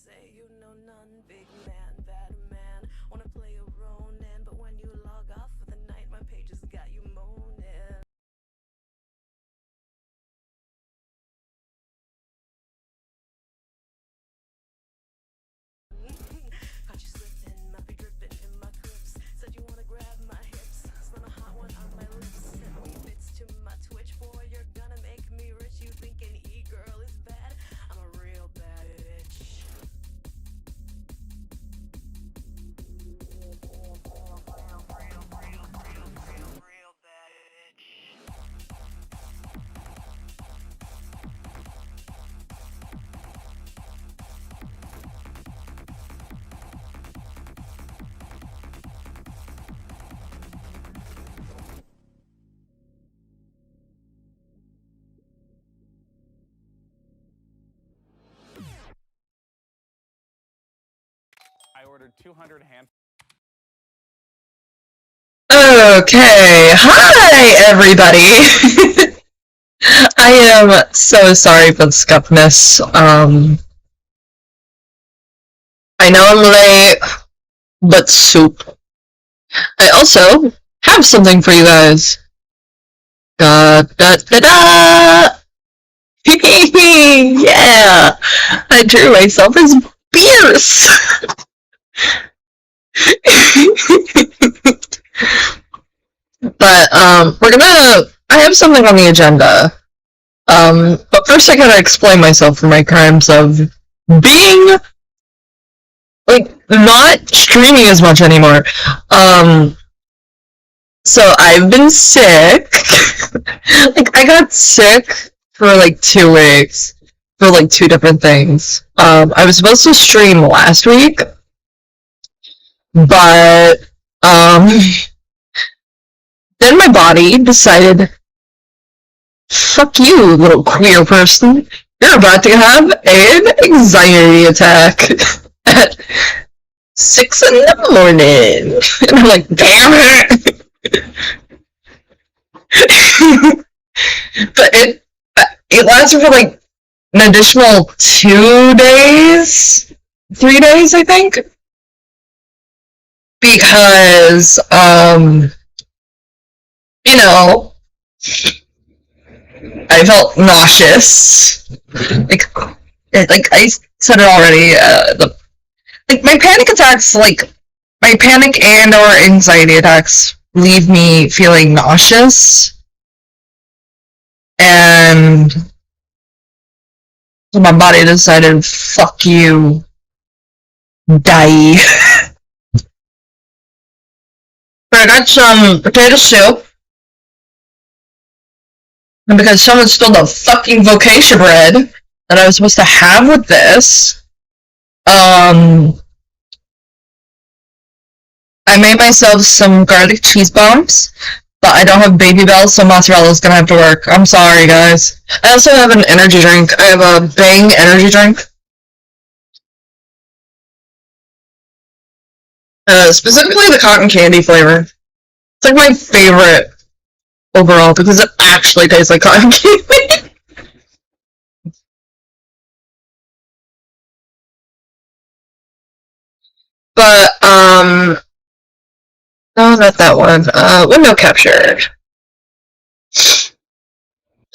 say you know none, big man, bad man. Wanna play a Ronin, but when you log off for the night, my pages got you moaning. Caught you slipping, might be dripping in my clips. Said you wanna grab my hips, spun a hot one on my lips. Sent me bits to my Twitch, boy, you're gonna make me rich. You thinking e-girl is bad? I'm a real bad bitch. Real bad bitch. I ordered 200 hand. Okay, hi everybody. I am so sorry for the scuffness. I know I'm late, but soup. I also have something for you guys. Da da da da! Yeah! I drew myself as Pierce! But, I have something on the agenda. But first I gotta explain myself for my crimes of being, like, not streaming as much anymore. So I've been sick. Like, I got sick for, like, 2 weeks. For, like, 2 different things. I was supposed to stream last week. But, then my body decided, fuck you, little queer person. You're about to have an anxiety attack at 6 in the morning. And I'm like, damn it! But it lasted for like an additional 2 days? 3 days, I think? Because, you know, I felt nauseous. Like I said it already, my panic attacks, like, my panic and or anxiety attacks leave me feeling nauseous. And so my body decided, fuck you, die. But I got some potato soup. And because someone stole the fucking Vocation bread that I was supposed to have with this, I made myself some garlic cheese bombs, but I don't have Baby Bell, so mozzarella's gonna have to work. I'm sorry, guys. I also have an energy drink. I have a Bang energy drink. Specifically the cotton candy flavor. It's like my favorite overall because it actually tastes like cotton candy. But, no, not that one. Window capture.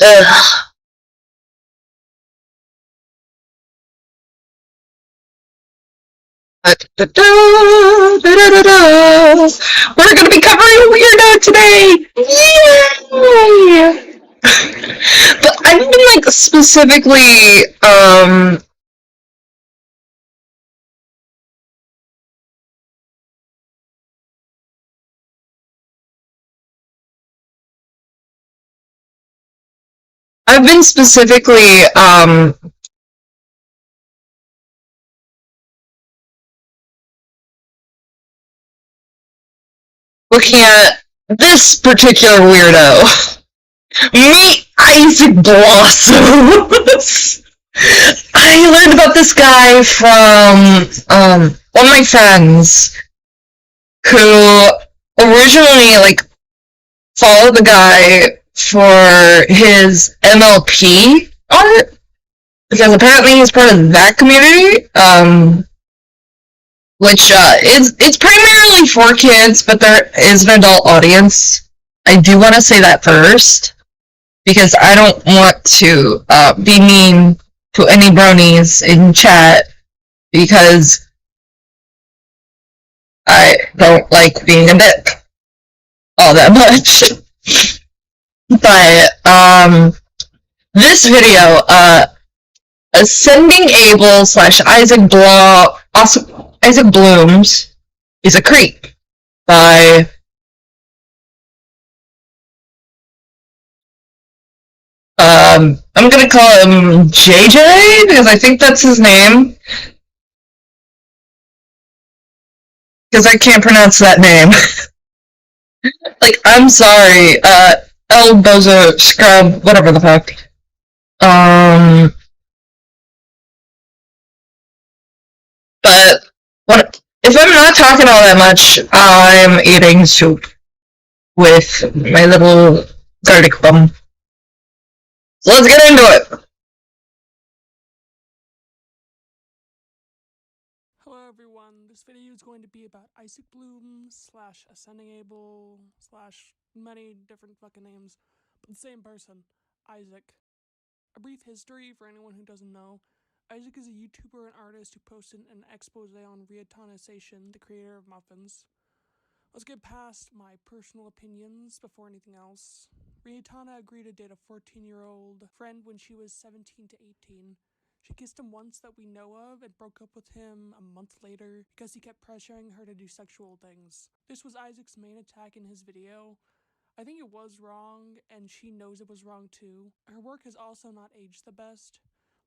Ugh. We're gonna be covering Weirdo today! Yay! But I've been, like, specifically, I've been specifically, looking at this particular weirdo. Meet Isaac Blossoms! I learned about this guy from, one of my friends who originally, like, followed the guy for his MLP art, because apparently he's part of that community, which it's primarily for kids, but there is an adult audience. I do want to say that first, because I don't want to be mean to any bronies in chat, because I don't like being a dick all that much. But this video, Ascending Able / Isaac Blooms is a creep by I'm gonna call him JJ because I think that's his name. Because I can't pronounce that name. Like, I'm sorry, El Bozo Scrub, whatever the fuck. But if I'm not talking all that much, I'm eating soup with my little garlic bum. So let's get into it. Hello everyone, this video is going to be about Isaac Bloom / Ascending Able / many different fucking names, but the same person, Isaac. A brief history for anyone who doesn't know. Isaac is a YouTuber and artist who posted an expose on Riatanisation, the creator of muffins. Let's get past my personal opinions before anything else. Riatana agreed to date a 14-year-old friend when she was 17 to 18. She kissed him once that we know of and broke up with him a month later because he kept pressuring her to do sexual things. This was Isaac's main attack in his video. I think it was wrong, and she knows it was wrong too. Her work has also not aged the best,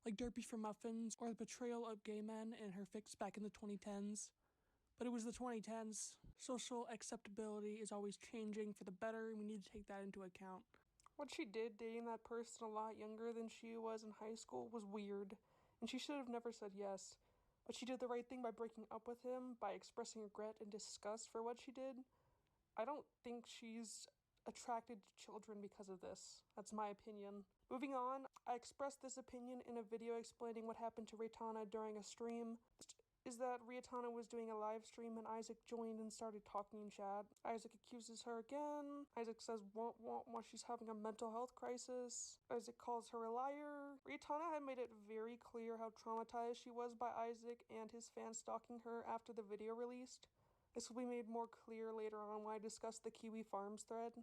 like Derpy for Muffins or the portrayal of gay men in her fics back in the 2010s. But it was the 2010s. Social acceptability is always changing for the better, and we need to take that into account. What she did dating that person a lot younger than she was in high school was weird, and she should have never said yes. But she did the right thing by breaking up with him, by expressing regret and disgust for what she did. I don't think she's attracted to children because of this. That's my opinion. Moving on, I expressed this opinion in a video explaining what happened to Riatana during a stream. Is that Riatana was doing a live stream and Isaac joined and started talking in chat. Isaac accuses her again. Isaac says won't while she's having a mental health crisis. Isaac calls her a liar. Riatana had made it very clear how traumatized she was by Isaac and his fans stalking her after the video released. This will be made more clear later on when I discuss the Kiwi Farms thread.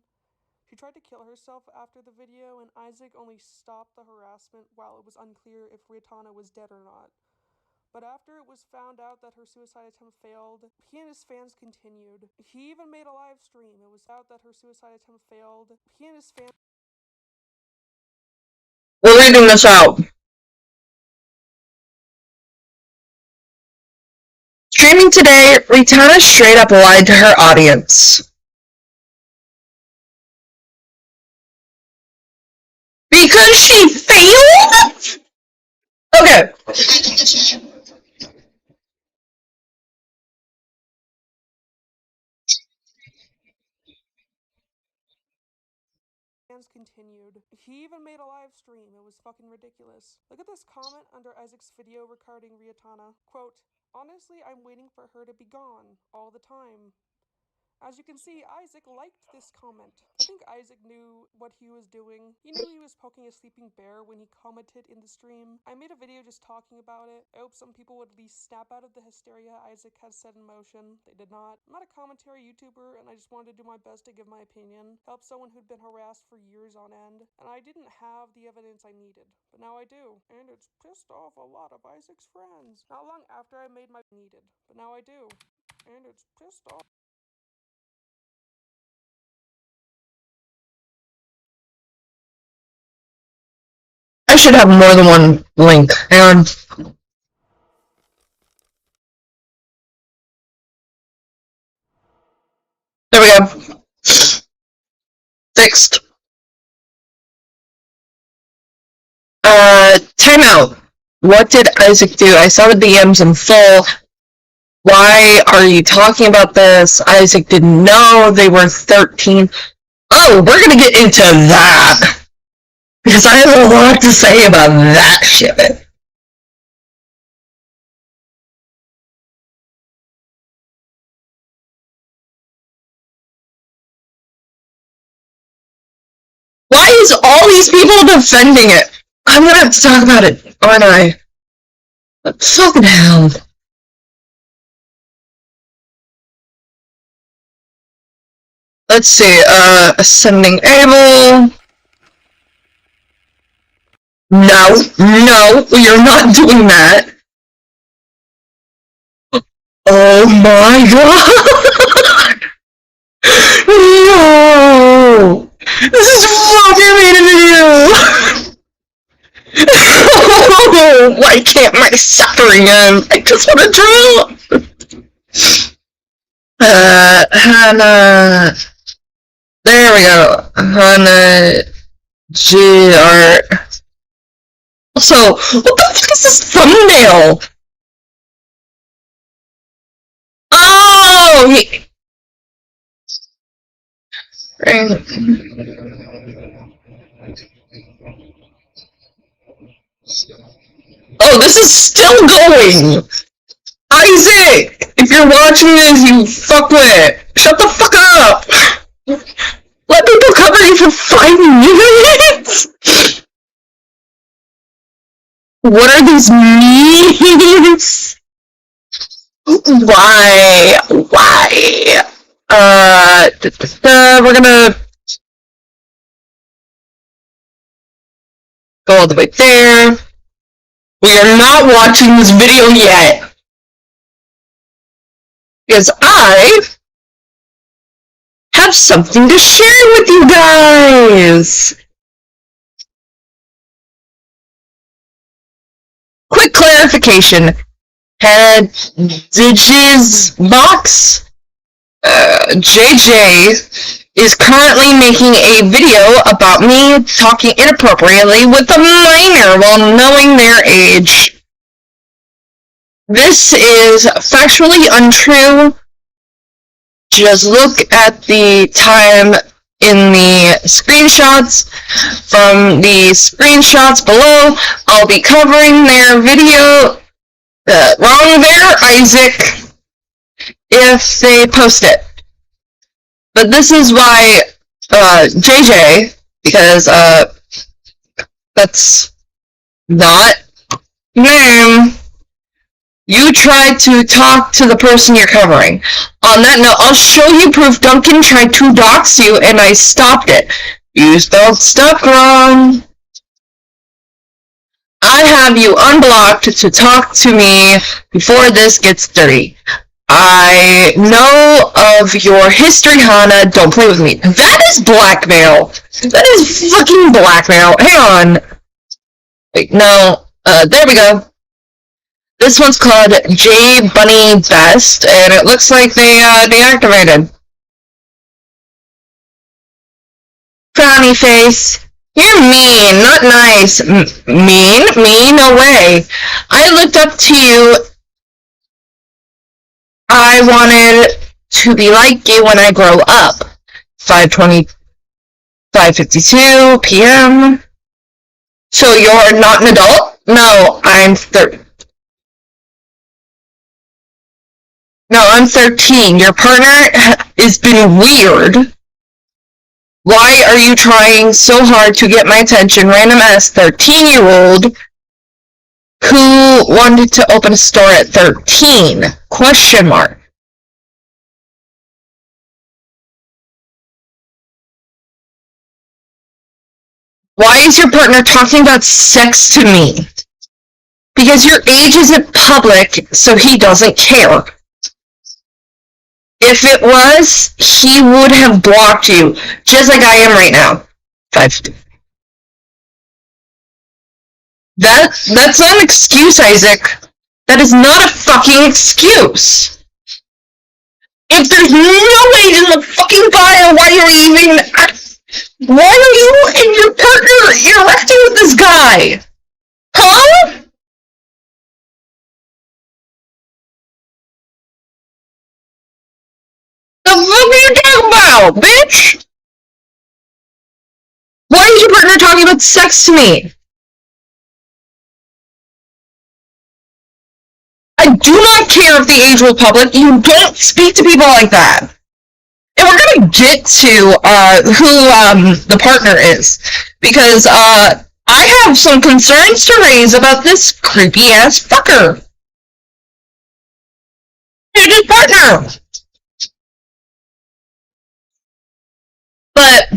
She tried to kill herself after the video, and Isaac only stopped the harassment while it was unclear if Riatana was dead or not. But after it was found out that her suicide attempt failed, he and his fans continued. He even made a live stream. It was out that her suicide attempt failed. He and his fans... We're reading this out. Streaming today, Riatana straight up lied to her audience. Because she failed? Okay. continued. He even made a live stream. It was fucking ridiculous. Look at this comment under Isaac's video regarding Riatana. Quote, honestly, I'm waiting for her to be gone all the time. As you can see, Isaac liked this comment. I think Isaac knew what he was doing. He knew he was poking a sleeping bear when he commented in the stream. I made a video just talking about it. I hope some people would at least snap out of the hysteria Isaac has set in motion. They did not. I'm not a commentary YouTuber, and I just wanted to do my best to give my opinion. Help someone who'd been harassed for years on end. And I didn't have the evidence I needed, but now I do. And it's pissed off a lot of Isaac's friends. Not long after I made my needed, but now I do. And it's pissed off. I should have more than one link. Hang on. There we go. Fixed. Timeout. What did Isaac do? I saw the DMs in full. Why are you talking about this? Isaac didn't know they were 13. Oh, we're gonna get into that. Because I have a lot to say about that shit. is all these people defending it? I'm gonna have to talk about it, aren't I? But fucking hell. Let's see, ascending able. No, you're not doing that. Oh my god! No! This is fucking made a video! Oh, why can't my suffering end? I just wanna draw! Hannah... There we go. Hannah... GR... Also, what the fuck is this thumbnail? Oh! Oh, this is still going! Isaac! If you're watching this, you fuckwit! Shut the fuck up! Let people cover you for 5 minutes! What are these memes? Why? We're gonna go all the way there. We are not watching this video yet. Because I have something to share with you guys. Quick clarification. Had Digi's box, JJ is currently making a video about me talking inappropriately with a minor while knowing their age. This is factually untrue. Just look at the time in the screenshots. From the screenshots below, I'll be covering their video. Wrong there, Isaac, if they post it. But this is why, JJ, because, that's not name. You tried to talk to the person you're covering. On that note, I'll show you proof Duncan tried to dox you and I stopped it. You spelled stuff wrong. I have you unblocked to talk to me before this gets dirty. I know of your history, Hannah. Don't play with me. That is blackmail. That is fucking blackmail. Hang on. Wait, no. There we go. This one's called J Bunny Best, and it looks like they deactivated. Frowny face. You're mean, not nice. Mean? Me? No way. I looked up to you. I wanted to be like you when I grow up. 5:52 p.m. So you're not an adult? No, I'm 13. Your partner has been weird. Why are you trying so hard to get my attention? Random ass 13-year-old who wanted to open a store at 13? Question mark. Why is your partner talking about sex to me? Because your age isn't public, so he doesn't care. If it was, he would have blocked you, just like I am right now. 5. That's not an excuse, Isaac. That is not a fucking excuse. If there's no age in the fucking bio, why are you and your partner interacting with this guy? Huh? The fuck are you talking about, bitch? Why is your partner talking about sex to me? I do not care if the age was public. You don't speak to people like that. If we're gonna to get to who the partner is, because I have some concerns to raise about this creepy ass fucker. His partner. But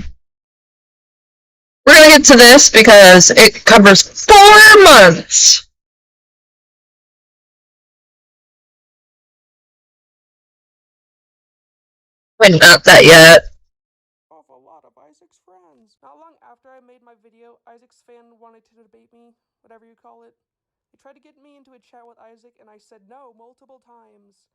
we're gonna get to this because it covers 4 months. Wait, not that yet. Of a lot of Isaac's friends. Not long after I made my video, Isaac's fan wanted to debate me, whatever you call it. They tried to get me into a chat with Isaac, and I said no multiple times.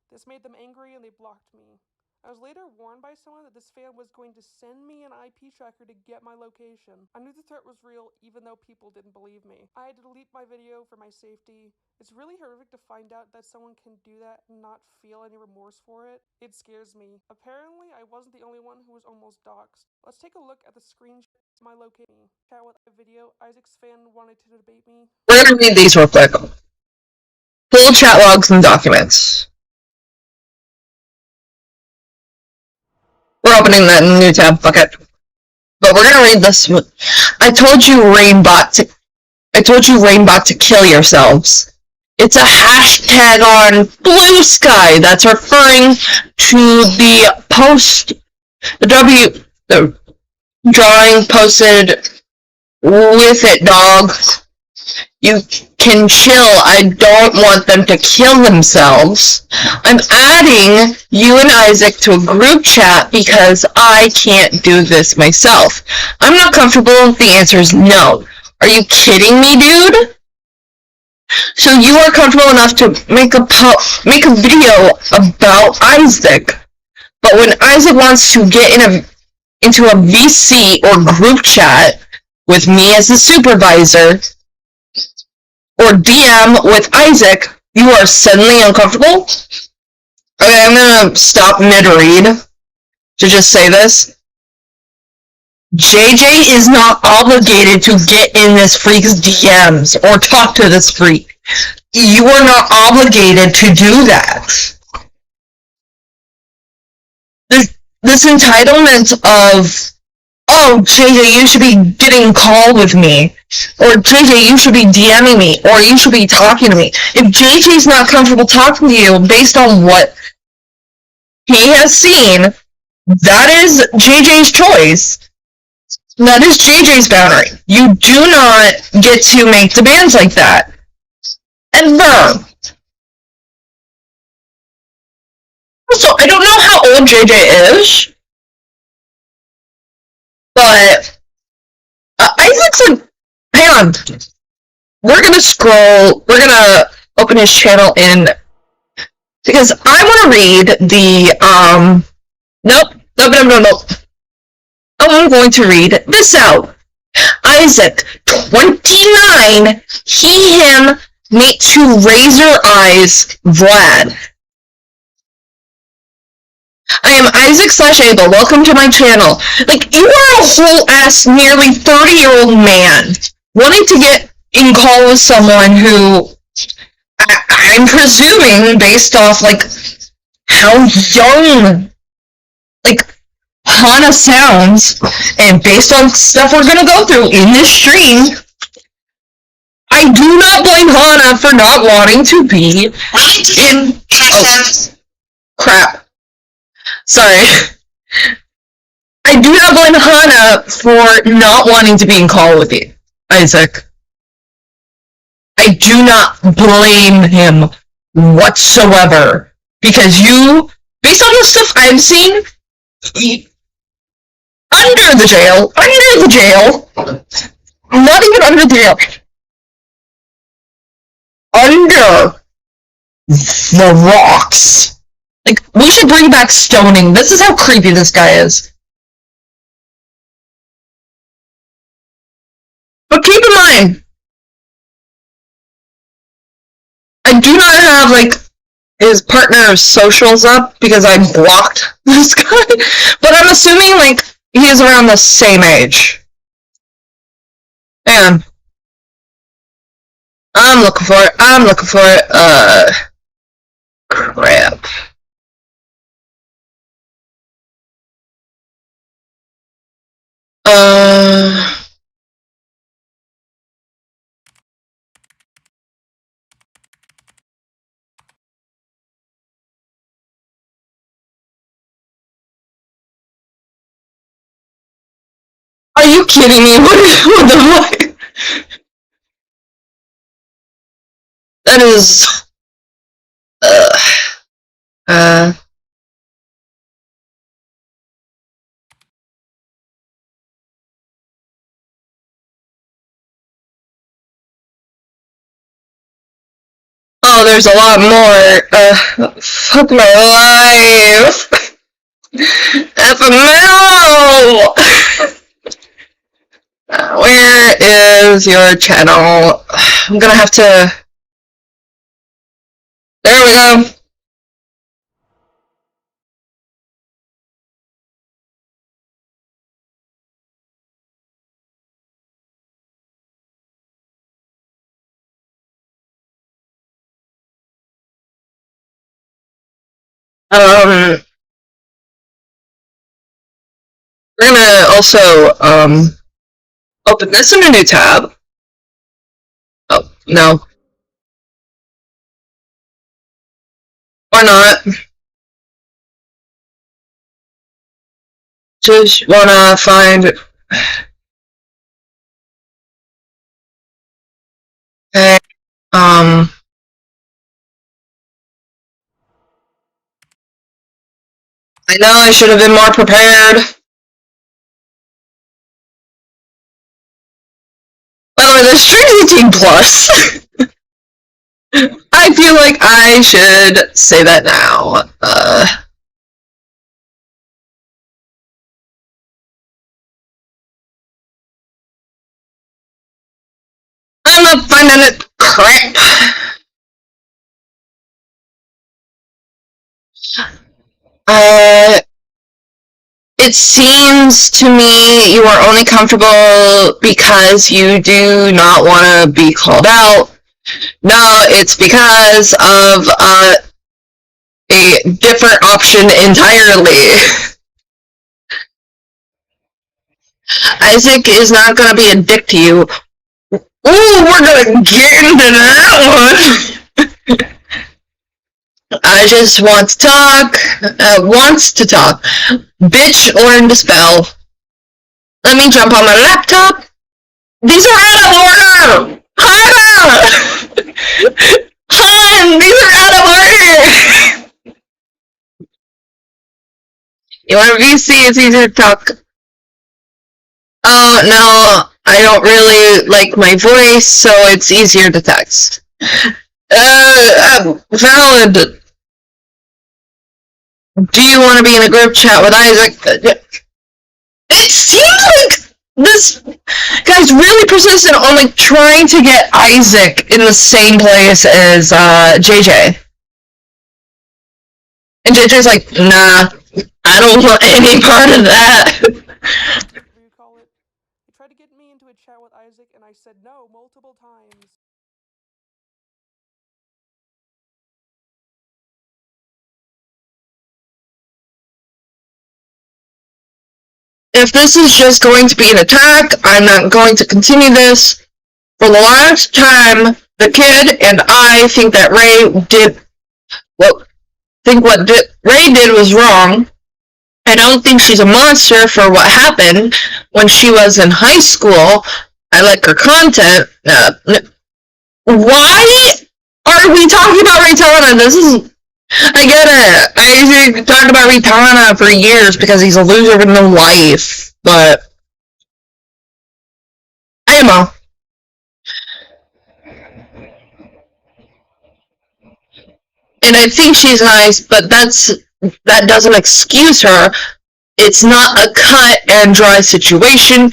This made them angry and they blocked me. I was later warned by someone that this fan was going to send me an IP tracker to get my location. I knew the threat was real even though people didn't believe me. I had to delete my video for my safety. It's really horrific to find out that someone can do that and not feel any remorse for it. It scares me. Apparently, I wasn't the only one who was almost doxxed. Let's take a look at the screenshot of my location. Chat with my video, Isaac's fan wanted to debate me. We're gonna read these real quick. Full chat logs and documents. We're opening that new tab, fuck it. But we're gonna read this one. I told you Rainbot to kill yourselves. It's a hashtag on Blue Sky that's referring to the drawing posted with it, dog. You can chill. I don't want them to kill themselves. I'm adding you and Isaac to a group chat because I can't do this myself. I'm not comfortable. The answer is no. Are you kidding me, dude? So you are comfortable enough to make a video about Isaac, but when Isaac wants to get into a VC or group chat with me as the supervisor, or DM with Isaac, you are suddenly uncomfortable? Okay, I'm gonna stop mid-read to just say this. JJ is not obligated to get in this freak's DMs or talk to this freak. You are not obligated to do that. This entitlement of, oh, JJ, you should be getting called with me, or JJ, you should be DMing me, or you should be talking to me. If JJ's not comfortable talking to you based on what he has seen, that is JJ's choice. That is JJ's boundary. You do not get to make demands like that. Ever. Also, I don't know how old JJ is, but Isaac's like, hang on. We're gonna open his channel in, because I want to read the, nope. I'm going to read this out. Isaac, 29, he, him, mate to Razor Eyes, Vlad. I am Isaac/Abel. Welcome to my channel. Like, you are a whole ass, nearly 30-year-old man wanting to get in call with someone who I'm presuming, based off like how young like Hana sounds, and based on stuff we're gonna go through in this stream, I do not blame Hana for not wanting to be in. Oh, crap. Sorry. I do not blame Hana for not wanting to be in call with you, Isaac. I do not blame him whatsoever, because you, based on the stuff I've seen, under the jail, not even under the jail, under the rocks. Like, we should bring back stoning. This is how creepy this guy is. But keep in mind, I do not have, like, his partner's socials up because I blocked this guy, but I'm assuming, like, he is around the same age. Man. I'm looking for it, crap. Are you kidding me? What the fuck? That is... Oh, there's a lot more. Fuck my life. FML! Where is your channel? I'm gonna have to... There we go. We're gonna also, open this in a new tab. Oh, no. Or not. Just wanna find... Okay, I know I should have been more prepared. By the way, there's Trinity Plus. I feel like I should say that now. I'm not finding it. Crap. It seems to me you are only comfortable because you do not want to be called out. No, it's because of a different option entirely. Isaac is not going to be a dick to you. Ooh, we're going to get into that one! I just want to talk. Wants to talk. Bitch learn to spell. Let me jump on my laptop. These are out of order! Hannah! Han! These are out of order! You want a VC? It's easier to talk. Oh, no. I don't really like my voice, so it's easier to text. Valid. Do you want to be in a group chat with Isaac? It seems like this guy's really persistent on like trying to get Isaac in the same place as JJ. And JJ's like, nah, I don't want any part of that. You call it? He tried to get me into a chat with Isaac, and I said no multiple times. If this is just going to be an attack, I'm not going to continue this. For the last time, the kid and I think that Ray did what Ray did was wrong. I don't think she's a monster for what happened when she was in high school. I like her content. Why are we talking about Raytana? This is... I get it. I talked about Raytana for years because he's a loser with no life, but... Ammo. And I think she's nice, but that doesn't excuse her. It's not a cut and dry situation,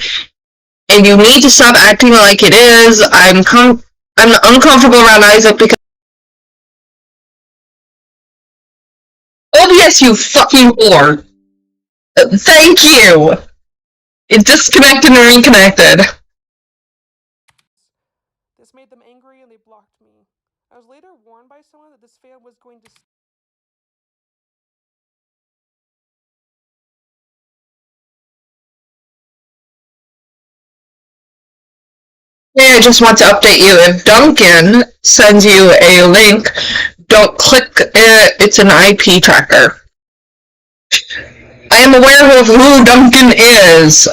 and you need to stop acting like it is. I'm uncomfortable around Isaac because... Oh yes, you fucking whore. Thank you. It disconnected and reconnected. This made them angry and they blocked me. I was later warned by someone that this fan was going to... Hey, I just want to update you. If Duncan sends you a link, don't click it. It's an IP tracker. I am aware of who Duncan is.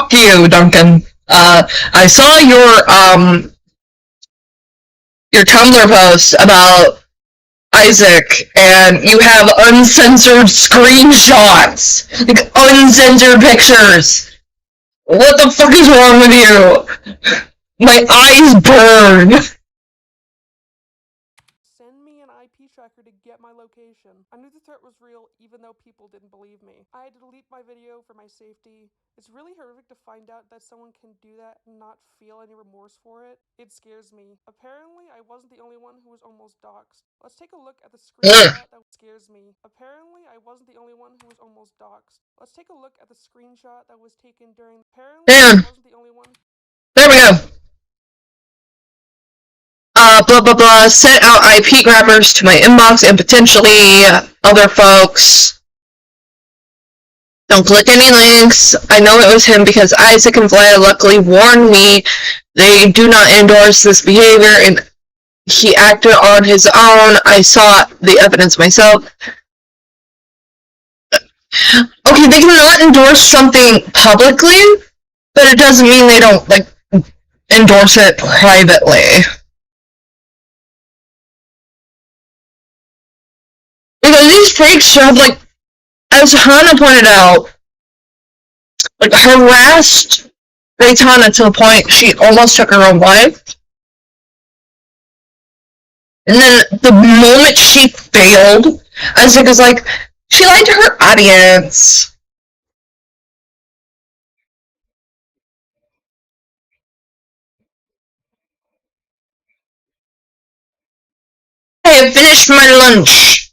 fuck you, Duncan. I saw your Tumblr post about Isaac, and you have uncensored screenshots, like uncensored pictures. What the fuck is wrong with you? My eyes burn. Send me an IP tracker to get my location. I knew the threat was real even though people didn't believe me. I had to delete my video for my safety. It's really horrific to find out that someone can do that and not feel any remorse for it. It scares me. Apparently, I wasn't the only one who was almost doxxed. Let's take a look at the screenshot that scares me. Apparently, I wasn't the only one who was almost doxxed. Let's take a look at the screenshot that was taken during. Apparently, I wasn't the only one. There we go. Blah blah blah, sent out IP grabbers to my inbox and potentially other folks. Don't click any links. I know it was him because Isaac and Vlad luckily warned me they do not endorse this behavior and he acted on his own. I saw the evidence myself. Okay, they cannot endorse something publicly, but it doesn't mean they don't, like, endorse it privately. Because these freaks have, like, as Hannah pointed out, like, harassed Raytana to the point she almost took her own life. And then the moment she failed, Isaac is like, she lied to her audience. I have finished my lunch.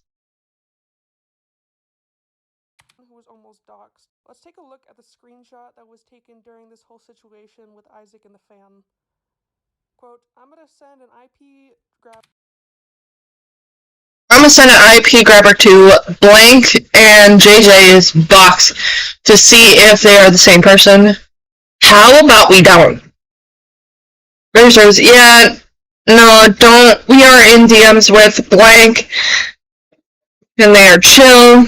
Who was almost doxxed. Let's take a look at the screenshot that was taken during this whole situation with Isaac and the fan. Quote, I'm gonna send an IP grabber to Blank and JJ's box to see if they are the same person. How about we don't? Razors, yeah, no, don't. We are in DMs with Blank, and they are chill.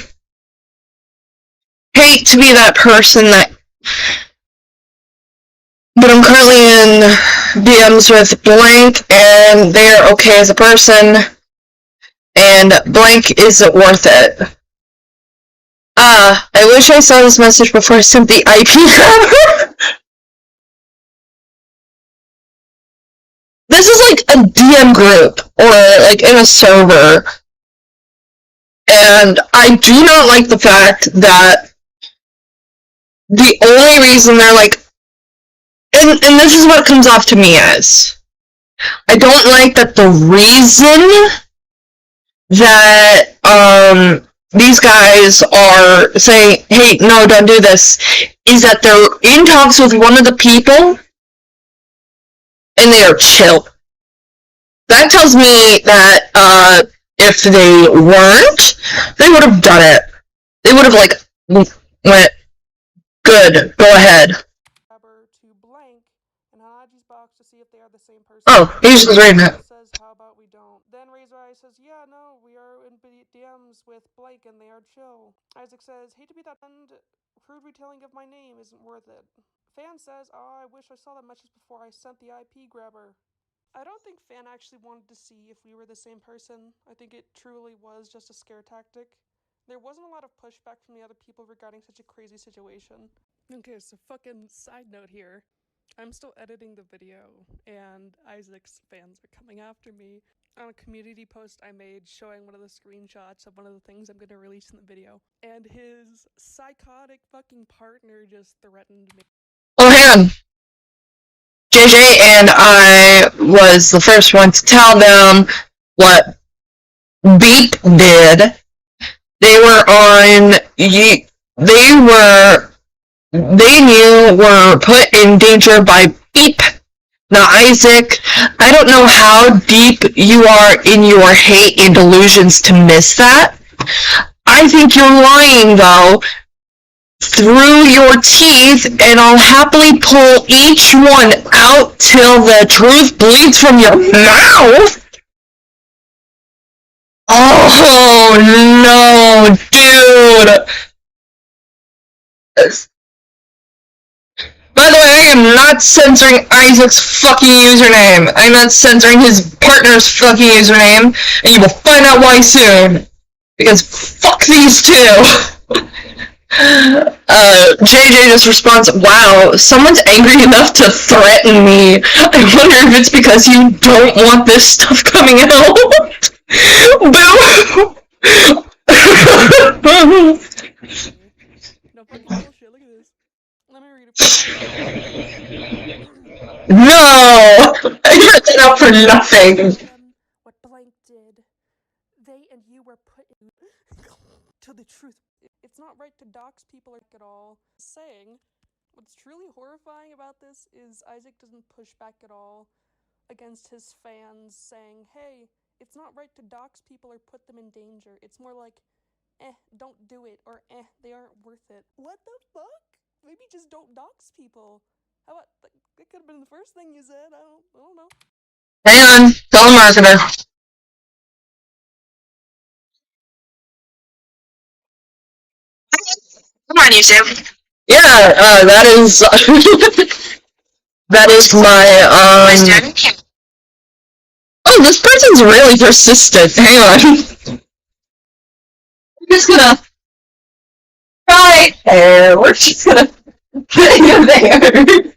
Hate to be that person that. But I'm currently in DMs with Blank, and they are okay as a person, and Blank isn't worth it. I wish I saw this message before I sent the IP grabber. This is like a DM group, or like in a server, and I do not like the fact that the only reason they're like, and this is what comes off to me as, I don't like that the reason that these guys are saying, hey, no, don't do this, is that they're in talks with one of the people and they are chill. That tells me that if they weren't, they would have done it. They would have, like, went, good, go ahead. To Blank and Hanaji's box to see if they are the same person. Oh, he's just reading it. Says, how about we don't? Then Razor Eyes says, yeah, no, we are in DMs with Blank and they are chill. Isaac says, hate to be that end, crude retelling of my name isn't worth it. Fan says, oh, I wish I saw that message before I sent the IP grabber. I don't think Fan actually wanted to see if we were the same person. I think it truly was just a scare tactic. There wasn't a lot of pushback from the other people regarding such a crazy situation. Okay, so fucking side note here. I'm still editing the video, and Isaac's fans are coming after me on a community post I made showing one of the screenshots of one of the things I'm gonna release in the video. And his psychotic fucking partner just threatened me. Oh, hang on. JJ and I was the first one to tell them what Beep did. They knew were put in danger by Beep, not Isaac. I don't know how deep you are in your hate and delusions to miss that. I think you're lying, though, through your teeth, and I'll happily pull each one out till the truth bleeds from your mouth. Oh, no, dude. By the way, I am not censoring Isaac's fucking username. I'm not censoring his partner's fucking username, and you will find out why soon. Because fuck these two. JJ just responds, wow, someone's angry enough to threaten me. I wonder if it's because you don't want this stuff coming out. Boo! No fucking bullshit, look at this. Let me read it for you. No! I read that out for nothing. What blank did. They and you were put in to the truth. It's not right to dox people at all. Saying, what's truly horrifying about this is Isaac doesn't push back at all against his fans saying, hey, it's not right to dox people or put them in danger. It's more like, don't do it, or they aren't worth it. What the fuck? Maybe just don't dox people. How about, that could have been the first thing you said, I don't know. Hang on, telemarketer. Come on, YouTube. Yeah, that is, that is my, oh, this person's really persistent. Hang on. I'm just gonna, right there, we're just gonna put you there.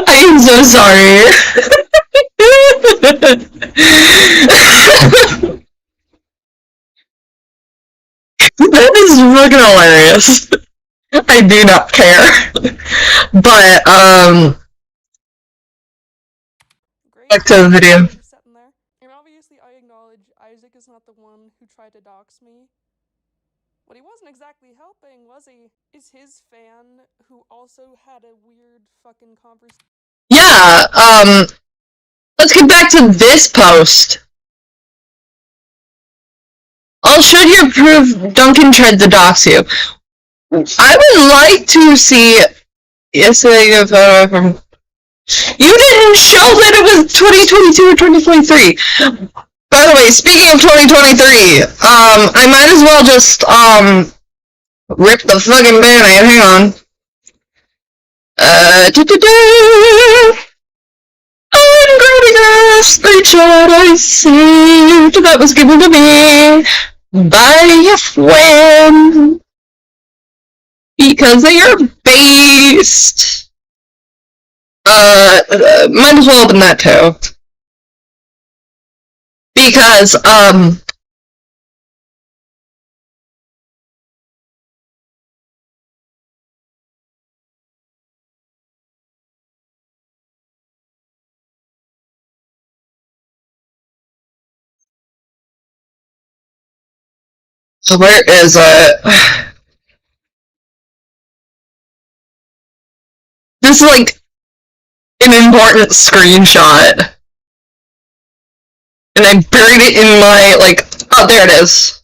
I am so sorry. That is fucking hilarious. I do not care. But, Great. back to the video. Sitting there. And obviously I acknowledge Isaac is not the one who tried to dox me. But he wasn't exactly helping, was he? Is his fan who also had a weird fucking conversation. Yeah, let's get back to this post. I'll show you proof Duncan tried to dox you. I would like to see yesterday a photo from. You didn't show that it was 2022 or 2023. By the way, speaking of 2023, I might as well just rip the fucking band-aid. Hang on. Ungrading a screenshot I saved that was given to me by a friend because they are based. Might as well open that too. Because, so where is it? This is like an important screenshot. And I buried it in my, like, oh, there it is.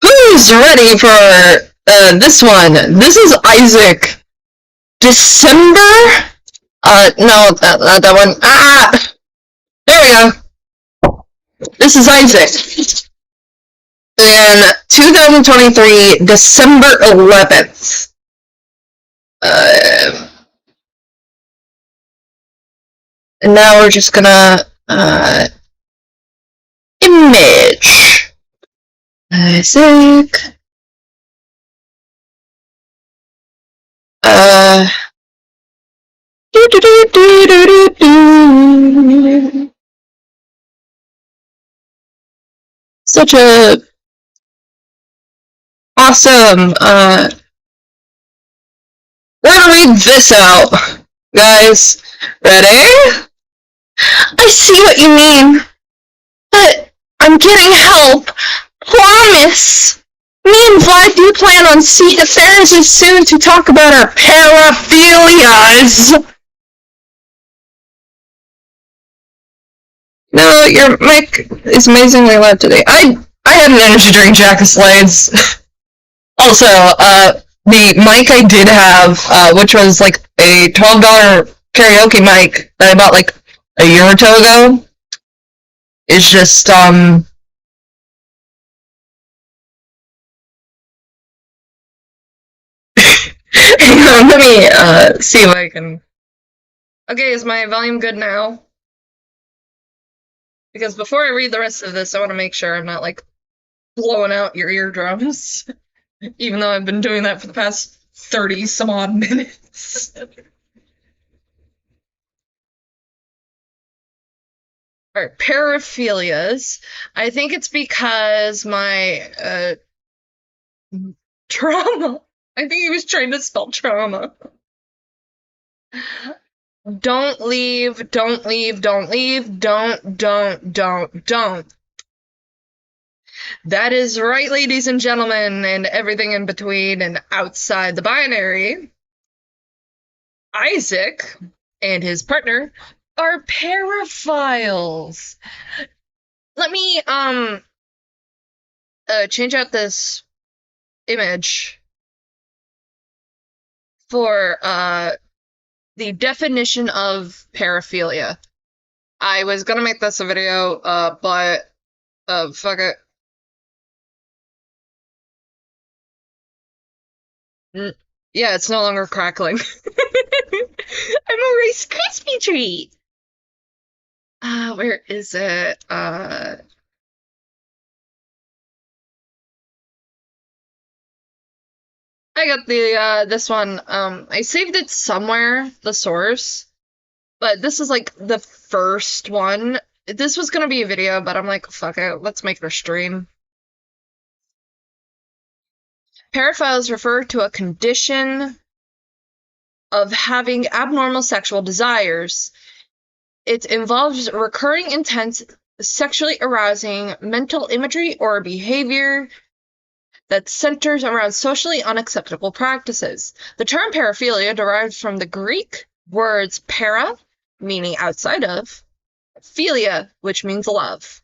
Who's ready for this one? This is Isaac. December? No, not that one. Ah! There we go. This is Isaac. In 2023, December 11th. And now we're just gonna, image. Isaac. Such a awesome, we're gonna read this out, guys. Ready? I see what you mean, but I'm getting help. Promise. Me and Vlad do plan on seeing Pharisees soon to talk about our paraphilias. No, your mic is amazingly loud today. I had an energy drink, Jack of Slades. Also, the mic I did have, which was like a $12 karaoke mic that I bought like a year or two ago, is just, Hang on, let me see if I can. Okay, is my volume good now? Because before I read the rest of this, I want to make sure I'm not like blowing out your eardrums. Even though I've been doing that for the past 30 some odd minutes. Alright, paraphilias. I think it's because my trauma. I think he was trying to spell trauma. Don't leave, don't leave, don't leave, don't. That is right, ladies and gentlemen, and everything in between and outside the binary. Isaac and his partner are paraphiles. Let me change out this image for the definition of paraphilia. I was gonna make this a video, but fuck it. Yeah, it's no longer crackling. I'm a Rice Krispie treat. Where is it? I got the this one. I saved it somewhere, the source, but this is like the first one. This was gonna be a video, but I'm like, fuck it, let's make it a stream. Paraphiles refer to a condition of having abnormal sexual desires. It involves recurring intense, sexually arousing mental imagery or behavior that centers around socially unacceptable practices. The term paraphilia derives from the Greek words para, meaning outside of, philia, which means love.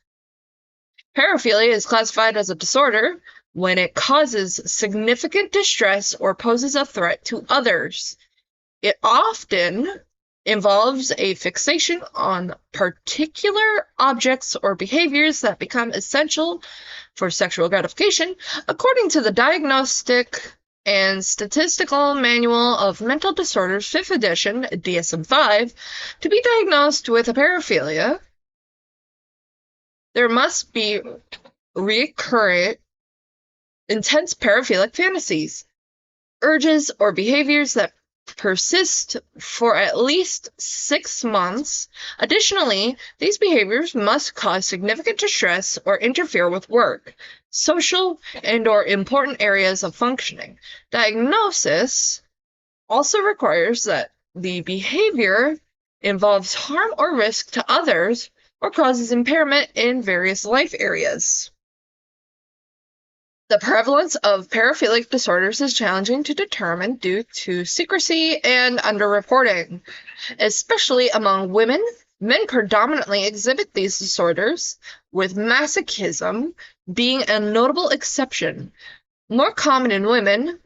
Paraphilia is classified as a disorder when it causes significant distress or poses a threat to others. It often involves a fixation on particular objects or behaviors that become essential for sexual gratification, according to the Diagnostic and Statistical Manual of Mental Disorders, 5th edition, DSM-5. To be diagnosed with a paraphilia, there must be recurrent, intense paraphilic fantasies, urges, or behaviors that persist for at least 6 months. Additionally, these behaviors must cause significant distress or interfere with work, social, and/or important areas of functioning. Diagnosis also requires that the behavior involves harm or risk to others or causes impairment in various life areas. The prevalence of paraphilic disorders is challenging to determine due to secrecy and underreporting, especially among women. Men predominantly exhibit these disorders, with masochism being a notable exception. More common in women,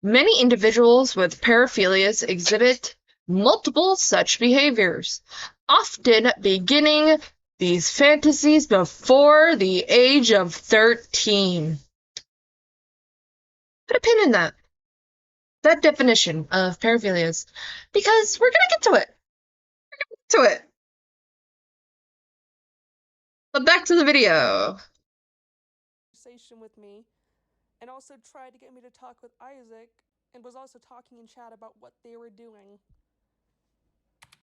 many individuals with paraphilias exhibit multiple such behaviors, often beginning these fantasies before the age of 13. Put a pin in that definition of paraphilias, because we're gonna get to it. But back to the video. Conversation with me, and also tried to get me to talk with Isaac, and was also talking in chat about what they were doing.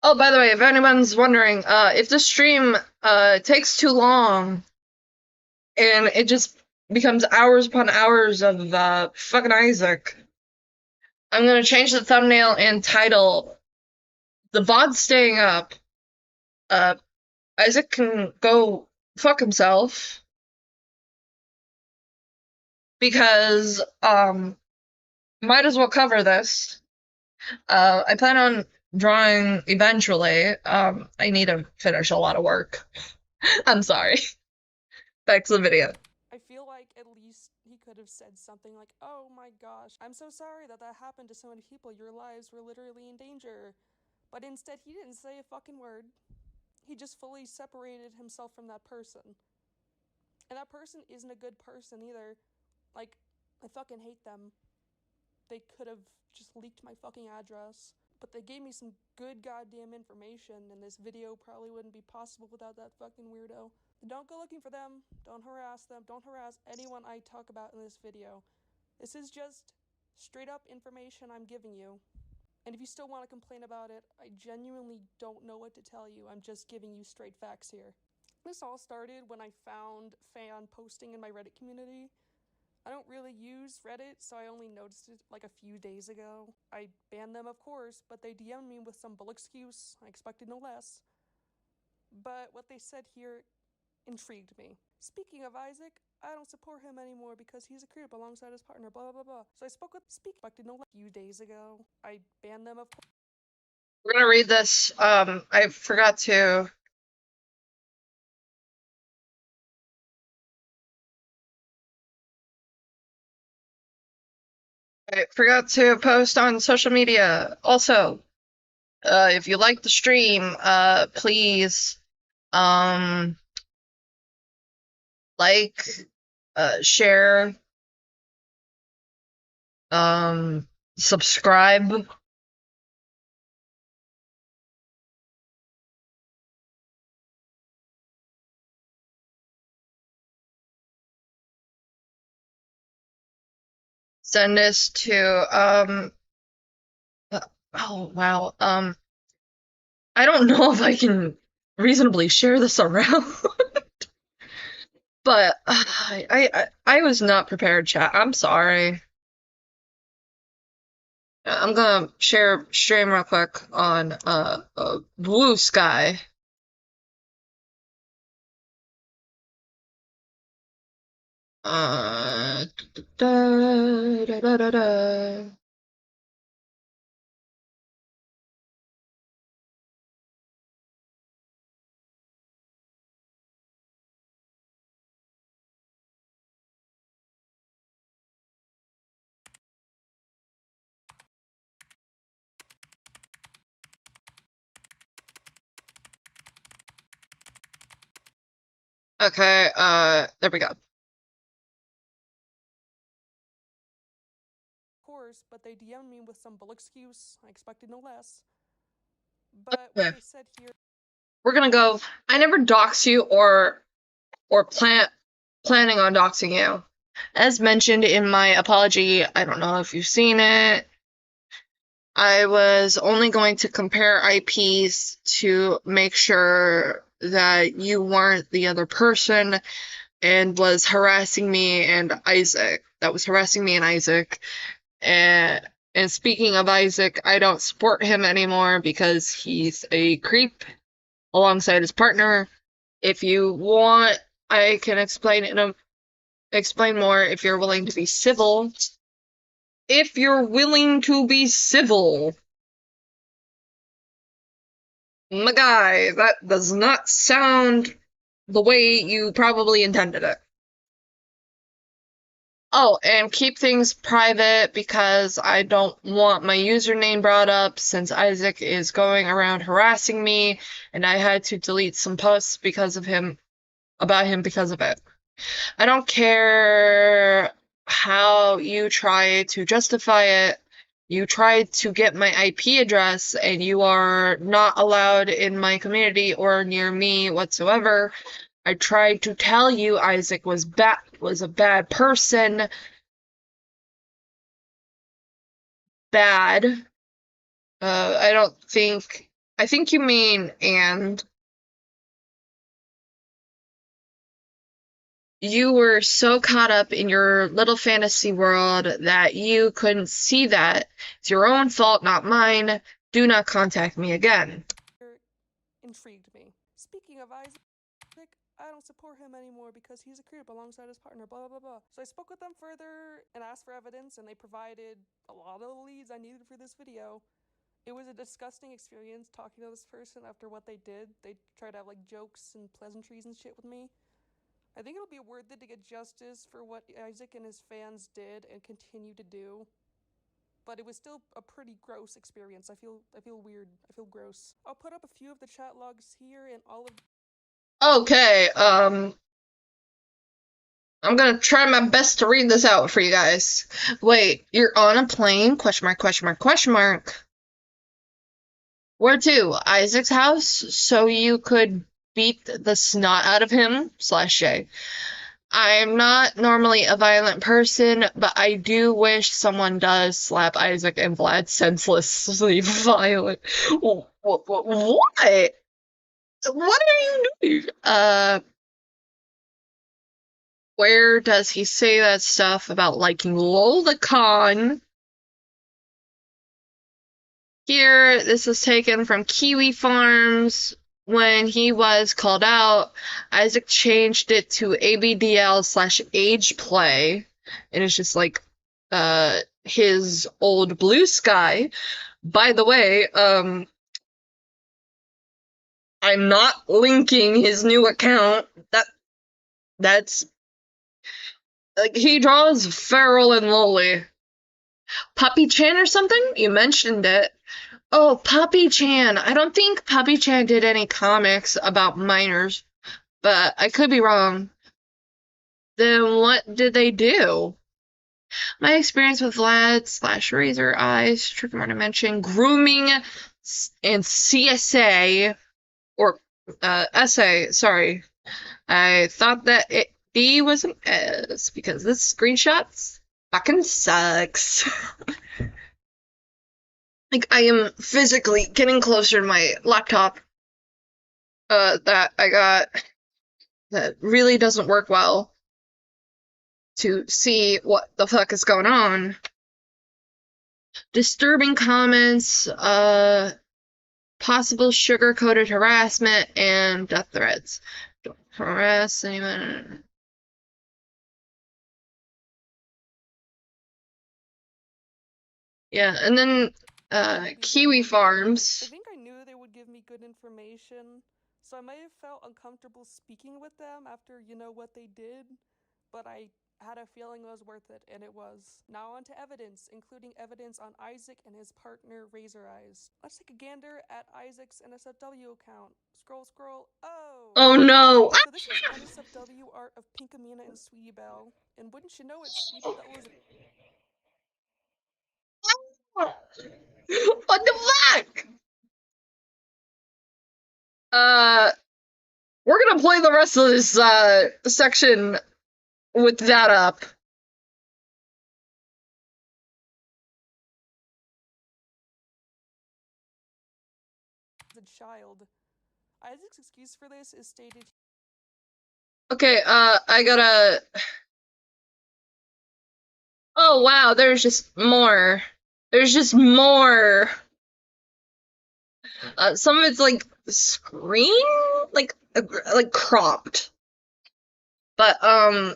Oh, by the way, if anyone's wondering, if the stream takes too long and it just becomes hours upon hours of fucking Isaac, I'm gonna change the thumbnail and title. The VOD's staying up. Isaac can go fuck himself. Because, might as well cover this. I plan on drawing eventually. I need to finish a lot of work. I'm sorry. Back to the video. I feel like at least he could have said something like, "Oh my gosh, I'm so sorry that happened to so many people. Your lives were literally in danger." But instead, he didn't say a fucking word. He just fully separated himself from that person. And that person isn't a good person either. Like, I fucking hate them. they could have just leaked my fucking address. But they gave me some good goddamn information, and this video probably wouldn't be possible without that fucking weirdo. Don't go looking for them. Don't harass them. Don't harass anyone I talk about in this video. This is just straight up information I'm giving you. And if you still want to complain about it, I genuinely don't know what to tell you. I'm just giving you straight facts here. This all started when I found fan posting in my Reddit community. I don't really use Reddit, so I only noticed it like a few days ago. I banned them, of course, but they DM'd me with some bull excuse. I expected no less. But what they said here intrigued me. Speaking of Isaac, I don't support him anymore because he's a creep alongside his partner, blah blah blah. So I spoke with expected no less a few days ago. I banned them, of course. We're gonna read this. I forgot to. I forgot to post on social media. Also, if you like the stream, please, like, share, subscribe. Send this to, oh wow, I don't know if I can reasonably share this around. But I was not prepared, chat. I'm sorry. I'm gonna share stream real quick on Blue Sky. Da, da, da, da, da, da. Okay, there we go. Of course, but they DM'd me with some bull excuse. I expected no less. But Okay. what they said here. We're gonna go. I never dox you or planning on doxing you. As mentioned in my apology, I don't know if you've seen it. I was only going to compare IPs to make sure that you weren't the other person and was harassing me and Isaac. That was harassing me and Isaac. And speaking of Isaac, I don't support him anymore because he's a creep alongside his partner. If you want, I can explain more if you're willing to be civil. If you're willing to be civil. My guy, that does not sound the way you probably intended it. Oh, and keep things private because I don't want my username brought up since Isaac is going around harassing me and I had to delete some posts because of him, about him because of it. I don't care how you try to justify it. You tried to get my IP address and you are not allowed in my community or near me whatsoever. I tried to tell you Isaac was a bad person. Bad. I think you mean and. You were so caught up in your little fantasy world that you couldn't see that. It's your own fault, not mine. Do not contact me again. Intrigued me. Speaking of Isaac, I don't support him anymore because he's a creep alongside his partner, blah blah blah. So I spoke with them further and asked for evidence, and they provided a lot of the leads I needed for this video. It was a disgusting experience talking to this person after what they did. They tried to have like jokes and pleasantries and shit with me. I think it'll be worth it to get justice for what Isaac and his fans did and continue to do. But it was still a pretty gross experience. I feel weird. I feel gross. I'll put up a few of the chat logs here and all of. Okay, I'm gonna try my best to read this out for you guys. Wait, you're on a plane? Question mark, question mark, question mark. Where to? Isaac's house? So you could beat the snot out of him? /J. I'm not normally a violent person, but I do wish someone does slap Isaac and Vlad senselessly violent. What? What are you doing? Where does he say that stuff about liking Lolicon? Here, this was taken from Kiwi Farms. When he was called out, Isaac changed it to ABDL/age play. And it's just like his old Blue Sky. By the way, I'm not linking his new account. That's like he draws feral and lowly. Puppy Chan or something? You mentioned it. Oh, Puppy Chan. I don't think Puppy Chan did any comics about minors, but I could be wrong. Then what did they do? My experience with Vlad/Razor Eyes, Trick More Dimension, grooming, and CSA, or essay, sorry. I thought that B was an S because this screenshot fucking sucks. Like, I am physically getting closer to my laptop that I got that really doesn't work well to see what the fuck is going on. Disturbing comments, possible sugar-coated harassment, and death threats. Don't harass anyone. Yeah, and then Kiwi Farms. I think I knew they would give me good information, so I may have felt uncomfortable speaking with them after, what they did, but I had a feeling it was worth it, and it was. Now on to evidence, including evidence on Isaac and his partner, Razor Eyes. Let's take a gander at Isaac's NSFW account. Scroll, oh! Oh no! So this is NSFW art of Pinkamena and Sweetie Belle, and wouldn't you know it, Sweetie Belle was... What the fuck? We're gonna play the rest of this section with that up. ...the child. Isaac's excuse for this is stated... Okay, I gotta... Oh wow, there's just more. There's just more. Some of it's like screen, like cropped. But I'm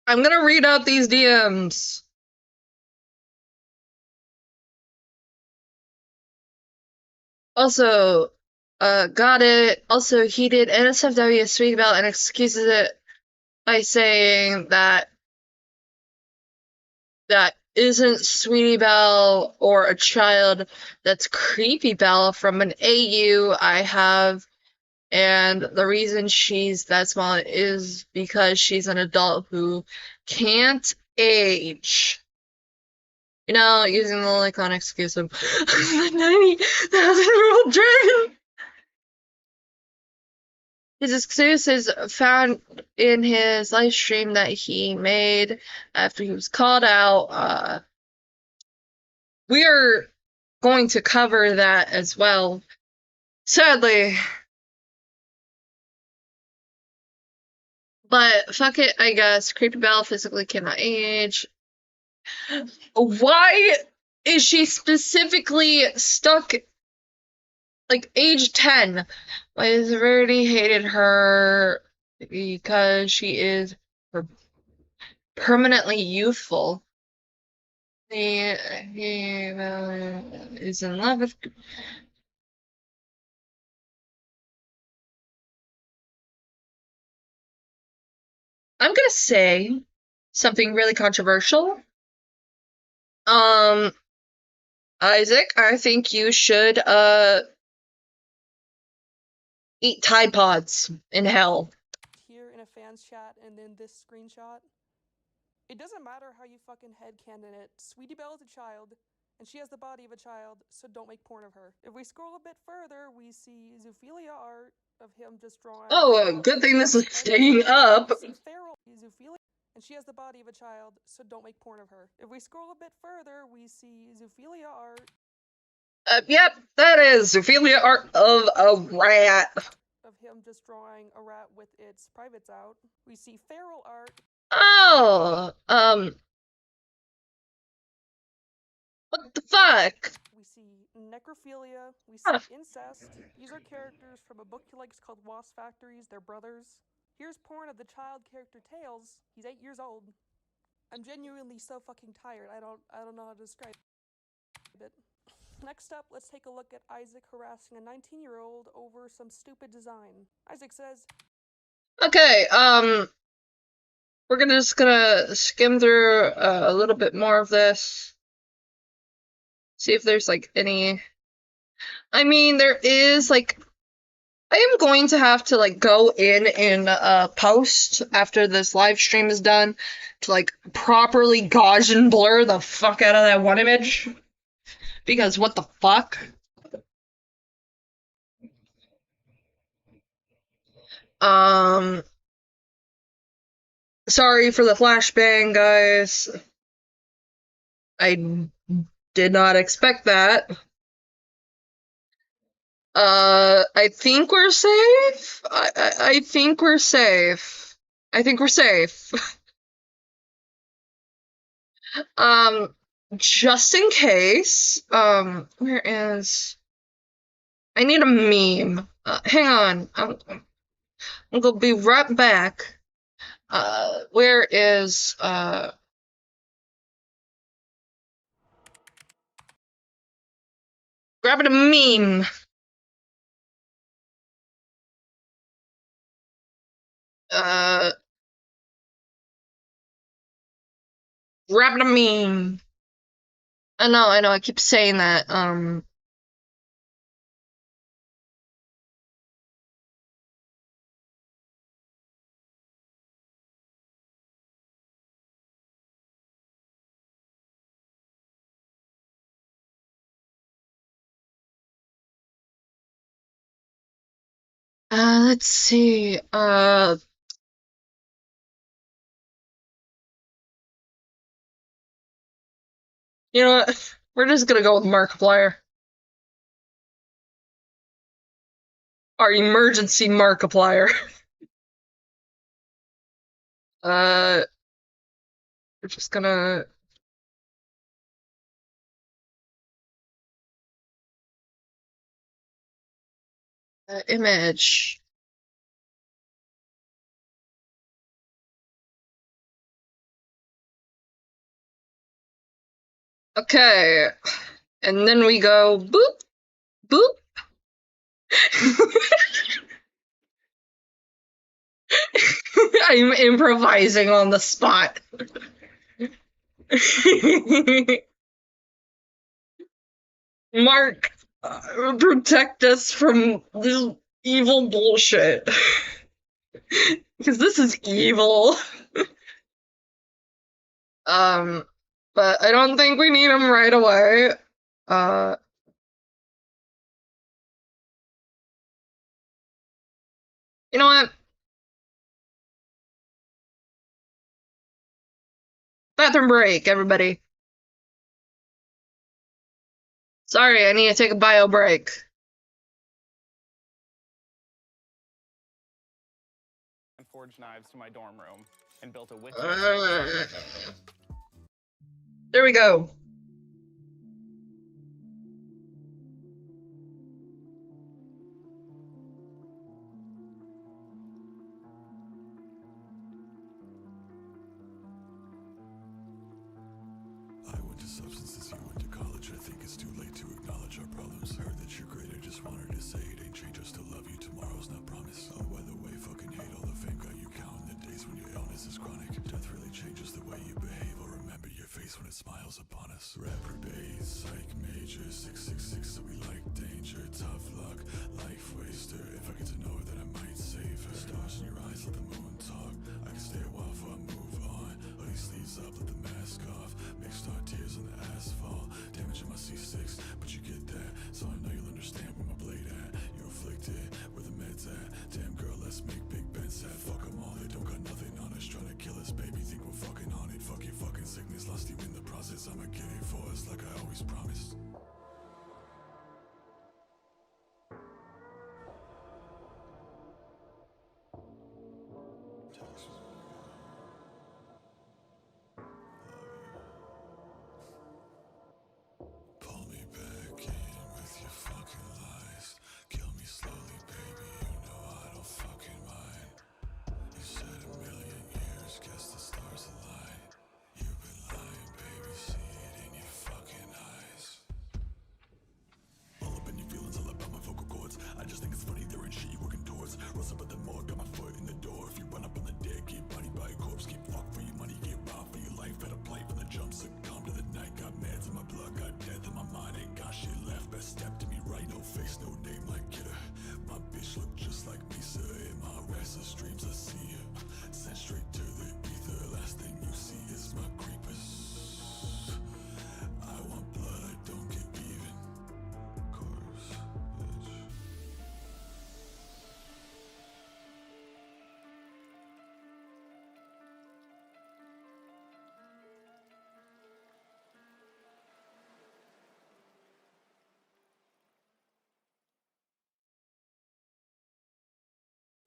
gonna read out these DMs. Also, got it. Also, he did NSFW speak about and excuses it by saying that isn't Sweetie Belle or a child, that's Creepy Belle from an AU I have, and the reason she's that small is because she's an adult who can't age. Using the Lolicon excuse of 90,000-year-old dragon. His excuse is found in his live stream that he made after he was called out. We are going to cover that as well. Sadly. But fuck it, I guess. Creepy Belle physically cannot age. Why is she specifically stuck like age 10? Why has Rarity hated her? Because she is permanently youthful. He is in love with... I'm gonna say something really controversial. Isaac, I think you should eat Tide Pods in hell. Here in a fans chat and then this screenshot. It doesn't matter how you fucking headcanon it. Sweetie Belle is a child, and she has the body of a child, so don't make porn of her. If we scroll a bit further, we see Zoophilia art of him just drawing. Oh, good thing this is staying up. We see feral Zoophilia, and she has the body of a child, so don't make porn of her. If we scroll a bit further, we see Zoophilia art. Yep, that is Zoophilia art of a rat. Of him just drawing a rat with its privates out. We see feral art. Oh, what the fuck? We see necrophilia. We see incest. These are characters from a book he likes called Wasp Factories. They're brothers. Here's porn of the child character Tails. He's 8 years old. I'm genuinely so fucking tired. I don't know how to describe it. Next up, let's take a look at Isaac harassing a 19-year-old over some stupid design. Isaac says, Okay, we're just gonna skim through a little bit more of this. See if there's, like, any... I mean, there is, like... I am going to have to, like, go in post after this live stream is done to, like, properly Gaussian blur the fuck out of that one image. Because what the fuck? Sorry for the flashbang, guys. I did not expect that. I think we're safe. I think we're safe. I think we're safe. Just in case, where is... I need a meme. Hang on. I'm gonna be right back. Where is, grabbing a meme. Grabbing a meme. I know, I keep saying that, let's see, you know what? We're just gonna go with Markiplier. Our emergency Markiplier. We're just gonna... image. Okay. And then we go boop, boop. I'm improvising on the spot. Mark, protect us from this evil bullshit. Because this is evil. But I don't think we need him right away. You know what? Bathroom break, everybody. Sorry, I need to take a bio break. And forged knives to my dorm room and built a witch. There we go. I went to substances, you went to college. I think it's too late to acknowledge our problems. Heard that you're great, I just wanted to say it ain't change us to love you. Tomorrow's not promised. Oh, by the way, fucking hate all the fame got you counting the days when your illness is chronic. Death really changes the way you behave. Or remember your face when it smiles upon us. Rapper bass, psych major, 666, so we like danger. Tough luck, life waster. If I get to know her, then I might save her. Stars in your eyes, let the moon talk. I can stay a while before I move on. Hoodie sleeves up, let the mask off. Make star tears on the asphalt. Damage in my C6, but you get that. So I know you'll understand where my blade at. You're afflicted, where the meds at. Damn girl, let's make big bets at. Fuck them all, they don't got nothing on us. Trying to kill us, baby, think we're fucking on it. Fuck your fucking sickness, lost you in the process. I'ma get it for us like I always promised. Pull me back in with your fucking lies. Kill me slowly, baby, you know I don't fucking mind. You said a million years, guess the stars align. You've been lying, baby, see it in your fucking eyes. All up in your feelings, all about my vocal cords. I just think it's funny, there ain't shit you working towards. Rose up at the morgue, got my foot in the door. If you run up on the dead, get bodied by a corpse. Get fucked for your money, get robbed for your life. Had a plight from the jump, succumb to the night. Got meds in my blood, got death in my mind. Ain't got shit left, best step to me right. No face, no name like Kidder. My bitch look just like Misa. In my restless dreams, I see her. Sent straight to the ether. Last thing you see is my creepers. I want blood, I don't get even. Corpse, bitch.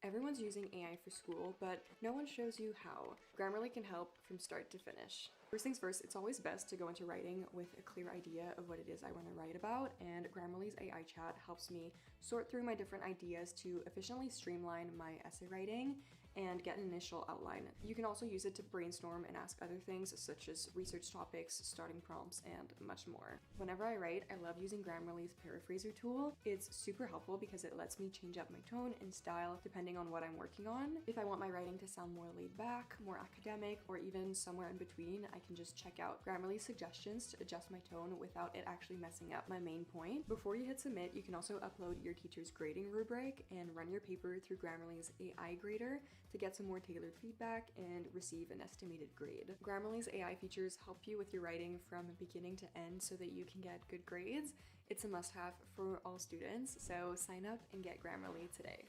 Everyone's using AI for school, but no one shows you how. Grammarly can help from start to finish. First things first, it's always best to go into writing with a clear idea of what it is I want to write about, and Grammarly's AI chat helps me sort through my different ideas to efficiently streamline my essay writing and get an initial outline. You can also use it to brainstorm and ask other things such as research topics, starting prompts, and much more. Whenever I write, I love using Grammarly's paraphraser tool. It's super helpful because it lets me change up my tone and style depending on what I'm working on. If I want my writing to sound more laid back, more academic, or even somewhere in between, I can just check out Grammarly's suggestions to adjust my tone without it actually messing up my main point. Before you hit submit, you can also upload your teacher's grading rubric and run your paper through Grammarly's AI grader to get some more tailored feedback and receive an estimated grade. Grammarly's AI features help you with your writing from beginning to end so that you can get good grades. It's a must-have for all students, so sign up and get Grammarly today.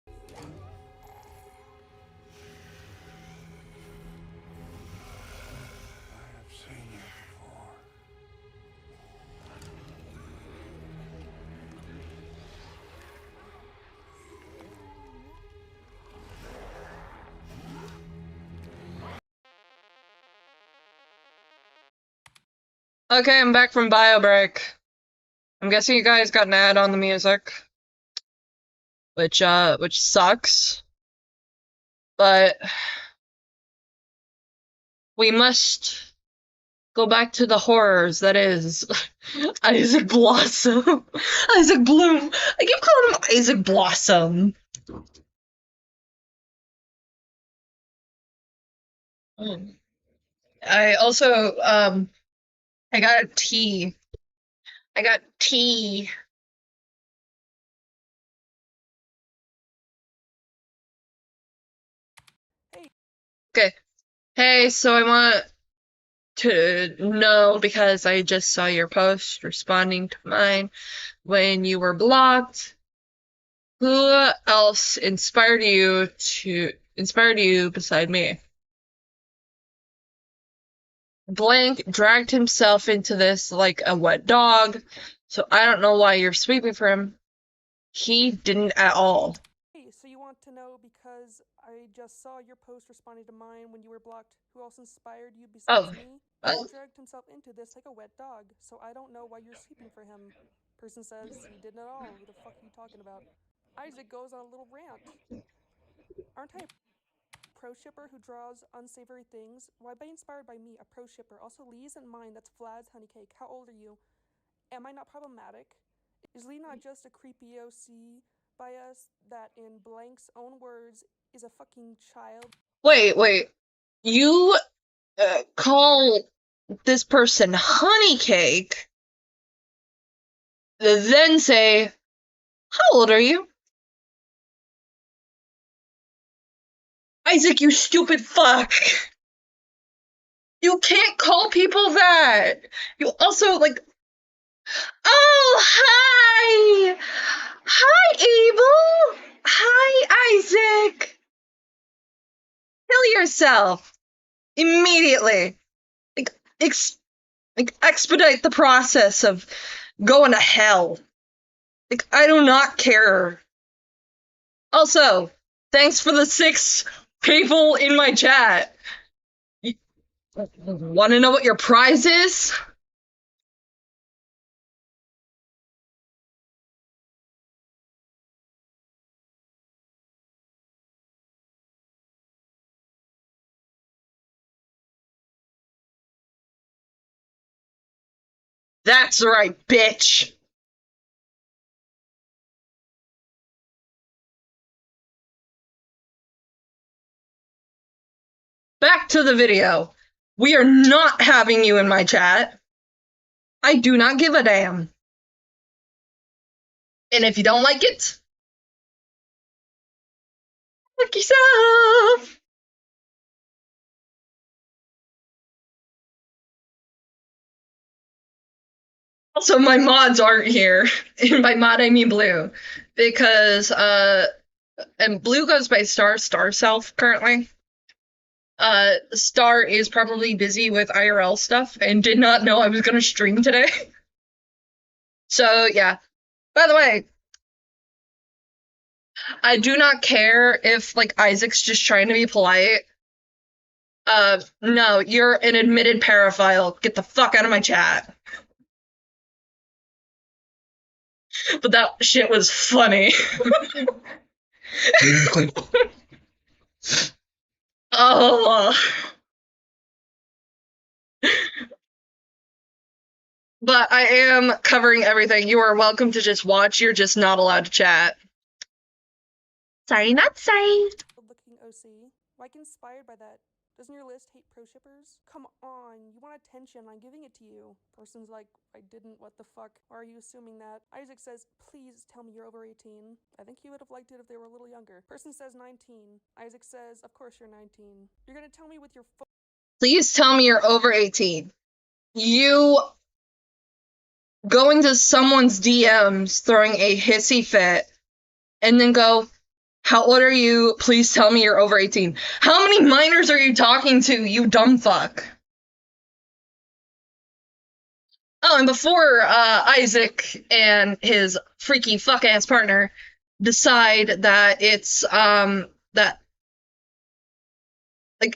I've seen you before. Okay, I'm back from bio break. I'm guessing you guys got an ad on the music, which sucks. But we must go back to the horrors that is Isaac Blossom. Isaac Bloom. I keep calling him Isaac Blossom. I also I got a tea. I got tea. Hey. Okay. Hey, so I want to know, because I just saw your post responding to mine when you were blocked, who else inspired you beside me? Blank dragged himself into this like a wet dog, so I don't know why you're sweeping for him. He didn't at all. Hey, so you want to know because I just saw your post responding to mine when you were blocked. Who else inspired you besides me? He dragged himself into this like a wet dog, so I don't know why you're sweeping for him. Person says he didn't at all. Who the fuck are you talking about? Isaac goes on a little rant. Aren't I a pro shipper who draws unsavory things? Why be inspired by me, a pro shipper? Also, Lee isn't mine. That's Vlad's honeycake. How old are you? Am I not problematic? Is Lee not just a creepy OC by us that, in Blank's own words, is a fucking child. Wait. You call this person honey cake, then say, how old are you? Isaac, you stupid fuck! You can't call people that! You also, like... Oh, hi! Hi, Abel! Hi, Isaac! Kill yourself! Immediately! Like, expedite the process of going to hell. Like, I do not care. Also, thanks for the 6 people in my chat. Want to know what your prize is? That's right, bitch! Back to the video. We are not having you in my chat. I do not give a damn. And if you don't like it, fuck yourself! Also, my mods aren't here. And by mod, I mean Blue. Because, and Blue goes by Star Self currently. Star is probably busy with IRL stuff and did not know I was gonna stream today. So, yeah. By the way, I do not care if, like, Isaac's just trying to be polite. No, you're an admitted paraphile. Get the fuck out of my chat. But that shit was funny. Oh. But I am covering everything. You are welcome to just watch. You're just not allowed to chat. Sorry, not sorry. Looking OC. Like, inspired by that. Doesn't your list hate pro shippers? Come on, you want attention, I'm giving it to you. Person's like, I didn't, what the fuck? Why are you assuming that? Isaac says, please tell me you're over 18. I think he would have liked it if they were a little younger. Person says 19. Isaac says, of course you're 19. You're gonna tell me with your Please tell me you're over 18. You go into someone's DMs throwing a hissy fit and then go, how old are you? Please tell me you're over 18. How many minors are you talking to, you dumb fuck? Oh, and before Isaac and his freaky fuck-ass partner decide that it's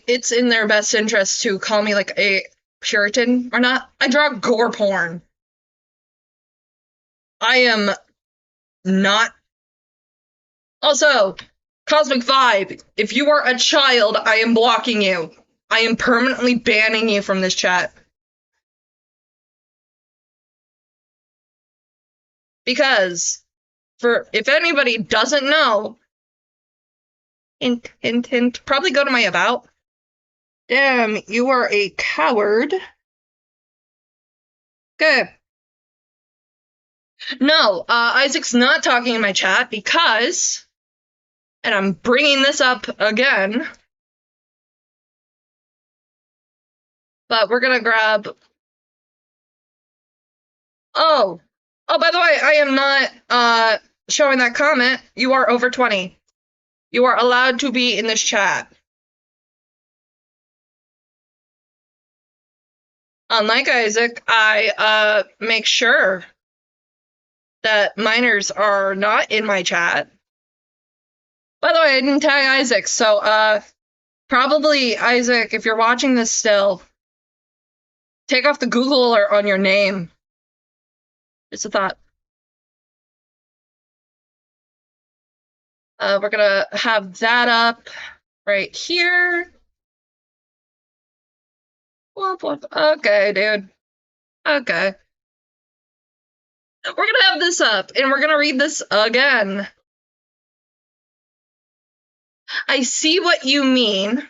it's in their best interest to call me like a Puritan or not, I draw gore porn. I am not. Also, Cosmic Vibe, if you are a child, I am blocking you. I am permanently banning you from this chat. Because, if anybody doesn't know, hint, probably go to my about. Damn, you are a coward. Good. No, Isaac's not talking in my chat because, and I'm bringing this up again, but we're gonna grab, oh, by the way, I am not, showing that comment. You are over 20. You are allowed to be in this chat. Unlike Isaac, I, make sure that minors are not in my chat. By the way, I didn't tag Isaac, so, probably, Isaac, if you're watching this still, take off the Google alert on your name. Just a thought. We're gonna have that up right here. Okay, dude. Okay. We're gonna have this up, and we're gonna read this again. I see what you mean,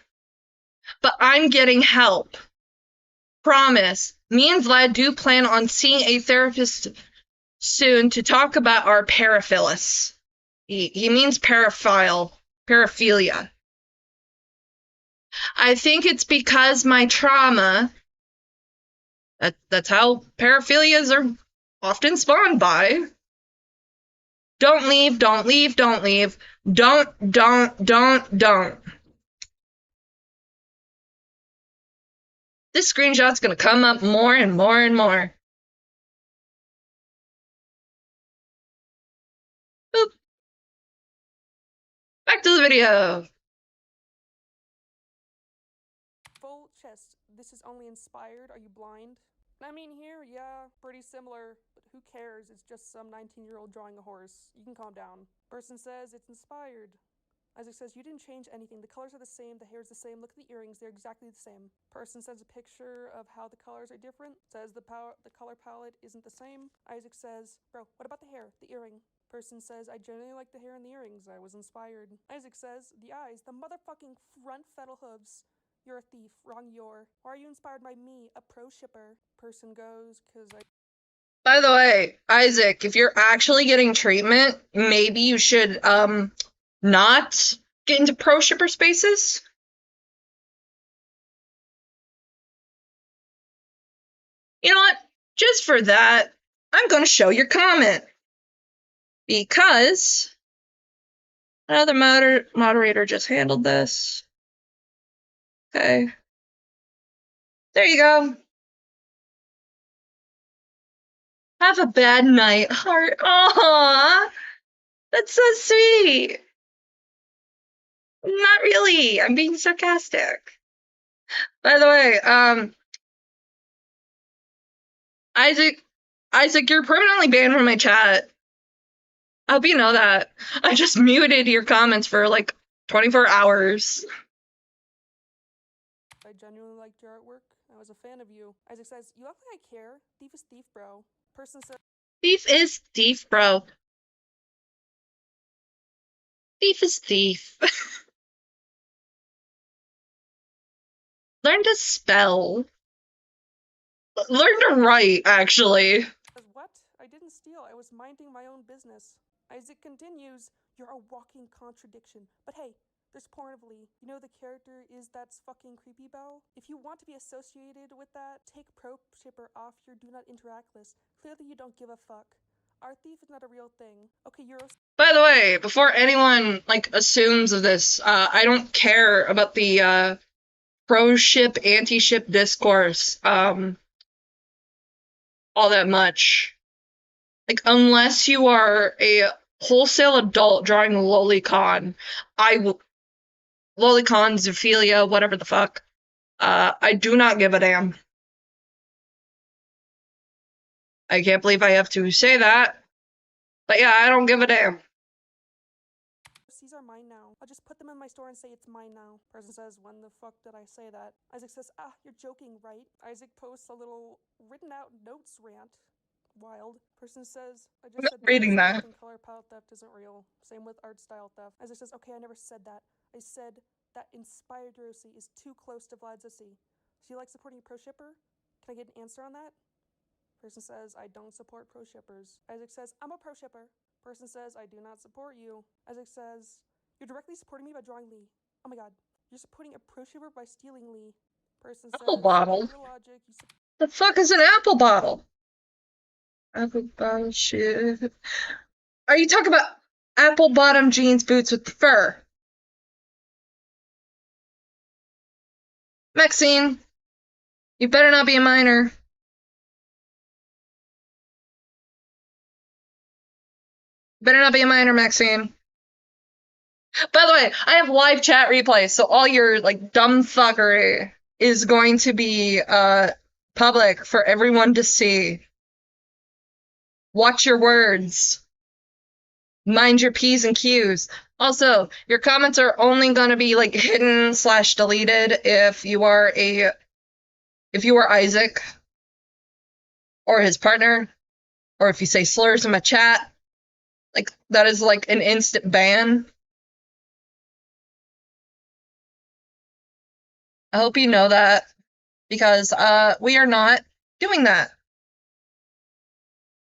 but I'm getting help. Promise. Me and Vlad do plan on seeing a therapist soon to talk about our paraphilia. He means paraphilia. I think it's because my trauma. That's how paraphilias are often spawned by. Don't leave, don't leave, don't leave. Don't. This screenshot's gonna come up more and more and more. Boop. Back to the video. Full chest. This is only inspired. Are you blind? I mean, here, yeah, pretty similar, but who cares? It's just some 19-year-old drawing a horse. You can calm down. Person says it's inspired. Isaac says, you didn't change anything. The colors are the same, the hair is the same, look at the earrings, they're exactly the same. Person sends a picture of how the colors are different, says the color palette isn't the same. Isaac says, bro, what about the hair, the earring? Person says, I generally like the hair and the earrings, I was inspired. Isaac says, the eyes, the motherfucking front fettle hooves. You're a thief, wrong you're. Why are you inspired by me, a pro shipper? Person goes, cause I... By the way, Isaac, if you're actually getting treatment, maybe you should, not get into pro shipper spaces? You know what? Just for that, I'm gonna show your comment. Because another moderator just handled this. Okay. There you go. Have a bad night, heart. Aww. That's so sweet. Not really. I'm being sarcastic. By the way, Isaac, you're permanently banned from my chat. I hope you know that. I just muted your comments for like 24 hours. I genuinely liked your artwork. I was a fan of you. Isaac says, you act like I care. Thief is thief, bro. Person says, Thief is thief, bro. Thief is thief. Learn to spell. Learn to write, actually. what? I didn't steal. I was minding my own business. Isaac continues, you're a walking contradiction. But hey, there's Pornively. You know the character is that's fucking creepy bell? If you want to be associated with that, take pro shipper off your do not interact list. Clearly you don't give a fuck. Our thief is not a real thing. Okay, you're By the way, before anyone, like, assumes of this, I don't care about the, pro-ship, anti-ship discourse, all that much. Like, unless you are a wholesale adult drawing lolicon, lolicon, zoophilia, whatever the fuck, I do not give a damn. I can't believe I have to say that. But yeah, I don't give a damn. These are mine now. I'll just put them in my store and say it's mine now. Person says, when the fuck did I say that? Isaac says, you're joking, right? Isaac posts a little written out notes rant. Wild. Person says, I just said reading that. Color palette theft isn't real. Same with art style theft. Isaac says, okay, I never said that. I said that inspired Rosie is too close to Vlad Zussi. Do you like supporting a pro shipper? Can I get an answer on that? Person says, I don't support pro shippers. Isaac says, I'm a pro shipper. Person says, I do not support you. Isaac says, you're directly supporting me by drawing Lee. Oh my god, you're supporting a pro shipper by stealing Lee. Person says, Apple bottle? your logic, you The fuck is an apple bottle? Apple bottle shit. Are you talking about apple bottom jeans boots with fur? Maxine, you better not be a minor. Better not be a minor, Maxine. By the way, I have live chat replays, so all your, like, dumb fuckery is going to be, public for everyone to see. Watch your words. Mind your P's and Q's. Also, your comments are only gonna be, like, hidden / deleted if you are Isaac, or his partner, or if you say slurs in my chat. Like, that is, like, an instant ban. I hope you know that. Because, we are not doing that.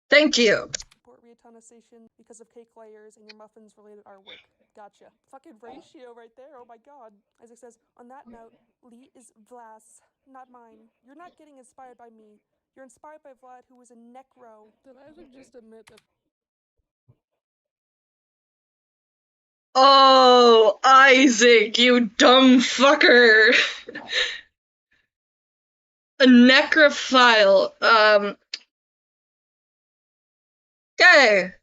Thank you. Support Riatana Station because of cake layers and your muffins related artwork. Gotcha. Fucking ratio right there, oh my god. Isaac says, on that note, Lee is Vlas, not mine. You're not getting inspired by me. You're inspired by Vlad, who was a necro. Did Isaac just admit that? Oh, Isaac, you dumb fucker. A necrophile. Okay.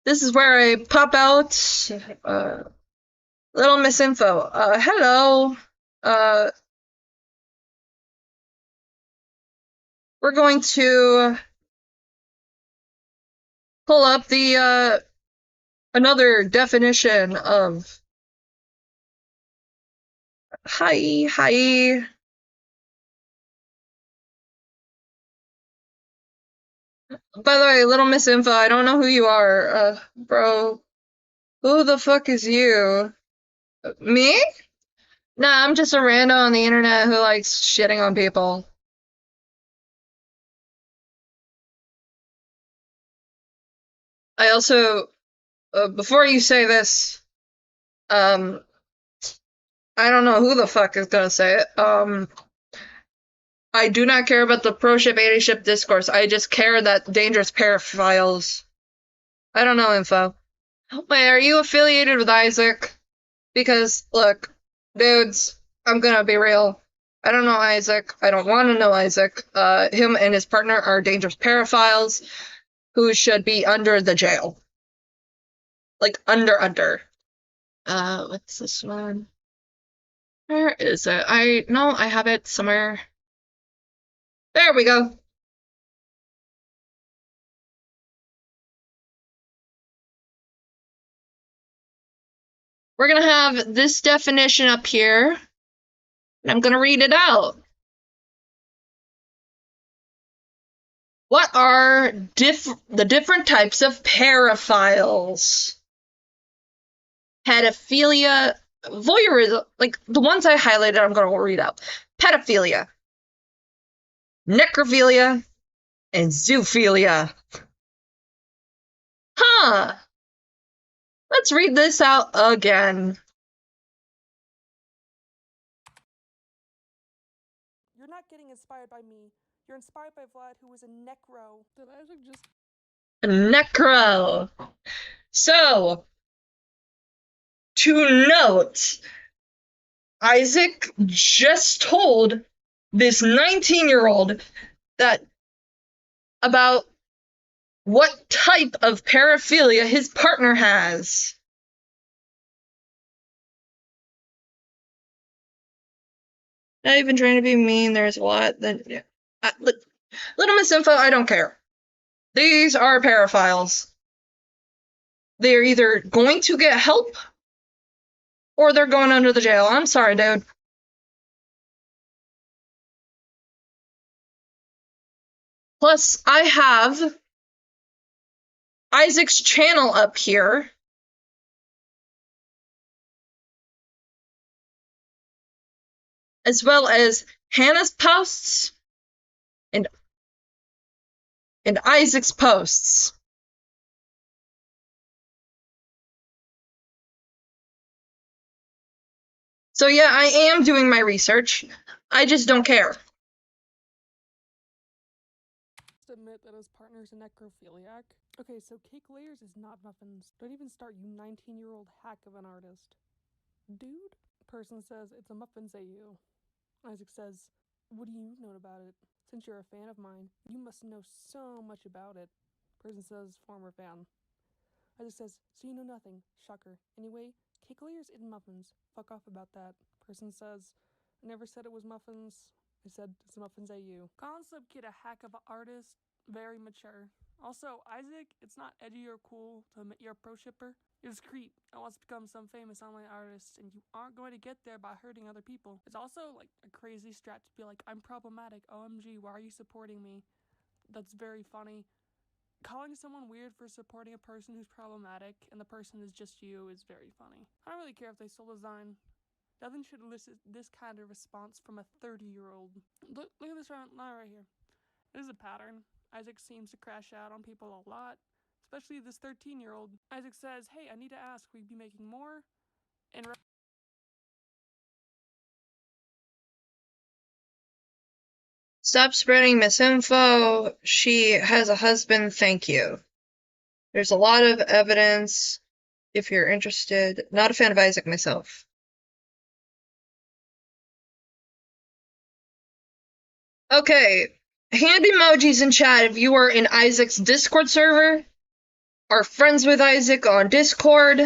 This is where I pop out, little misinfo. Hello. We're going to pull up the, another definition of hi. By the way, little misinfo, I don't know who you are. Bro, who the fuck is you? Me? Nah, I'm just a rando on the internet who likes shitting on people. I also, before you say this, I don't know who the fuck is gonna say it. I do not care about the pro-ship, anti-ship discourse. I just care that dangerous paraphiles. I don't know info. Wait, are you affiliated with Isaac? Because, look, dudes, I'm gonna be real. I don't know Isaac. I don't want to know Isaac. Him and his partner are dangerous paraphiles who should be under the jail. Like, under. What's this one? Where is it? I have it somewhere. There we go. We're gonna have this definition up here, and I'm gonna read it out. What are the different types of paraphiles? Pedophilia, voyeurism, like the ones I highlighted, I'm gonna read out. Pedophilia, necrophilia, and zoophilia. Huh. Let's read this out again. You're not getting inspired by me. You're inspired by Vlad, who was a necro. Did Isaac just... Necro. So, to note, Isaac just told this 19-year-old that about what type of paraphilia his partner has. Not even trying to be mean, there's a lot that... Little misinfo, I don't care. These are paraphiles. They're either going to get help, or they're going under the jail. I'm sorry, dude. Plus, I have Isaac's channel up here. As well as Hannah's posts and Isaac's posts. So yeah, I am doing my research. I just don't care. admit that his partner's a necrophiliac. Okay, so cake layers is not muffins. Don't even start, you 19-year-old hack of an artist. Dude? Person says, it's a muffins AU. Isaac says, what do you know about it? Since you're a fan of mine, you must know so much about it. Person says, former fan. Isaac says, so you know nothing. Shocker. Anyway, cake layers isn't muffins. Fuck off about that. Person says, I never said it was muffins. I said it's muffins AU. Concept kid, a hack of an artist. Very mature. Also, Isaac, it's not edgy or cool to admit you're a pro shipper. You're just creep and wants to become some famous online artist, and you aren't going to get there by hurting other people. It's also like a crazy strat to be like, I'm problematic, OMG, why are you supporting me? That's very funny. Calling someone weird for supporting a person who's problematic and the person is just you is very funny. I don't really care if they stole design. Nothing should elicit this kind of response from a 30-year-old. Look at this line right here. This is a pattern. Isaac seems to crash out on people a lot, especially this 13-year-old. Isaac says, "Hey, I need to ask, will you be making more?" And Stop spreading misinfo. She has a husband, thank you. There's a lot of evidence if you're interested. Not a fan of Isaac myself. Okay, hand emojis in chat if you are in Isaac's Discord server, are friends with Isaac on Discord,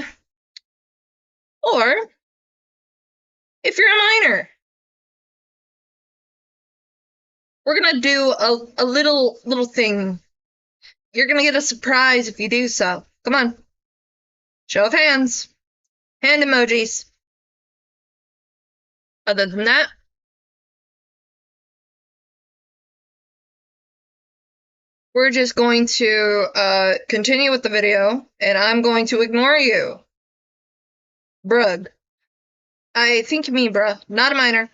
or if you're a minor. We're gonna do a little thing. You're gonna get a surprise if you do so. Come on. Show of hands. Hand emojis. Other than that, we're just going to continue with the video, and I'm going to ignore you. Bruh. I think you mean bruh, not a minor.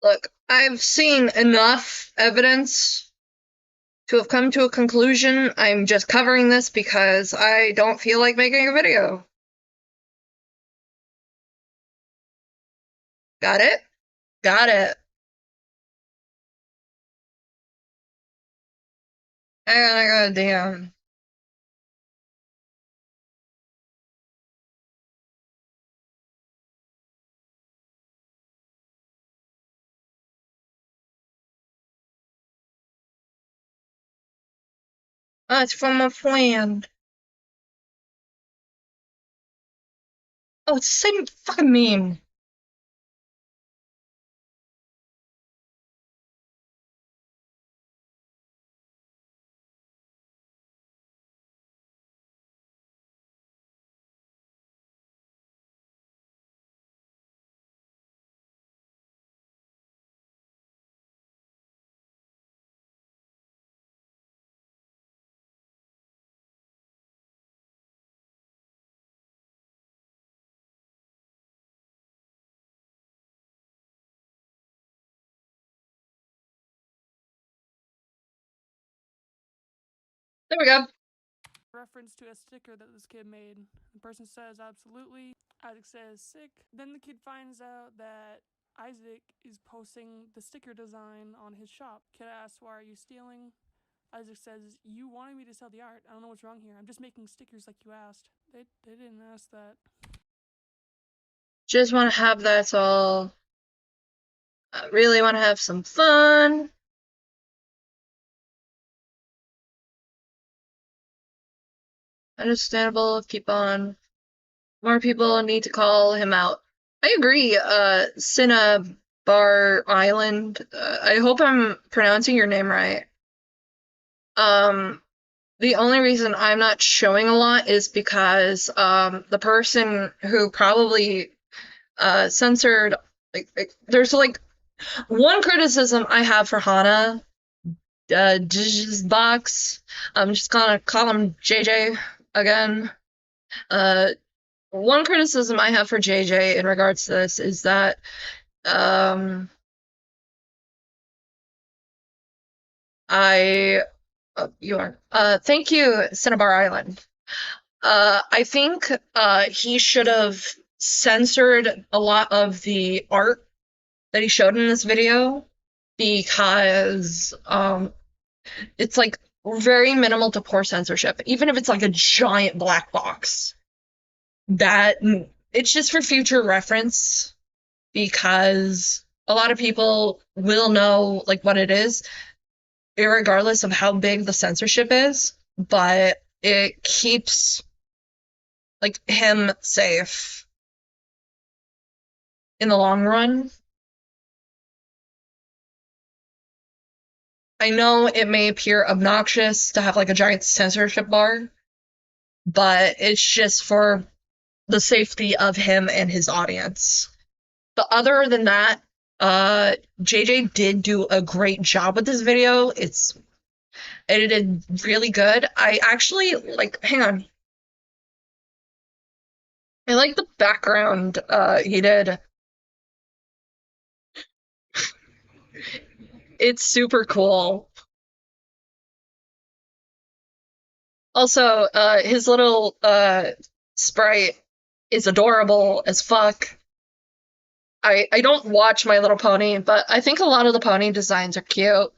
Look, I've seen enough evidence to have come to a conclusion. I'm just covering this because I don't feel like making a video. Got it? Got it. I got a DM. Oh, it's from a friend. Oh, it's the same fucking meme. There we go. reference to a sticker that this kid made. The person says, "Absolutely." Isaac says, "Sick." Then the kid finds out that Isaac is posting the sticker design on his shop. Kid asks, "Why are you stealing?" Isaac says, "You wanted me to sell the art. I don't know what's wrong here. I'm just making stickers like you asked." They didn't ask that. Just want to have that's all. I really want to have some fun. Understandable. Keep on. More people need to call him out. I agree. Cinnabar Island. I hope I'm pronouncing your name right. The only reason I'm not showing a lot is because the person who probably censored there's like one criticism I have for Hana Box. I'm just gonna call him JJ again. One criticism I have for JJ in regards to this is that you are. Thank you, Cinnabar Island. I think he should have censored a lot of the art that he showed in this video because it's like very minimal to poor censorship. Even if it's like a giant black box, that it's just for future reference because a lot of people will know like what it is, irregardless of how big the censorship is, but it keeps like him safe in the long run. I know it may appear obnoxious to have like a giant censorship bar, but it's just for the safety of him and his audience. But other than that, JJ did do a great job with this video. It's edited really good. I actually, like, hang on. I like the background he did. It's super cool. Also, his little sprite is adorable as fuck. I don't watch My Little Pony, but I think a lot of the pony designs are cute.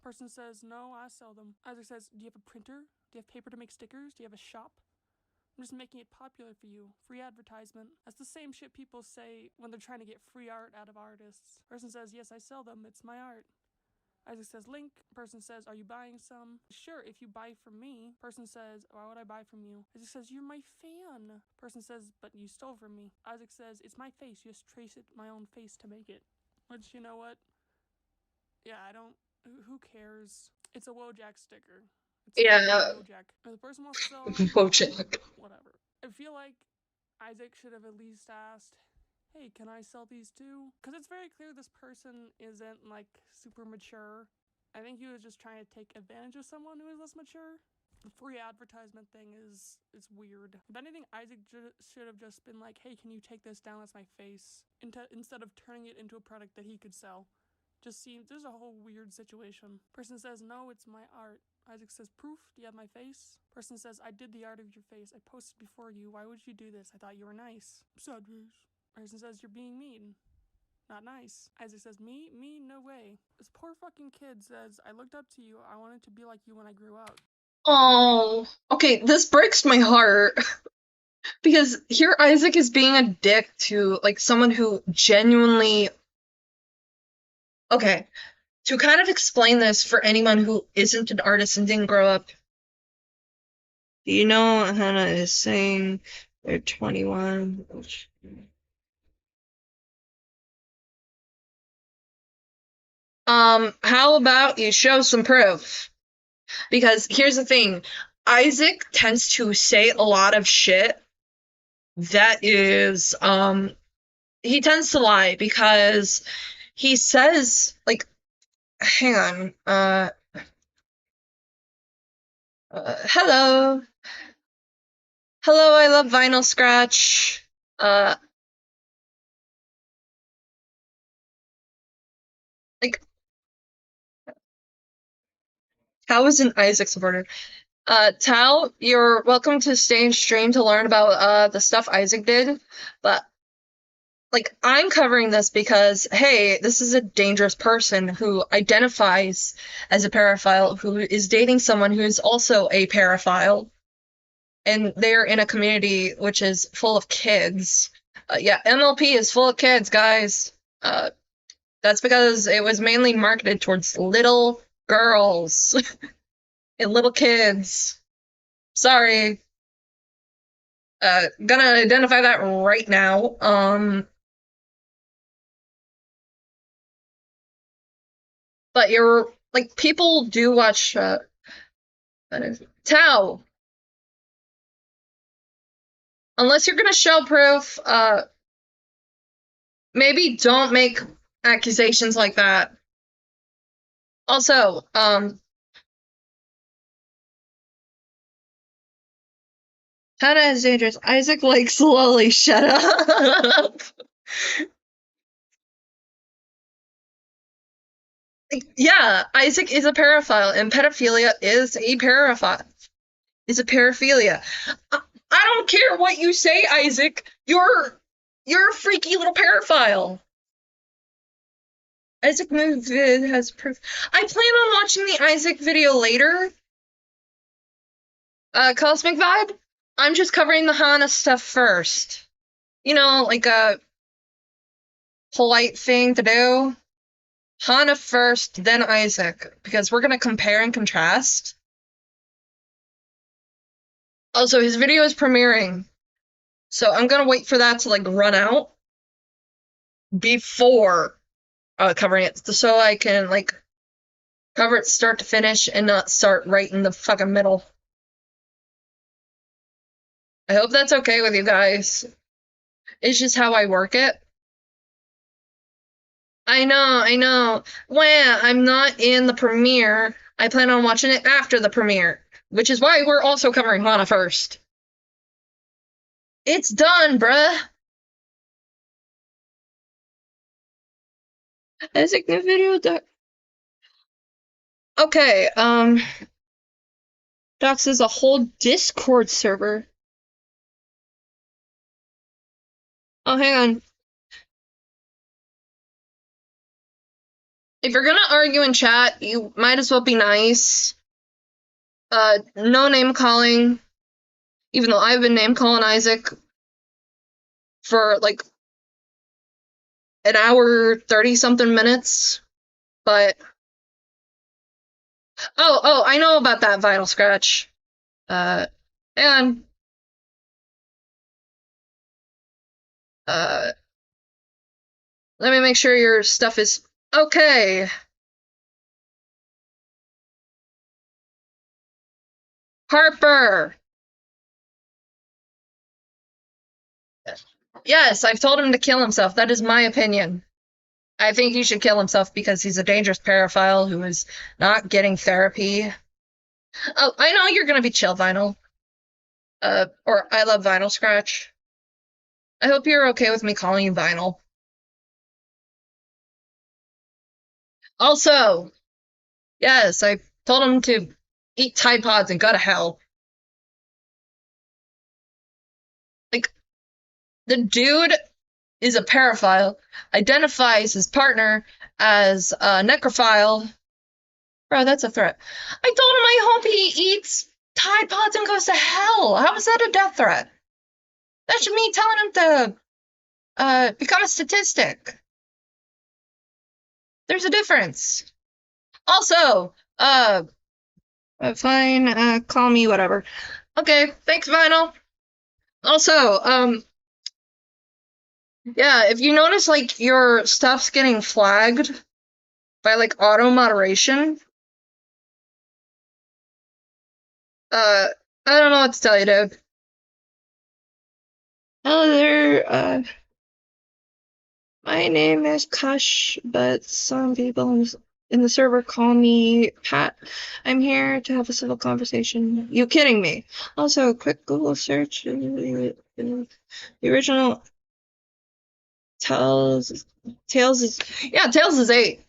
Person says, no, I sell them. Isaac says, do you have a printer? Do you have paper to make stickers? Do you have a shop? I'm just making it popular for you. Free advertisement. That's the same shit people say when they're trying to get free art out of artists. Person says, yes, I sell them. It's my art. Isaac says, link. Person says, are you buying some? Sure, if you buy from me. Person says, why would I buy from you? Isaac says, you're my fan. Person says, but you stole from me. Isaac says, it's my face. You just trace it my own face to make it. Which, you know what? Yeah, I don't... Who cares? It's a Wojak sticker. It's Yeah. Wojak. If the person wants to sell Wojak. whatever. I feel like Isaac should have at least asked, hey, can I sell these too? Because it's very clear this person isn't, like, super mature. I think he was just trying to take advantage of someone who is less mature. The free advertisement thing is weird. If anything, Isaac should have just been like, hey, can you take this down? That's my face. Instead of turning it into a product that he could sell. Just seems, there's a whole weird situation. Person says, no, it's my art. Isaac says, proof? Do you have my face? Person says, I did the art of your face. I posted before you. Why would you do this? I thought you were nice. Sadness. Person says, you're being mean. Not nice. Isaac says, me? Me? No way. This poor fucking kid says, I looked up to you. I wanted to be like you when I grew up. Oh, okay, this breaks my heart. Because here Isaac is being a dick to, like, someone who genuinely... Okay, to kind of explain this for anyone who isn't an artist and didn't grow up, do you know Hannah is saying they're 21? How about you show some proof? Because here's the thing, Isaac tends to say a lot of shit that is, he tends to lie because he says, like, hang on, hello. Hello, I love Vinyl Scratch. Like, Tao is an Isaac supporter. Tao, you're welcome to stay and stream to learn about, the stuff Isaac did, but, like, I'm covering this because, hey, this is a dangerous person who identifies as a paraphile, who is dating someone who is also a paraphile, and they're in a community which is full of kids. Yeah, MLP is full of kids, guys. That's because it was mainly marketed towards little girls and little kids. Sorry. Gonna identify that right now. But you're, like, people do watch, Tao. Unless you're gonna show proof, maybe don't make accusations like that. Also, Hannah is dangerous. Isaac, like, slowly shut up. Yeah, Isaac is a paraphile, and pedophilia is a paraphile. Is a paraphilia. I don't care what you say, Isaac. You're a freaky little paraphile. Isaac moved has proof. I plan on watching the Isaac video later. Cosmic Vibe? I'm just covering the Hana stuff first. You know, like a polite thing to do. Hana first, then Isaac, because we're gonna compare and contrast. Also, his video is premiering, so I'm gonna wait for that to, like, run out before covering it, so I can, like, cover it start to finish and not start right in the fucking middle. I hope that's okay with you guys. It's just how I work it. I know. Well, I'm not in the premiere. I plan on watching it after the premiere, which is why we're also covering Hana first. It's done, bruh. Isaac, new video doc. Okay, Docs is a whole Discord server. Oh, hang on. If you're gonna argue in chat, you might as well be nice. No name calling. Even though I've been name calling Isaac for like an hour, 30-something minutes. But oh, I know about that Vital Scratch. And let me make sure your stuff is okay. Harper. Yes, I've told him to kill himself. That is my opinion. I think he should kill himself because he's a dangerous paraphile who is not getting therapy. Oh, I know you're gonna be chill, Vinyl. Or I love Vinyl Scratch. I hope you're okay with me calling you Vinyl. Also, yes, I told him to eat Tide Pods and go to hell. Like, the dude is a paraphile, identifies his partner as a necrophile. Bro, that's a threat. I told him I hope he eats Tide Pods and goes to hell. How is that a death threat? That should mean telling him to become a statistic. There's a difference. Also, fine, call me whatever. Okay, thanks, Vinyl. Also, yeah, if you notice, like, your stuff's getting flagged by, like, auto-moderation, I don't know what to tell you, dude. Hello there, my name is Kush, but some people in the server call me Pat. I'm here to have a civil conversation. You kidding me? Also, quick Google search. The original Tails is 8.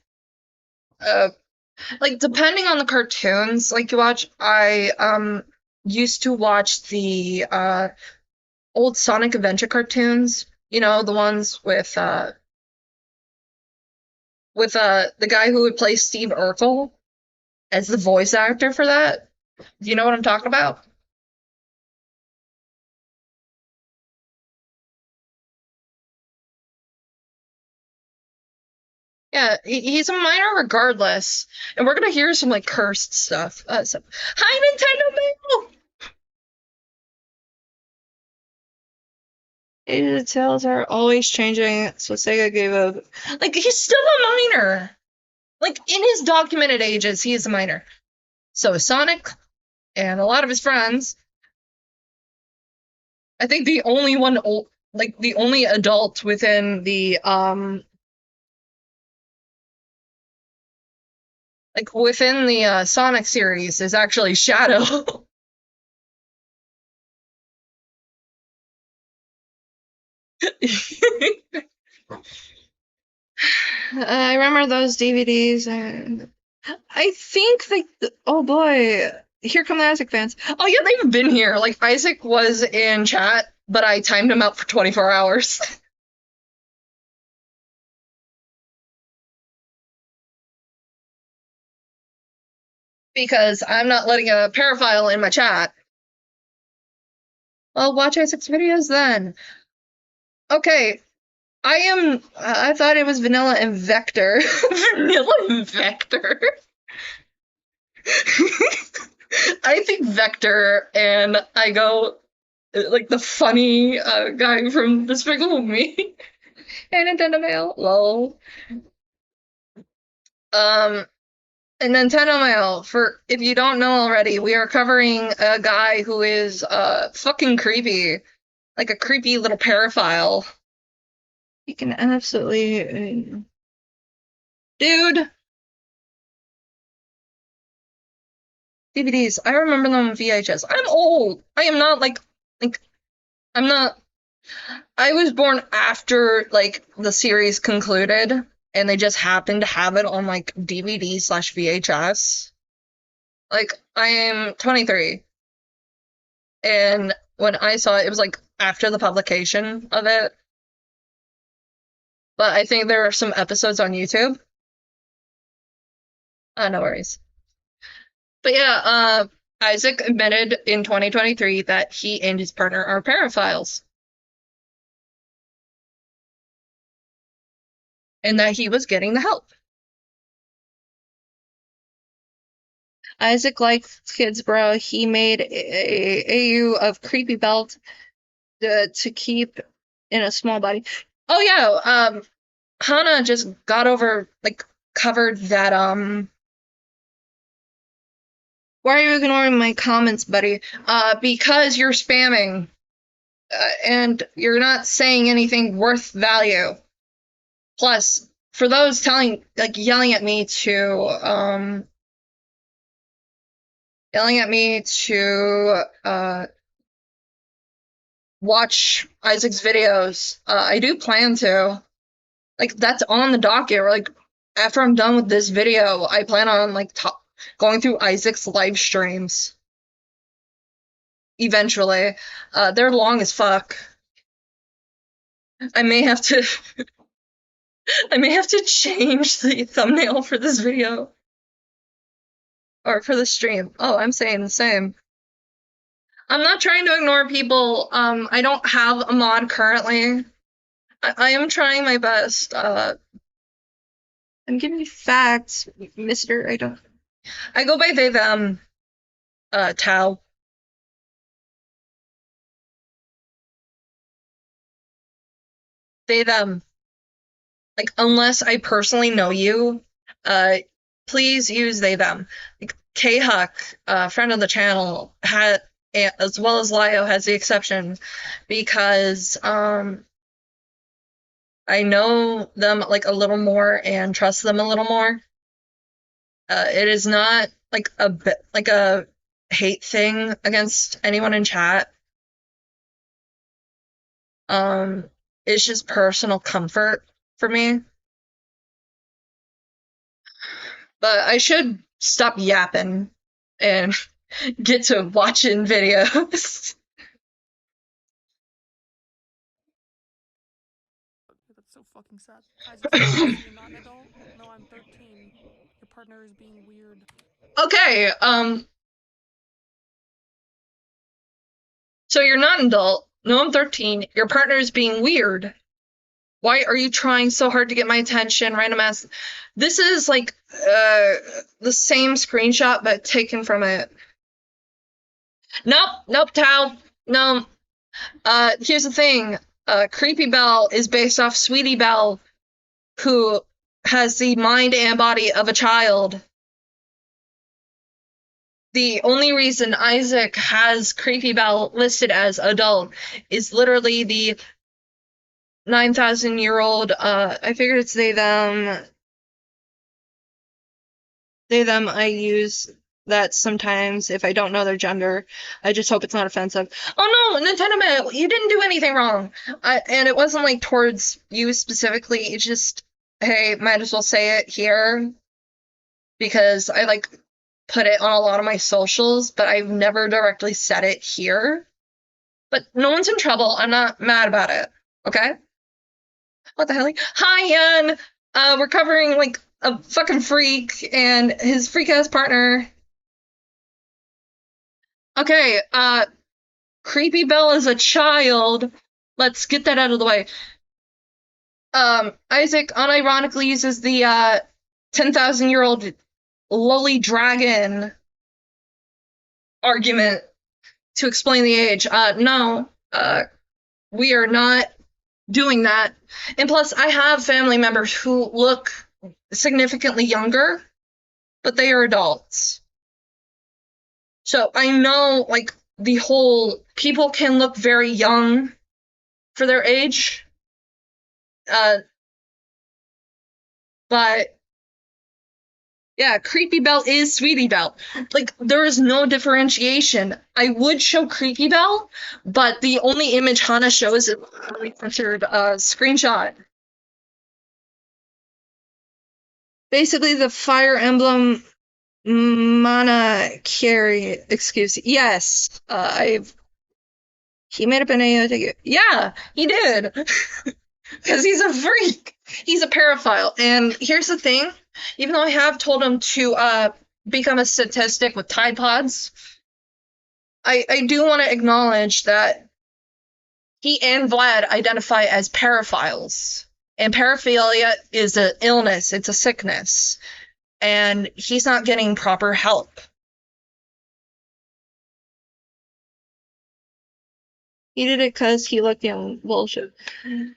Like, depending on the cartoons like you watch, I used to watch the old Sonic Adventure cartoons. You know, the ones with the guy who would play Steve Urkel as the voice actor for that. Do you know what I'm talking about? Yeah, he's a minor regardless. And we're gonna hear some, like, cursed stuff. Hi, Nintendo Mail! The details are always changing, so Sega gave up. Like, he's still a minor! Like, in his documented ages, he is a minor. So is Sonic, and a lot of his friends. I think the only one, like, the only adult within the, like, within the Sonic series is actually Shadow. I remember those DVDs. I think they. Oh boy, here come the Isaac fans. Oh yeah, they've been here. Like, Isaac was in chat, but I timed him out for 24 hours. Because I'm not letting a paraphile in my chat. Well, watch Isaac's videos then. Okay, I thought it was Vanilla and Vector. Vanilla and Vector. I think Vector, and I go like the funny guy from Despicable Me. And Nintendo Mail, lol. And Nintendo Mail, for if you don't know already, we are covering a guy who is fucking creepy. Like a creepy little paraphile. You can absolutely Dude. DVDs. I remember them on VHS. I'm old. I am not like I'm not. I was born after like the series concluded, and they just happened to have it on like DVD/VHS. Like I am 23, and when I saw it, it was like after the publication of it. But I think there are some episodes on YouTube. No worries. But yeah, Isaac admitted in 2023 that he and his partner are paraphiles. And that he was getting the help. Isaac likes kids, bro. He made a AU of Creepy Belt to keep in a small body. Oh yeah, Hana just got over, like, covered that, Why are you ignoring my comments, buddy? Because you're spamming. And you're not saying anything worth value. Plus, for those yelling at me to watch Isaac's videos, I do plan to. Like, that's on the docket. Like, after I'm done with this video, I plan on, like, going through Isaac's live streams. Eventually. They're long as fuck. I may have to change the thumbnail for this video. Or for the stream. Oh, I'm saying the same. I'm not trying to ignore people. I don't have a mod currently. I am trying my best. I'm giving you facts, mister. I go by they, them, Tao. They, them. Like, unless I personally know you, please use they, them. Like, K-Huck, friend of the channel, as well as Lio, has the exception, because, I know them, like, a little more and trust them a little more. It is not, like, a hate thing against anyone in chat. It's just personal comfort for me. But I should stop yapping and get to watching videos. That's so fucking sad. Isaac, you're not an adult? No, I'm 13. Your partner is being weird. Okay, so you're not an adult. No, I'm 13. Your partner is being weird. Why are you trying so hard to get my attention? Random ass. This is like the same screenshot but taken from it. Nope, Tao. No. Here's the thing. Creepy Belle is based off Sweetie Belle, who has the mind and body of a child. The only reason Isaac has Creepy Belle listed as adult is literally the 9,000-year-old, I figured it's they, them. They, them, I use that sometimes if I don't know their gender. I just hope it's not offensive. Oh no, Nintendo Man, you didn't do anything wrong. And it wasn't like towards you specifically, it's just, hey, might as well say it here. Because I like put it on a lot of my socials, but I've never directly said it here. But no one's in trouble. I'm not mad about it. Okay? What the hell? Hi, Yan! We're covering, like, a fucking freak and his freak-ass partner. Okay, Creepy Belle is a child. Let's get that out of the way. Isaac unironically uses the, 10,000-year-old lowly dragon argument to explain the age. No, we are not doing that. And plus, I have family members who look significantly younger, but they are adults. So I know, like, the whole people can look very young for their age. But Yeah, Creepy Belle is Sweetie Belle. Like, there is no differentiation. I would show Creepy Belle, but the only image Hana shows is a really censored screenshot. Basically, the Fire Emblem Mana Carry excuse. Yes, he made up an AO. Yeah, he did. Because he's a freak. He's a paraphile. And here's the thing. Even though I have told him to become a statistic with Tide Pods, I do want to acknowledge that he and Vlad identify as paraphiles. And paraphilia is an illness. It's a sickness. And he's not getting proper help. He did it because he looked young. Bullshit. So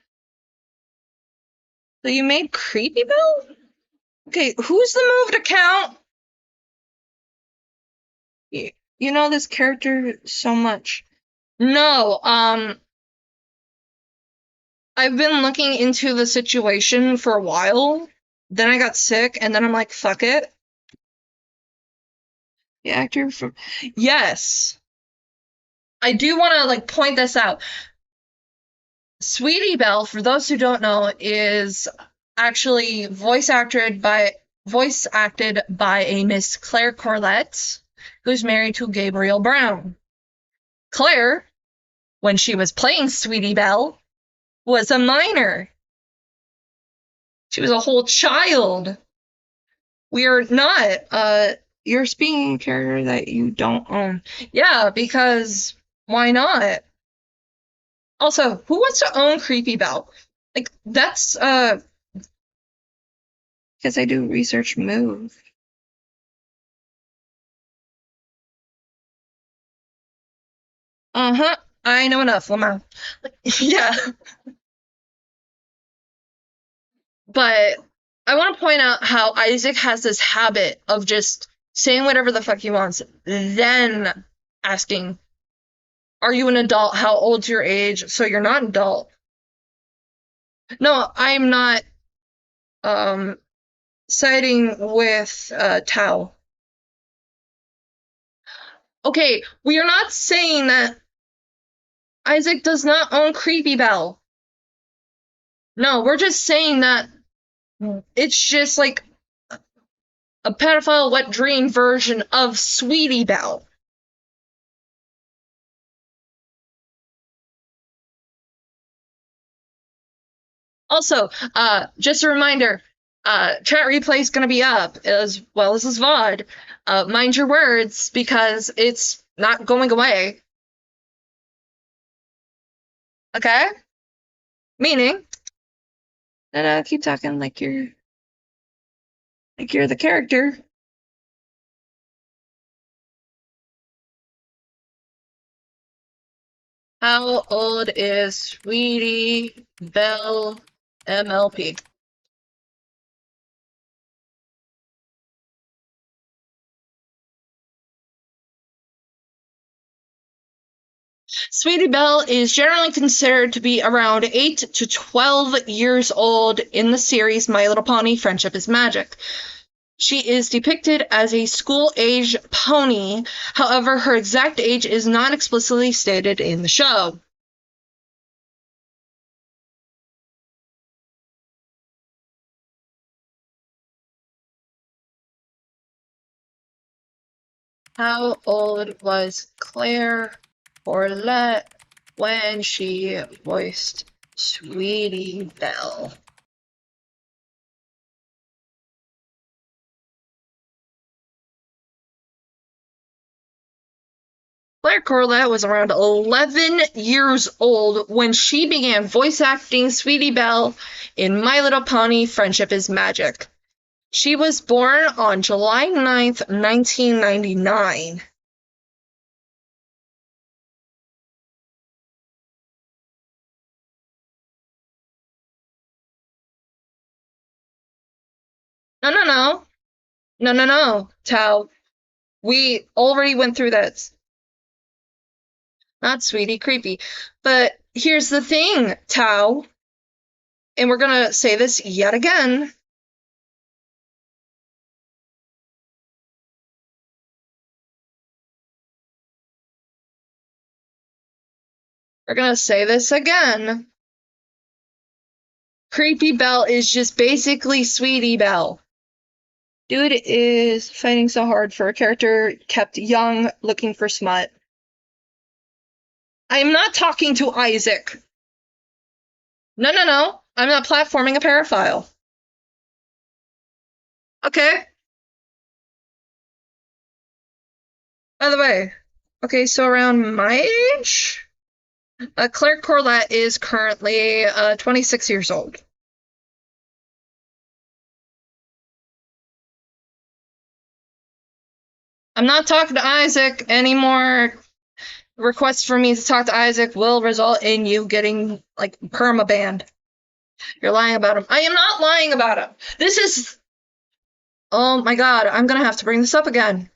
you made Creepy Belle? Okay, who's the moved account? You know this character so much. No, I've been looking into the situation for a while. Then I got sick, and then I'm like, fuck it. The actor from... Yes. I do want to, like, point this out. Sweetie Belle, for those who don't know, is actually voice acted by a Miss Claire Corlett, who's married to Gabriel Brown. Claire, when she was playing Sweetie Belle, was a minor. She was a whole child. We are not, you're speaking a character that you don't own. Yeah, because why not? Also, who wants to own Creepy Belle? Like, that's, because I do research move. Uh-huh. I know enough, Lamar. Yeah. But I want to point out how Isaac has this habit of just saying whatever the fuck he wants, then asking, are you an adult? How old's your age? So you're not an adult. No, I'm not siding with Tao. Okay, we are not saying that Isaac does not own Creepy Belle. No, we're just saying that it's just like a pedophile wet dream version of Sweetie Belle. Also, just a reminder, chat replay is going to be up as well as this VOD. Mind your words, because it's not going away. Okay? Meaning, and keep talking like you're the character. How old is Sweetie Belle MLP? Sweetie Belle is generally considered to be around 8 to 12 years old in the series My Little Pony: Friendship is Magic. She is depicted as a school-age pony, however, her exact age is not explicitly stated in the show. How old was Claire Corlett when she voiced Sweetie Belle? Claire Corlett was around 11 years old when she began voice acting Sweetie Belle in My Little Pony: Friendship is Magic. She was born on July 9th, 1999. No, Tao. We already went through this. Not Sweetie, creepy. But here's the thing, Tao. And we're gonna say this yet again. We're gonna say this again. Creepy Belle is just basically Sweetie Belle. Dude is fighting so hard for a character kept young, looking for smut. I am not talking to Isaac. No. I'm not platforming a paraphile. Okay. By the way, okay, so around my age, Claire Corlett is currently 26 years old. I'm not talking to Isaac anymore. Requests for me to talk to Isaac will result in you getting, like, perma-banned. You're lying about him. I am not lying about him. This is... Oh my god, I'm gonna have to bring this up again.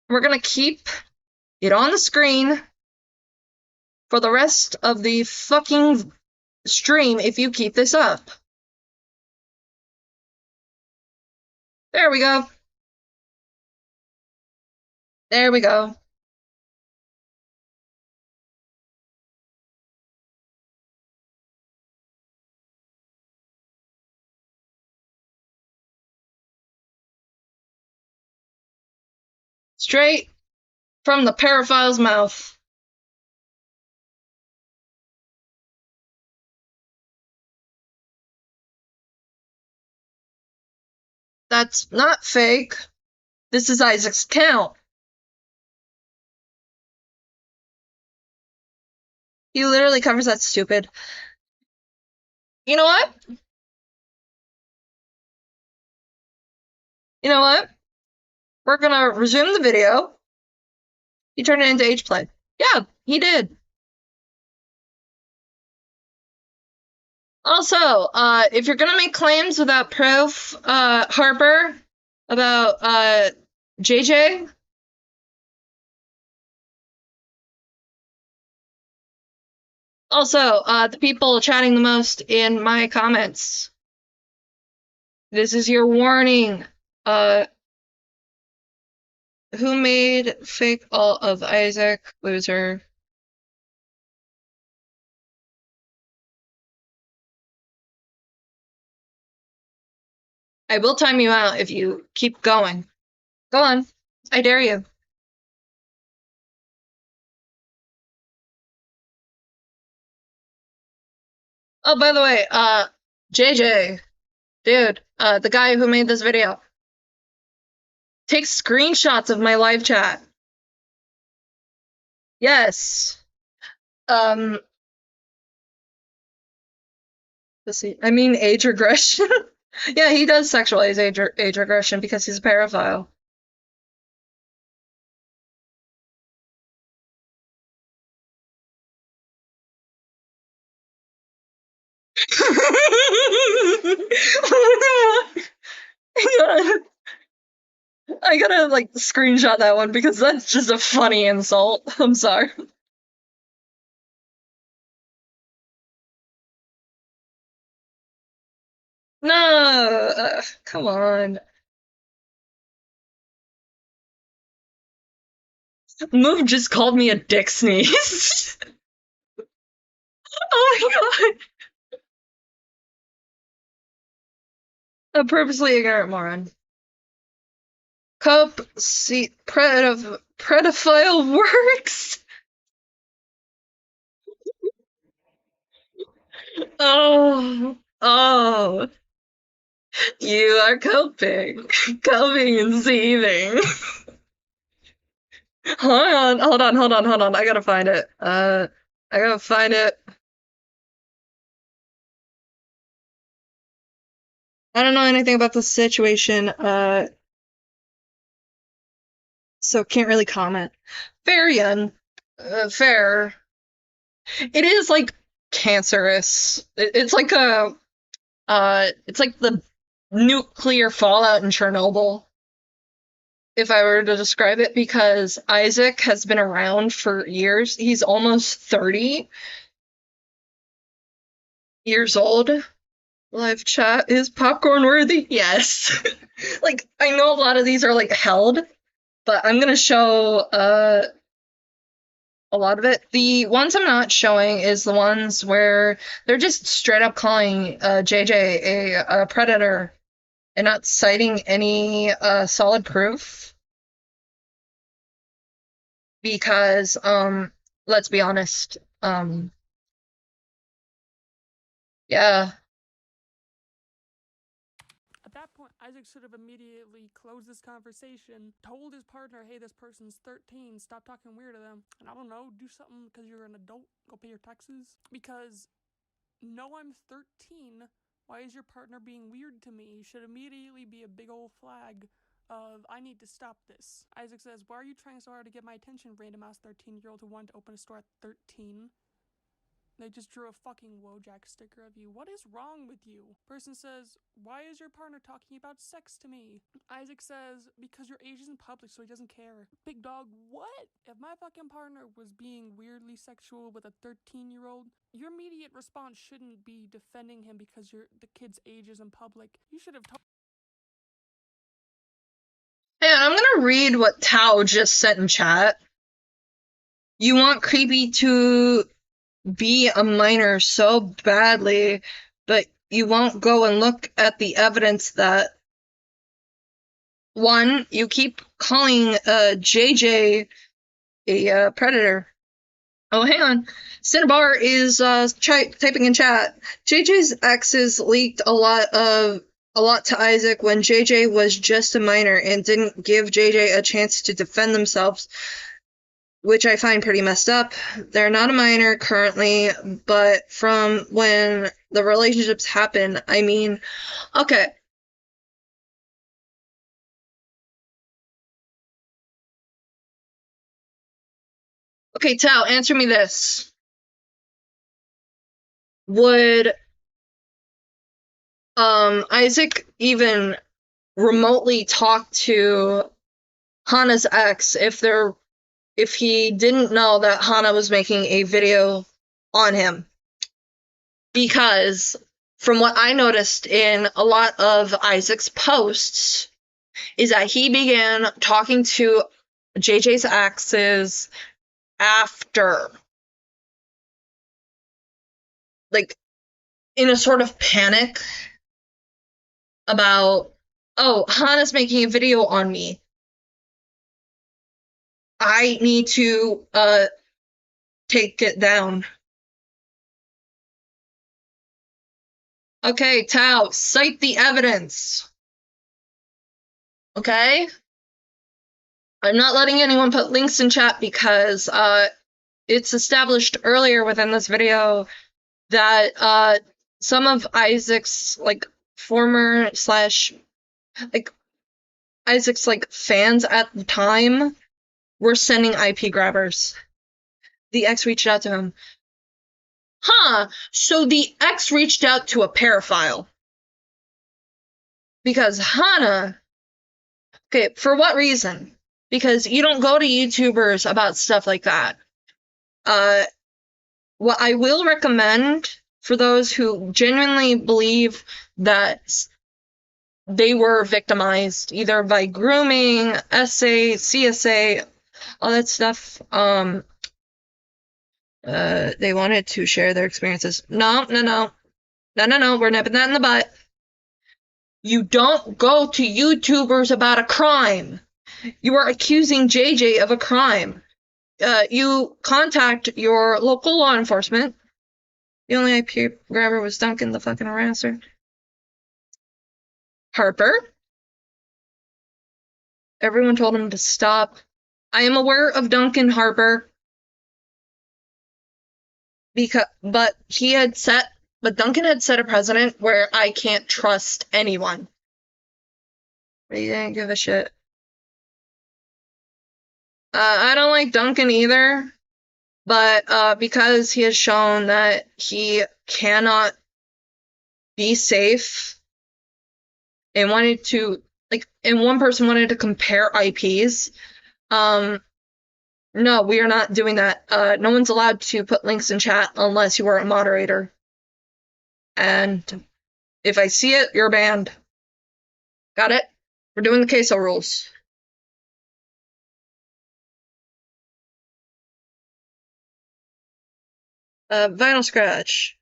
We're gonna keep it on the screen for the rest of the fucking stream if you keep this up. There we go. There we go. Straight from the paraphile's mouth. That's not fake. This is Isaac's account. He literally covers that stupid. You know what? You know what? We're gonna resume the video. He turned it into H-Play. Yeah, he did. Also, if you're gonna make claims without proof, Harper, about, JJ, also, the people chatting the most in my comments, this is your warning. Who made fake all of Isaac? Loser. I will time you out if you keep going. Go on. I dare you. Oh, by the way, JJ, dude, the guy who made this video, takes screenshots of my live chat. Yes. Let's see. I mean, age regression. Yeah, he does sexualize age regression because he's a paraphile. I gotta, like, screenshot that one because that's just a funny insult. I'm sorry. No, come on. Move just called me a dick sneeze. Oh my god. A purposely ignorant moron. Cope, see, pedophile works. Oh. You are coping. Coping and seething. Hold on. I gotta find it. I gotta find it. I don't know anything about the situation, so can't really comment. Fair. It is, like, cancerous. It's like it's like the nuclear fallout in Chernobyl, if I were to describe it, because Isaac has been around for years. He's almost 30 years old. Live chat is popcorn worthy? Yes. Like, I know a lot of these are, like, held, but I'm gonna show, a lot of it. The ones I'm not showing is the ones where they're just straight up calling JJ a predator and not citing any solid proof. Because, let's be honest, yeah. At that point, Isaac should have immediately closed this conversation, told his partner, hey, this person's 13, stop talking weird to them, and I don't know, do something because you're an adult, go pay your taxes. Because, no, I'm 13, why is your partner being weird to me? Should immediately be a big old flag of, I need to stop this. Isaac says, why are you trying so hard to get my attention, random ass 13-year-old who wanted to open a store at 13? They just drew a fucking Wojak sticker of you. What is wrong with you? Person says, why is your partner talking about sex to me? Isaac says, because your age is in public, so he doesn't care. Big dog, what? If my fucking partner was being weirdly sexual with a 13-year-old, your immediate response shouldn't be defending him because the kid's age is in public. You should have told. Hey, I'm gonna read what Tao just sent in chat. You want Creepy to be a minor so badly, but you won't go and look at the evidence that, one, you keep calling JJ a predator. Oh, hang on. Cinnabar is typing in chat. JJ's exes leaked a lot to Isaac when JJ was just a minor and didn't give JJ a chance to defend themselves, which I find pretty messed up. They're not a minor currently, but from when the relationships happen, I mean, okay. Okay, Tao, answer me this. Would Isaac even remotely talk to Hana's ex if he didn't know that Hana was making a video on him? Because from what I noticed in a lot of Isaac's posts is that he began talking to JJ's exes after, like, in a sort of panic about, oh, Hana's making a video on me. I need to take it down. Okay, Tao, cite the evidence. Okay? I'm not letting anyone put links in chat because it's established earlier within this video that some of Isaac's former Isaac's fans at the time were sending IP grabbers. The ex reached out to him. So the ex reached out to a pedophile. Because Hana... Okay, for what reason? Because you don't go to YouTubers about stuff like that. What I will recommend for those who genuinely believe that they were victimized, either by grooming, SA, CSA, all that stuff, they wanted to share their experiences. No, we're nipping that in the butt. You don't go to YouTubers about a crime. You are accusing JJ of a crime. You contact your local law enforcement. The only IP grabber was Duncan the fucking harasser. Harper. Everyone told him to stop. I am aware of Duncan Harper. But Duncan had set a precedent where I can't trust anyone. But he didn't give a shit. I don't like Duncan either, but because he has shown that he cannot be safe and wanted to, and one person wanted to compare IPs, no, we are not doing that. No one's allowed to put links in chat unless you are a moderator. And if I see it, you're banned. Got it? We're doing the queso rules. Vinyl Scratch.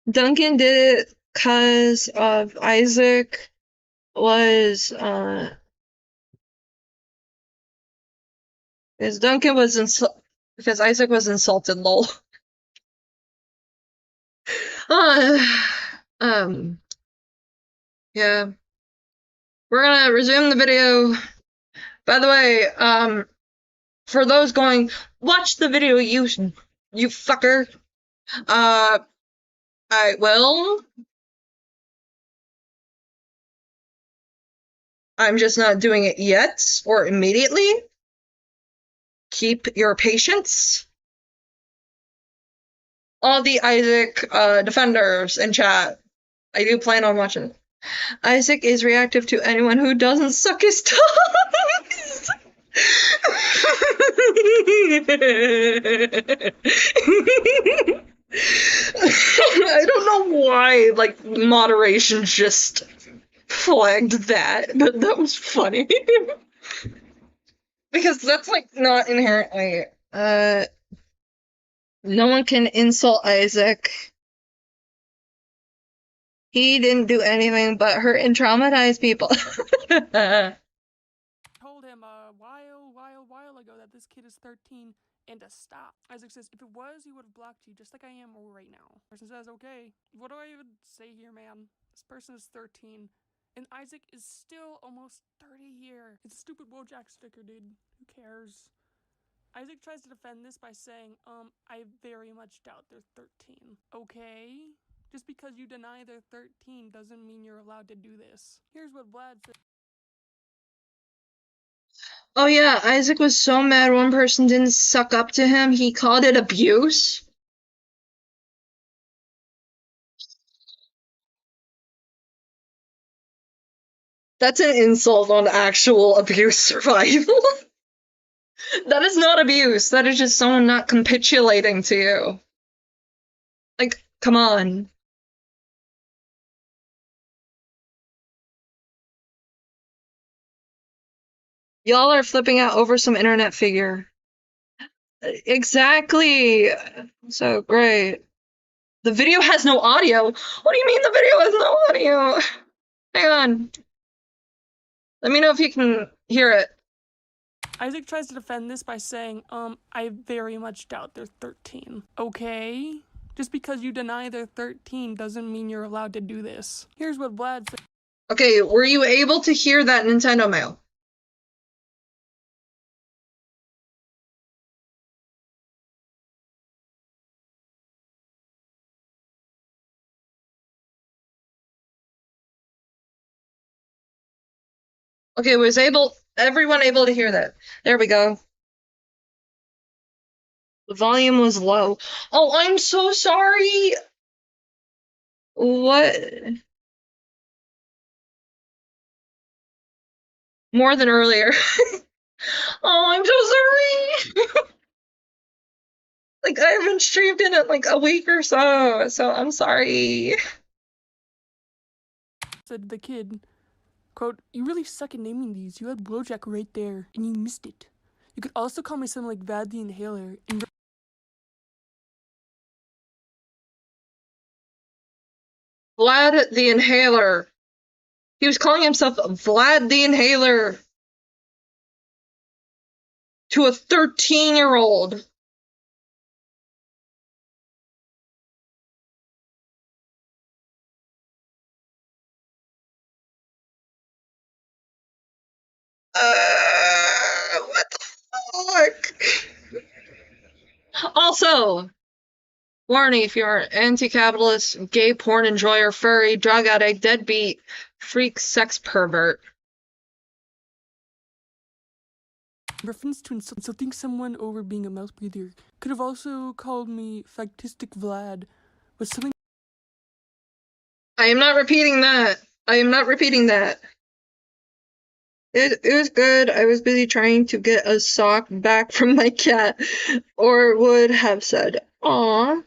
Duncan did it because of Isaac was, because Duncan was because Isaac was insulted, lol. Yeah. We're gonna resume the video. By the way, for those going, watch the video, you fucker. I will. I'm just not doing it yet or immediately. Keep your patience. All the Isaac defenders in chat, I do plan on watching. Isaac is reactive to anyone who doesn't suck his tongues. I don't know why, like, moderation just flagged that, but that was funny. Because that's, like, not inherently, no one can insult Isaac. He didn't do anything but hurt and traumatize people. Told him a while ago that this kid is 13 and to stop. Isaac says, if it was, he would have blocked you just like I am right now. Person says, okay, what do I even say here, man? This person is 13. And Isaac is still almost 30 here. It's a stupid Wojak sticker, dude. Who cares? Isaac tries to defend this by saying, I very much doubt they're 13. Okay? Just because you deny they're 13 doesn't mean you're allowed to do this. Here's what Vlad said. Oh yeah, Isaac was so mad one person didn't suck up to him, he called it abuse. That's an insult on actual abuse survival. That is not abuse, that is just someone not capitulating to you. Like, come on. Y'all are flipping out over some internet figure. Exactly. So great. The video has no audio. What do you mean the video has no audio? Hang on. Let me know if you can hear it. Isaac tries to defend this by saying, I very much doubt they're 13. Okay? Just because you deny they're 13 doesn't mean you're allowed to do this. Here's what Vlad said. Okay, were you able to hear that Nintendo mail? Okay, was everyone able to hear that? There we go. The volume was low. Oh, I'm so sorry. What? More than earlier. Oh, I'm so sorry. Like, I haven't streamed in it like a week or so I'm sorry. Said the kid, quote, you really suck at naming these. You had Wojak right there, and you missed it. You could also call me something like Vlad the Inhaler. Vlad the Inhaler. He was calling himself Vlad the Inhaler to a 13-year-old. What the fuck? Also, warning, if you're an anti-capitalist, gay porn enjoyer, furry, drug addict, deadbeat, freak, sex pervert. Reference to insulting someone over being a mouth breather. Could have also called me Factistic Vlad. Was something. I am not repeating that. I am not repeating that. It was good. I was busy trying to get a sock back from my cat, or would have said, "Aw."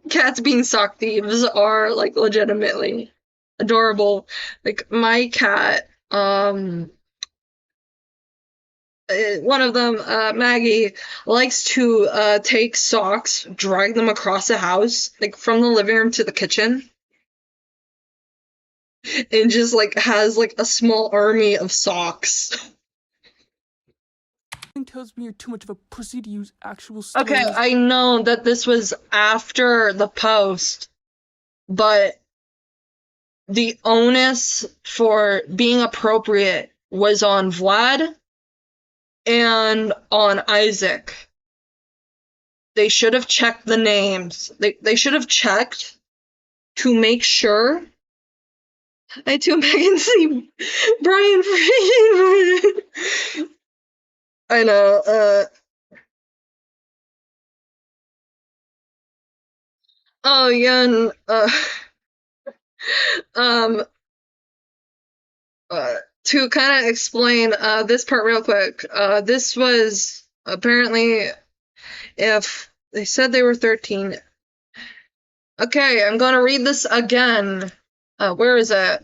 Cats being sock thieves are, like, legitimately adorable. Like, my cat, one of them, Maggie, likes to take socks, drag them across the house, like from the living room to the kitchen, and just like has like a small army of socks. Tells me you're too much of a pussy to use actual stories. Okay, I know that this was after the post, but the onus for being appropriate was on Vlad and on Isaac. They should have checked the names. They should have checked to make sure. I too Megan see Brian Freeman. I know, oh yeah, and, to kind of explain this part real quick, this was apparently, if they said they were 13. Okay, I'm gonna read this again. Where is it?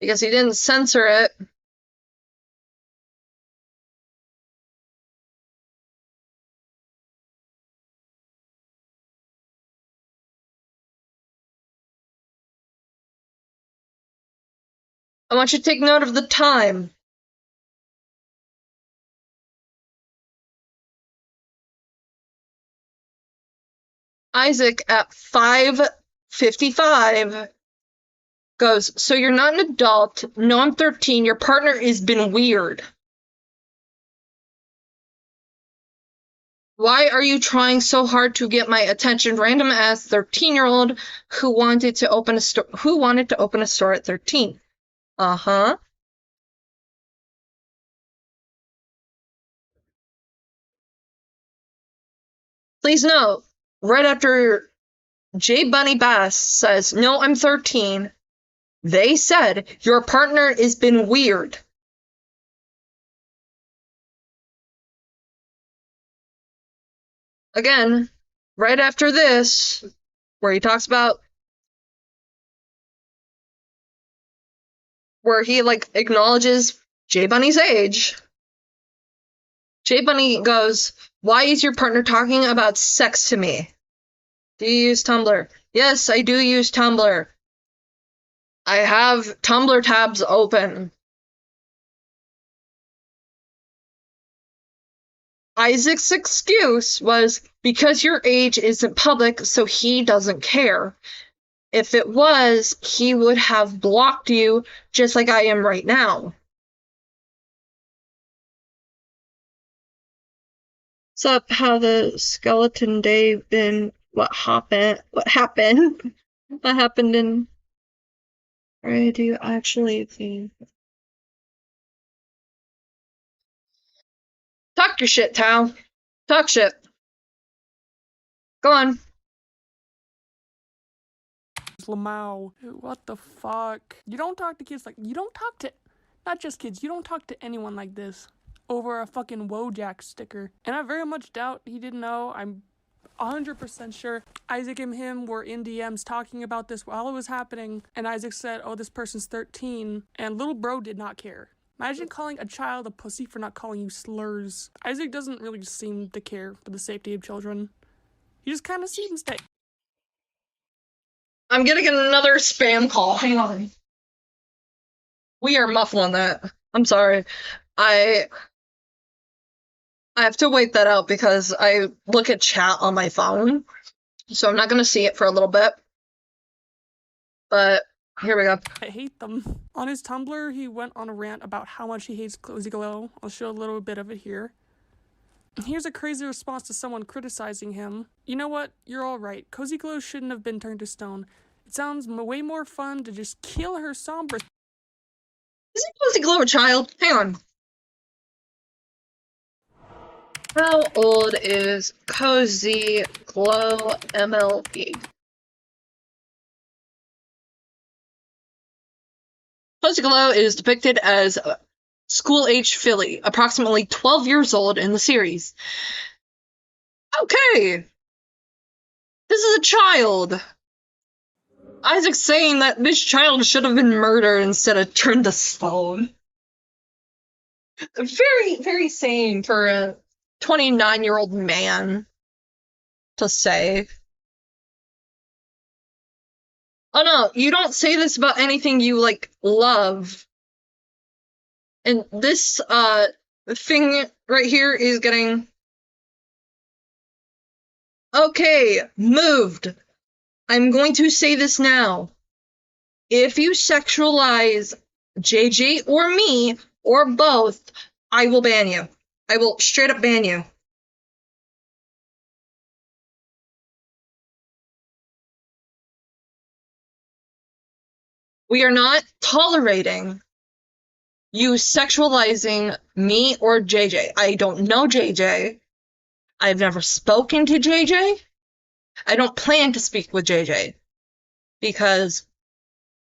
Because he didn't censor it. I want you to take note of the time. Isaac at 5:55 goes, so you're not an adult. No, I'm 13. Your partner has been weird. Why are you trying so hard to get my attention? Random ass 13-year-old who wanted to open a store at 13. Uh-huh. Please note, right after J Bunny Bass says, no, I'm 13, they said, your partner has been weird. Again, right after this, where he talks about, where he, like, acknowledges J Bunny's age, J Bunny goes, why is your partner talking about sex to me? Do you use Tumblr? Yes, I do use Tumblr. I have Tumblr tabs open. Isaac's excuse was because your age isn't public, so he doesn't care. If it was, he would have blocked you just like I am right now. What's up? How the skeleton day been? What happened? What happened in... I do actually think... Talk your shit, Tao. Talk shit. Go on. Lamau. What the fuck? You don't talk to kids like... You don't talk to... Not just kids. You don't talk to anyone like this over a fucking Wojak sticker. And I very much doubt he didn't know. I'm 100% sure Isaac and him were in DMs talking about this while it was happening. And Isaac said, oh, this person's 13. And little bro did not care. Imagine calling a child a pussy for not calling you slurs. Isaac doesn't really seem to care for the safety of children. He just kind of seems to... I'm getting another spam call. Hang on. We are muffling that. I'm sorry. I have to wait that out because I look at chat on my phone. So I'm not going to see it for a little bit. But here we go. I hate them. On his Tumblr, he went on a rant about how much he hates Cozy Glow. I'll show a little bit of it here. Here's a crazy response to someone criticizing him. You know what? You're all right. Cozy Glow shouldn't have been turned to stone. It sounds way more fun to just kill her somber... Isn't Cozy Glow a child? Hang on. How old is Cozy Glow MLP? Cozy Glow is depicted as a school-aged filly, approximately 12 years old in the series. Okay. This is a child. Isaac's saying that this child should have been murdered instead of turned to stone. Very, very sane for a 29-year-old man to say. Oh no, you don't say this about anything you, like, love. And this, thing right here is getting... Okay, moved. I'm going to say this now. If you sexualize JJ or me, or both, I will ban you. I will straight up ban you. We are not tolerating you sexualizing me or JJ. I don't know JJ. I've never spoken to JJ. I don't plan to speak with JJ. Because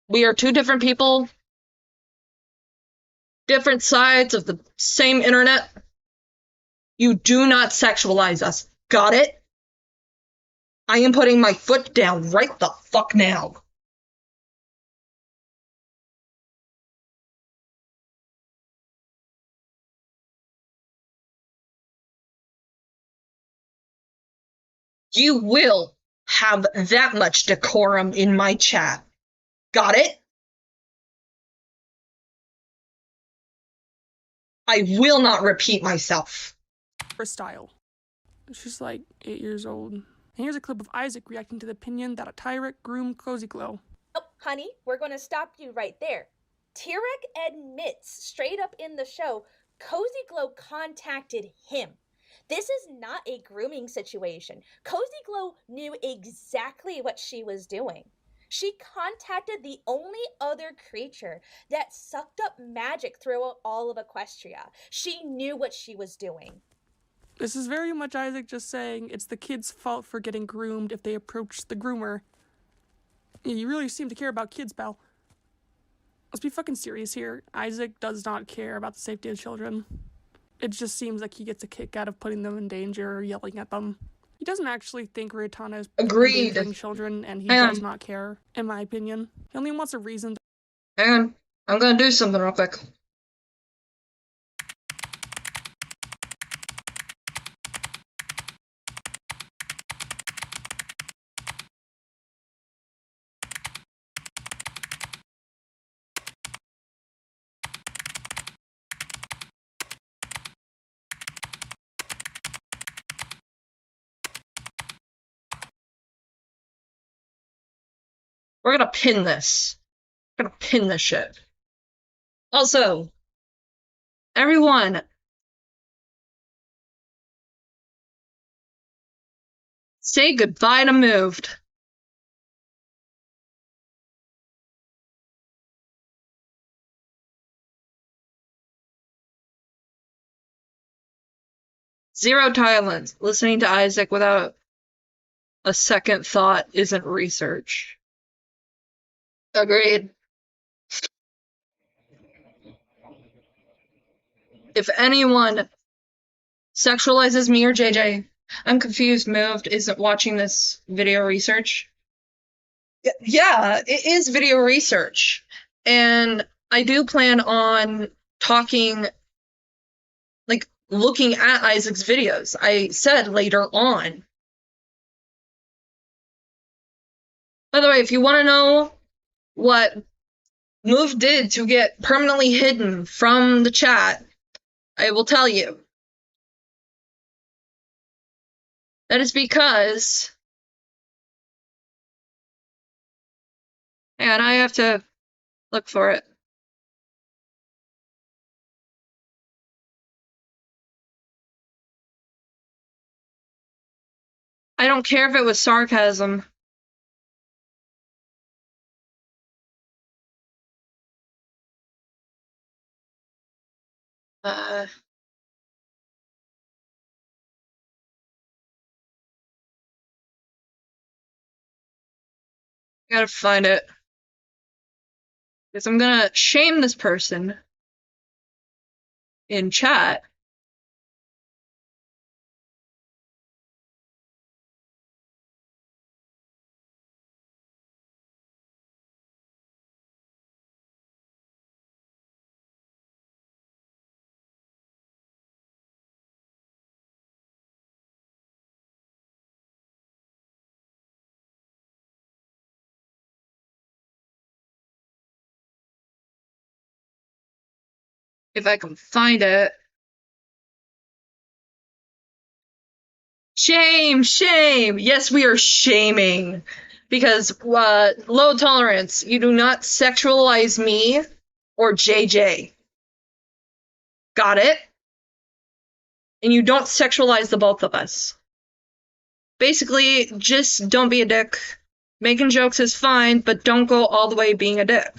we are two different people, different sides of the same internet. You do not sexualize us. Got it? I am putting my foot down right the fuck now. You will have that much decorum in my chat. Got it? I will not repeat myself. Her style. She's like 8 years old. And here's a clip of Isaac reacting to the opinion that a Tyrek groomed Cozy Glow. Oh, honey, we're going to stop you right there. Tyrek admits straight up in the show, Cozy Glow contacted him. This is not a grooming situation. Cozy Glow knew exactly what she was doing. She contacted the only other creature that sucked up magic throughout all of Equestria. She knew what she was doing. This is very much Isaac just saying it's the kid's fault for getting groomed if they approach the groomer. You really seem to care about kids, pal. Let's be fucking serious here. Isaac does not care about the safety of children. It just seems like he gets a kick out of putting them in danger or yelling at them. He doesn't actually think Raytana is endangering children, and he does not care, in my opinion. He only wants a reason to— Hang on. I'm gonna do something real quick. We're gonna pin this. We're gonna pin this shit. Also, everyone, say goodbye to Moved. Zero Thailand. Listening to Isaac without a second thought isn't research. Agreed. If anyone sexualizes me or JJ, I'm confused. Moved isn't watching this video research. Yeah, it is video research. And I do plan on talking, like, looking at Isaac's videos. I said later on. By the way, if you want to know what Move did to get permanently hidden from the chat, I will tell you. That is because... And I have to look for it. I don't care if it was sarcasm. I gotta find it. Because I'm gonna shame this person in chat. If I can find it. Shame, shame. Yes, we are shaming. Because low tolerance, you do not sexualize me or JJ. Got it? And you don't sexualize the both of us. Basically, just don't be a dick. Making jokes is fine, but don't go all the way being a dick.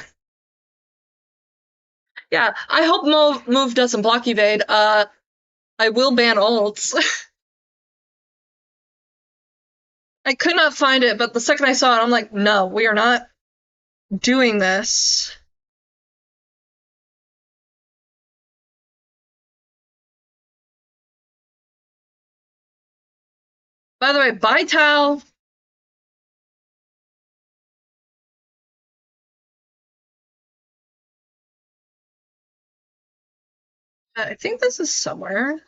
Yeah, I hope Move doesn't block evade. I will ban ults. I could not find it, but the second I saw it, I'm like, no, we are not doing this. By the way, bye, Tal. I think this is somewhere.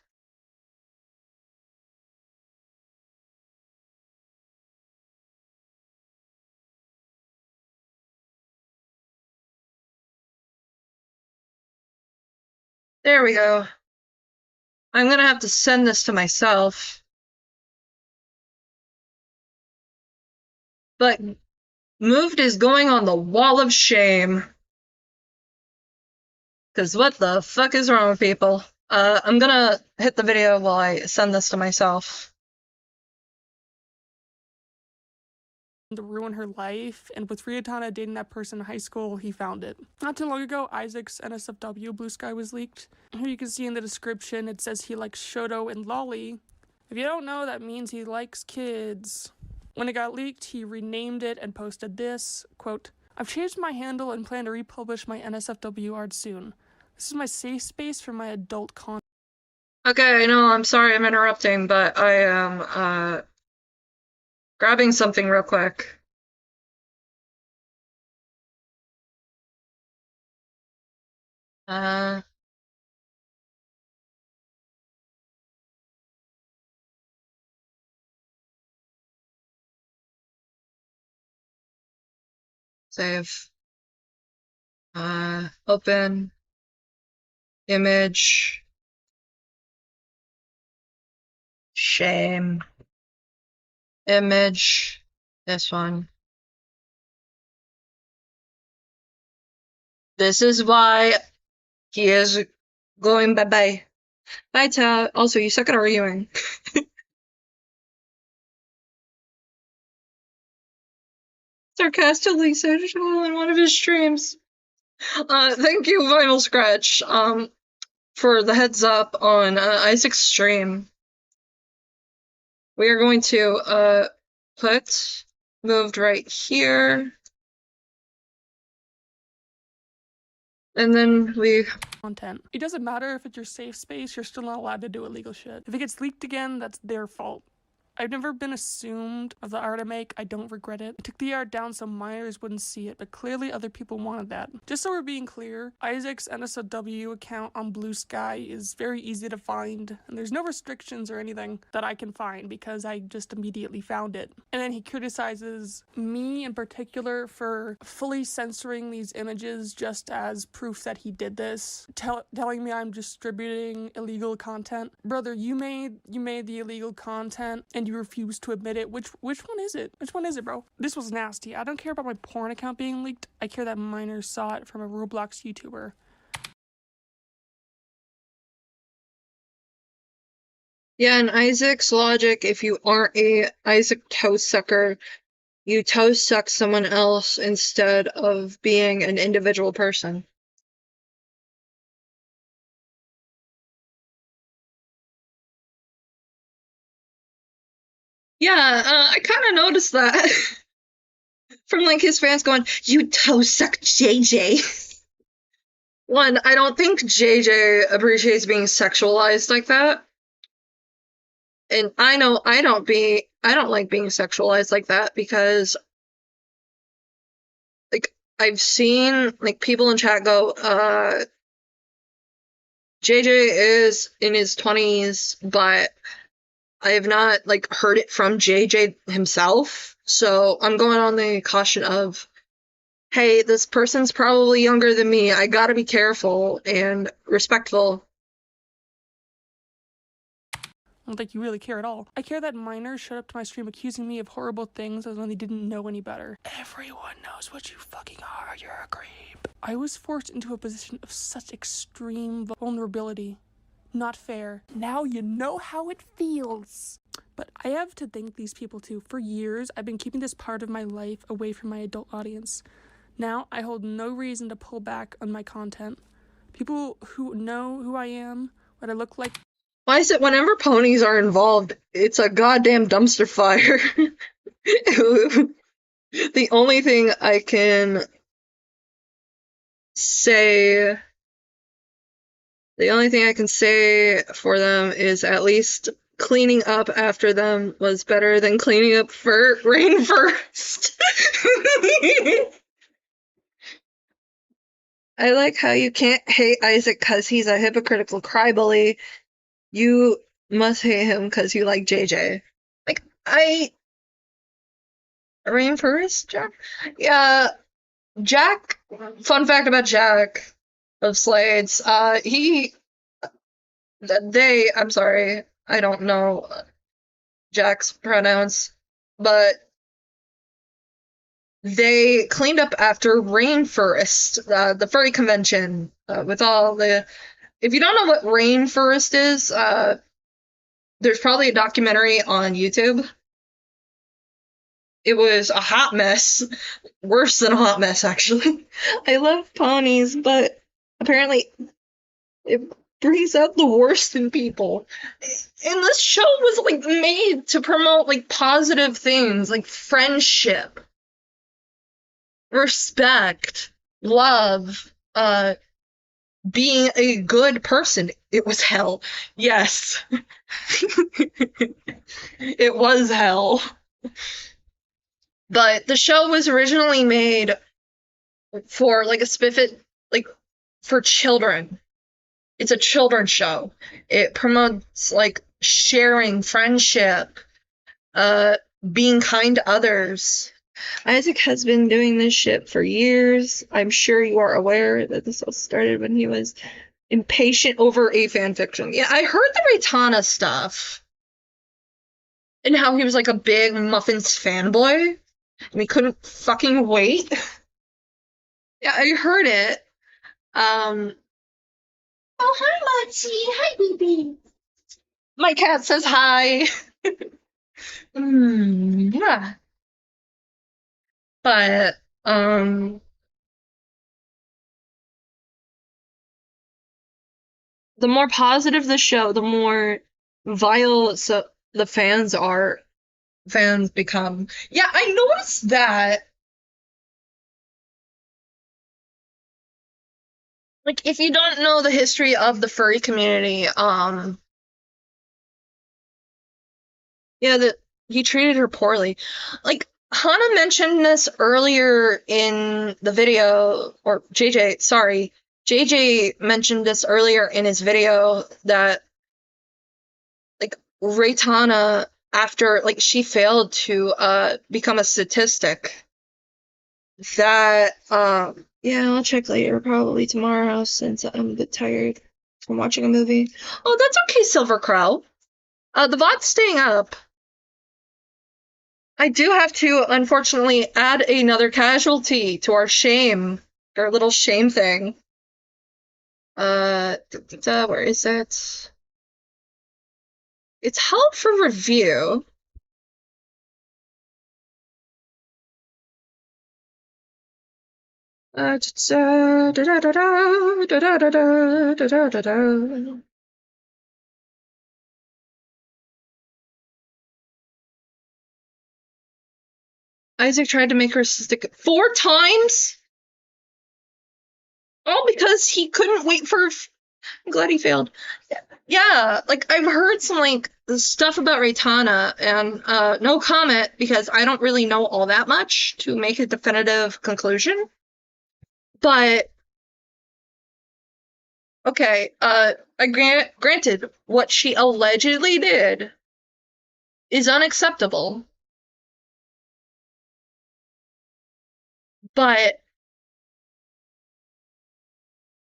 There we go. I'm gonna have to send this to myself. But Moved is going on the wall of shame. Cause what the fuck is wrong with people? I'm gonna hit the video while I send this to myself. To ruin her life, and with Riotana dating that person in high school, he found it. Not too long ago, Isaac's NSFW Blue Sky was leaked. Here you can see in the description, it says he likes Shoto and Lolly. If you don't know, that means he likes kids. When it got leaked, he renamed it and posted this, quote, "I've changed my handle and plan to republish my NSFW art soon. This is my safe space for my adult content." Okay, no, I'm sorry I'm interrupting, but I am, grabbing something real quick. Save. Open. Image. Shame. Image. This one. This is why he is going bye-bye. Bye, Tal. Also, you suck at arguing. Sarcastically said in one of his streams. Thank you, Vinyl Scratch, for the heads up on Isaac's stream. We are going to put Moved right here. And then we... content. It doesn't matter if it's your safe space, you're still not allowed to do illegal shit. If it gets leaked again, that's their fault. I've never been assumed of the art I make. I don't regret it. I took the art down so minors wouldn't see it, but clearly other people wanted that. Just so we're being clear, Isaac's NSFW account on Blue Sky is very easy to find, and there's no restrictions or anything that I can find because I just immediately found it. And then he criticizes me in particular for fully censoring these images just as proof that he did this, telling me I'm distributing illegal content. Brother, you made the illegal content and you refuse to admit it. Which one is it? Which one is it, bro? This was nasty. I don't care about my porn account being leaked. I care that minors saw it from a Roblox YouTuber. Yeah, in Isaac's logic, if you aren't a Isaac toe sucker, you toe suck someone else instead of being an individual person. Yeah, I kind of noticed that. From, like, his fans going, "You toe suck JJ." One, I don't think JJ appreciates being sexualized like that. And I know I don't like being sexualized like that because, like, I've seen, like, people in chat go, JJ is in his 20s, but I have not, like, heard it from JJ himself, so I'm going on the caution of hey, this person's probably younger than me. I gotta be careful and respectful. I don't think you really care at all. I care that minors showed up to my stream accusing me of horrible things as when they didn't know any better. Everyone knows what you fucking are. You're a creep. I was forced into a position of such extreme vulnerability. Not fair. Now you know how it feels. But I have to thank these people too. For years, I've been keeping this part of my life away from my adult audience. Now, I hold no reason to pull back on my content. People who know who I am, what I look like. Why is it whenever ponies are involved, it's a goddamn dumpster fire? The only thing I can say for them is at least cleaning up after them was better than cleaning up for Rainforest. I like how you can't hate Isaac because he's a hypocritical crybaby. You must hate him because you like JJ. Like, Rainforest Jack? Yeah, Jack, fun fact about Jack of Slades, I'm sorry, I don't know Jack's pronouns, but they cleaned up after Rainforest, the furry convention, with all the... If you don't know what Rainforest is, there's probably a documentary on YouTube. It was a hot mess. Worse than a hot mess, actually. I love ponies, but apparently it brings out the worst in people. And this show was, like, made to promote, like, positive things, like friendship, respect, love, being a good person. It was hell. Yes. It was hell. But the show was originally made for, like, a specific, like, for children. It's a children's show. It promotes, like, sharing, friendship, being kind to others. Isaac has been doing this shit for years. I'm sure you are aware that this all started when he was impatient over a fanfiction. Yeah, I heard the Raitana stuff. And how he was like a big Muffins fanboy. And he couldn't fucking wait. Yeah, I heard it. Oh, hi, Motsy. Hi, baby. My cat says hi. Yeah. But, the more positive the show, the more vile the fans become. Yeah, I noticed that. Like, if you don't know the history of the furry community, yeah, he treated her poorly. Like, Hana mentioned this earlier in the video, or JJ mentioned this earlier in his video that, like, Raitana, after, like, she failed to, become a statistic, that, yeah, I'll check later, probably tomorrow, since I'm a bit tired from watching a movie. Oh, that's okay, Silver Crow. The VOD's staying up. I do have to, unfortunately, add another casualty to our little shame thing. Where is it? It's held for review. Isaac tried to make her stick 4 times? All because he couldn't wait for... I'm glad he failed. Yeah, like, I've heard some, like, stuff about Raitana, and, no comment, because I don't really know all that much to make a definitive conclusion. But, okay, granted, what she allegedly did is unacceptable. But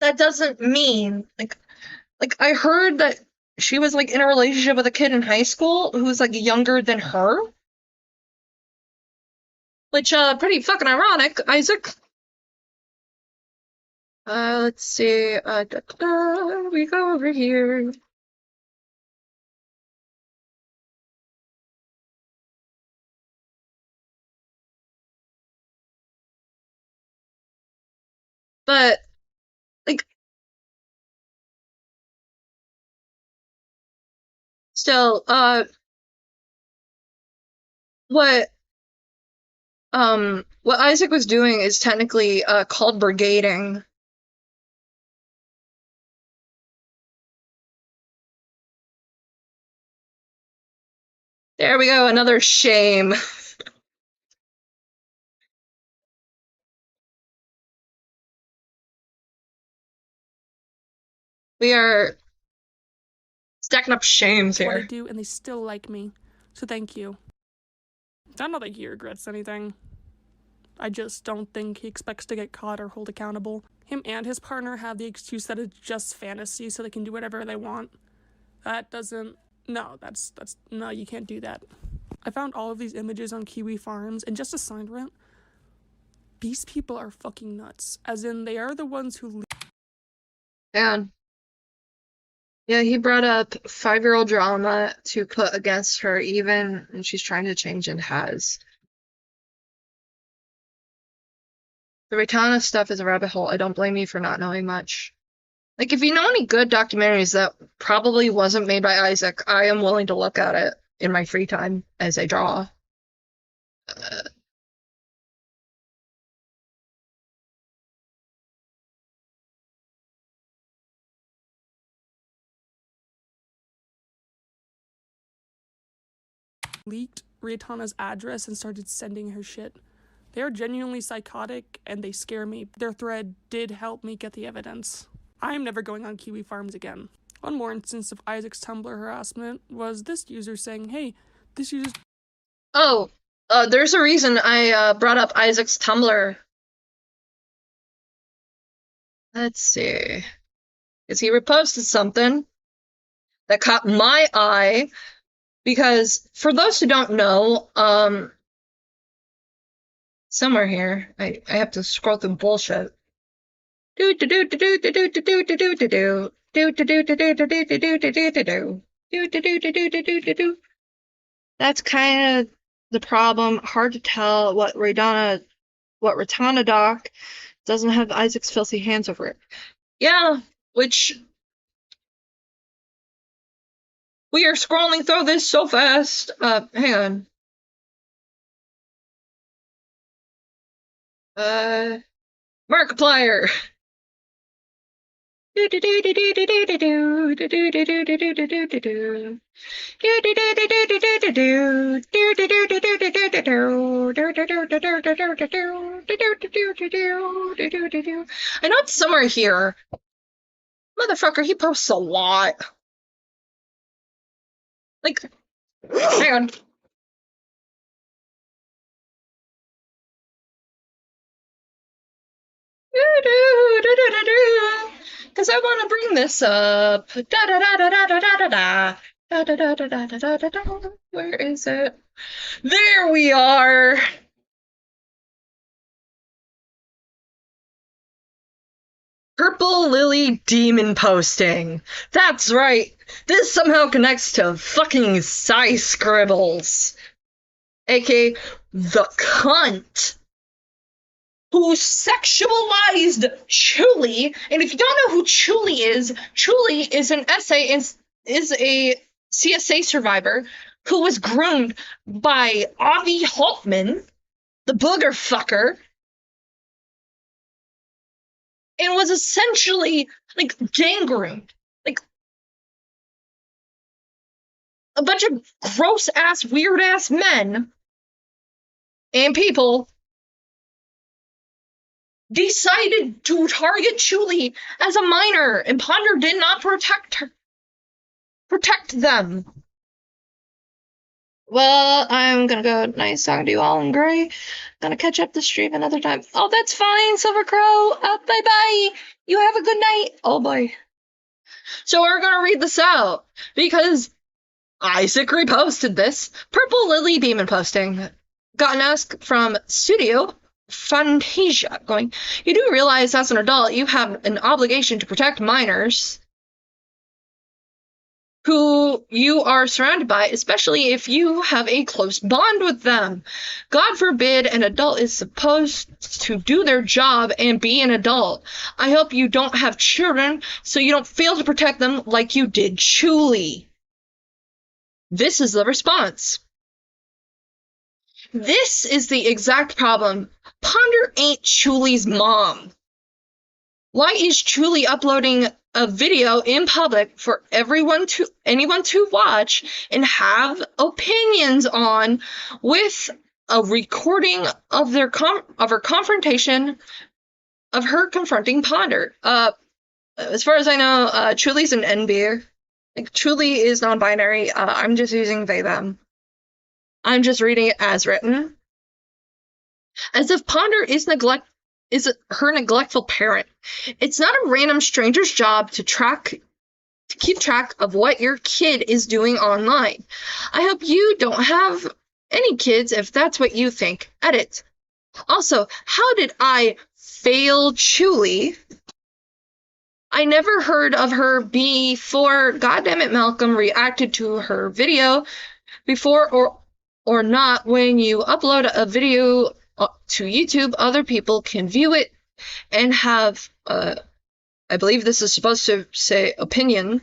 that doesn't mean, like, I heard that she was, like, in a relationship with a kid in high school who's, like, younger than her. Which, pretty fucking ironic, Isaac. Let's see, we go over here. But, like, still, what Isaac was doing is technically, called brigading. There we go, another shame. We are stacking up shames what I here. do, and they still like me. So thank you. I don't think he regrets anything. I just don't think he expects to get caught or hold accountable. Him and his partner have the excuse that it's just fantasy, so they can do whatever they want. That doesn't... No, that's... No, you can't do that. I found all of these images on Kiwi Farms, and just a side rant, these people are fucking nuts. As in, they are the ones who... And yeah, he brought up 5-year-old drama to put against her, even when she's trying to change and has. The Raitana stuff is a rabbit hole. I don't blame you for not knowing much. Like, if you know any good documentaries that probably wasn't made by Isaac, I am willing to look at it in my free time as I draw. leaked Raitana's address and started sending her shit. They are genuinely psychotic, and they scare me. Their thread did help me get the evidence. I am never going on Kiwi Farms again. One more instance of Isaac's Tumblr harassment was this user saying, hey, this user's... Oh, there's a reason I brought up Isaac's Tumblr. Let's see. Because he reposted something that caught my eye. Because, for those who don't know, somewhere here, I have to scroll through bullshit. That's kind of the problem. Hard to tell what Raitana doc doesn't have Isaac's filthy hands over it. Yeah, which we are scrolling through this so fast. Hang on. Markiplier. I know it's somewhere here. Motherfucker, he posts a lot. Like, hang on. Because I want to bring this up. Where is it? There we are! Purple Lily Demon posting. That's right. This somehow connects to fucking Psy Scribbles. aka the cunt who sexualized Chuli. And if you don't know who Chuli is an essay is a CSA survivor who was groomed by Avi Holtman, the booger fucker, and was essentially like gang groomed. Like a bunch of gross ass, weird ass men and people decided to target Chuli as a minor, and Ponder did not protect them. Well, I'm gonna go. Nice talking to you all in gray. Gonna catch up the stream another time. Oh, that's fine, Silver Crow. Bye bye. You have a good night. Oh boy. So we're gonna read this out because Isaac reposted this. Purple Lily Beeman posting. Got an ask from Studio Fantasia going, you do realize as an adult you have an obligation to protect minors who you are surrounded by, especially if you have a close bond with them. God forbid an adult is supposed to do their job and be an adult. I hope you don't have children so you don't fail to protect them like you did Chuli. This is the response. This is the exact problem. Ponder ain't Chuli's mom. Why is Chuli uploading a video in public for anyone to watch and have opinions on with a recording of her confrontation of her confronting Ponder? As far as I know, Chuli's an NB. Like, Chuli is non-binary. I'm just using they them. I'm just reading it as written. As if Ponder is her neglectful parent. It's not a random stranger's job to keep track of what your kid is doing online. I hope you don't have any kids if that's what you think. Edit. Also, how did I fail Chuli? I never heard of her before. Goddammit, Malcolm reacted to her video before or not. When you upload a video to YouTube, other people can view it and have, I believe this is supposed to say opinion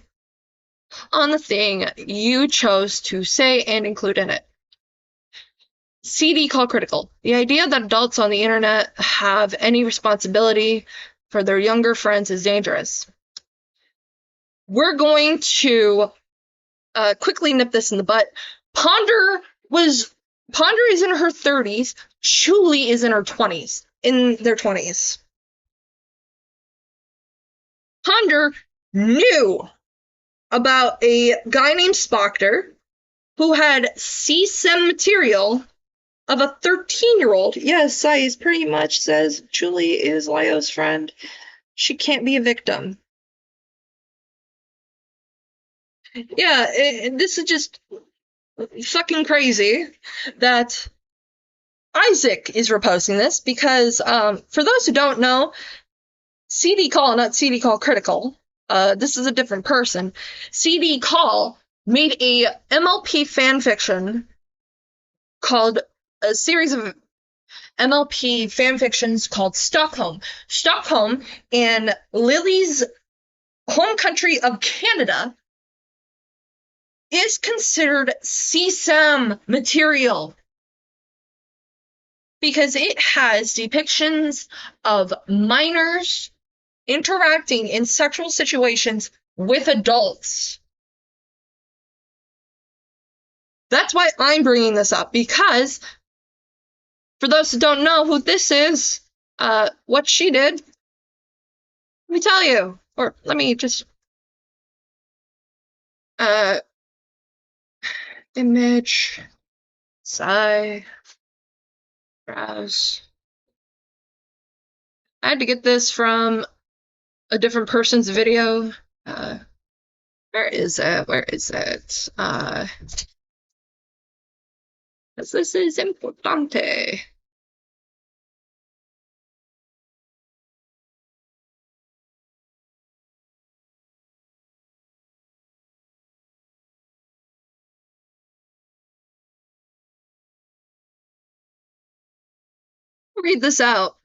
on the thing you chose to say and include in it. CD call critical. The idea that adults on the internet have any responsibility for their younger friends is dangerous. We're going to quickly nip this in the butt. Ponder is in her 30s. Chuli is in their 20s. Ponder knew about a guy named Spoctor who had CSEM material of a 13-year-old. Yes, Size pretty much says Chuli is Leo's friend. She can't be a victim. Yeah, this is just fucking crazy that Isaac is reposting this because, for those who don't know, CD Call, not CD Call Critical, this is a different person. CD Call made a MLP fanfiction called a series of MLP fanfictions called Stockholm. Stockholm, in Lily's home country of Canada, is considered CSEM material because it has depictions of minors interacting in sexual situations with adults. That's why I'm bringing this up, because for those who don't know who this is, what she did, let me tell you, or let me just image, browse. I had to get this from a different person's video. Where is it? This is importante. Read this out.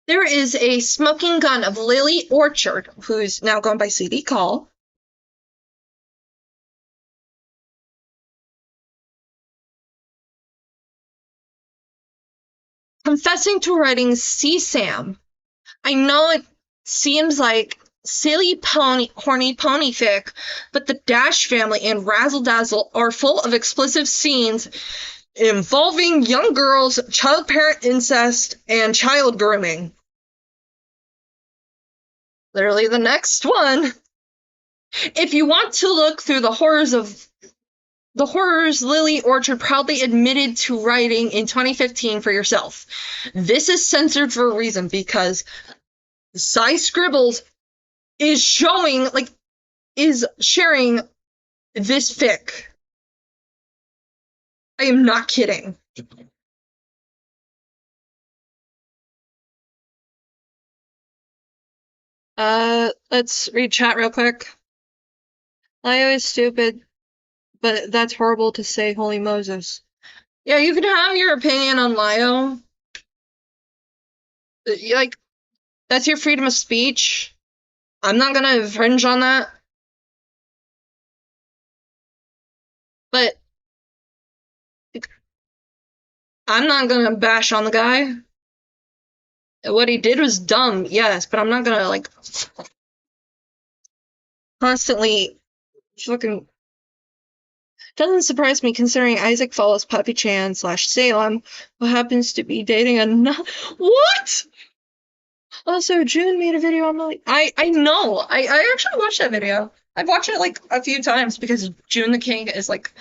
There is a smoking gun of Lily Orchard, who's now gone by CD Call. Confessing to writing CSAM. I know it seems like silly horny pony fic, but the Dash family and Razzle Dazzle are full of explicit scenes involving young girls, child parent incest, and child grooming. Literally the next one. If you want to look through the horrors of the horrors Lily Orchard proudly admitted to writing in 2015 for yourself. This is censored for a reason, because Cy Scribbles is sharing this fic. I am not kidding. Let's read chat real quick. Lio is stupid, but that's horrible to say, holy Moses. Yeah, you can have your opinion on Lio. Like, that's your freedom of speech. I'm not gonna infringe on that. But I'm not gonna bash on the guy. What he did was dumb, yes, but I'm not gonna, like, constantly fucking... Doesn't surprise me considering Isaac follows Puppy Chan / Salem, who happens to be dating another... What?! Also, June made a video on the... I know! I actually watched that video. I've watched it, like, a few times because June the King is, like,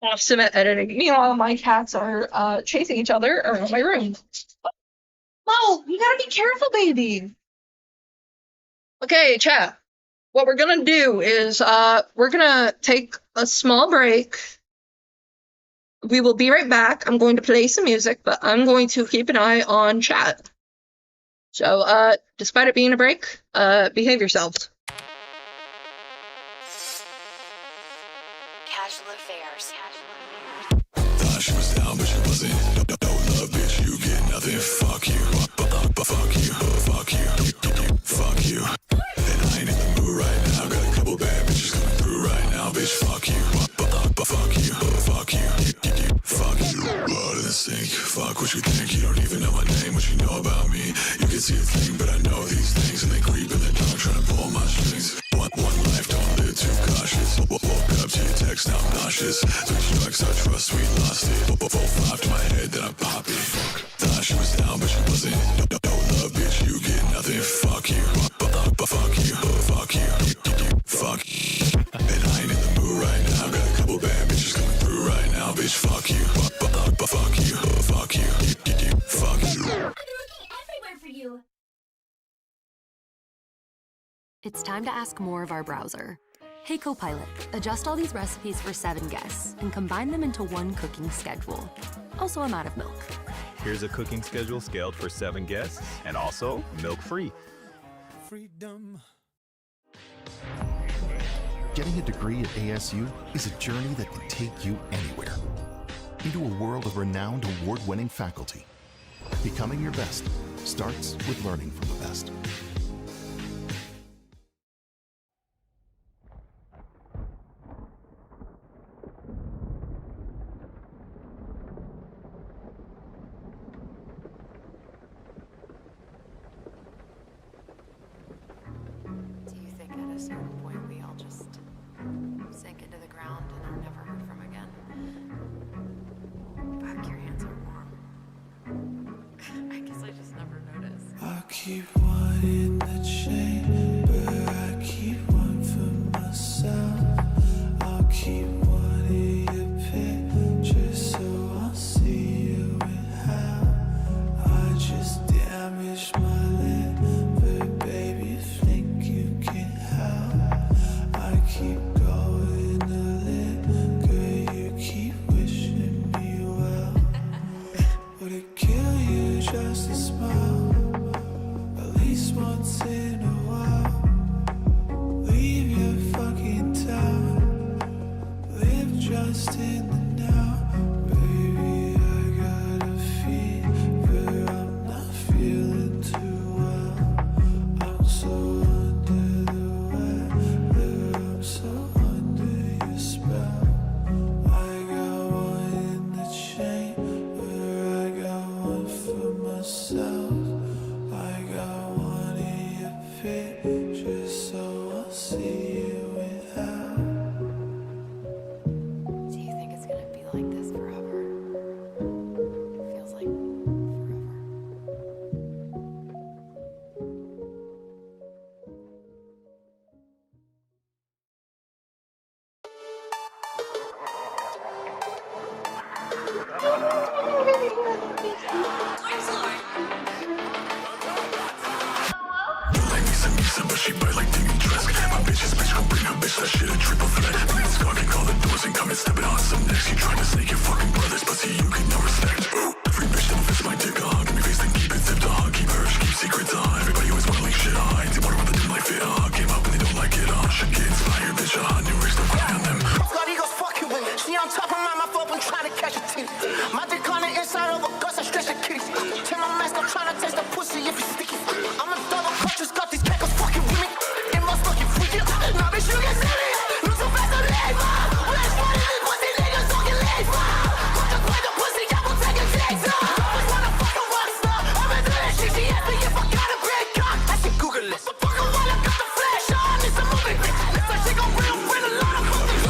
awesome at editing. Meanwhile, my cats are, chasing each other around my room. Mo, you gotta be careful, baby! Okay, chat. What we're gonna do is, we're gonna take a small break. We will be right back. I'm going to play some music, but I'm going to keep an eye on chat. So, despite it being a break, behave yourselves. Casual affairs. Thought she was down, but she wasn't. No love, bitch, you get nothing. Fuck you. But fuck you. Fuck you. Fuck you. And I ain't in the mood right now. Got a couple bad bitches coming through right now, bitch. Fuck you. But fuck you. Fuck you. Fuck you. Blood in the sink. Fuck what you think. You don't even know my name. What you know about me. You can see a thing, but I know these things. And they creep in the dark, trying to pull my strings. One life, don't live too cautious. Woke up to your text, now I'm nauseous. Switch to X, I trust, we lost it. 4-5 to my head, then I pop it. Thought she was down, but she wasn't. No love, bitch, you get nothing. Fuck you. But fuck you. Fuck you. Fuck you. And I ain't in the mood right now. Got a couple bad bitches coming through right now, bitch. Fuck you. But fuck you. Fuck you. Fuck you. I've been looking everywhere for you. It's time to ask more of our browser. Hey Copilot, adjust all these recipes for 7 guests and combine them into one cooking schedule. Also, I'm out of milk. Here's a cooking schedule scaled for 7 guests and also milk-free. Freedom. Getting a degree at ASU is a journey that can take you anywhere. Into a world of renowned award-winning faculty. Becoming your best starts with learning from the best. Do you think at a certain point we all just sink into the ground and are never heard from again? Fuck, your hands are warm. I guess I just never noticed. I keep one in the chamber. I keep one for myself. I'll keep one in your picture so I'll see you in hell. I just damaged my liver, baby. You think you can help? I keep going a liquor. You keep wishing me well. Would it kill you just to smile? At least once in a while. Misa, Misa, but she bite like Dimitrescu. My bitch's bitch gon' bring her bitch, that shit a triple threat. Niggas stalking all the doors and coming stepping on some necks. You trying to snake your fucking brothers, but see you get no respect. Ooh, every bitch don't fist my dick on. Give me face then keep it zipped on. Keep her, keep secrets on. Everybody always wanna link shit on. They wonder what the dim like fit on. Came up and they don't like it on. Should get inspired, bitch on. New rich, don't find on them. Scotty goes fucking with me. She on top of my phone when trying to catch a teeth. My dick on the inside of a gus, I stretch the kitties. Tell my mask, I'm trying to taste the pussy if it's sticky. I'm a double clutch, just got these cackles fucking with me. It must fucking freak you. Now bitch, you can see me. Look so fast on the A-Ball. Let's run it, these pussy niggas talking late, bro. Fuck the fight the pussy, I will take a chase. Always wanna fuck a rock star. I've been doing that shit, she asked me if I got a big cock. I should Google it. Fuck a while, I got the flash on. It's a movie, bitch. Looks like she gon' bring a lot of movies.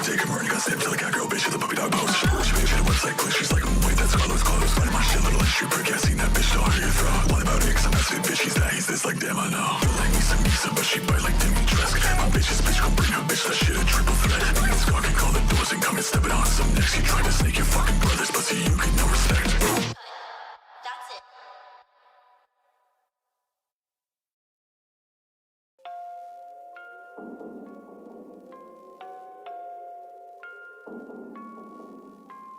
Take him running, got stabbed till I got girl, bitch, at the puppy dog post. She bitch at a website push, she's like, wait, that's Carlos close. Finding my shit, little issue, prick, I seen that bitch, don't hurt your throat. One about X, I'm not fit, bitch, he's that, he's this, like, damn, I know. Feel like Misa, Misa, but she bite like Dimitrescu. My bitch's bitch gon' bring her bitch, that shit a triple threat. Niggas stalking all the doors and coming stepping on some necks. You trying to snake your fucking brothers, but see you get no respect. That's it.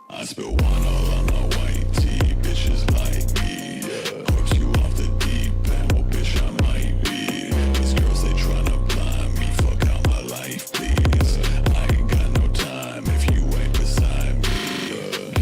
I spill wine all on my white tee, bitches like me, yeah. Hooks you off the deep end, well bitch I might be. These girls they tryna blind me, fuck out my life please. I ain't got no time if you ain't beside me.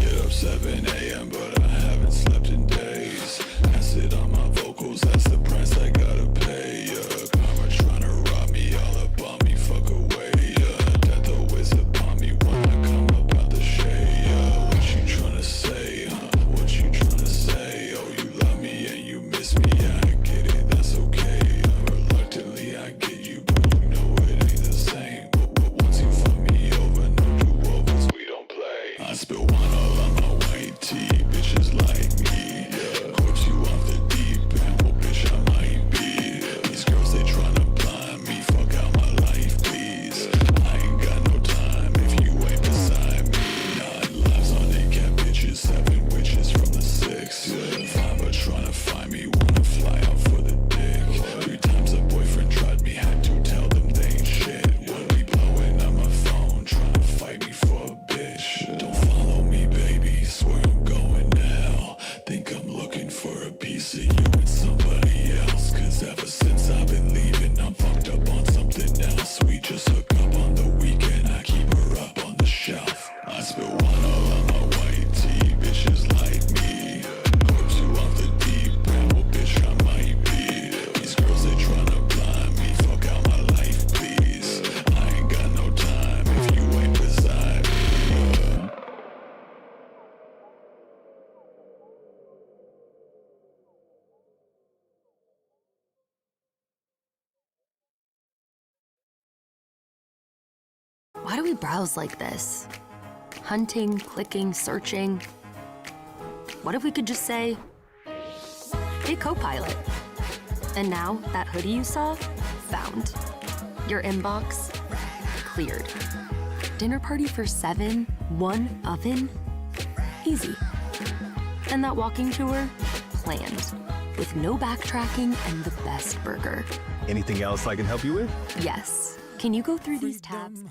Get up 7 a.m. but I haven't slept in days. Acid on my vocals, that's the price I gotta pay, yeah. Karma tryna rob me, all up on me, fuck away, yeah. Death always upon me when I come up out the shade, yeah. What you tryna say, huh? What you tryna say? Oh, you love me and you miss me, yeah, I get it, that's okay. Reluctantly I get you, but you know it ain't the same. But once you fuck me over, no do-overs, we don't play. I spill wine all on my white tee, bitches like me, yeah. Hooks you off the deep end, well bitch I might be. These girls they tryna blind me, fuck out my life please. I ain't got no time if you ain't beside me. 9 lives on 8 cat bitches, 7 witches from the 6. Yeah. Fine but tryna find me, wanna fly out for the dick. 3 times a boyfriend tried me, had to tell them they ain't shit. When we blowing on my phone, tryna fight me for a bitch. Don't follow me baby, swear I'm going to hell. Think I'm looking for a piece of you and somebody else. Cause ever since I've been leaving, I'm fucked up on something else. We just hook up on the weekend, I keep her up on the shelf. I spill wine all on my white tee, bitches like me. Hooks you off the deep end, well bitch I might be. These girls they tryna blind me, fuck out my life please. I ain't got no time if you ain't beside me. Why do we browse like this? Hunting, clicking, searching. What if we could just say, hey, Copilot. And now that hoodie you saw, found. Your inbox, cleared. Dinner party for 7, 1 oven, easy. And that walking tour, planned. With no backtracking and the best burger. Anything else I can help you with? Yes. Can you go through these tabs? And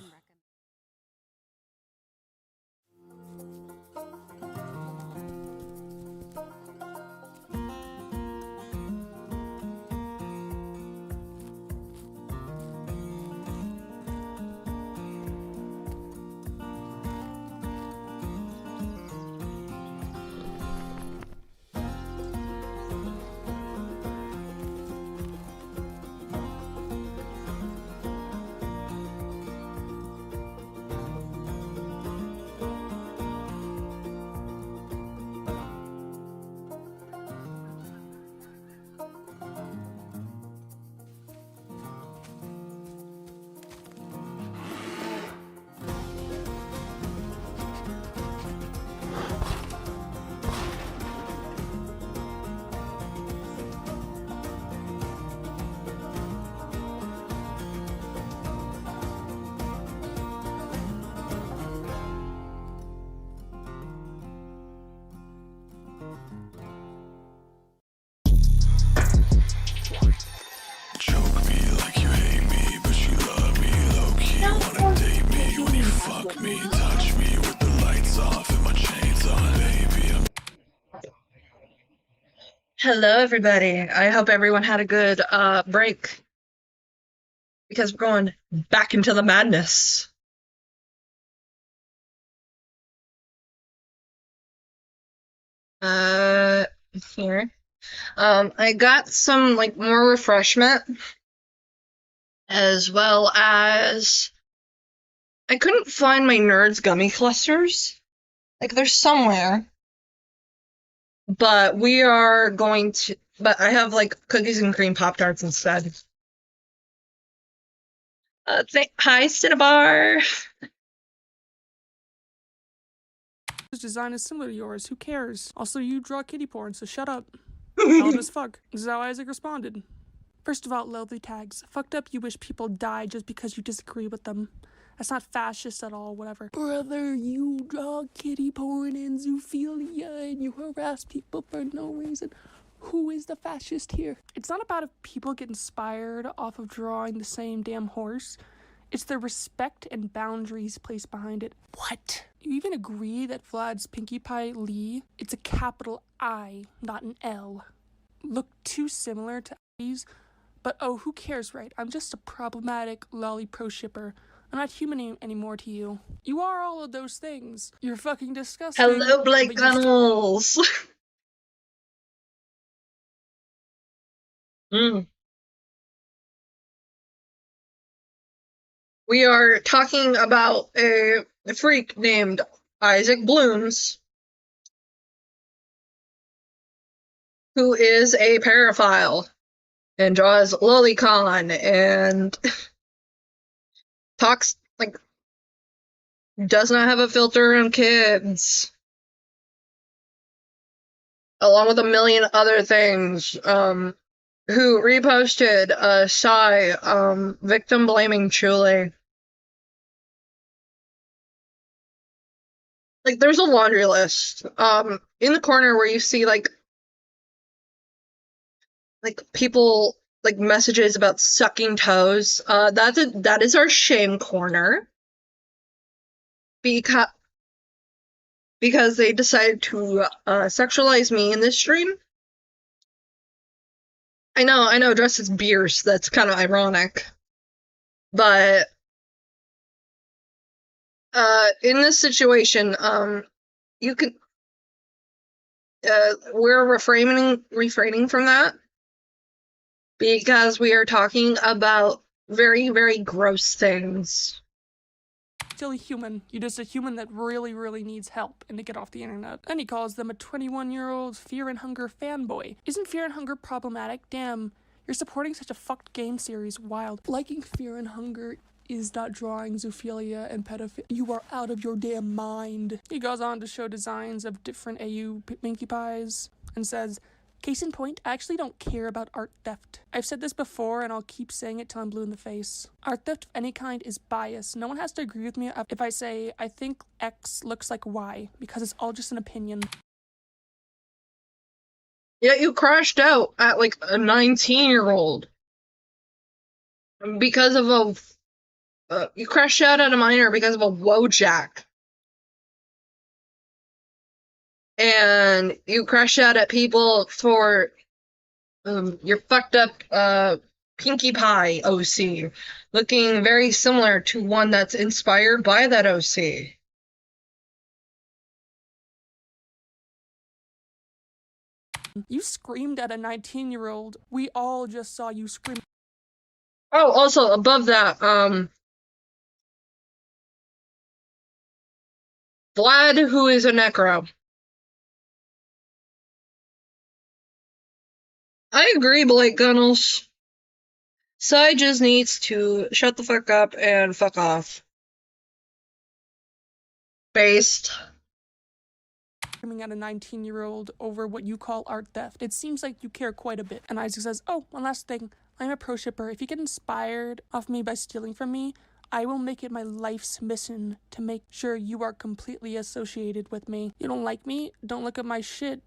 Hello, everybody. I hope everyone had a good break because we're going back into the madness. Here. I got some like more refreshment as well as I couldn't find my Nerds gummy clusters. Like they're somewhere. But we are going to but I have like cookies and cream Pop-Tarts instead. Hi, Cinnabar. His design is similar to yours. Who cares? Also, you draw kitty porn, so shut up. Valid as fuck. This is how Isaac responded. First of all, loathly tags. Fucked up you wish people died just because you disagree with them. That's not fascist at all, whatever. Brother, you draw kitty porn and zoophilia and you harass people for no reason. Who is the fascist here? It's not about if people get inspired off of drawing the same damn horse. It's the respect and boundaries placed behind it. What? You even agree that Vlad's Pinkie Pie Lee, it's a capital I, not an L. Look too similar to I's, but oh, who cares, right? I'm just a problematic lolly pro shipper. I'm not human anymore to you. You are all of those things. You're fucking disgusting. Hello, Blake Gunnels. We are talking about a freak named Isaac Blooms, who is a paraphile and draws lolicon and talks like does not have a filter on kids, along with a million other things. Who reposted Psy victim blaming Chule. Like there's a laundry list. In the corner where you see like people like messages about sucking toes, that is our shame corner. Because they decided to sexualize me in this stream. I know, dressed as Beers, that's kind of ironic. But in this situation, you can we're refraining from that because we are talking about very, very gross things. Still a human. You're just a human that really, really needs help and to get off the internet. And he calls them a 21-year-old Fear and Hunger fanboy. Isn't Fear and Hunger problematic? Damn, you're supporting such a fucked game series. Wild. Liking Fear and Hunger is not drawing zoophilia and pedophilia. You are out of your damn mind. He goes on to show designs of different AU Pinkie Pies and says, case in point, I actually don't care about art theft. I've said this before and I'll keep saying it till I'm blue in the face. Art theft of any kind is bias. No one has to agree with me if I say I think X looks like Y, because it's all just an opinion. Yeah, you crashed out at like a 19-year-old because of you crashed out at a minor because of a Wojak. And you crash out at people for your fucked up Pinkie Pie OC, looking very similar to one that's inspired by that OC. You screamed at a 19-year-old. We all just saw you scream. Oh, also above that, Vlad, who is a necro. I agree, Blake Gunnels. Psy just needs to shut the fuck up and fuck off. Based. Screaming at a 19-year-old over what you call art theft. It seems like you care quite a bit. And Isaac says, oh, one last thing. I'm a pro shipper. If you get inspired off me by stealing from me, I will make it my life's mission to make sure you are completely associated with me. You don't like me? Don't look at my shit.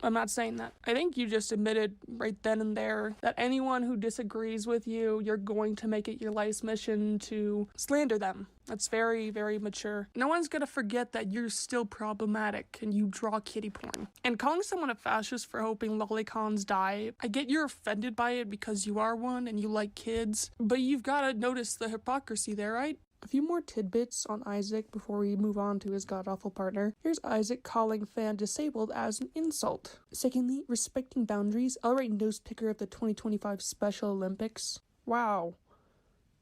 I'm not saying that. I think you just admitted right then and there that anyone who disagrees with you, you're going to make it your life's mission to slander them. That's very, very mature. No one's gonna forget that you're still problematic and you draw kitty porn. And calling someone a fascist for hoping lolicons die, I get you're offended by it because you are one and you like kids, but you've gotta notice the hypocrisy there, right? A few more tidbits on Isaac before we move on to his god-awful partner. Here's Isaac calling fan disabled as an insult. Secondly, respecting boundaries. Outright nose picker of the 2025 Special Olympics. Wow.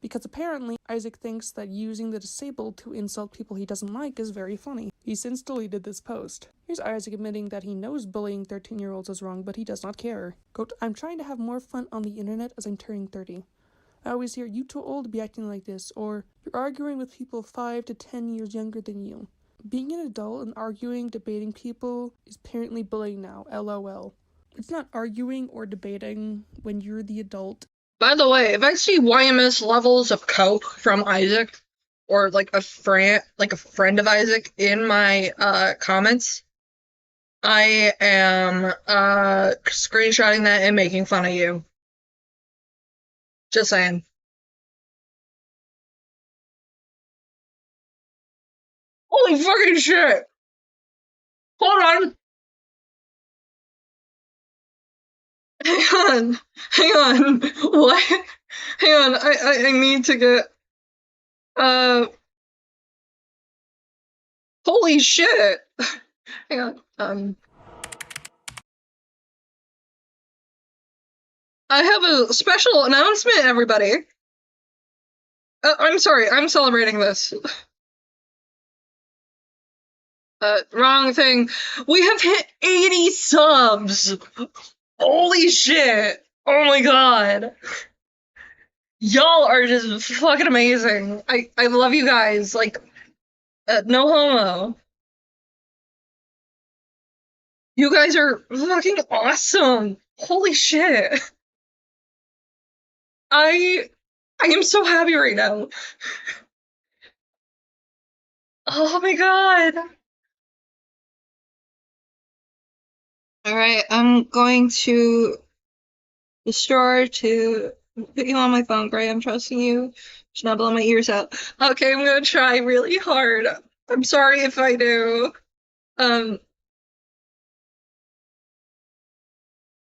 Because apparently, Isaac thinks that using the disabled to insult people he doesn't like is very funny. He since deleted this post. Here's Isaac admitting that he knows bullying 13-year-olds is wrong, but he does not care. Quote, I'm trying to have more fun on the internet as I'm turning 30. I always hear, you too old to be acting like this, or you're arguing with people 5 to 10 years younger than you. Being an adult and arguing, debating people is apparently bullying now, LOL. It's not arguing or debating when you're the adult. By the way, if I see YMS levels of coke from Isaac, or like a friend of Isaac in my comments, I am screenshotting that and making fun of you. Just saying. Holy fucking shit! Hold on! Hang on. What? Hang on, I need to get, holy shit! Hang on, I have a special announcement, everybody! I'm sorry, I'm celebrating this. Wrong thing. We have hit 80 subs! Holy shit! Oh my god! Y'all are just fucking amazing. I love you guys, like, no homo. You guys are fucking awesome! Holy shit! I am so happy right now. Oh my god! Alright, I'm going to the store to put you on my phone, Gray. I'm trusting you. Just not blowing my ears out. Okay, I'm gonna try really hard. I'm sorry if I do.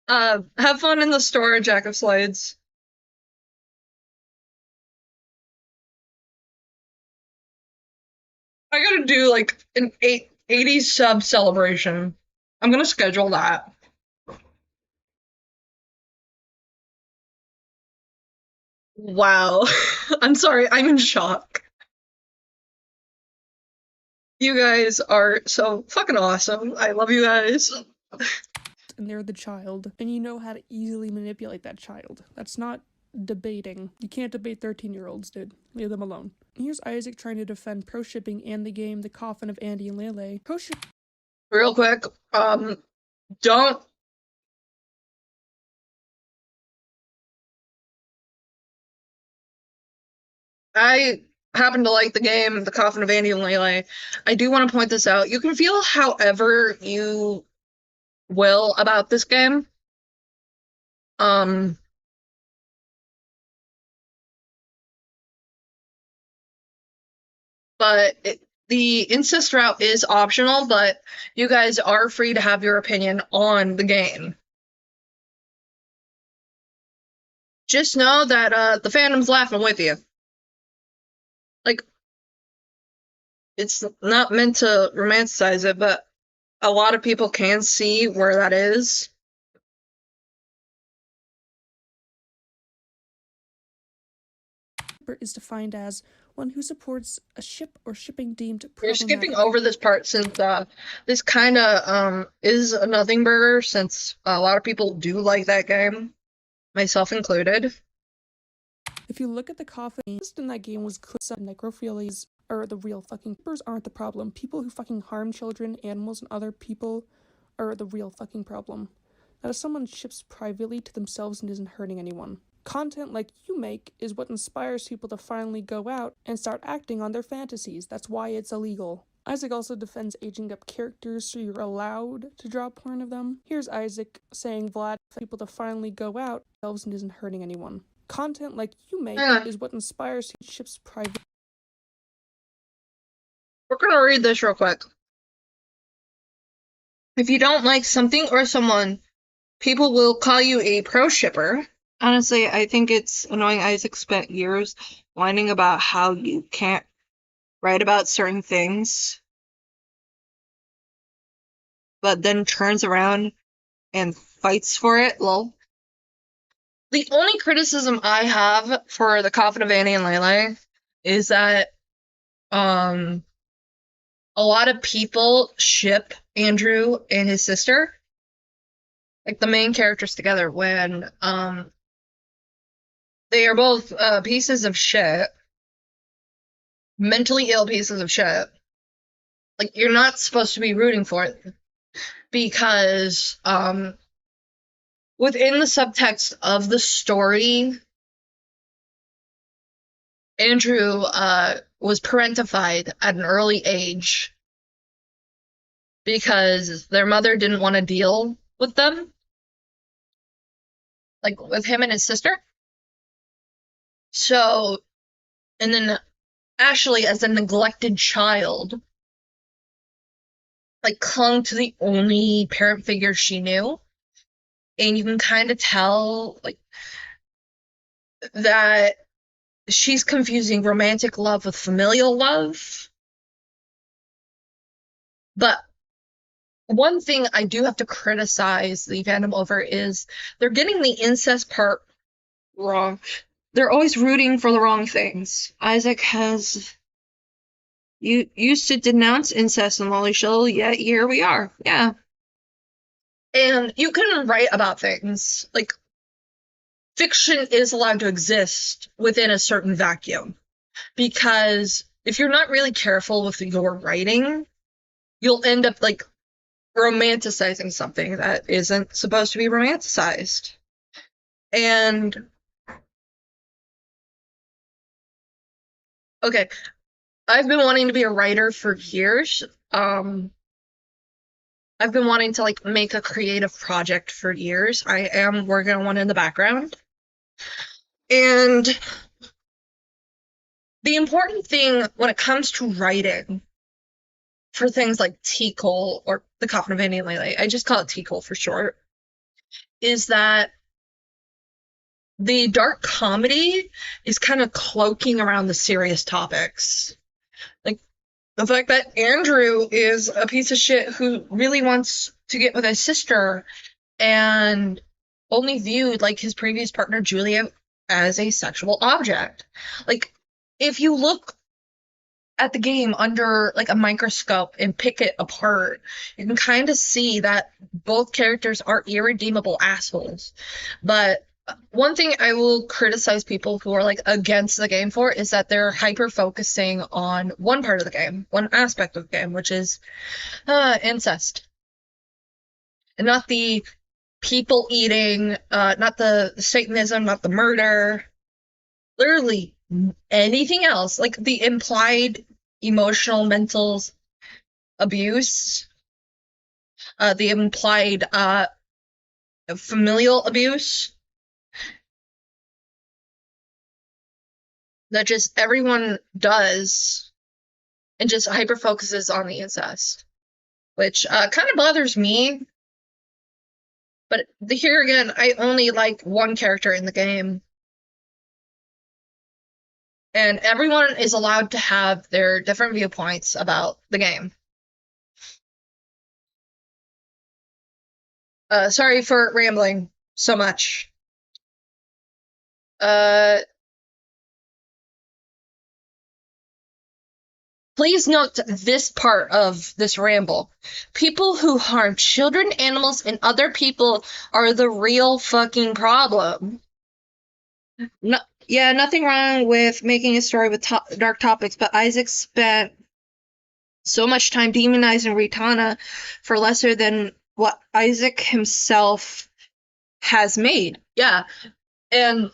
Have fun in the store, Jack of Slides. I gotta do like an 80 sub celebration. I'm gonna schedule that. Wow. I'm sorry, I'm in shock. You guys are so fucking awesome. I love you guys. And they're the child, and you know how to easily manipulate that child. That's not debating. You can't debate 13-year-olds, dude. Leave them alone. Here's Isaac trying to defend pro-shipping and the game The Coffin of Andy and Lele. Real quick, don't... I happen to like the game The Coffin of Andy and Lele. I do want to point this out. You can feel however you will about this game. But the incest route is optional, but you guys are free to have your opinion on the game. Just know that the fandom's laughing with you. Like, it's not meant to romanticize it, but a lot of people can see where that is. Is defined as one who supports a ship or shipping deemed We're problematic. skipping over this part since this kind of is a nothing burger, since a lot of people do like that game, myself included. If you look at the coffin, in that game was clear that necrophilies are the real fucking people aren't the problem. People who fucking harm children, animals, and other people are the real fucking problem. That if someone ships privately to themselves and isn't hurting anyone. Content like you make is what inspires people to finally go out and start acting on their fantasies. That's why it's illegal. Isaac also defends aging up characters so you're allowed to draw porn of them. Here's Isaac saying Vlad for people to finally go out themselves and isn't hurting anyone. Content like you make is what inspires ship's private. We're gonna read this real quick. If you don't like something or someone, people will call you a pro shipper. Honestly, I think it's annoying. Isaac spent years whining about how you can't write about certain things, but then turns around and fights for it. Lol. The only criticism I have for The Coffin of Annie and Lele is that a lot of people ship Andrew and his sister, like the main characters together, when they are both pieces of shit, mentally ill pieces of shit. Like, you're not supposed to be rooting for it because within the subtext of the story, Andrew was parentified at an early age because their mother didn't want to deal with them, like with him and his sister. So, and then Ashley, as a neglected child, like clung to the only parent figure she knew. And you can kind of tell, like, that she's confusing romantic love with familial love. But one thing I do have to criticize the fandom over is they're getting the incest part wrong. They're always rooting for the wrong things. Isaac has used to denounce incest in Lolly Show, yet here we are. Yeah. And you can write about things. Like, fiction is allowed to exist within a certain vacuum. Because if you're not really careful with your writing, you'll end up, like, romanticizing something that isn't supposed to be romanticized. And okay, I've been wanting to be a writer for years. I've been wanting to, like, make a creative project for years. I am working on one in the background. And the important thing when it comes to writing for things like T-Cole or The Coffin of Annie and Lele, I just call it T-Cole for short, is that the dark comedy is kind of cloaking around the serious topics. Like, the fact that Andrew is a piece of shit who really wants to get with his sister and only viewed, like, his previous partner, Julia, as a sexual object. Like, if you look at the game under, like, a microscope and pick it apart, you can kind of see that both characters are irredeemable assholes. But one thing I will criticize people who are, like, against the game for is that they're hyper-focusing on one part of the game, one aspect of the game, which is incest. And not the people-eating, not the Satanism, not the murder. Literally anything else. Like, the implied emotional, mental abuse, the implied familial abuse, that just everyone does and just hyper focuses on the incest, which kind of bothers me. But here again, I only like one character in the game, and everyone is allowed to have their different viewpoints about the game. Sorry for rambling so much. Please note this part of this ramble. People who harm children, animals, and other people are the real fucking problem. No, yeah, nothing wrong with making a story with dark topics, but Isaac spent so much time demonizing Ritana for lesser than what Isaac himself has made. Yeah, and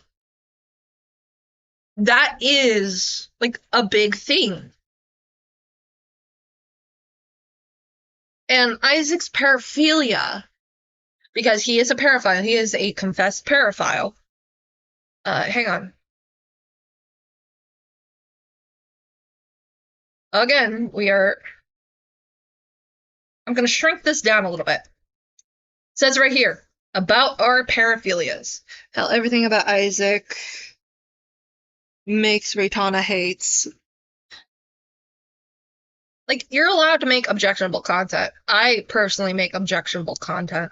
that is, like, a big thing. and Isaac's paraphilia, because he is a paraphile, he is a confessed paraphile. Hang on. Again, I'm gonna shrink this down a little bit. It says right here, about our paraphilias. How everything about Isaac makes Raytana hates. Like, you're allowed to make objectionable content. I personally make objectionable content.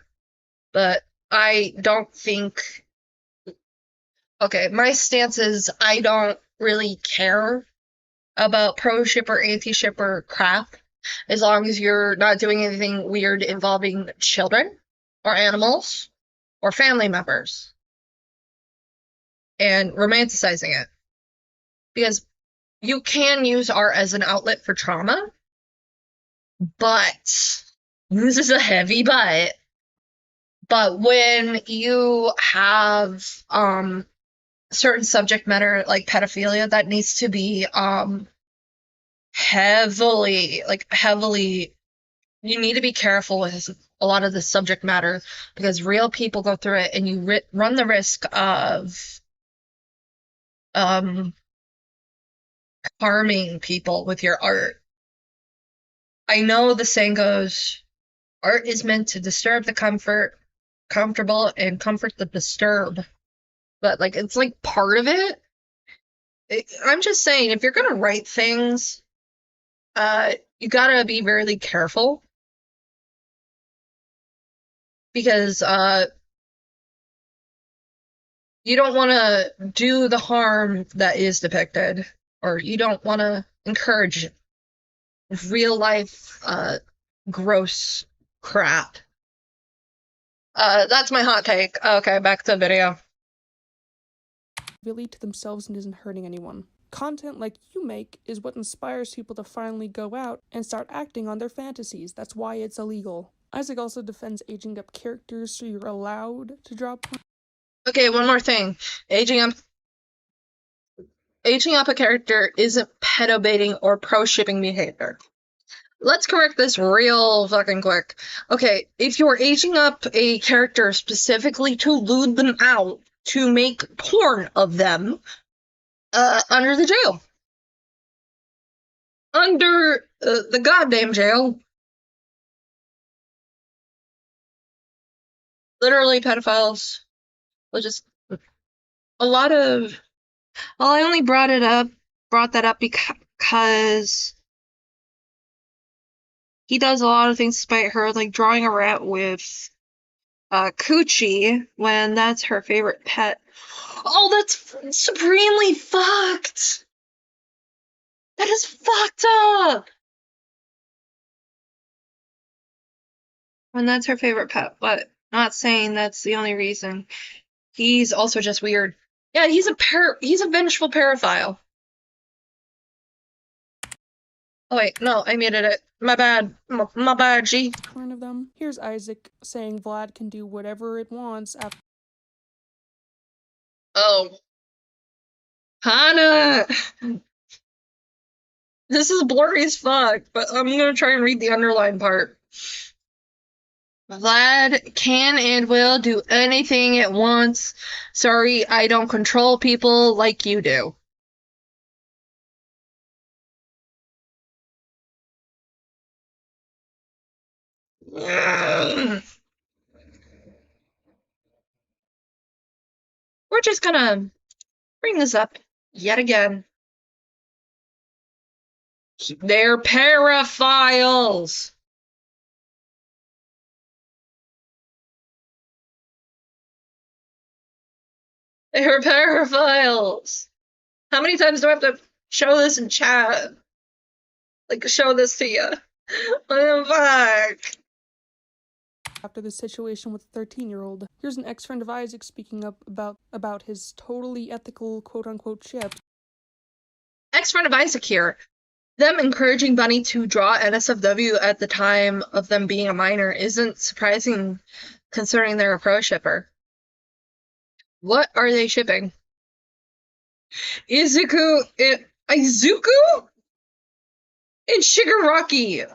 But I don't think... Okay, my stance is I don't really care about pro-shipper, anti-shipper crap, as long as you're not doing anything weird involving children, or animals, or family members, and romanticizing it. Because you can use art as an outlet for trauma, but this is a heavy but when you have certain subject matter like pedophilia that needs to be heavily, you need to be careful with a lot of the subject matter, because real people go through it, and you run the risk of harming people with your art. I know the saying goes, art is meant to disturb the comfortable and comfort the disturbed. But, like, it's, like, part of it. I'm just saying, if you're gonna write things, you gotta be really careful. Because, you don't want to do the harm that is depicted, or you don't want to encourage real life gross crap. That's my hot take. Okay, back to the video. Really to themselves and isn't hurting anyone. Content like you make is what inspires people to finally go out and start acting on their fantasies. That's why it's illegal. Isaac also defends aging up characters, so you're allowed to draw. Okay, one more thing. Aging up a character isn't pedobaiting or pro-shipping behavior. Let's correct this real fucking quick. Okay, if you're aging up a character specifically to lewd them out, to make porn of them, under the jail. Under the goddamn jail. Literally pedophiles. Well, just a lot of... Well, I only brought that up because he does a lot of things despite her, like drawing a rat with Coochie when that's her favorite pet. Oh, that's supremely fucked! That is fucked up! When that's her favorite pet, but not saying that's the only reason. He's also just weird. Yeah, he's a vengeful paraphile. Oh wait, no, I muted it. My bad. My bad, G. One of them. Here's Isaac saying Vlad can do whatever it wants after. Oh. Hannah! This is blurry as fuck, but I'm gonna try and read the underlined part. Vlad can and will do anything it wants. Sorry, I don't control people like you do. We're just gonna bring this up yet again. They're paraphiles! They're paraphiles! How many times do I have to show this in chat? Like, show this to you? What the fuck? After the situation with the 13-year-old. Here's an ex-friend of Isaac speaking up about his totally ethical quote-unquote ship. Ex-friend of Isaac here. Them encouraging Bunny to draw NSFW at the time of them being a minor isn't surprising considering they're a pro shipper. What are they shipping? Izuku and Shigaraki!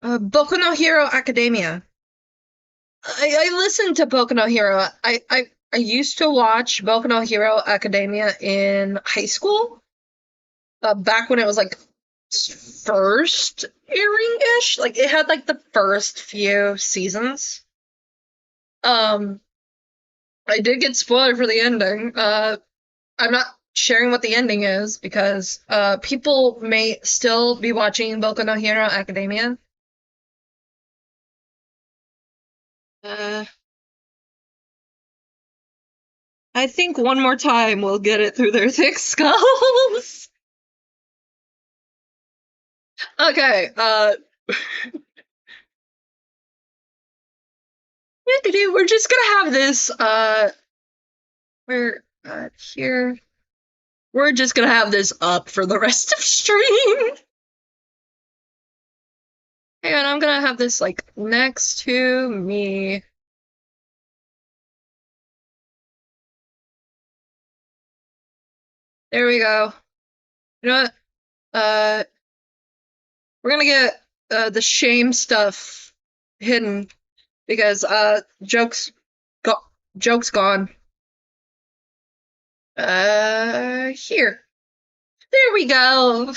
Boku no Hero Academia. I listened to Boku no Hero. I used to watch Boku no Hero Academia in high school. Back when it was like first airing-ish. Like it had like the first few seasons. I did get spoiled for the ending. I'm not sharing what the ending is because people may still be watching Boku no Hero Academia. I think one more time we'll get it through their thick skulls. Okay, we're just gonna have this, here. We're just gonna have this up for the rest of stream. And I'm gonna have this, like, next to me. There we go. You know what? We're gonna get, the shame stuff hidden. Because, joke's gone. Here. There we go.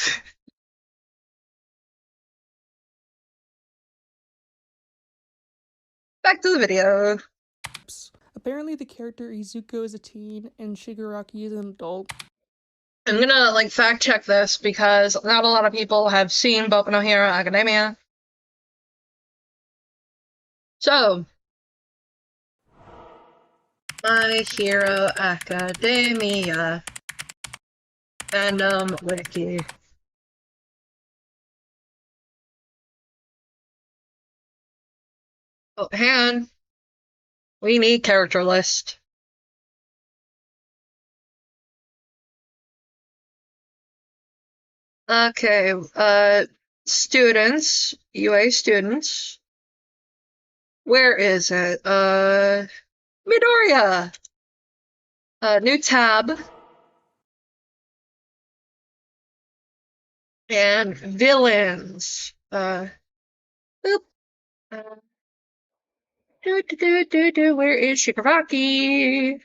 Back to the video. Apparently the character Izuku is a teen and Shigaraki is an adult. I'm gonna, like, fact check this because not a lot of people have seen Boku no Hero Academia. So, My Hero Academia fandom wiki. Oh, hang on. We need character list. Okay, students, UA students. Where is it? Midoriya! New tab. And villains. Where is Shigaraki?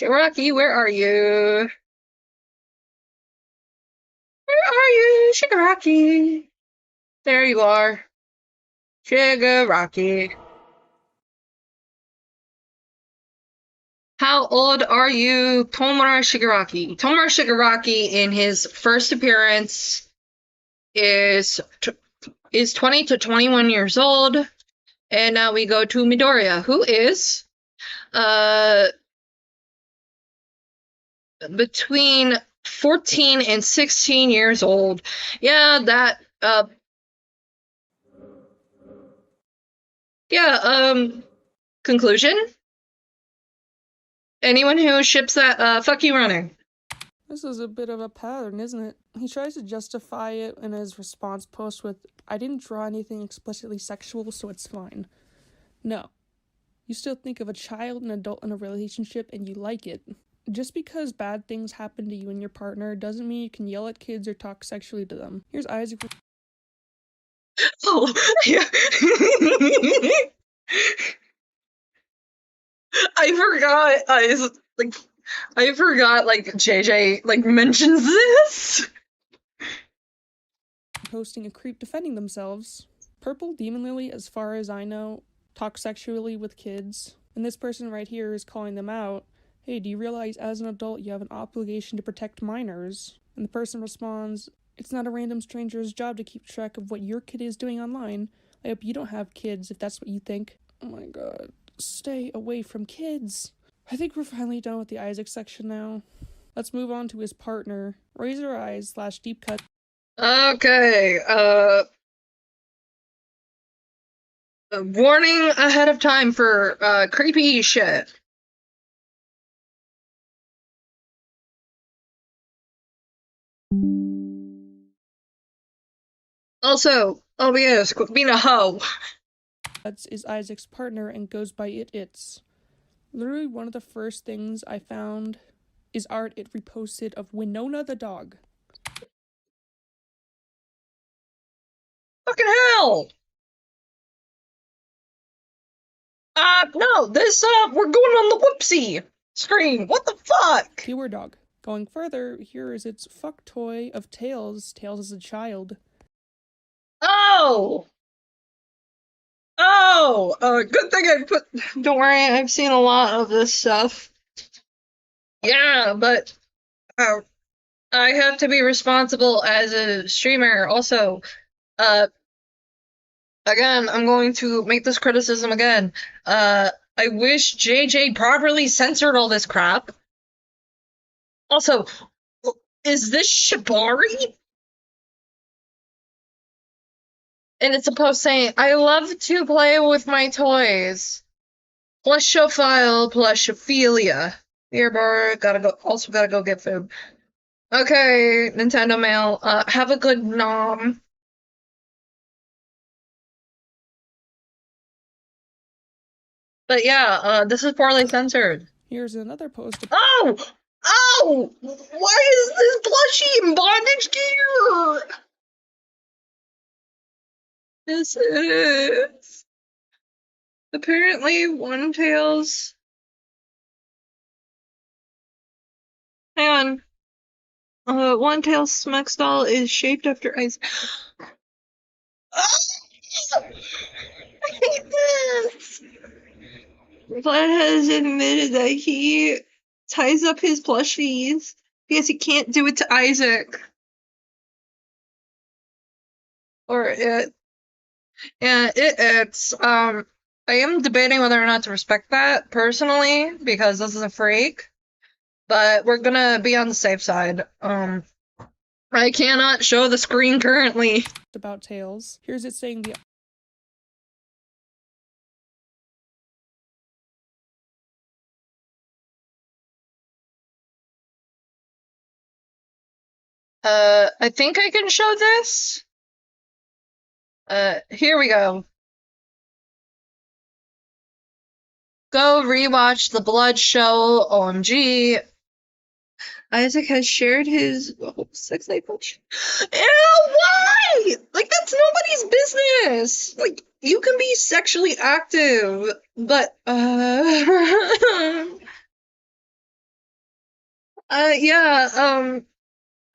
Shigaraki, where are you? Where are you, Shigaraki? There you are. Shigaraki. How old are you, Tomura Shigaraki? Tomura Shigaraki, in his first appearance, is 20 to 21 years old. And now we go to Midoriya, who is between 14 and 16 years old. Yeah, that conclusion? Anyone who ships that, fuck you running. This is a bit of a pattern, isn't it? He tries to justify it in his response post with, I didn't draw anything explicitly sexual, so it's fine. No. You still think of a child and adult in a relationship and you like it. Just because bad things happen to you and your partner doesn't mean you can yell at kids or talk sexually to them. Here's Isaac. Oh, yeah. I forgot, like, JJ, like, mentions this. Posting a creep defending themselves. Purple Demon Lily, as far as I know, talks sexually with kids. And this person right here is calling them out. Hey, do you realize as an adult you have an obligation to protect minors? And the person responds, it's not a random stranger's job to keep track of what your kid is doing online. I hope you don't have kids if that's what you think. Oh my god. Stay away from kids. I think we're finally done with the Isaac section now. Let's move on to his partner, Razor Eyes / Deep Cut. Okay, warning ahead of time for, creepy shit. Also, OBS, quit being a hoe. Is Isaac's partner and goes by It's. Literally one of the first things I found is art it reposted of Winona the dog. Fucking hell! No, this, we're going on the whoopsie screen. What the fuck? Keyword dog. Going further, here is its fuck toy of Tails. Tails as a child. Oh! Good thing I put. Don't worry, I've seen a lot of this stuff. Yeah, but I have to be responsible as a streamer. Also, again, I'm going to make this criticism again. I wish JJ properly censored all this crap. Also, is this Shibari? And it's a post saying, I love to play with my toys. Plushophile, plushophilia. Here, bar, also gotta go get food. Okay, Nintendo Mail, have a good nom. But yeah, this is poorly censored. Here's another post. Oh! Why is this plushie in bondage gear? This is apparently One Tails. Hang on. One Tails Smuck doll is shaped after ice. I hate this. Vlad has admitted that he ties up his plushies because he can't do it to Isaac. Or it. Yeah, it's, I am debating whether or not to respect that, personally, because this is a freak. But we're gonna be on the safe side. I cannot show the screen currently. About Tails. Here's it saying the I think I can show this. Here we go. Go rewatch the Blood Show. OMG. Isaac has shared his sex life. Ew, why? Like, that's nobody's business. Like, you can be sexually active, but, yeah,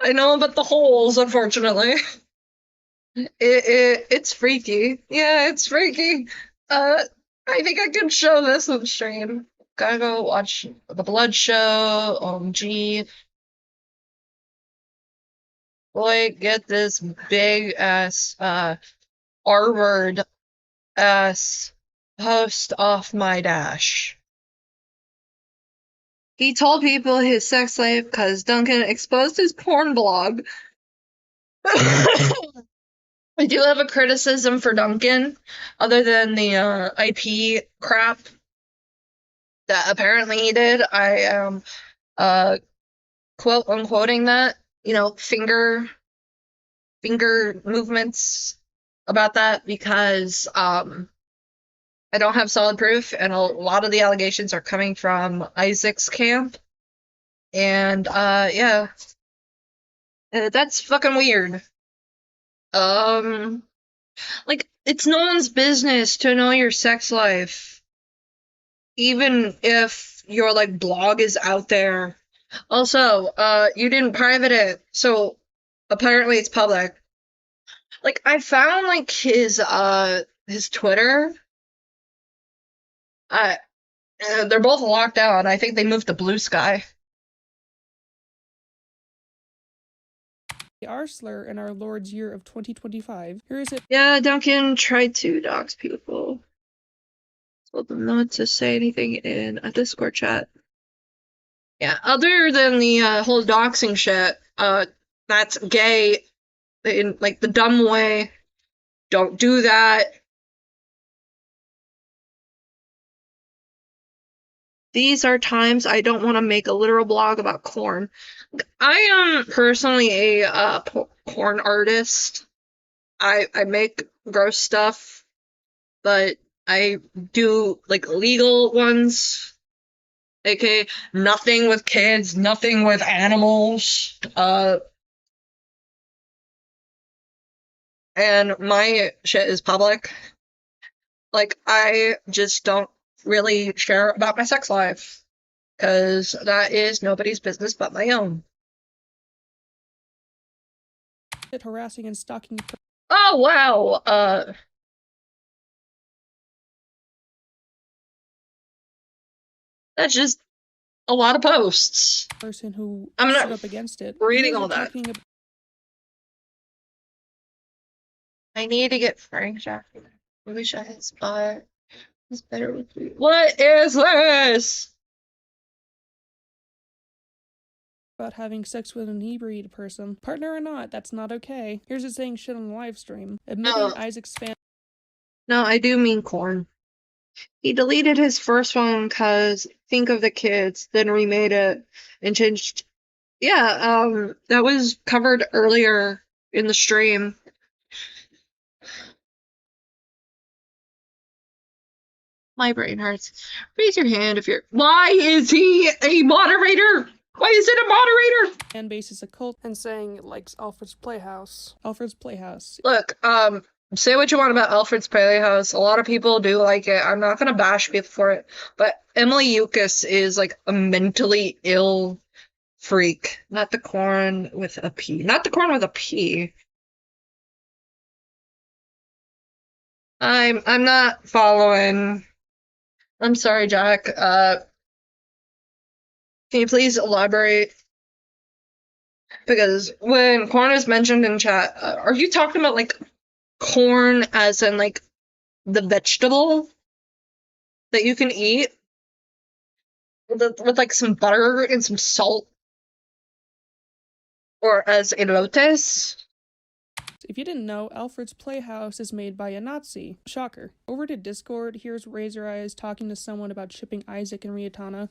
I know about the holes, unfortunately. It's freaky. Yeah, it's freaky. I think I can show this on stream. Gotta go watch the Blood Show. OMG. Boy, get this big ass, R-word ass post off my dash. He told people his sex life because Duncan exposed his porn blog. I do have a criticism for Duncan, other than the IP crap that apparently he did. I am unquoting that, you know, finger movements about that because I don't have solid proof, and a lot of the allegations are coming from Isaac's camp. And yeah. That's fucking weird. Like, it's no one's business to know your sex life. Even if your, like, blog is out there. Also, you didn't private it, so apparently it's public. Like, I found, like, his Twitter. They're both locked down. I think they moved to Blue Sky. The Arsler in our Lord's year of 2025. Here is it. Yeah, Duncan tried to dox people. Told them not to say anything in a Discord chat. Yeah, other than the whole doxing shit, that's gay in, like, the dumb way. Don't do that. These are times I don't want to make a literal blog about corn. I am personally a porn artist. I make gross stuff, but I do, like, legal ones. aka nothing with kids, nothing with animals. and my shit is public, like, I just don't really share about my sex life, because that is nobody's business but my own. Harassing and stalking. Oh, wow, that's just a lot of posts. Person who I'm not stood up against it. reading He was all that. attacking I need to get Frank Jackson. I wish I had Spot. It's better with me. What is this? about having sex with an inebriated person. Partner or not, that's not okay. Here's it saying shit on the live stream. Admitting Isaac's fan. No, I do mean Corn. He deleted his first one because think of the kids, then remade it and changed. Yeah, that was covered earlier in the stream. My brain hurts. Raise your hand if you're. Why is he a moderator? Why is it a moderator? Fan base is a cult and saying it likes Alfred's Playhouse. Alfred's Playhouse. Look, say what you want about Alfred's Playhouse. A lot of people do like it. I'm not gonna bash people for it, but Emily Yukas is like a mentally ill freak. Not the corn with a P. Not the corn with a P. I'm not following. I'm sorry, Jack. Can you please elaborate? Because when corn is mentioned in chat, are you talking about like corn as in like the vegetable that you can eat with like some butter and some salt? Or as elotes? If you didn't know, Alfred's Playhouse is made by a Nazi. Shocker. Over to Discord, here's Razor Eyes talking to someone about shipping Isaac and Riatana.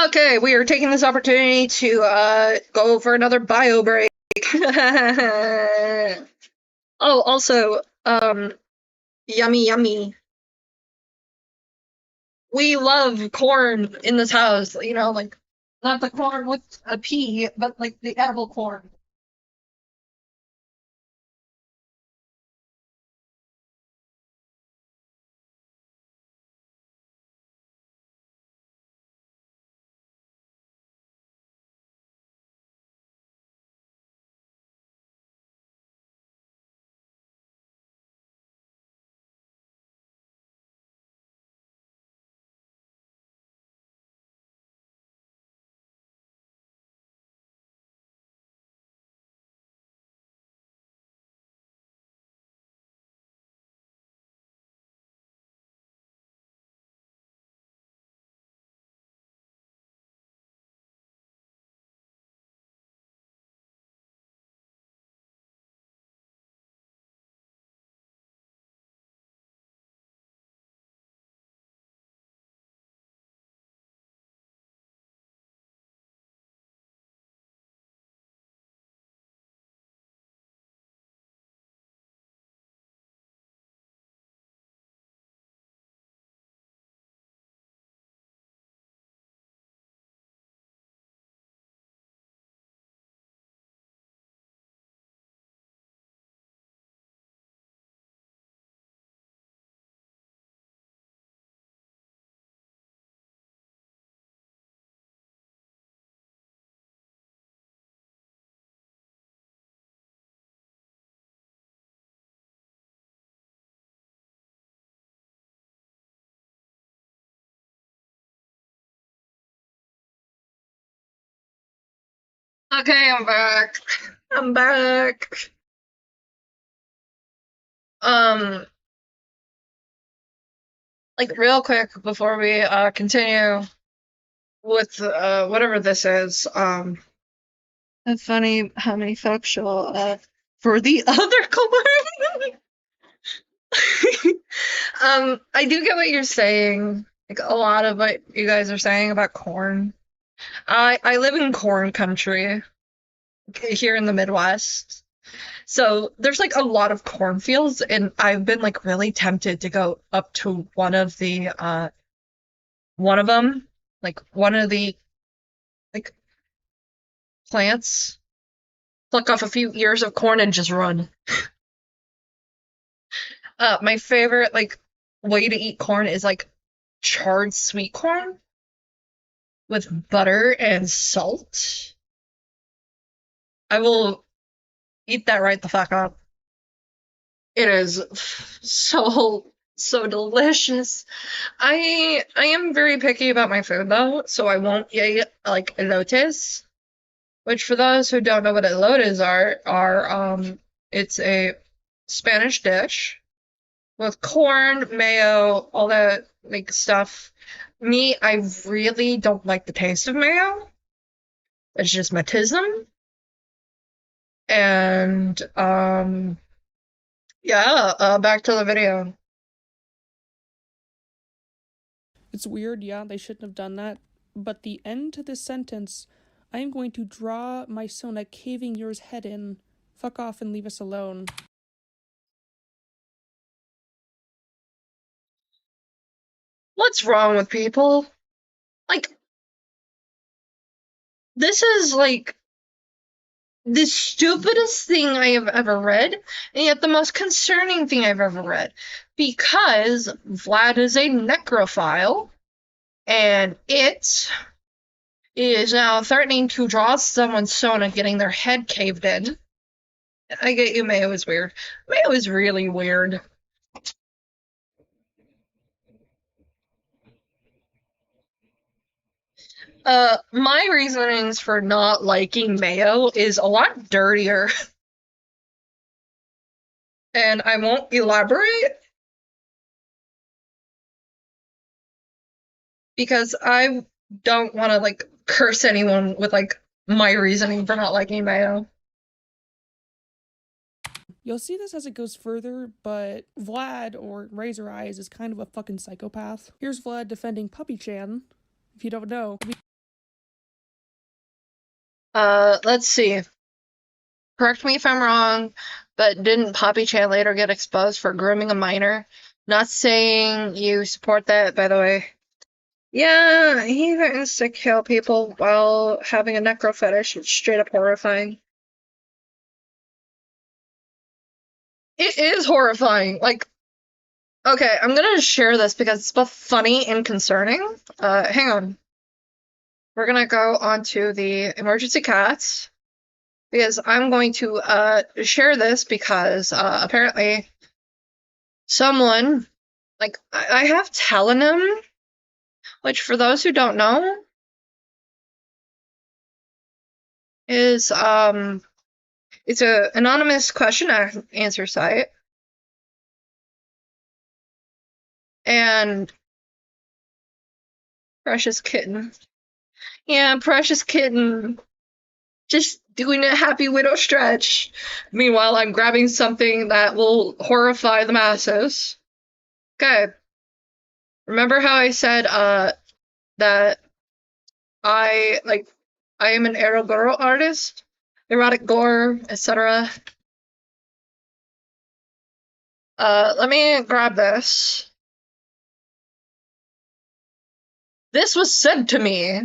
Okay, we are taking this opportunity to go for another bio break. Oh, also, yummy yummy. We love corn in this house, you know, like not the corn with a P, but like the edible corn. Okay, I'm back. I'm back. Like real quick before we continue with whatever this is, it's funny how many folks show for the other corn. I do get what you're saying. Like a lot of what you guys are saying about corn. I live in corn country here in the Midwest. So there's like a lot of cornfields, and I've been like really tempted to go up to one of them, like one of the like plants, pluck off a few ears of corn and just run. My favorite, like, way to eat corn is, like, charred sweet corn with butter and salt. I will eat that right the fuck up. It is so delicious. I am very picky about my food though, so I won't eat like elotes, which for those who don't know what elotes are it's a Spanish dish with corn, mayo, all that like stuff. Me, I really don't like the taste of mayo. It's just my tism. And yeah, back to the video. It's weird, yeah, they shouldn't have done that. But the end to this sentence, I am going to draw my Sona caving yours head in. Fuck off and leave us alone. What's wrong with people? Like, this is like the stupidest thing I have ever read, and yet the most concerning thing I've ever read. Because Vlad is a necrophile, and it is now threatening to draw someone's Sona getting their head caved in. I get you, Mayo is weird. Mayo is really weird. My reasonings for not liking Mayo is a lot dirtier. And I won't elaborate. Because I don't want to, like, curse anyone with, like, my reasoning for not liking Mayo. You'll see this as it goes further, but Vlad, or Razor Eyes, is kind of a fucking psychopath. Here's Vlad defending Puppy-chan. If you don't know. Let's see. Correct me if I'm wrong, but didn't Puppy-chan later get exposed for grooming a minor? Not saying you support that, by the way. Yeah, he threatens to kill people while having a necro fetish. It's straight up horrifying. It is horrifying. Like, okay, I'm gonna share this because it's both funny and concerning. Hang on. We're gonna go on to the emergency cats because I'm going to share this because apparently someone, like, I have Telenym, which for those who don't know is it's a anonymous question answer site. And Precious Kitten. Yeah, Precious Kitten. Just doing a Happy Widow stretch. Meanwhile, I'm grabbing something that will horrify the masses. Okay. Remember how I said, that I am an erogoro artist? Erotic gore, etc. Let me grab this. This was sent to me.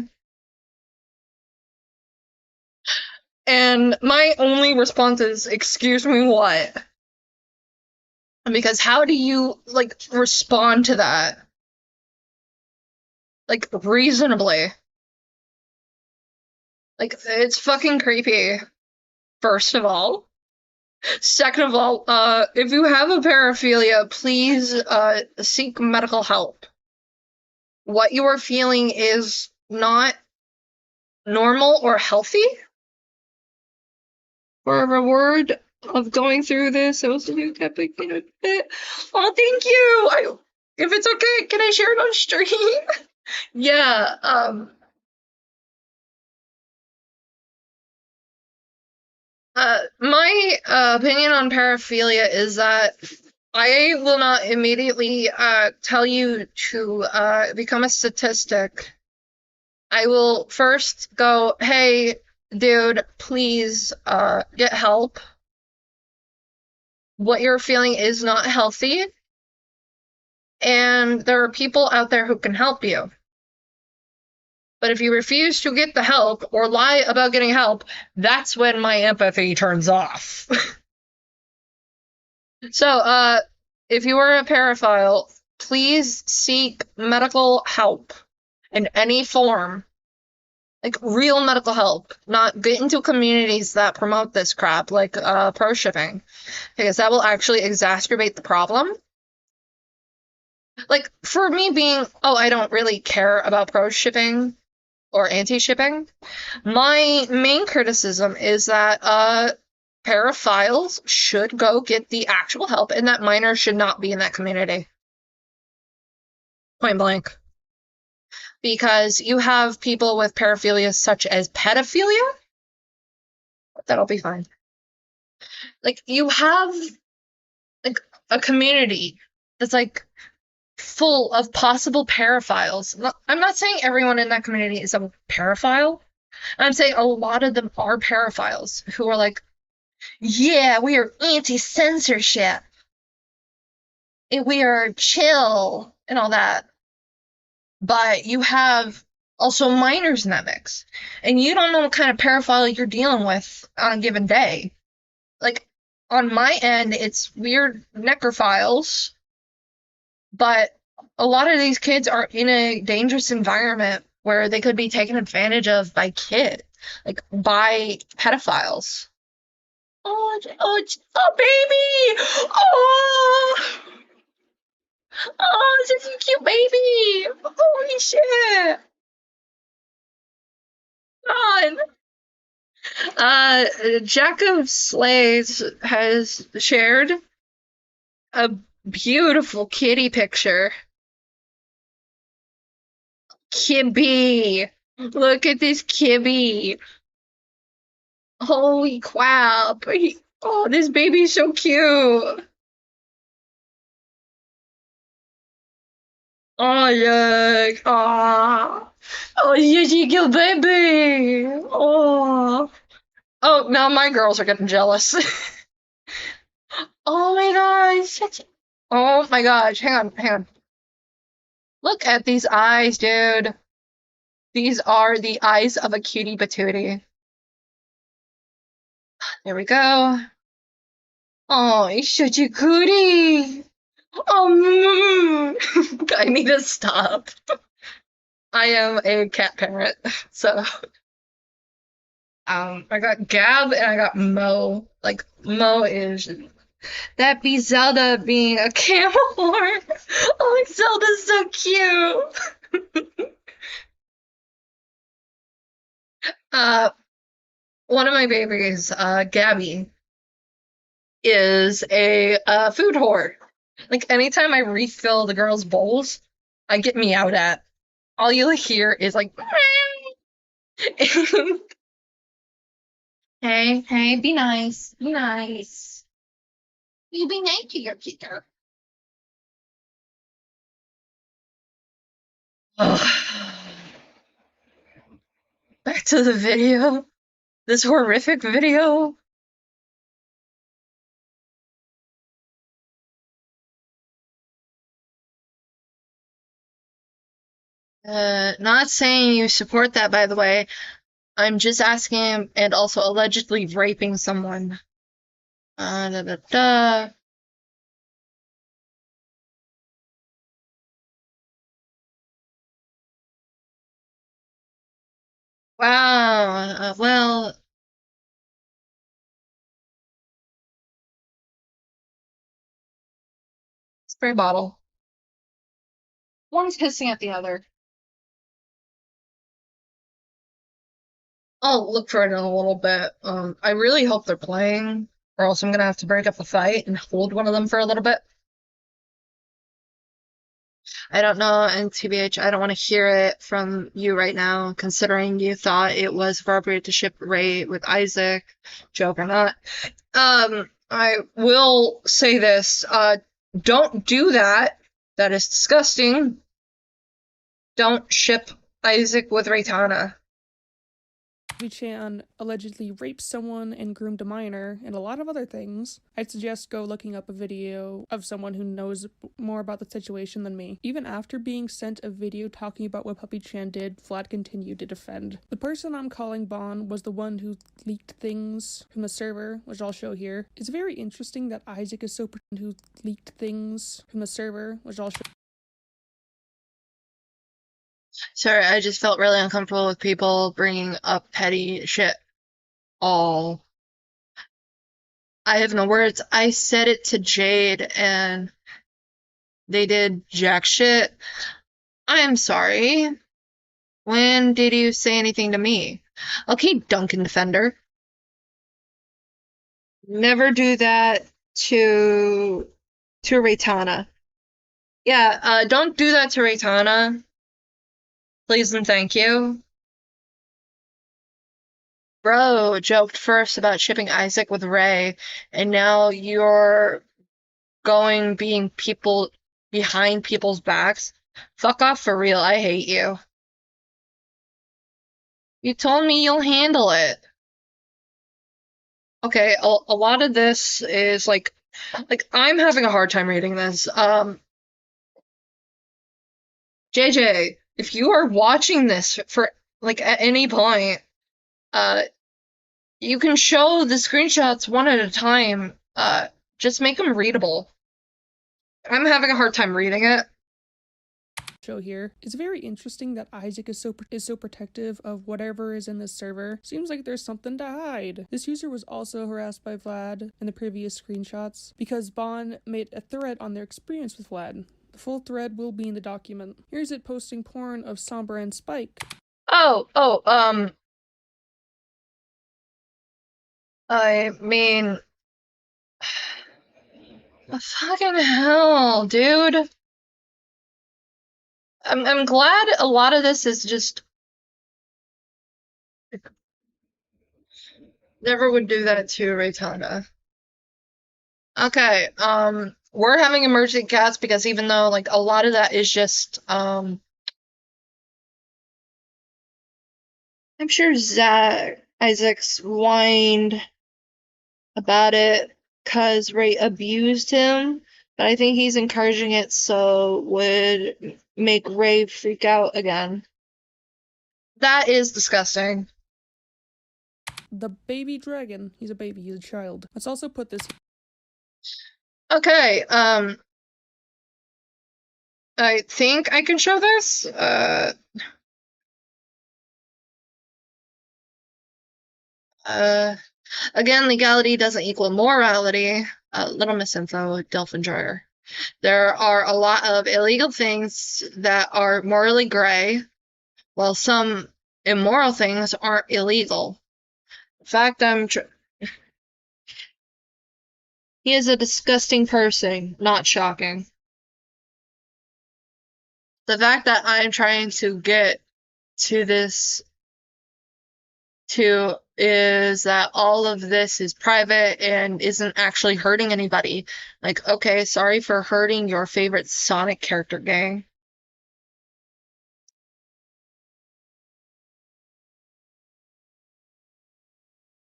And my only response is, excuse me, what? Because how do you, like, respond to that? Like, reasonably. Like, it's fucking creepy, first of all. Second of all, if you have a paraphilia, please, seek medical help. What you are feeling is not normal or healthy. For a reward of going through this, I also do kept a bit. Oh, thank you! If it's okay, can I share it on stream? Yeah, my opinion on paraphilia is that I will not immediately tell you to become a statistic. I will first go, hey, dude, please get help. What you're feeling is not healthy. And there are people out there who can help you. But if you refuse to get the help or lie about getting help, that's when my empathy turns off. So, if you are a paraphile, please seek medical help in any form. Like, real medical help. Not get into communities that promote this crap, like pro shipping. Because that will actually exacerbate the problem. Like, for me being, I don't really care about pro shipping or anti-shipping, my main criticism is that paraphiles should go get the actual help and that minors should not be in that community. Point blank. Because you have people with paraphilia such as pedophilia. That'll be fine. Like, you have like a community that's like full of possible paraphiles. I'm not saying everyone in that community is a paraphile. I'm saying a lot of them are paraphiles who are like, yeah, we are anti-censorship. And we are chill and all that. But you have also minors in that mix. And you don't know what kind of paraphile you're dealing with on a given day. Like, on my end, it's weird necrophiles. But a lot of these kids are in a dangerous environment where they could be taken advantage of by by pedophiles. Oh, baby! Oh, such a cute baby! Holy shit! God. Jacob Slays has shared a beautiful kitty picture. Kibby! Look at this Kibby! Holy crap! This baby's so cute! Oh, look! Oh, such a cute baby! Oh, now my girls are getting jealous. Oh my gosh! Oh my gosh! Hang on. Look at these eyes, dude. These are the eyes of a cutie patootie. There we go. Oh, he's such a cutie. Oh, I need to stop. I am a cat parent, so I got Gab and I got Mo. Like, Mo is that be Zelda being a camel horn. Oh, Zelda's so cute. One of my babies, Gabby, is a food whore. Like, anytime I refill the girls' bowls, I get meowed at. All you'll hear is like, hey, be nice. Be nice. You be nice to your kiddo. Back to the video. This horrific video. Not saying you support that, by the way. I'm just asking and also allegedly raping someone. Wow, well... Spray bottle. One's hissing at the other. I'll look for it in a little bit. I really hope they're playing, or else I'm gonna have to break up the fight and hold one of them for a little bit. I don't know, and TBH, I don't want to hear it from you right now, considering you thought it was appropriate to ship Ray with Isaac, joke or not. I will say this, don't do that. That is disgusting. Don't ship Isaac with Raytana. Chan allegedly raped someone and groomed a minor, and a lot of other things, I'd suggest go looking up a video of someone who knows more about the situation than me. Even after being sent a video talking about what Puppy Chan did, Vlad continued to defend. The person I'm calling Bon was the one who leaked things from the server, which I'll show here. It's very interesting that Isaac is so who leaked things from the server, which I'll show. Sorry, I just felt really uncomfortable with people bringing up petty shit. I have no words. I said it to Jade and they did jack shit. I'm sorry. When did you say anything to me? Okay, Duncan Defender. Never do that to Raytana. Yeah, don't do that to Raytana. Please and thank you. Bro joked first about shipping Isaac with Ray, and now you're being people behind people's backs. Fuck off for real, I hate you. You told me you'll handle it. Okay, a lot of this is like I'm having a hard time reading this. JJ, if you are watching this for at any point, you can show the screenshots one at a time. Just make them readable. I'm having a hard time reading it. Show here. It's very interesting that Isaac is so protective of whatever is in this server. Seems like there's something to hide. This user was also harassed by Vlad in the previous screenshots because Bon made a thread on their experience with Vlad. The full thread will be in the document. Here's it posting porn of Sombra and Spike. I mean, fucking hell, dude. I'm glad a lot of this is just never would do that to Raytana. Okay, we're having emergency cats because even though a lot of that is just I'm sure Isaac's whined about it because Ray abused him, but I think he's encouraging it so would make Ray freak out again. That is disgusting. The baby dragon. He's a baby, he's a child. Let's also put this. Okay, I think I can show this. Again, legality doesn't equal morality. Little Misinfo, Delphin Dryer. There are a lot of illegal things that are morally gray, while some immoral things aren't illegal. In fact, he is a disgusting person, not shocking. The fact that I'm trying to get to this is that all of this is private and isn't actually hurting anybody. Okay, sorry for hurting your favorite Sonic character, gang.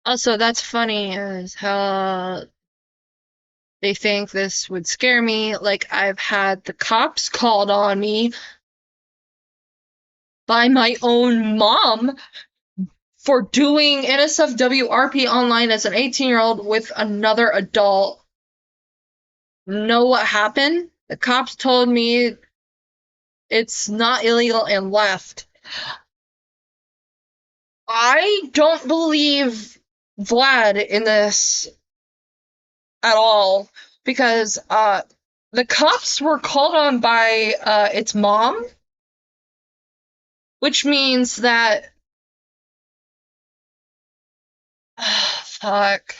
Also, that's funny as how they think this would scare me. I've had the cops called on me by my own mom for doing NSFW RP online as an 18-year-old with another adult. Know what happened? The cops told me it's not illegal and left. I don't believe Vlad in this at all because the cops were called on by its mom, which means that fuck.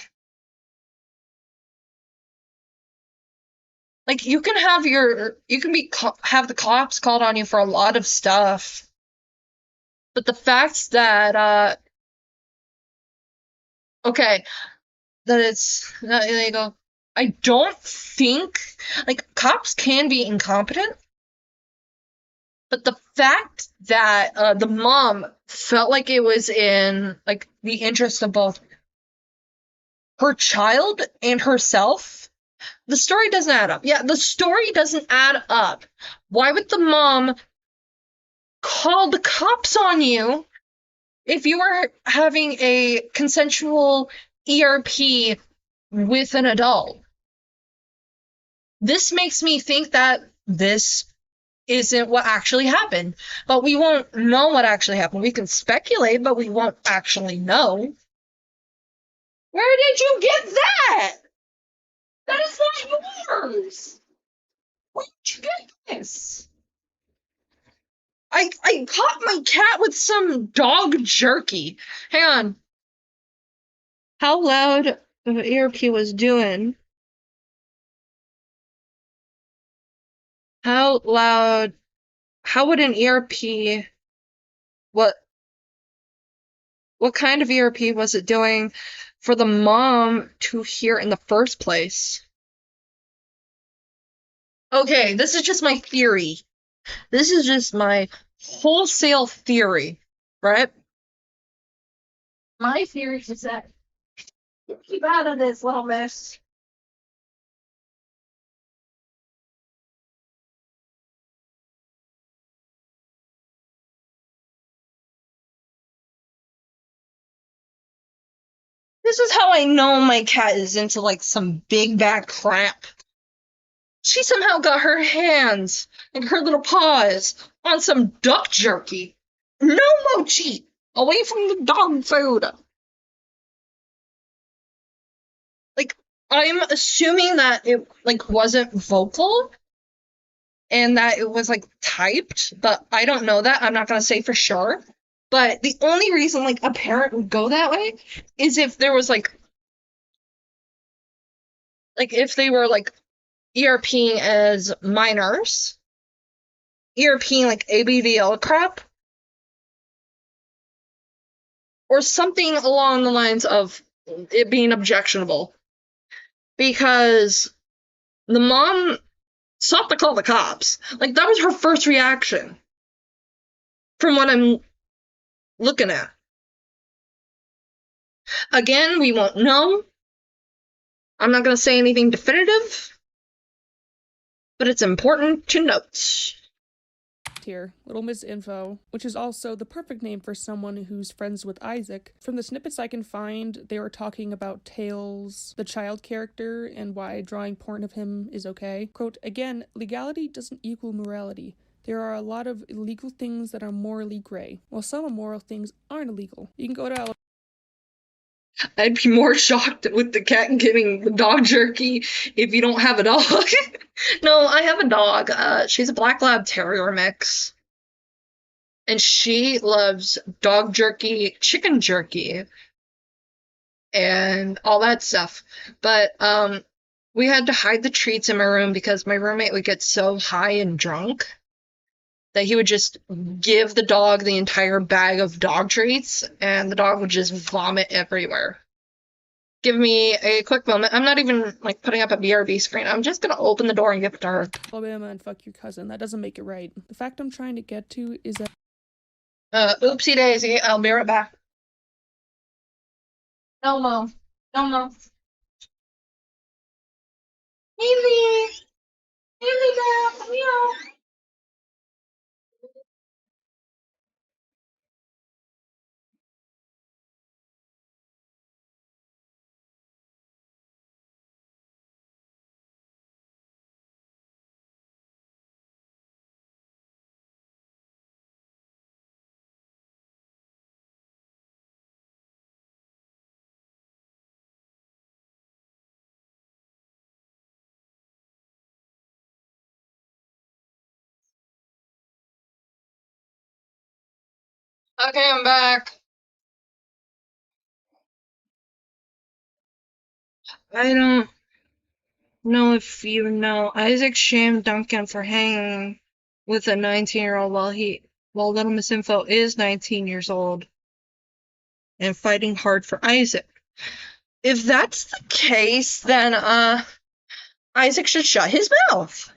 You can have have the cops called on you for a lot of stuff, but the fact that okay, that it's not illegal. I don't think cops can be incompetent, But the fact that the mom felt like it was in like the interest of both her child and herself, the story doesn't add up. Yeah, the story doesn't add up. Why would the mom call the cops on you if you were having a consensual ERP with an adult? This makes me think that this isn't what actually happened. But we won't know what actually happened. We can speculate, but we won't actually know. Where did you get that? That is not yours. Where did you get this? I caught my cat with some dog jerky. Hang on. How loud the ERP was doing? How loud? How would an ERP? What kind of ERP was it doing for the mom to hear in the first place? Okay, this is just my theory. This is just my wholesale theory, right? My theory is that keep out of this, little miss. This is how I know my cat is into like some big bad crap. She somehow got her hands and her little paws on some duck jerky. No, Mochi! Away from the dog food! Like, I'm assuming that it, like, wasn't vocal and that it was, like, typed, but I don't know that. I'm not gonna say for sure. But the only reason, like, a parent would go that way is if there was, like, if they were, like, ERPing as minors, ERPing, like, ABDL crap, or something along the lines of it being objectionable. Because the mom sought to call the cops. Like, that was her first reaction. From what I'm looking at. Again, we won't know. I'm not going to say anything definitive. But it's important to note. Here, Little Miss Info, which is also the perfect name for someone who's friends with Isaac. From the snippets I can find, they were talking about Tails, the child character, and why drawing porn of him is okay. Quote, again, legality doesn't equal morality. There are a lot of illegal things that are morally gray, while some immoral things aren't illegal. You can go to I'd be more shocked with the cat getting the dog jerky if you don't have a dog. No, I have a dog. She's a Black Lab Terrier mix. And she loves dog jerky, chicken jerky, and all that stuff. But we had to hide the treats in my room because my roommate would get so high and drunk that he would just give the dog the entire bag of dog treats, and the dog would just vomit everywhere. Give me a quick moment. I'm not even, like, putting up a BRB screen. I'm just gonna open the door and give it to her. Alabama and fuck your cousin. That doesn't make it right. The fact I'm trying to get to is that... Oopsie daisy. I'll be right back. No, Mom. No, Mom. Haley! Haley, now! Meow! Okay, I'm back. I don't know if you know. Isaac shamed Duncan for hanging with a 19-year-old while Little Miss Info is 19 years old and fighting hard for Isaac. If that's the case, then Isaac should shut his mouth.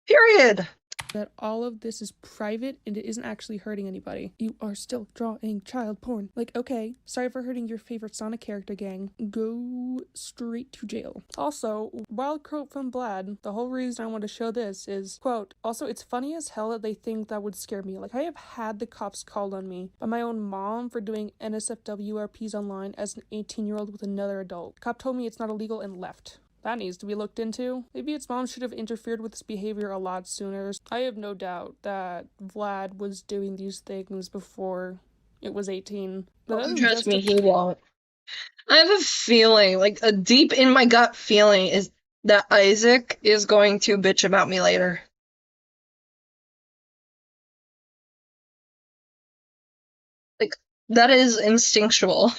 Period. that all of this is private and it isn't actually hurting anybody. You are still drawing child porn. Like, okay, sorry for hurting your favorite Sonic character, gang. Go straight to jail. Also, wild quote from Vlad, the whole reason I want to show this is, quote, also, it's funny as hell that they think that would scare me. Like, I have had the cops called on me by my own mom for doing NSFW RPs online as an 18-year-old with another adult. Cop told me it's not illegal and left. That needs to be looked into. Maybe its mom should have interfered with its behavior a lot sooner. I have no doubt that Vlad was doing these things before it was 18. But Trust me, he won't. I have a feeling, like a deep in my gut feeling, is that Isaac is going to bitch about me later. Like, that is instinctual.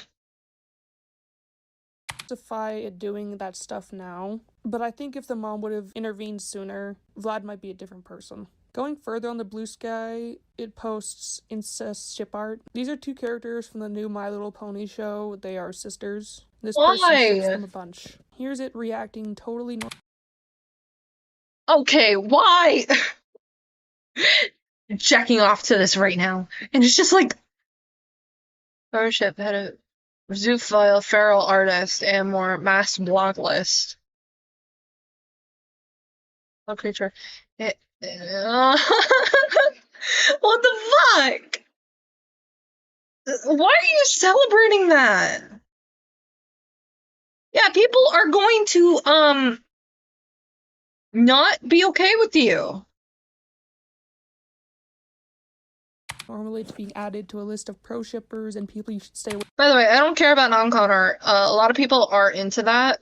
Justify it doing that stuff now, but I think if the mom would have intervened sooner, Vlad might be a different person. Going further on the Blue Sky, it posts incest ship art. These are two characters from the new My Little Pony show. They are sisters. This person ships them a bunch. Here's it reacting totally normal. Okay, why? Checking off to this right now. And it's just like, ownership had a zoophile, feral artist, and more mass block list. Oh, creature. What the fuck? Why are you celebrating that? Yeah, people are going to, not be okay with you. Normally to being added to a list of pro shippers and people you should stay away. By the way, I don't care about non-con art. A lot of people are into that.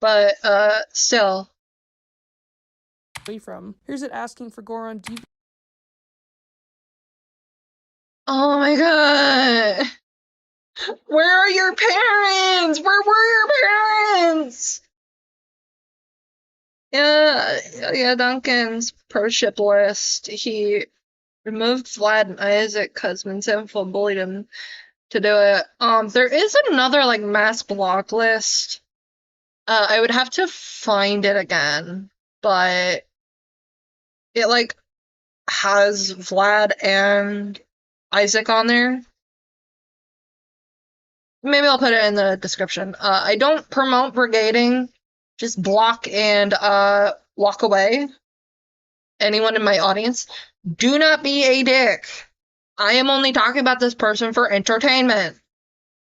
But, still. Away from. Here's it asking for Goron. Oh my god. Where are your parents? Where were your parents? Yeah, Duncan's pro ship list. He removed Vlad and Isaac because Minsenful bullied him to do it. There is another, like, mass block list. I would have to find it again, but it, like, has Vlad and Isaac on there. Maybe I'll put it in the description. I don't promote brigading. Just block and walk away. Anyone in my audience, do not be a dick. I am only talking about this person for entertainment.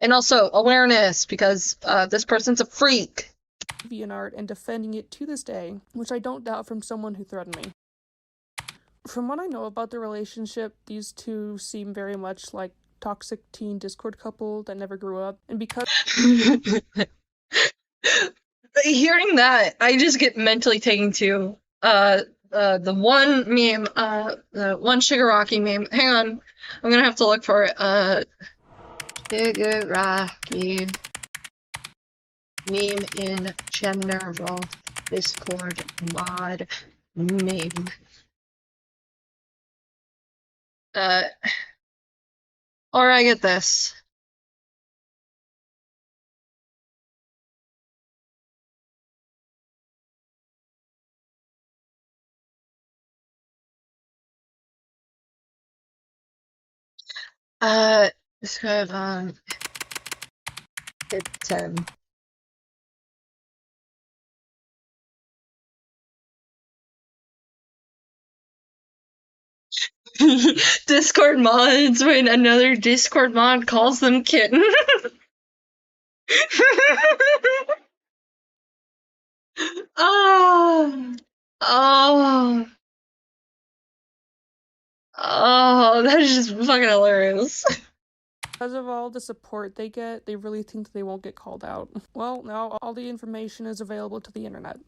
And also awareness, because this person's a freak. Art and defending it to this day, which I don't doubt from someone who threatened me. From what I know about the relationship, these two seem very much like toxic teen Discord couple that never grew up, and because hearing that, I just get mentally taken to the one meme, the one Shigaraki meme. Hang on, I'm gonna have to look for it. Shigaraki meme in general Discord mod meme. Or I get this. Describe hit 10. Discord mods when another Discord mod calls them kitten. Oh, that is just fucking hilarious. because of all the support they get, they really think they won't get called out. Well, now all the information is available to the internet.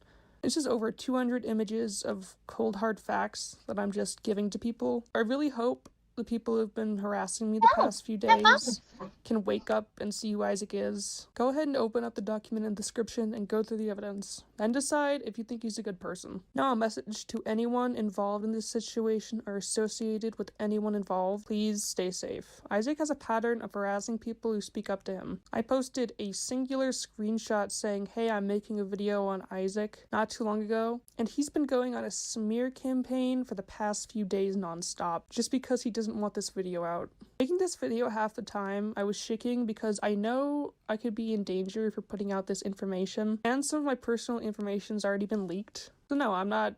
This is over 200 images of cold hard facts that I'm just giving to people. I really hope the people who've been harassing me the past few days can wake up and see who Isaac is. Go ahead and open up the document in the description and go through the evidence. Then decide if you think he's a good person. Now a message to anyone involved in this situation or associated with anyone involved, please stay safe. Isaac has a pattern of harassing people who speak up to him. I posted a singular screenshot saying, hey, I'm making a video on Isaac not too long ago, and he's been going on a smear campaign for the past few days nonstop just because he doesn't want this video out. Making this video half the time, I was shaking because I know I could be in danger for putting out this information, and some of my personal information's already been leaked. So no, I'm not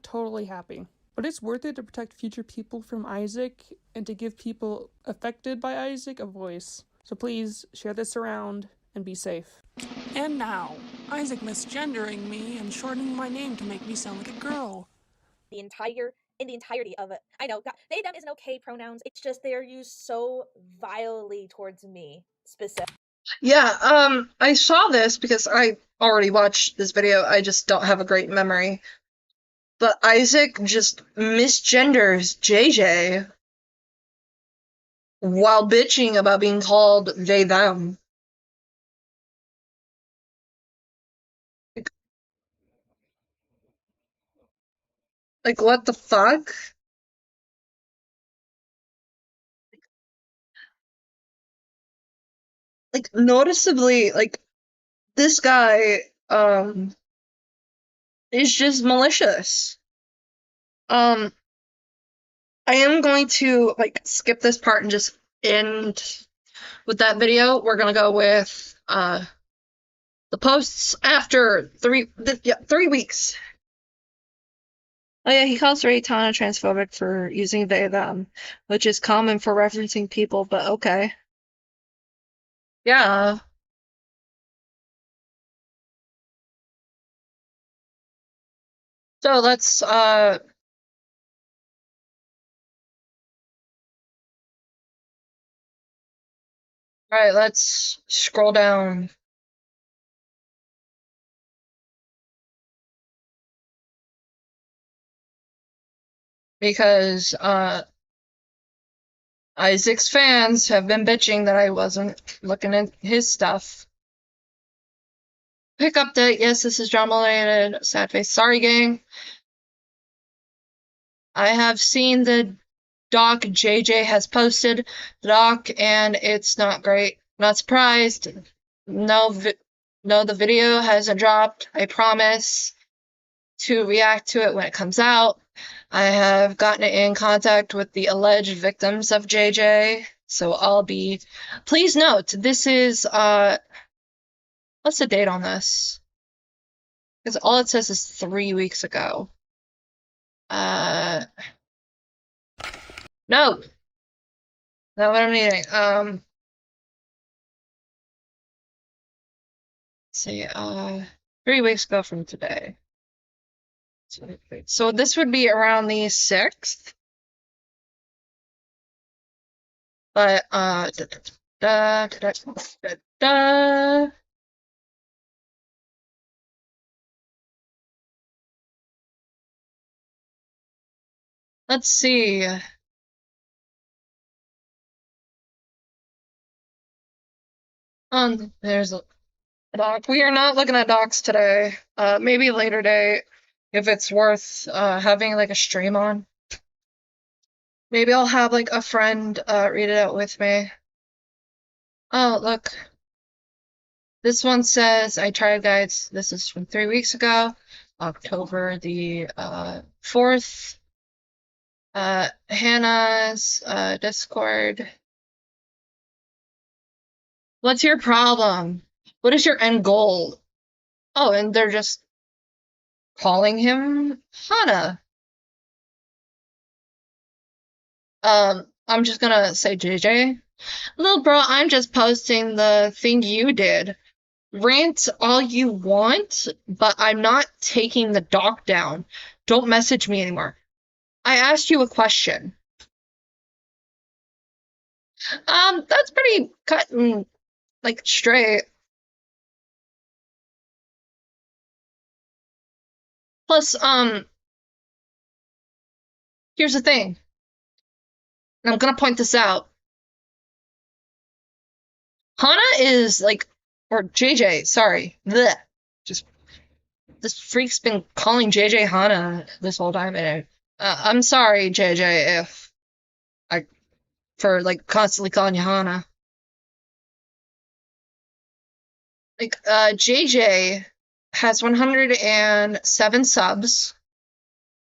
totally happy. But it's worth it to protect future people from Isaac and to give people affected by Isaac a voice. So please share this around and be safe. And now, Isaac misgendering me and shortening my name to make me sound like a girl. In the entirety of it. I know, God, they, them isn't okay pronouns. It's just they're used so vilely towards me, specifically. Yeah, I saw this because I already watched this video. I just don't have a great memory. But Isaac just misgenders JJ while bitching about being called they, them. Like, what the fuck? Like, noticeably, like, this guy, is just malicious. I am going to, like, skip this part and just end with that video. We're gonna go with, the posts after 3 weeks. Oh yeah, he calls Raytana transphobic for using they, them, which is common for referencing people, but okay. Yeah. So let's, alright, let's scroll down. Because, Isaac's fans have been bitching that I wasn't looking at his stuff. Quick update, yes, this is drama related. Sad face, sorry gang. I have seen the doc JJ has posted, the doc, and it's not great. Not surprised. No, the video hasn't dropped. I promise to react to it when it comes out. I have gotten in contact with the alleged victims of JJ, so I'll be... Please note, this is, what's the date on this? Because all it says is 3 weeks ago. No! Not what I'm needing. Let's see, 3 weeks ago from today. So this would be around the 6th. But, let's see. There's a doc. We are not looking at docs today. Maybe later date. If it's worth having like a stream on. Maybe I'll have like a friend read it out with me. Oh, look. This one says, I tried guides. This is from 3 weeks ago, October the 4th. Hannah's Discord. What's your problem? What is your end goal? Oh, and they're just calling him Hana. I'm just gonna say JJ. Little bro, I'm just posting the thing you did. Rant all you want, but I'm not taking the doc down. Don't message me anymore. I asked you a question. That's pretty cut and, like, straight. Plus, here's the thing. And I'm gonna point this out. Hana is, like, or JJ, sorry. Blech. Just this freak's been calling JJ Hana this whole time, and I'm sorry, JJ, for like constantly calling you Hana. Like, JJ has 107 subs,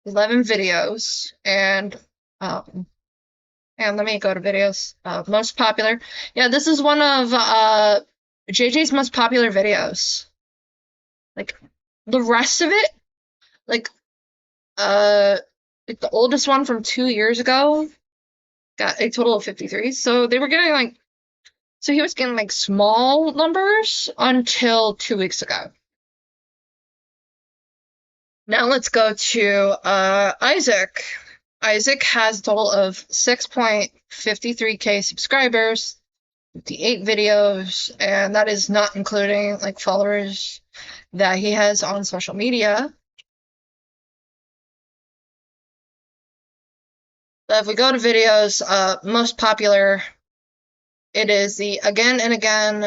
11 videos, and let me go to videos. Most popular. Yeah, this is one of JJ's most popular videos. Like, the rest of it, like the oldest one from 2 years ago got a total of 53. So they were getting like, so he was getting like small numbers until 2 weeks ago. Now let's go to Isaac. Isaac has a total of 6.53k subscribers, 58 videos, and that is not including like followers that he has on social media. But if we go to videos, most popular, it is the Again and Again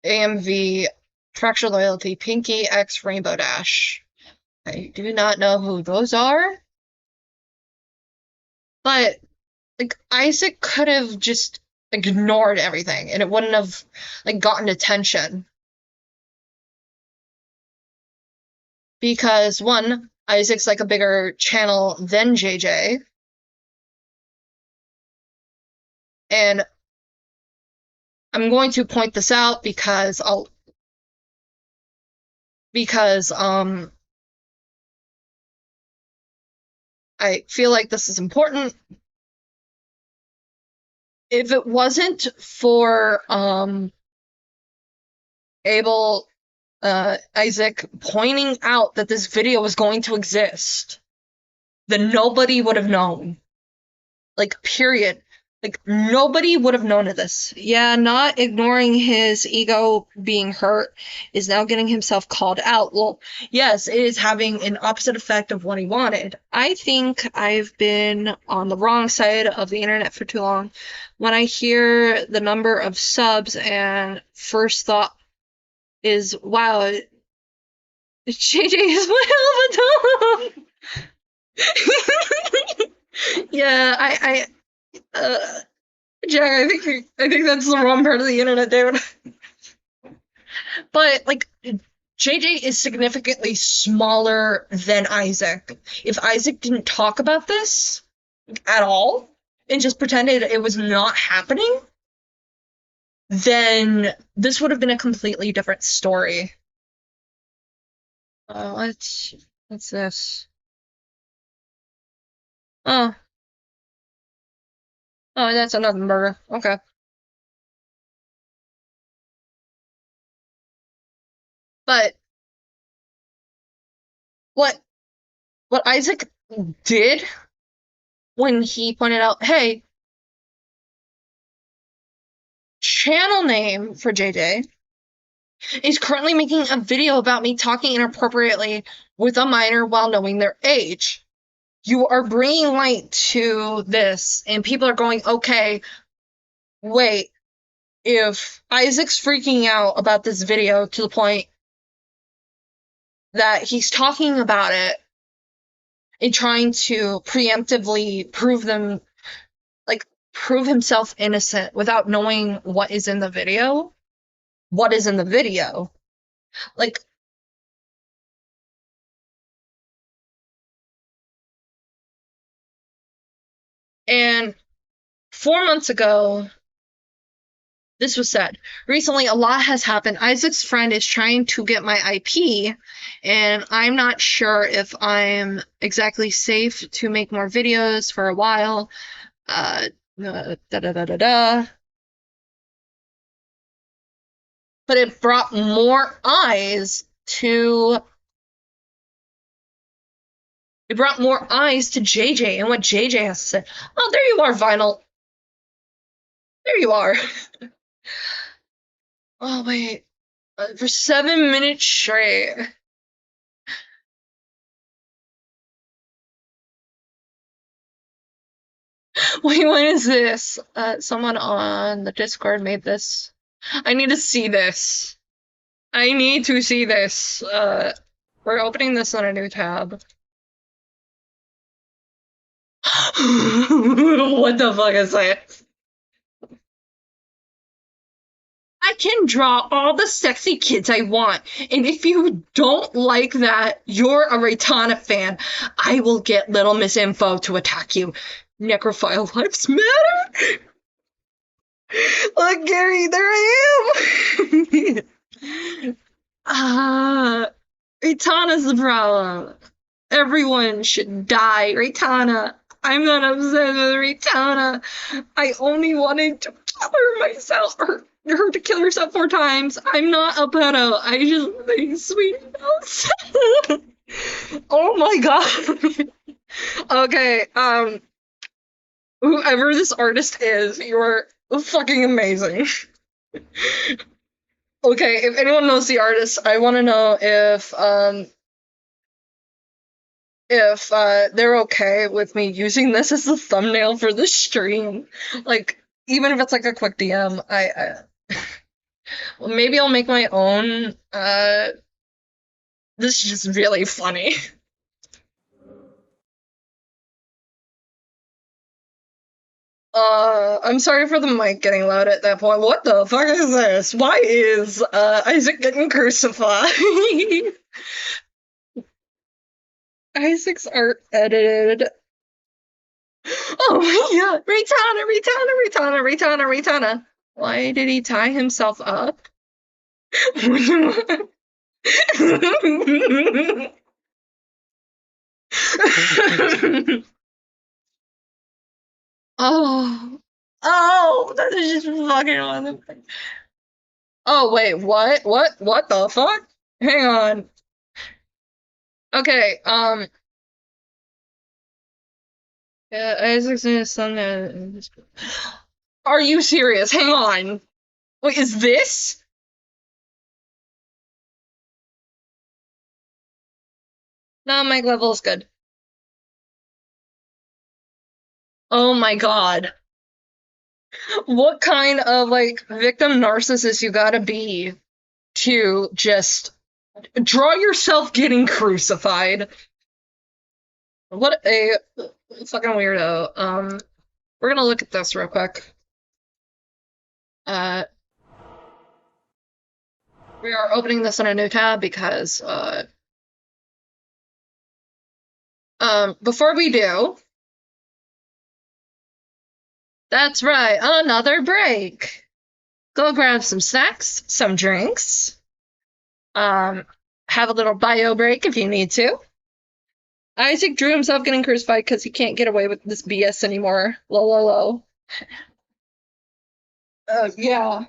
AMV Fractured Loyalty Pinky X Rainbow Dash. I do not know who those are. But like Isaac could have just ignored everything and it wouldn't have like gotten attention. Because one, Isaac's like a bigger channel than JJ. And I'm going to point this out because I feel like this is important. If it wasn't for Isaac pointing out that this video was going to exist, then nobody would have known. Like, period. Like, nobody would have known of this. Yeah, not ignoring his ego being hurt is now getting himself called out. Well, yes, it is having an opposite effect of what he wanted. I think I've been on the wrong side of the internet for too long. When I hear the number of subs and first thought is, wow, JJ is way over the top. Yeah, Jack, I think that's the wrong part of the internet, dude. But like, JJ is significantly smaller than Isaac. If Isaac didn't talk about this at all and just pretended it was not happening, then this would have been a completely different story. What's this? Oh, that's another burger. Okay. But what Isaac did when he pointed out, hey, channel name for JJ is currently making a video about me talking inappropriately with a minor while knowing their age. You are bringing light to this, and people are going, okay, wait, if Isaac's freaking out about this video to the point that he's talking about it and trying to preemptively prove himself innocent without knowing what is in the video, like, and 4 months ago, this was said. Recently, a lot has happened. Isaac's friend is trying to get my IP, and I'm not sure if I'm exactly safe to make more videos for a while. But it brought more eyes to JJ and what JJ has to say. Oh, there you are, Vinyl. There you are. Oh, wait. For 7 minutes straight. Wait, what is this? Someone on the Discord made this. I need to see this. I need to see this. We're opening this on a new tab. What the fuck is that? I can draw all the sexy kids I want, and if you don't like that, you're a Raitana fan. I will get Little Miss Info to attack you. Necrophile lives matter! Look, Gary, there I am! Raitana's the problem. Everyone should die. Raitana. I'm not obsessed with Raitana. I only wanted to kill her myself, or her to kill herself 4 times. I'm not a pedo. I just think sweet mouse. Oh my god. Okay, whoever this artist is, you're fucking amazing. Okay, if anyone knows the artist, I want to know if they're okay with me using this as the thumbnail for the stream. Like, even if it's like a quick DM, well, maybe I'll make my own. This is just really funny. I'm sorry for the mic getting loud at that point. What the fuck is this? Why is Isaac getting crucified? Isaac's art edited. Oh yeah, Raitana. Why did he tie himself up? Oh, that is just fucking on. Oh wait, what the fuck? Hang on. Okay, yeah, Isaac's in his son. Are you serious? Hang on. Wait, is this? No, mic level is good. Oh my god. What kind of, like, victim narcissist you gotta be to just draw yourself getting crucified? What a fucking weirdo. We're gonna look at this real quick. We are opening this in a new tab because, before we do, that's right, another break. Go grab some snacks, some drinks, have a little bio break if you need to. Isaac drew himself getting crucified because he can't get away with this BS anymore. Lol. Yeah.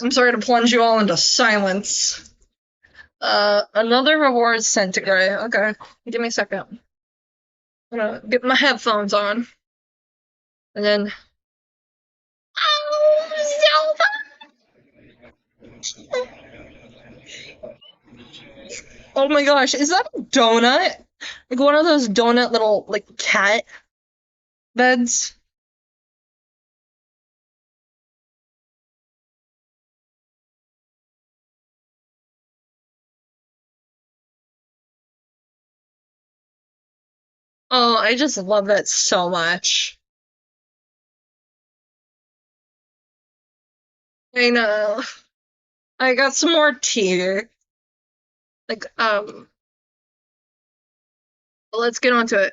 I'm sorry to plunge you all into silence. Another reward sent to Gray. Okay, give me a second. I'm gonna get my headphones on. And then... Oh, Zelda! Oh my gosh, is that a donut? Like one of those donut little, like, cat beds? Oh, I just love that so much. I know. I got some more tea. Like, let's get on to it.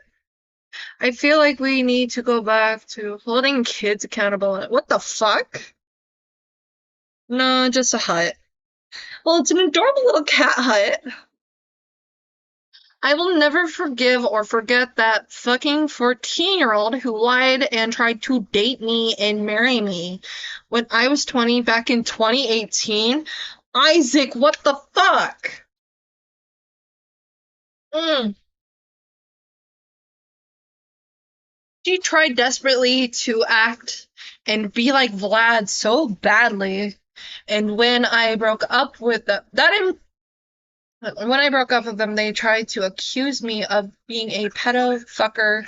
I feel like we need to go back to holding kids accountable. What the fuck? No, just a hut. Well, it's an adorable little cat hut. I will never forgive or forget that fucking 14-year-old who lied and tried to date me and marry me when I was 20 back in 2018. Isaac, what the fuck? She tried desperately to act and be like Vlad so badly. And when I broke up with them, when I broke up with them, they tried to accuse me of being a pedo fucker.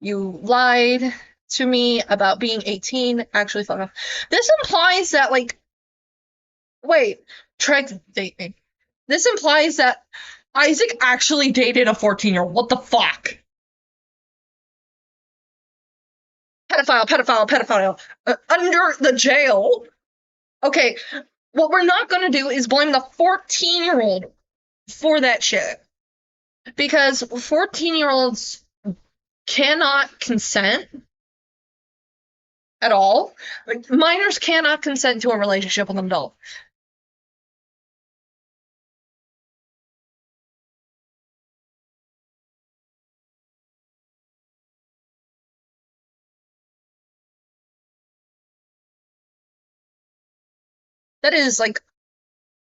You lied to me about being 18. Actually, fuck off. This implies that, like, wait, tried to date me. This implies that Isaac actually dated a 14-year-old. What the fuck? Pedophile. Under the jail. Okay, what we're not gonna do is blame the 14-year-old for that shit. Because 14-year-olds cannot consent at all. Like, minors cannot consent to a relationship with an adult. That is, like,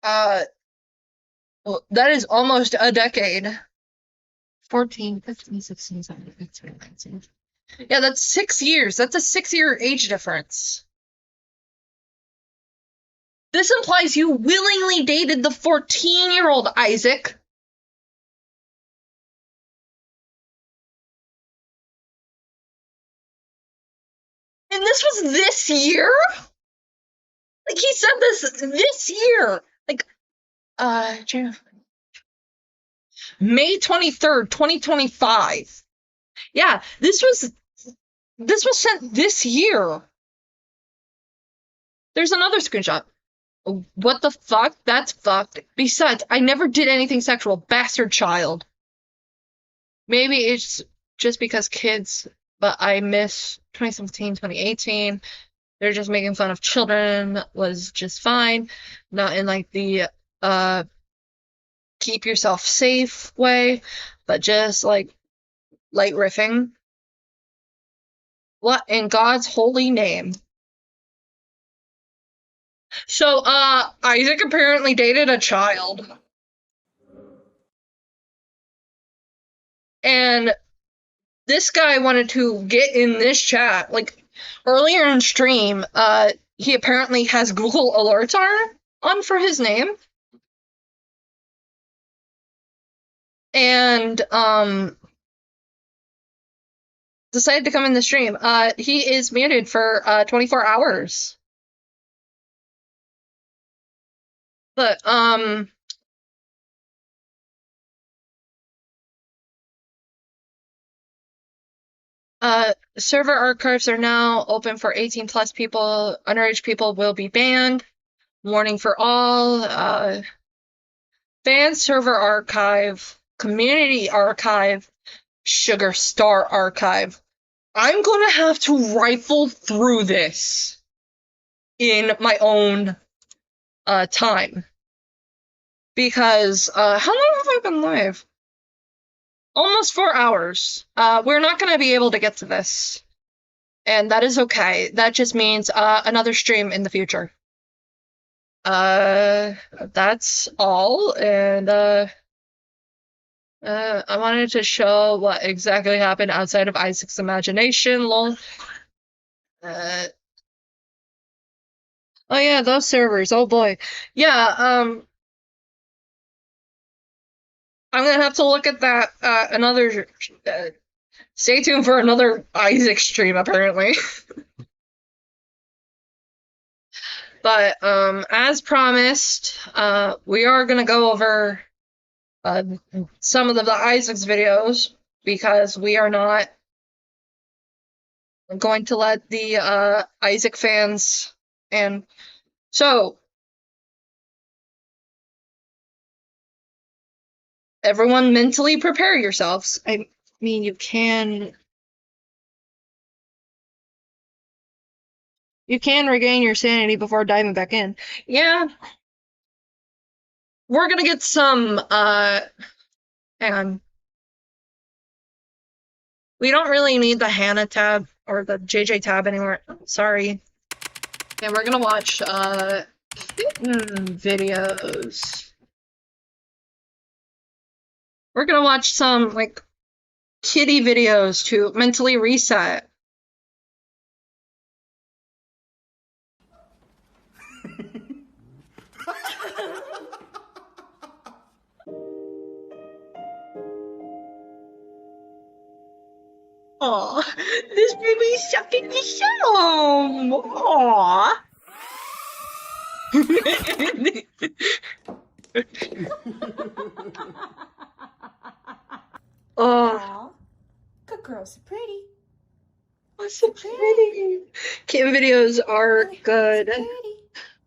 well, that is almost a decade. 14, 15, 16, 17, 18, 19. Yeah, that's 6 years. That's a 6-year age difference. This implies you willingly dated the 14-year-old, Isaac. And this was this year? Like, he said this year. Like, May 23rd, 2025. Yeah, this was sent this year. There's another screenshot. What the fuck? That's fucked. Besides, I never did anything sexual. Bastard child. Maybe it's just because kids, but I miss 2017, 2018. They're just making fun of children was just fine. Not in, like, the, keep yourself safe way, but just, like, light riffing. What in God's holy name? So, Isaac apparently dated a child. And this guy wanted to get in this chat. Like, earlier in stream, he apparently has Google Alerts on for his name. And, decided to come in the stream. He is muted for, 24 hours. But, server archives are now open for 18+ people. Underage people will be banned. Warning for all. Ban server archive. Community archive. Sugar Star archive. I'm gonna have to rifle through this in my own time. Because, how long have I been live? Almost 4 hours. We're not gonna be able to get to this. And that is okay. That just means, another stream in the future. That's all, and I wanted to show what exactly happened outside of Isaac's imagination, lol. Oh yeah, those servers, oh boy. Yeah, I'm gonna have to look at that, another, stay tuned for another Isaac stream, apparently. But, as promised, we are gonna go over some of the Isaac's videos, because we are not going to let the Isaac fans, and so everyone mentally prepare yourselves. I mean, you can regain your sanity before diving back in. Yeah. We're gonna get some, hang on. We don't really need the Hannah tab or the JJ tab anymore. Sorry. Yeah, we're gonna watch, kitten videos. We're gonna watch some, like, kitty videos to mentally reset. Aw, this baby's sucking the shell. Aw. Oh, good girl, so pretty. Oh, so pretty. Kitten videos are good.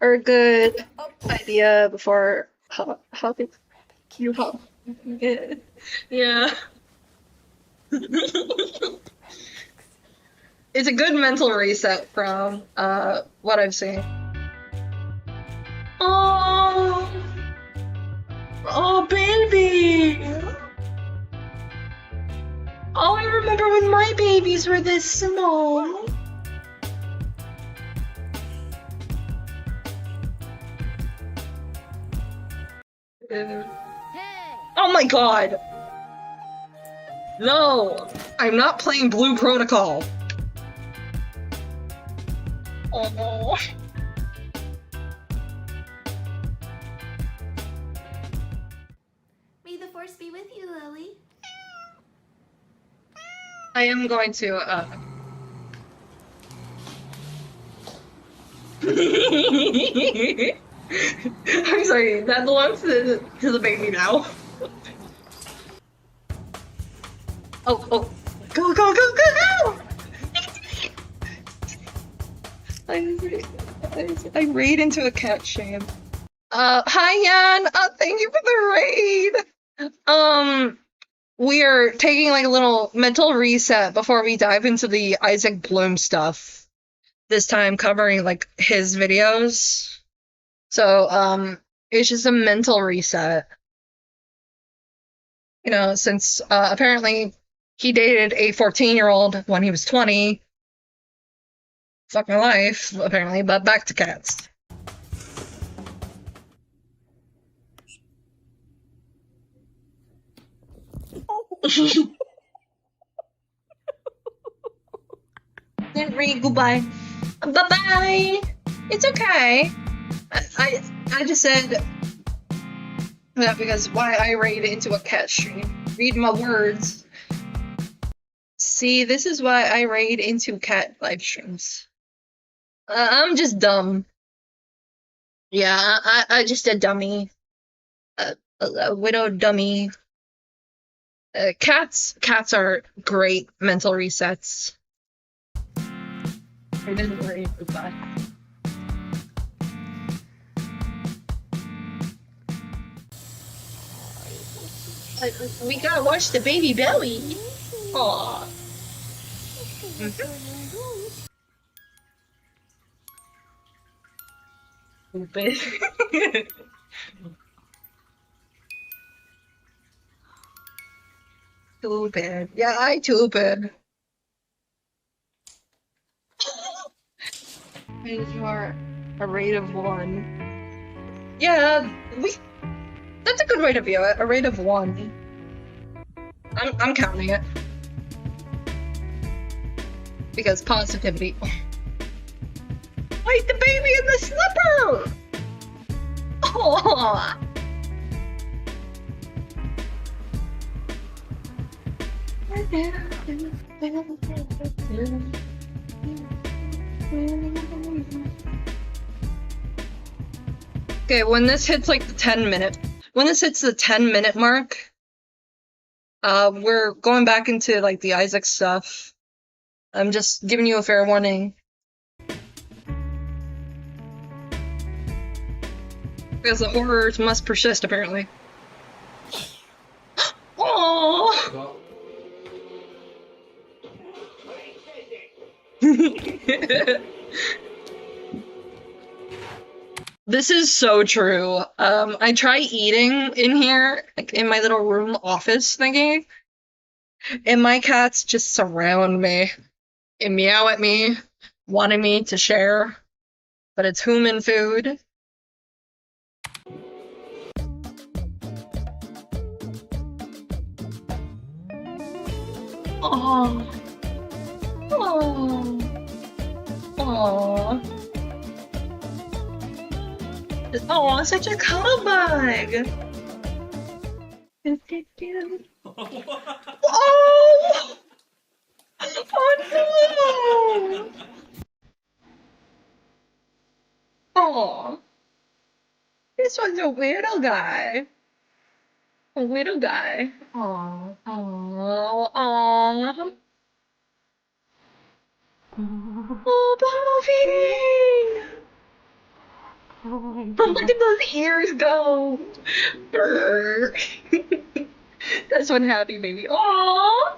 Are a good idea before hopping. You hop. Yeah. It's a good mental reset from what I've seen. Oh, oh, baby. Oh, I remember when my babies were this small. Oh my god. No, I'm not playing Blue Protocol. Oh no. May the force be with you, Lily. I am going to, I'm sorry, that belongs to the baby now. Oh, oh, go, go, go, go, go! I raid into a cat shame. Hi Yan! Thank you for the raid! We are taking like a little mental reset before we dive into the Isaac Bloom stuff. This time covering like his videos. So, it's just a mental reset. You know, since apparently he dated a 14-year-old when he was 20. Fuck my life, apparently, but back to cats. Didn't read goodbye. Bye-bye! It's okay. I just said that because why I raid into a cat stream. Read my words. See, this is why I raid into cat live streams. I'm just dumb. Yeah, I just a dummy. A widow dummy. Cats are great mental resets. I didn't worry about that. We gotta watch the baby belly. Aww. Stupid. Stupid. Yeah, I stupid. And you are a rate of 1. Yeah, that's a good way to view it. A rate of 1. I'm counting it. Because positivity. Wait, the baby in the slipper! Oh. Okay, when this hits like the 10-minute, when this hits the 10-minute mark, we're going back into like the Isaac stuff. I'm just giving you a fair warning. Because the horrors must persist, apparently. Oh! This is so true. I try eating in here, like in my little room office thingy, and my cats just surround me and meow at me, wanting me to share, but it's human food. Oh. Oh. Oh. Oh, such a cuddle bug. Oh. Oh no. Oh. This one's a weirdo guy. A weirdo guy. Oh. Oh. Oh. Oh, Bobby! Oh, look at those ears go! Brr. That's one happy baby. Aww!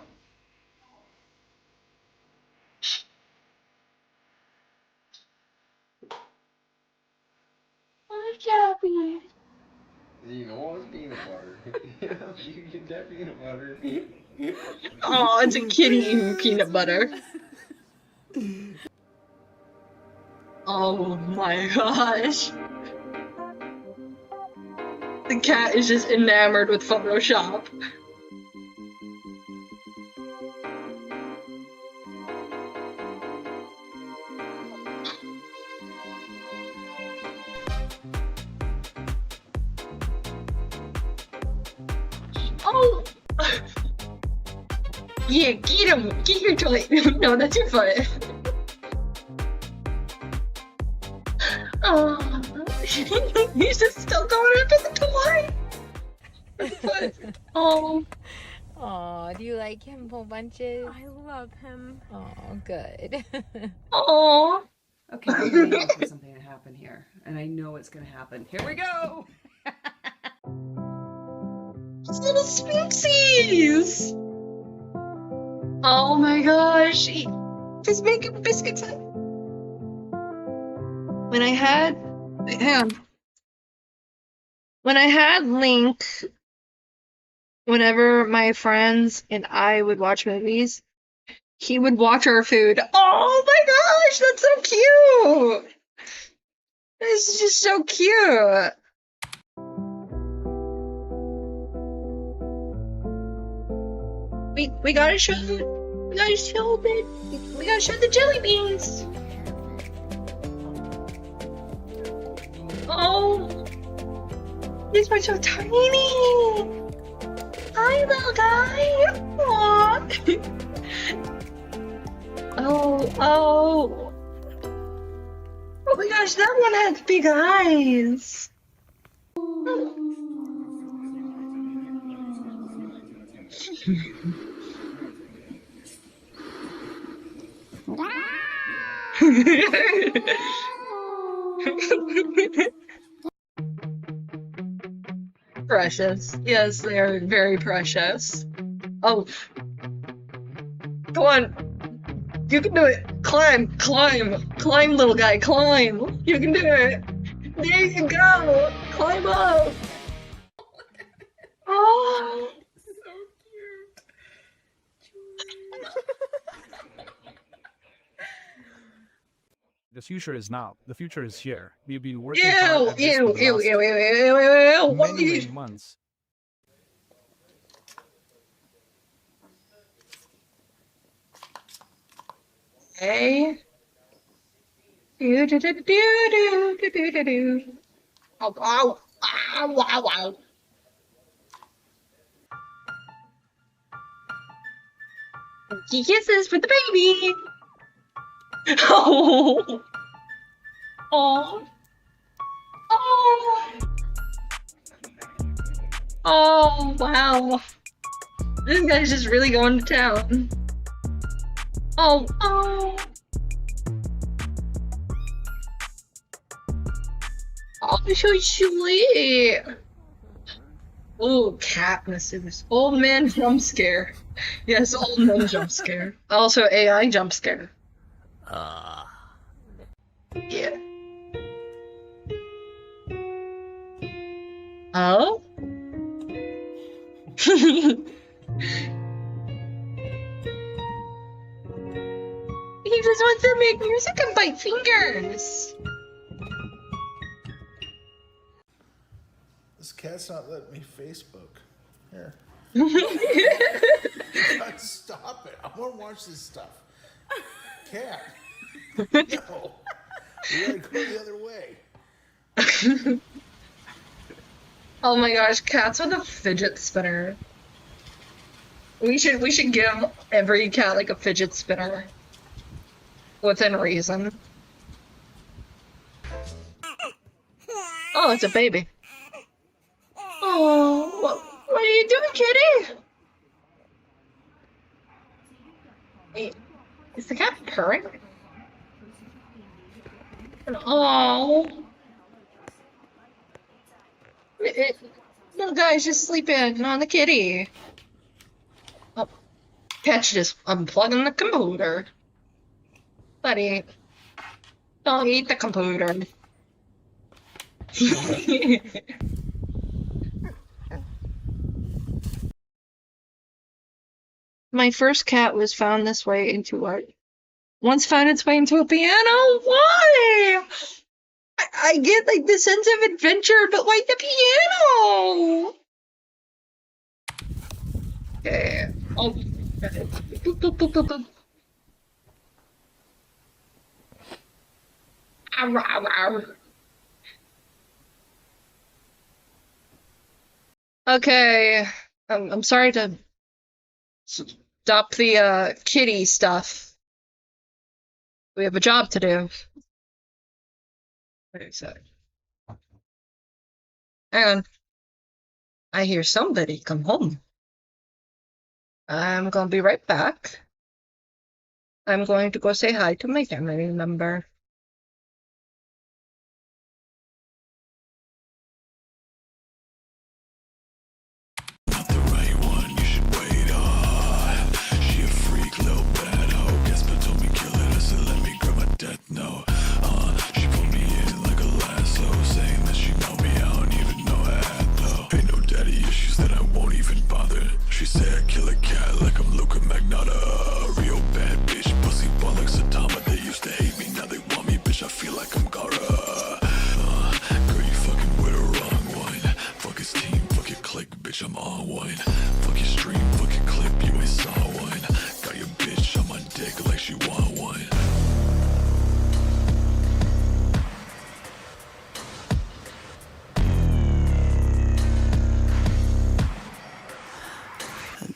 Oh, Gabby. You know it's peanut butter. You get that peanut butter. Oh, it's a kitty eating peanut butter. Oh my gosh. The cat is just enamored with Photoshop. Oh! Yeah, get him! Get your toy! No, that's your foot. Oh, he's just still going after the toy. Oh. Aw, do you like him, Whole Bunches? I love him. Oh, good. Oh. Okay, I'm gonna wait for something to happen here, and I know it's gonna happen. Here we go. Those little spoopsies. Oh my gosh, he's making biscuits. When I had, hang on. When I had Link, whenever my friends and I would watch movies, he would watch our food. Oh my gosh, that's so cute! This is just so cute. We gotta show the jelly beans. Oh, these are so tiny. Hi, little guy. Aww. Oh my gosh, that one has big eyes. Precious. Yes, they are very precious. Oh. Come on. You can do it. Climb, climb, climb, little guy, climb. You can do it. There you go. Climb up. Oh. The future is now. The future is here. We've been working Ew, hard at this ew, for the ew, last ew, ew, ew, ew, ew. many months. Okay. Do do do do do do do do do. Ow, ow, ow, ow, ow. Kisses for the baby. Oh. Oh. Oh. Oh, wow. This guy's just really going to town. Oh, oh. Oh, so sweet. Oh, Katniss. Old man jump scare. Yes, old man jump scare. Also, AI jump scare. Yeah. Oh? He just wants to make music and bite fingers. This cat's not letting me Facebook. Here. God, stop it. I want to watch this stuff. Cat. No. We gotta go the other way. Oh my gosh, cats with a fidget spinner. We should give every cat like a fidget spinner. Within reason. Oh, it's a baby. Oh, what are you doing, kitty? Wait, is the cat purring? Oh. Little guy's just sleeping on the kitty. Oh, catch just unplugging the computer. Buddy, don't eat the computer. My first cat was found this way into art. Once found its way into a piano? Why? I get like the sense of adventure, but why the piano? Okay. Oh. Boop, boop, boop, boop, boop. Ow, ow, ow. Okay. I'm sorry to stop the kitty stuff. We have a job to do. Wait a sec. Hang on. I hear somebody come home. I'm gonna be right back. I'm going to go say hi to my family member. Death no. She pulled me in like a lasso, saying that she know me, I don't even know I had though. Ain't no daddy issues that I won't even bother. She say I kill a cat like I'm Luca Magnotta. Real bad bitch, pussy ball like Saitama. They used to hate me, now they want me, bitch. I feel like I'm Gara. Girl, you fucking with the wrong one. Fuck his team, fuck your clique, bitch. I'm on one. Fuck your stream, fuck your clip, you ain't saw one. Got your bitch on my dick like she want one.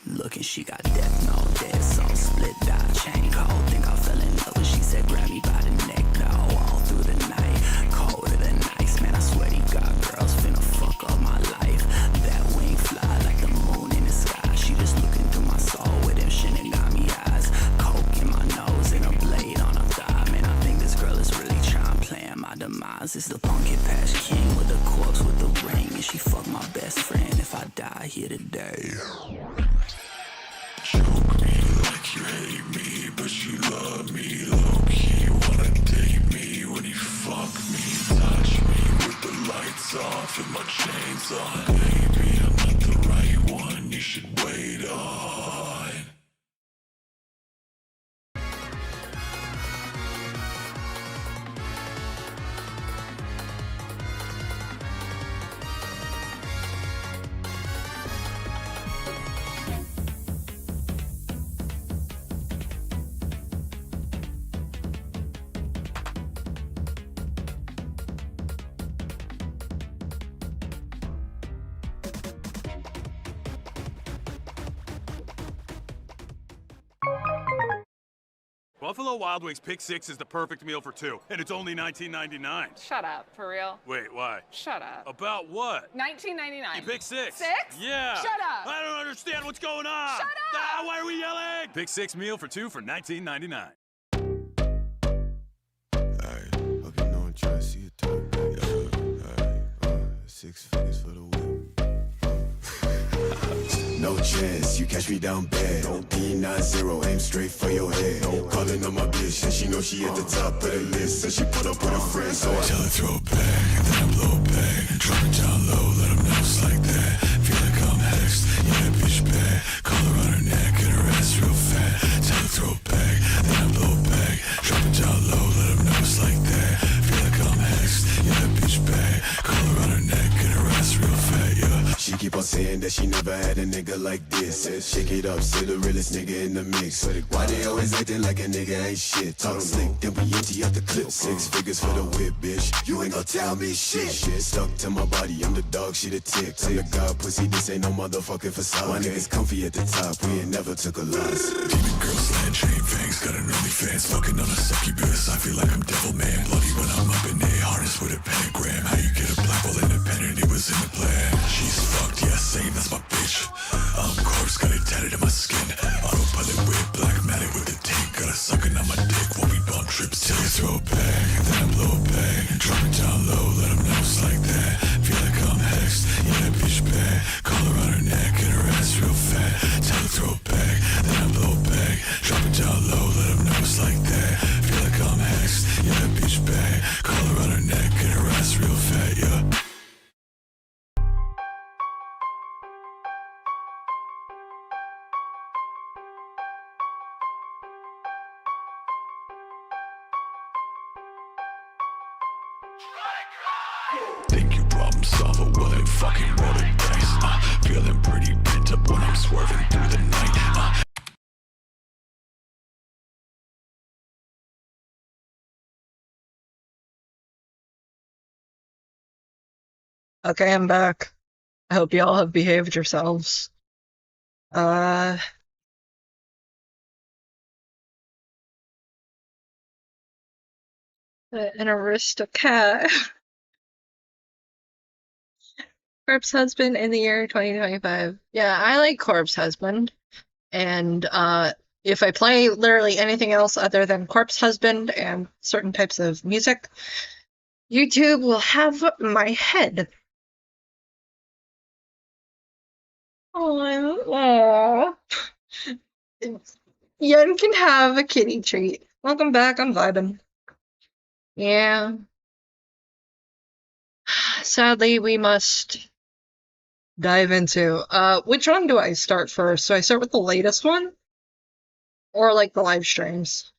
Looking, she got death, no dead soul, split dot, chain cold. Think I fell in love when she said grab me by the neck, no. All through the night, colder than ice, man. I swear to God, girls finna fuck up my life. That wing fly like the moon in the sky. She just looking through my soul with them Shinigami eyes. Coke in my nose and a blade on her thigh. Man, I think this girl is really trying playing my demise. It's the Pumpkin Patch King with the corpse with the ring, and she fuck my best friend if I die here today. Choke me like you hate me, but you love me low-key. Wanna date me when you fuck me. Touch me with the lights off and my chains on. Baby, I'm not the right one, you should wait on. Buffalo Wild Wings Pick 6 is the perfect meal for two, and it's only $19.99. Shut up, for real? Wait, why? Shut up. About what? $19.99. You pick 6. 6? Yeah. Shut up. I don't understand what's going on. Shut up. Ah, why are we yelling? Pick 6 meal for two for $19.99. Hope you know I'm trying to see it through. Yeah, 6 figures for the whip. No chance, you catch me down bad. D90, aim straight for your head. Calling on my bitch, and she know she at the top of the list. So she put up with her friends, so I tell her throw it back, and then I blow it back. Drop it down low, let them know it's like that. Feel like I'm hexed, yeah, that bitch bad. Collar on her neck, and her ass real fat. Tell her throw it back, then I blow it back. Drop it down low, let them know it's like that. Feel like I'm hexed, yeah, that bitch bad. Collar on her neck, and her ass real fat, yeah. She keep on saying that she never had a nigga like this. Says shake it up, say the realest nigga in the mix. Why they always acting like a nigga ain't shit? Talk slick, then we empty out the clip. 6 figures for the whip, bitch. You ain't gon' tell me shit. Shit stuck to my body, I'm the dog, she the tick. Tell the god pussy, this ain't no motherfucking facade. My niggas comfy at the top, we ain't never took a loss. Demon girl, slant chain fangs, got an OnlyFans, fucking on a succubus. I feel like I'm devil man, bloody when I'm up in there. Harness with a pentagram, how you get a black hole independent? It was in the plan. She's fucked, yeah, same, that's my bitch. Corpse got it tatted in my skin. Autopilot with black matted with the tank. Got a sucking on my dick while we bump trips. Till you throw it back, then I blow it back. Drop it down low, let them know it's like that. Feel like I'm hexed, yeah, that bitch bad. Collar on her neck and her ass real fat. Tell her throw it back, then I blow it back. Drop it down low, let them know it's like that. Feel like I'm hexed, yeah, that bitch bad. Collar on her neck and her ass real fat, yeah. Think you problem solver, well then fucking roll the dice. Feeling pretty pent up when I'm swerving through the night. Okay, I'm back. I hope y'all have behaved yourselves. An Aristocat. Corpse Husband in the year 2025. Yeah, I like Corpse Husband. And if I play literally anything else other than Corpse Husband and certain types of music, YouTube will have my head. Oh, Yen can have a kitty treat. Welcome back, I'm vibing. Yeah. Sadly, we must dive into which one do I start first? Do I start with the latest one? Or like the live streams?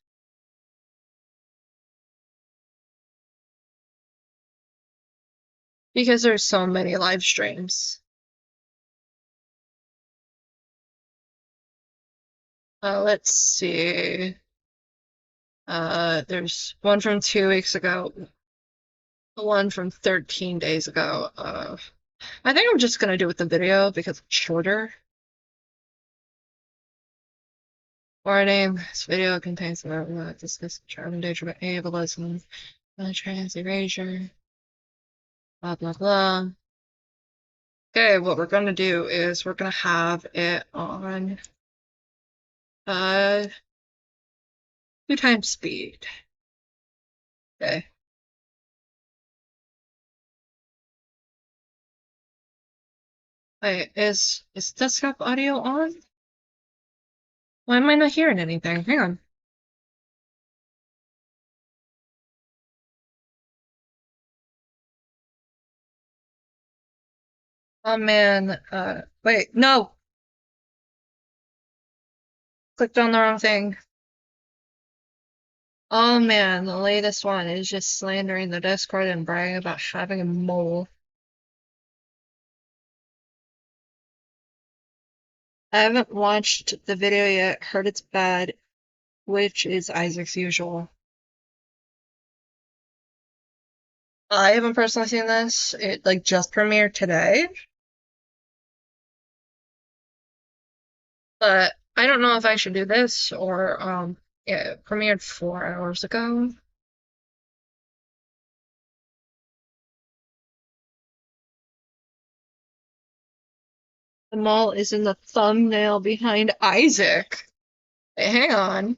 Because there's so many live streams. Let's see. There's one from 2 weeks ago, one from 13 days ago. I think I'm just gonna do it with the video because it's shorter. Warning, this video contains discuss child endangerment, ableism, trans erasure, blah blah blah. Okay, what we're gonna do is we're gonna have it on 2 times speed. Okay. Wait, is desktop audio on? Why am I not hearing anything? Hang on. Oh man, wait, no! Clicked on the wrong thing. Oh man, the latest one is just slandering the Discord and bragging about having a mole. I haven't watched the video yet, heard it's bad, which is Isaac's usual. I haven't personally seen this. It like just premiered today. But I don't know if I should do this or Yeah, it premiered 4 hours ago. The mall is in the thumbnail behind Isaac. Hey, hang on.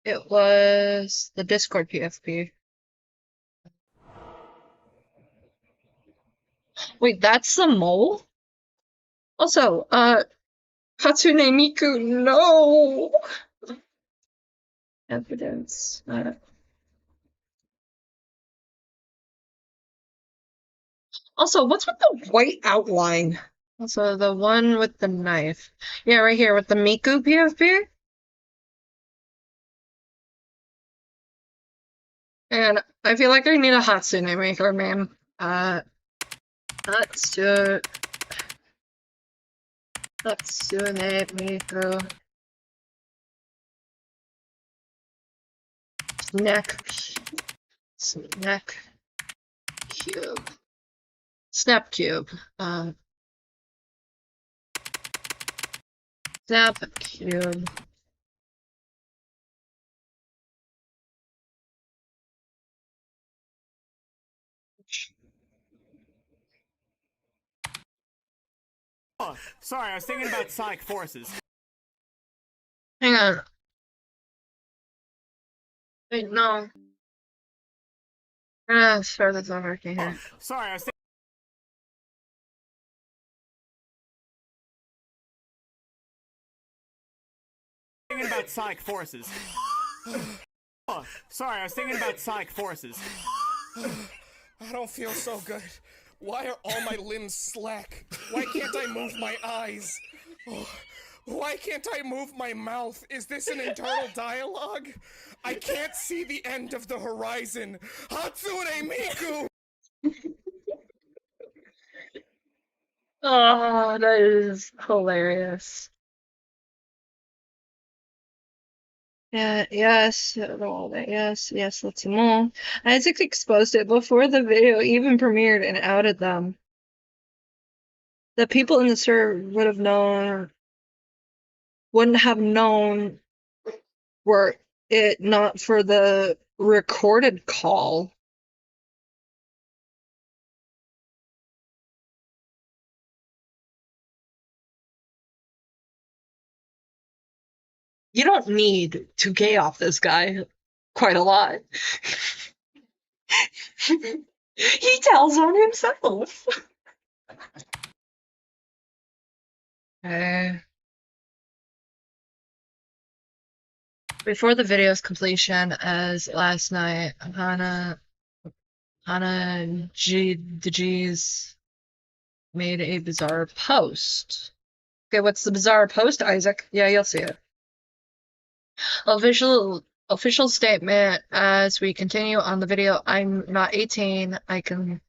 It was the Discord PFP. Wait, that's the mole? Also, Hatsune Miku, no! Evidence. Also, what's with the white outline? Also, the one with the knife. Yeah, right here with the Miku PFP. And I feel like I need a Hatsune Maker, man. Hatsune Miku. Snack cube. Snap cube. Snap cube. Oh, sorry, I was thinking about Sonic Forces. Hang on. Wait, no. Start this over again here. Oh, sorry, I was thinking about Sonic Forces. Oh, sorry, I was thinking about Sonic Forces. I don't feel so good. Why are all my limbs slack? Why can't I move my eyes? Oh, why can't I move my mouth? Is this an internal dialogue? I can't see the end of the horizon. Hatsune Miku! Oh, that is hilarious. Yeah, yes, yes, let's see more. Isaac exposed it before the video even premiered and outed them. The people in the server wouldn't have known were it not for the recorded call. You don't need to gay off this guy quite a lot. He tells on himself. Okay. Before the video's completion, as last night, Hana the G's made a bizarre post. Okay, what's the bizarre post, Isaac? Yeah, you'll see it. Official statement as we continue on the video. I'm not 18. I can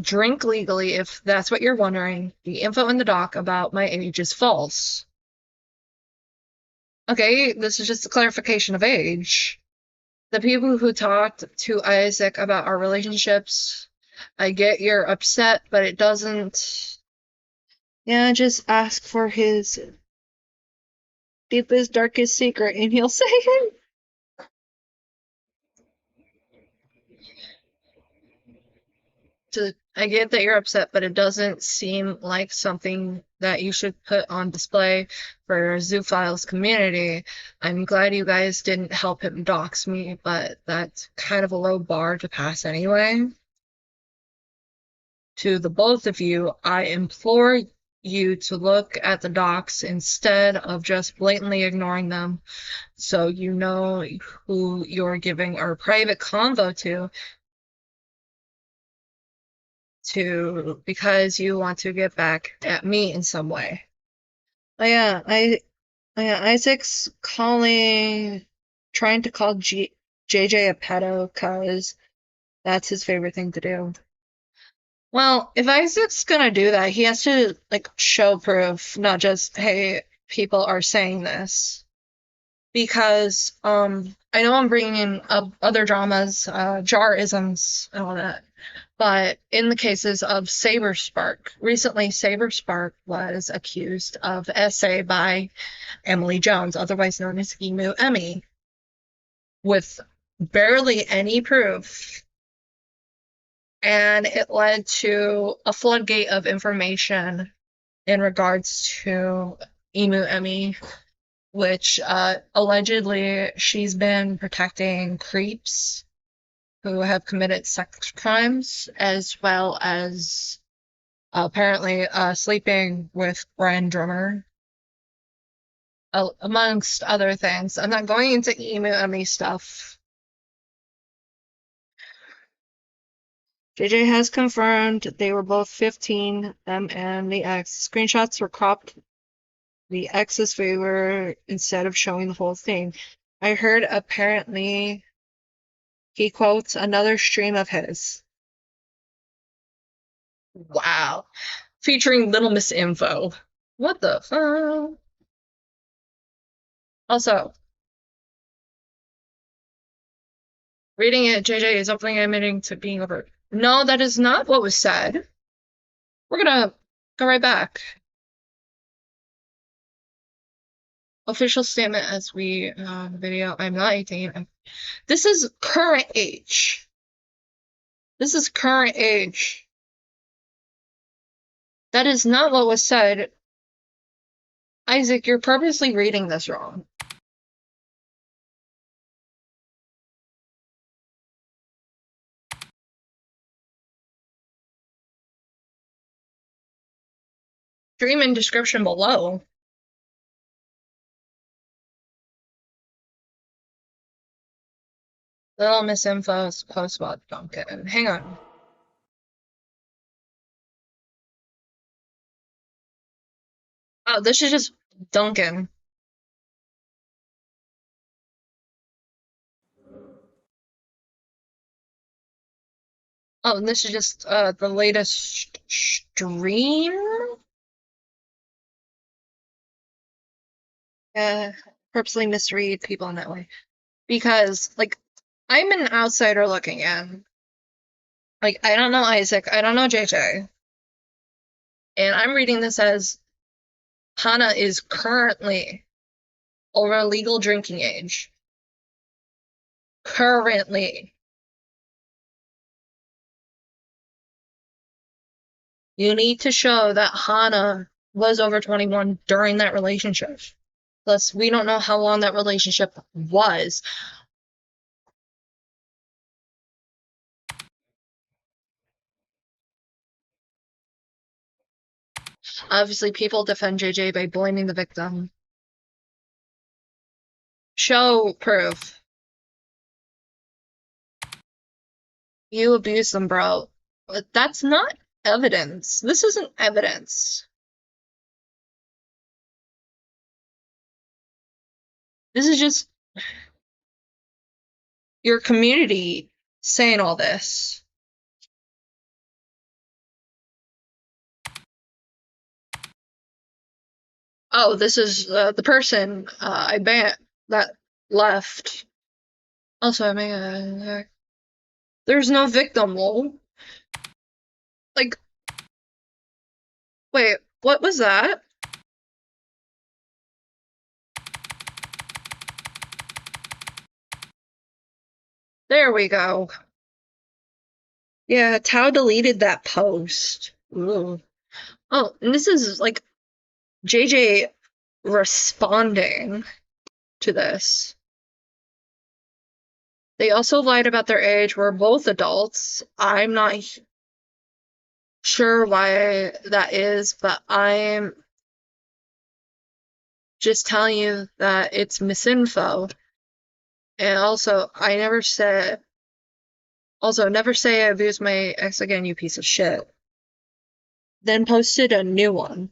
drink legally if that's what you're wondering. The info in the doc about my age is false. Okay, this is just a clarification of age. The people who talked to Isaac about our relationships, I get you're upset, but it doesn't. Yeah, just ask for his deepest, darkest secret, and he'll say it. I get that you're upset, but it doesn't seem like something that you should put on display for Zoophile's community. I'm glad you guys didn't help him dox me, but that's kind of a low bar to pass anyway. To the both of you, I implore you to look at the docs instead of just blatantly ignoring them, so you know who you're giving our private convo to because you want to get back at me in some way. Isaac's trying to call JJ a pedo because that's his favorite thing to do. Well, if Isaac's gonna do that, he has to show proof, not just, hey, people are saying this. because I know I'm bringing in other dramas, jar-isms and all that, but in the cases of Saberspark, recently Saberspark was accused of SA by Emily Jones, otherwise known as Emu Emmy, with barely any proof. And it led to a floodgate of information in regards to Emu Emmy, which allegedly she's been protecting creeps who have committed sex crimes, as well as apparently sleeping with Brian Drummer, amongst other things. I'm not going into Emu Emmy stuff. JJ has confirmed they were both 15, them and the ex. Screenshots were cropped the ex's favor instead of showing the whole thing. I heard apparently he quotes another stream of his. Wow. Featuring Little Miss Info. What the fuck? Also, reading it, JJ is openly admitting to being over. No, that is not what was said. We're gonna go right back. Official statement as we video. I'm not 18. This is current age. This is current age. That is not what was said. Isaac, you're purposely reading this wrong. Stream in description below. Little Miss Info's post about Duncan. Hang on. Oh, this is just Duncan. Oh, and this is just the latest stream? Purposely misread people in that way. Because, like, I'm an outsider looking in. Like, I don't know Isaac, I don't know JJ. And I'm reading this as Hana is currently over legal drinking age. Currently. You need to show that Hana was over 21 during that relationship. Plus, we don't know how long that relationship was. Obviously, people defend JJ by blaming the victim. Show proof. You abused them, bro. But that's not evidence. This isn't evidence. This is just your community saying all this. Oh, this is the person I banned that left. Also, I mean, there's no victim, lol. Like, wait, what was that? There we go. Yeah, Tao deleted that post. Ooh. Oh, and this is like JJ responding to this. They also lied about their age. We're both adults. I'm not sure why that is, but I'm just telling you that it's misinfo. And also, I never said... Also, never say I abused my ex again, you piece of shit. Then posted a new one.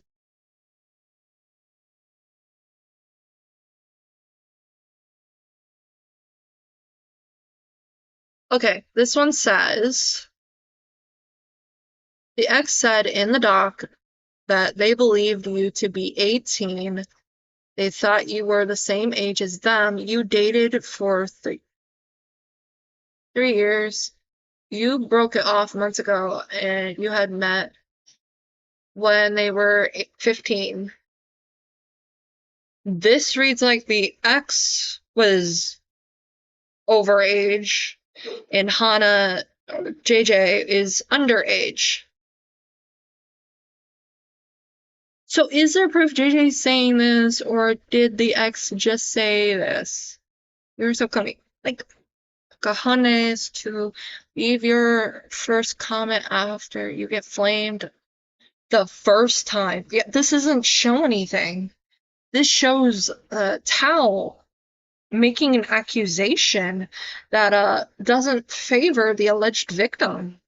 Okay, this one says... The ex said in the doc that they believed you to be 18 They thought you were the same age as them. You dated for 3 years. You broke it off months ago, and you had met when they were 15. This reads like the ex was overage, and Hana, JJ, is underage. So is there proof JJ's saying this, or did the ex just say this? You're so coming. Like, cojones to leave your first comment after you get flamed the first time. Yeah, this doesn't show anything. This shows Tao making an accusation that doesn't favor the alleged victim.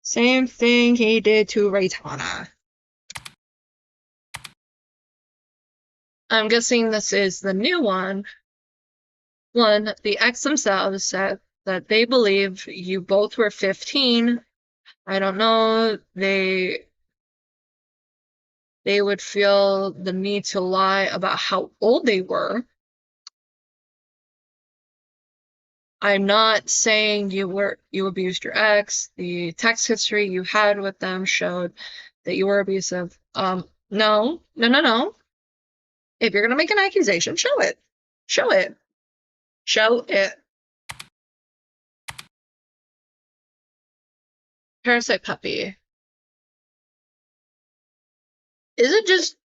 Same thing he did to Raytana. I'm guessing this is the new one. One, the ex themselves said that they believe you both were 15. I don't know, they would feel the need to lie about how old they were. I'm not saying you abused your ex. The text history you had with them showed that you were abusive. No. If you're gonna make an accusation, show it. Show it. Show it. Parasite Puppy. Is it just...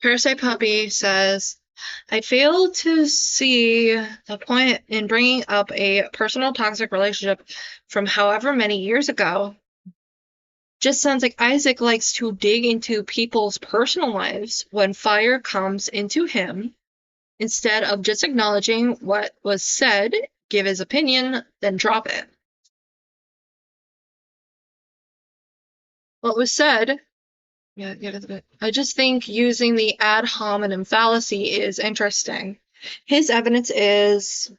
Parasite Puppy says, I fail to see the point in bringing up a personal toxic relationship from however many years ago. Just sounds like Isaac likes to dig into people's personal lives when fire comes into him, instead of just acknowledging what was said, give his opinion, then drop it. What was said... Yeah, I just think using the ad hominem fallacy is interesting. His evidence is...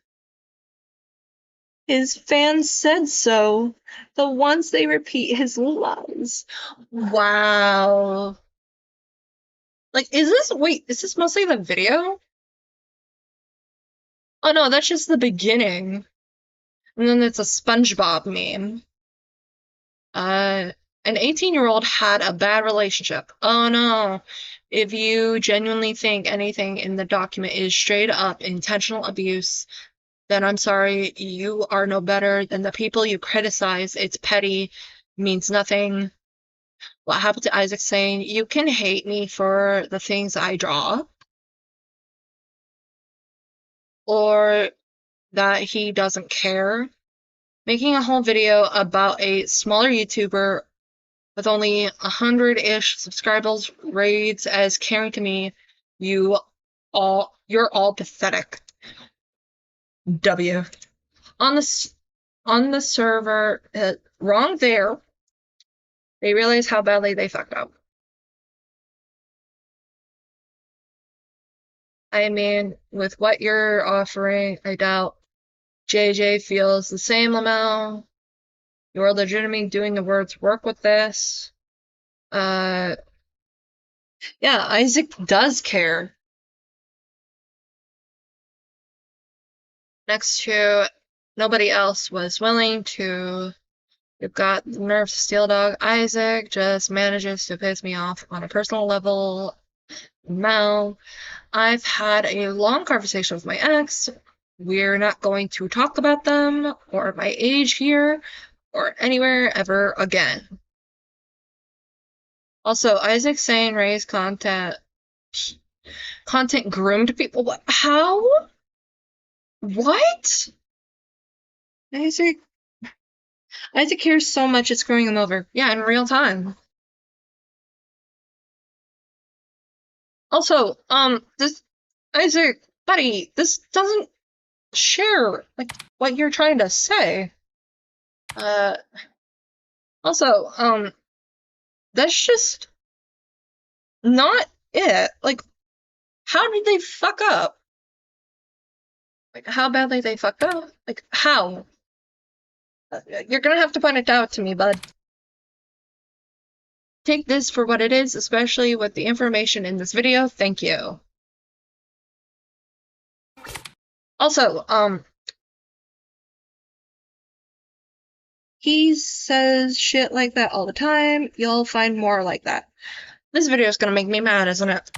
his fans said so. The ones they repeat his lies. Wow. Like, is this mostly the video? Oh no, that's just the beginning. And then it's a SpongeBob meme. An 18-year-old had a bad relationship. Oh no. If you genuinely think anything in the document is straight up intentional abuse, then I'm sorry, you are no better than the people you criticize. It's petty, means nothing. What happened to Isaac saying, you can hate me for the things I draw? Or that he doesn't care? Making a whole video about a smaller YouTuber with only 100-ish subscribers reads as caring to me. You're all pathetic. W. On the server, wrong there. They realize how badly they fucked up. I mean, with what you're offering, I doubt JJ feels the same amount. You're legitimately doing the Word's work with this. Yeah, Isaac does care. Next to nobody else was willing to. You've got the nerve to steal dog. Isaac just manages to piss me off on a personal level. Now, I've had a long conversation with my ex. We're not going to talk about them or my age here or anywhere ever again. Also, Isaac saying Ray's content groomed people. What? How? What? Isaac cares so much it's screwing him over. Yeah, in real time. Also, this Isaac, buddy, this doesn't share like what you're trying to say. Also, that's just not it. Like, how did they fuck up? Like, how badly they fucked up? Like, how? You're gonna have to point it out to me, bud. take this for what it is, especially with the information in this video. Thank you. Also, he says shit like that all the time. You'll find more like that. This video is gonna make me mad, isn't it?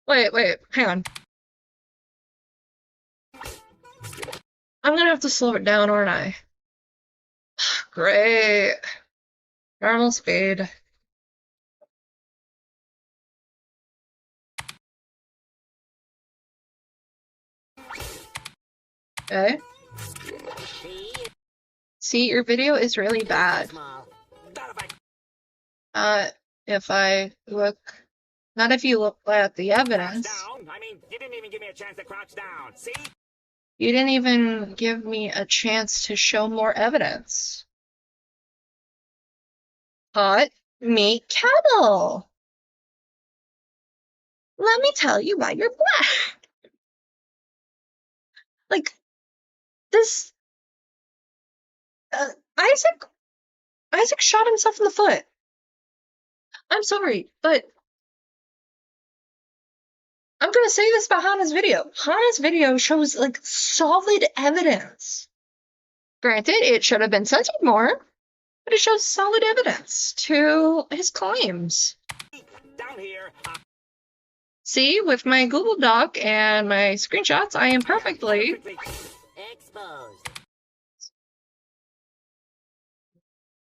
Wait, hang on. I'm gonna have to slow it down, aren't I? Great. Normal speed. Okay. See, your video is really bad. If I look... Not if you look at the evidence. I mean, you didn't even give me a chance to crouch down. See? You didn't even give me a chance to show more evidence. Hot meat kettle. Let me tell you why you're black. Like, this... Isaac shot himself in the foot. I'm sorry, but... I'm gonna say this about Hana's video. Hana's video shows, like, solid evidence. Granted, it should have been censored more, but it shows solid evidence to his claims. Down here. See, with my Google Doc and my screenshots, I am perfectly... Exposed.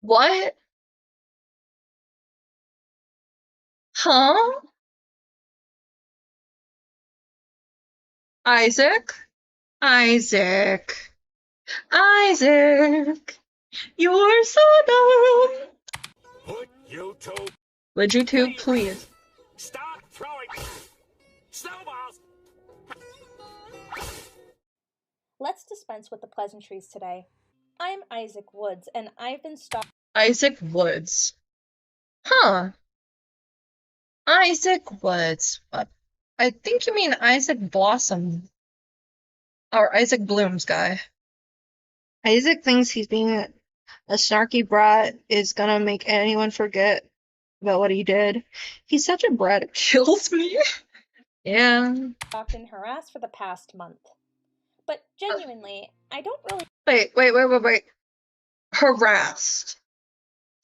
What? Huh? Isaac? Isaac. Isaac. You're so dumb. Put YouTube. Would YouTube please? Stop throwing snowballs. Let's dispense with the pleasantries today. I'm Isaac Woods, and I've been stalking Isaac Woods. Huh. Isaac Woods. What? I think you mean Isaac Blossom. Or Isaac Bloom's guy. Isaac thinks he's being a snarky brat is gonna make anyone forget about what he did. He's such a brat, it kills me. Yeah. and harassed for the past month. But genuinely, I don't really... Wait. Harassed.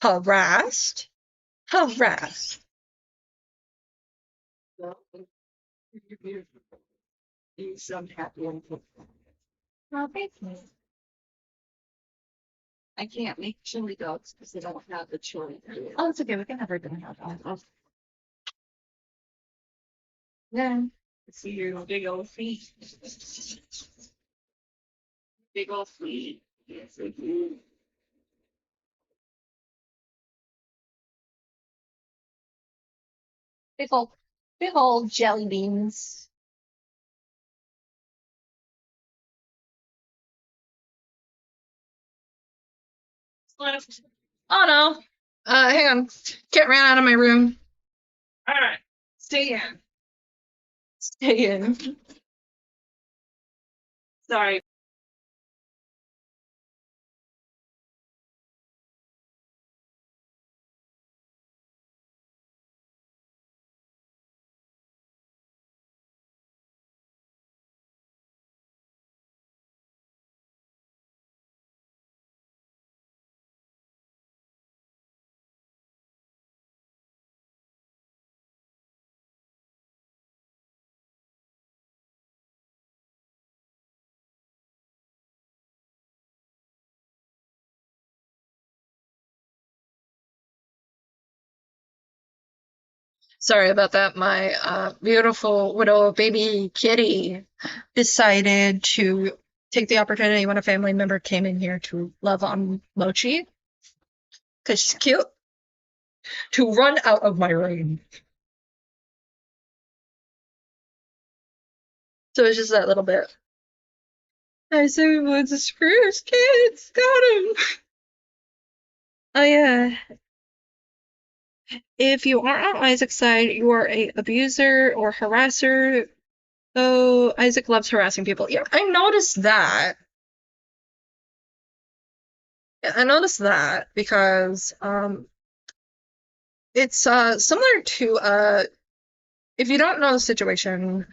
Harassed? Harassed. I can't make chili dogs because they don't have the chili. Oh, it's okay. We can have our dinner now. Yeah. See your big old feet. Big old feet. Yes, they do. Big old jelly beans. Oh no. Hang on. Cat ran out of my room. Alright. Stay in. Stay in. Sorry. Sorry about that. My beautiful widow baby kitty decided to take the opportunity when a family member came in here to love on Mochi, because she's cute, to run out of my room. So it's just that little bit. I said it was a Scrooge kids. Got him. Oh yeah. If you are on Isaac's side, you are a abuser or harasser. Oh, Isaac loves harassing people. Yeah, I noticed that. Yeah, I noticed that because it's similar to if you don't know the situation,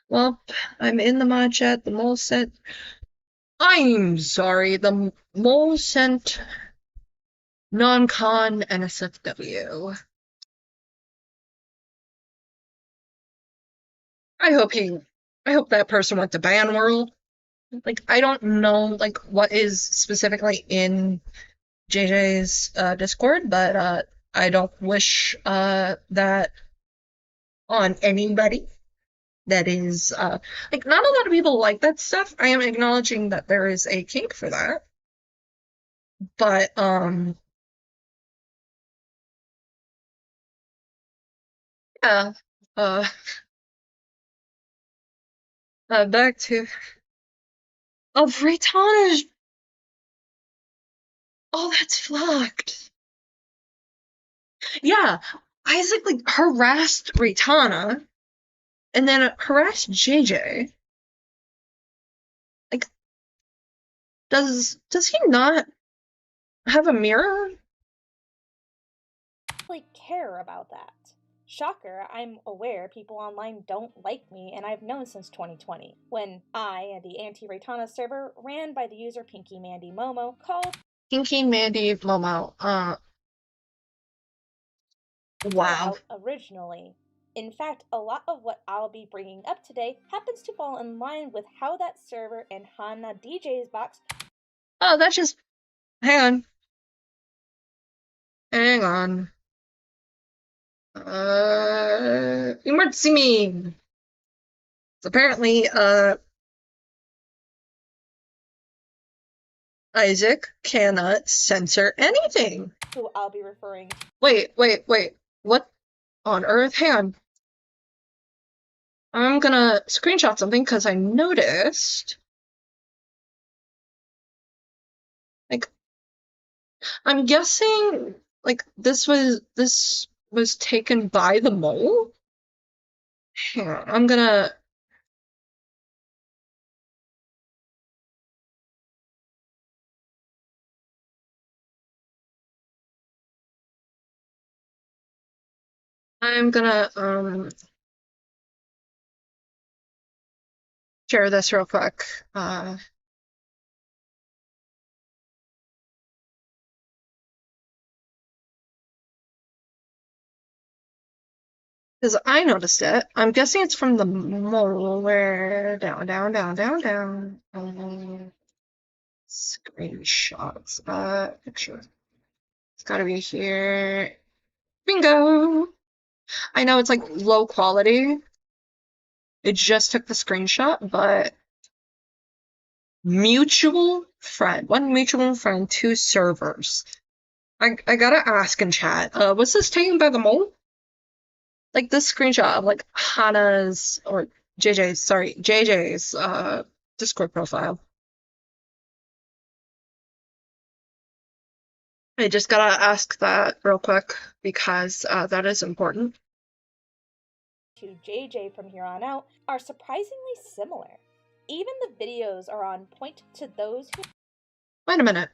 well, I'm in the mod chat, the mole sent I'm sorry, the mole sent non-con NSFW. I hope that person went to Ban World. Like, I don't know, like, what is specifically in JJ's Discord, but I don't wish that on anybody. That is, like, not a lot of people like that stuff. I am acknowledging that there is a kink for that. But, yeah, back to, Raytana. Oh, that's fucked. Yeah, Isaac, like, harassed Raytana, and then harassed JJ. Like, does he not have a mirror? Really care about that. Shocker, I'm aware people online don't like me, and I've known since 2020, when I and the anti-Raytana server ran by the user Pinky Mandy Momo called Pinky Mandy Momo, wow. Originally. In fact, a lot of what I'll be bringing up today happens to fall in line with how that server and Hana DJ's box. Oh, that's just. Hang on. Hang on. Emergency me. Apparently, Isaac cannot censor anything. Who I'll be referring to. Wait. What on earth? Hang on. I'm gonna screenshot something because I noticed. Like, I'm guessing, like, this was taken by the mole? Here, I'm gonna. Share this real quick. Because I noticed it. I'm guessing it's from the mole where down. Screenshots. Picture. It's gotta be here. Bingo! I know it's like low quality. It just took the screenshot, but mutual friend. One mutual friend, 2 servers. I gotta ask in chat. Was this taken by the mole? Like this screenshot of like Hana's or JJ's Discord profile. I just gotta ask that real quick because that is important. To JJ from here on out are surprisingly similar. Even the videos are on point to those who. Wait a minute.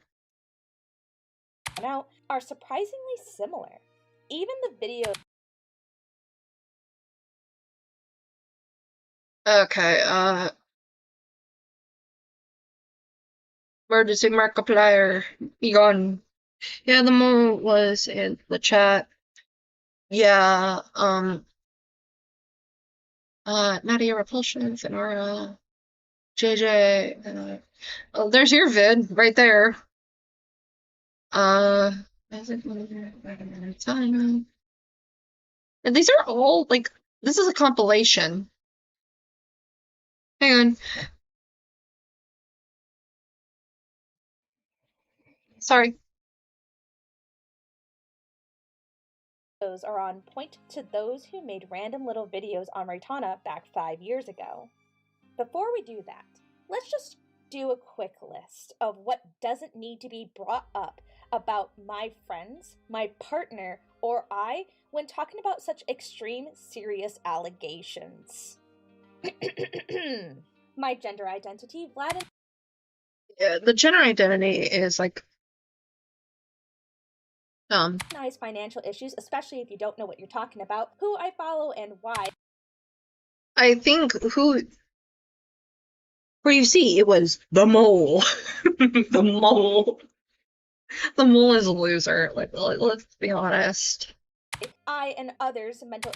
Now are surprisingly similar. Even the videos. Okay, emergency Markiplier, be gone. Yeah, the mole was in the chat. Yeah, Nadia Repulsion, Fenora, JJ, oh, there's your vid right there. Is it time? And these are all like, this is a compilation. Hang on. Sorry. Those are on point to those who made random little videos on Raytana back 5 years ago. Before we do that, let's just do a quick list of what doesn't need to be brought up about my friends, my partner, or I when talking about such extreme, serious allegations. My gender identity, Vlad. Yeah, the gender identity is like Nice financial issues, especially if you don't know what you're talking about, who I follow and why. I think where you see, it was the mole. The mole. The mole is a loser. Let's be honest. I and others mental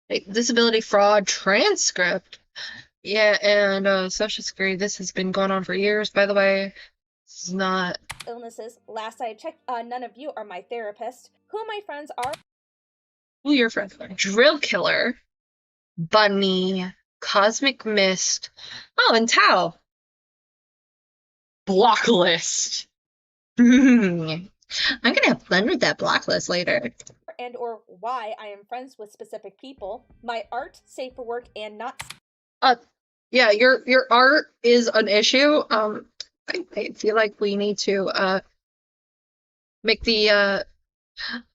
Disability fraud transcript. Yeah, and Social Security. This has been going on for years, by the way. This is not illnesses. Last I checked, none of you are my therapist. Who my friends are? who your friends are. Drill Killer, Bunny, Cosmic Mist. Oh, and Tao. Blocklist. I'm gonna have fun with that blocklist later. And or why I am friends with specific people. My art, safe for work and not. Yeah, your art is an issue. I feel like we need to make the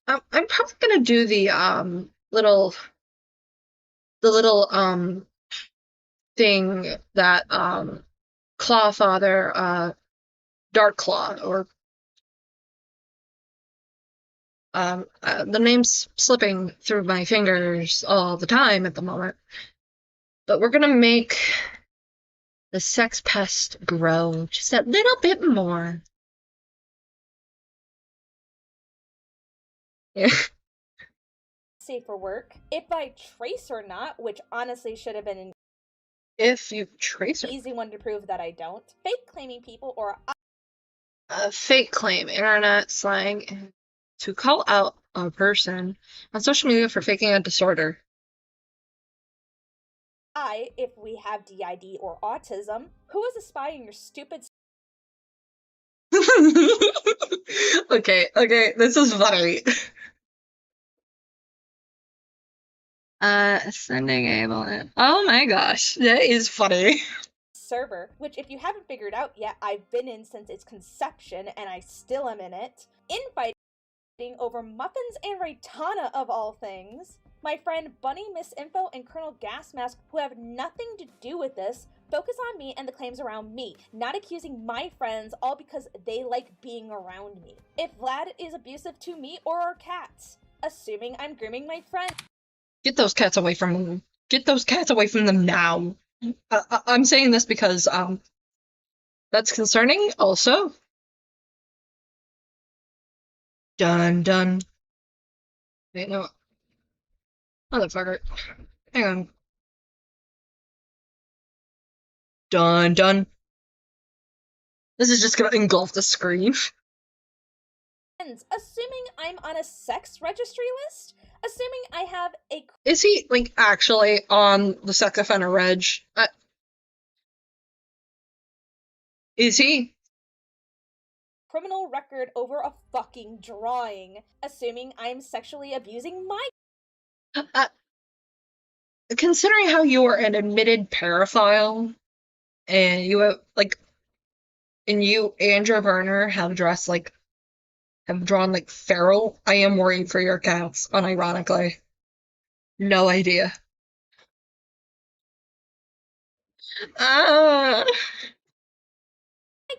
I'm probably gonna do the little thing that Clawfather Dark Claw or the name's slipping through my fingers all the time at the moment. But we're gonna make the sex pest grow just a little bit more. Yeah. Safe for work. If I trace or not, which honestly should have been an If you trace her. easy one to prove that I don't. Fake claiming people or Fake claim, internet slang, to call out a person on social media for faking a disorder. if we have DID or autism, who is a spy in your stupid Okay, this is funny. Sending Ableton. Oh my gosh, that is funny. server, which if you haven't figured out yet, I've been in since its conception and I still am in it. Infighting over muffins and Raytana of all things. My friend Bunny, Miss Info, and Colonel Gasmask, who have nothing to do with this, focus on me and the claims around me, not accusing my friends all because they like being around me. If Vlad is abusive to me or our cats, assuming I'm grooming my friend. Get those cats away from them. Get those cats away from them now. I'm saying this because, that's concerning also. Dun. Wait, no. Motherfucker. Hang on. Dun. This is just gonna engulf the screen. Assuming I'm on a sex registry list? Assuming I have a... Is he, like, actually on the sex offender reg? Is he? criminal record over a fucking drawing, assuming I'm sexually abusing my... Considering how you are an admitted paraphile, and you have, like, and you, Andrew Werner, have drawn, like, feral, I am worried for your cats, unironically. No idea. My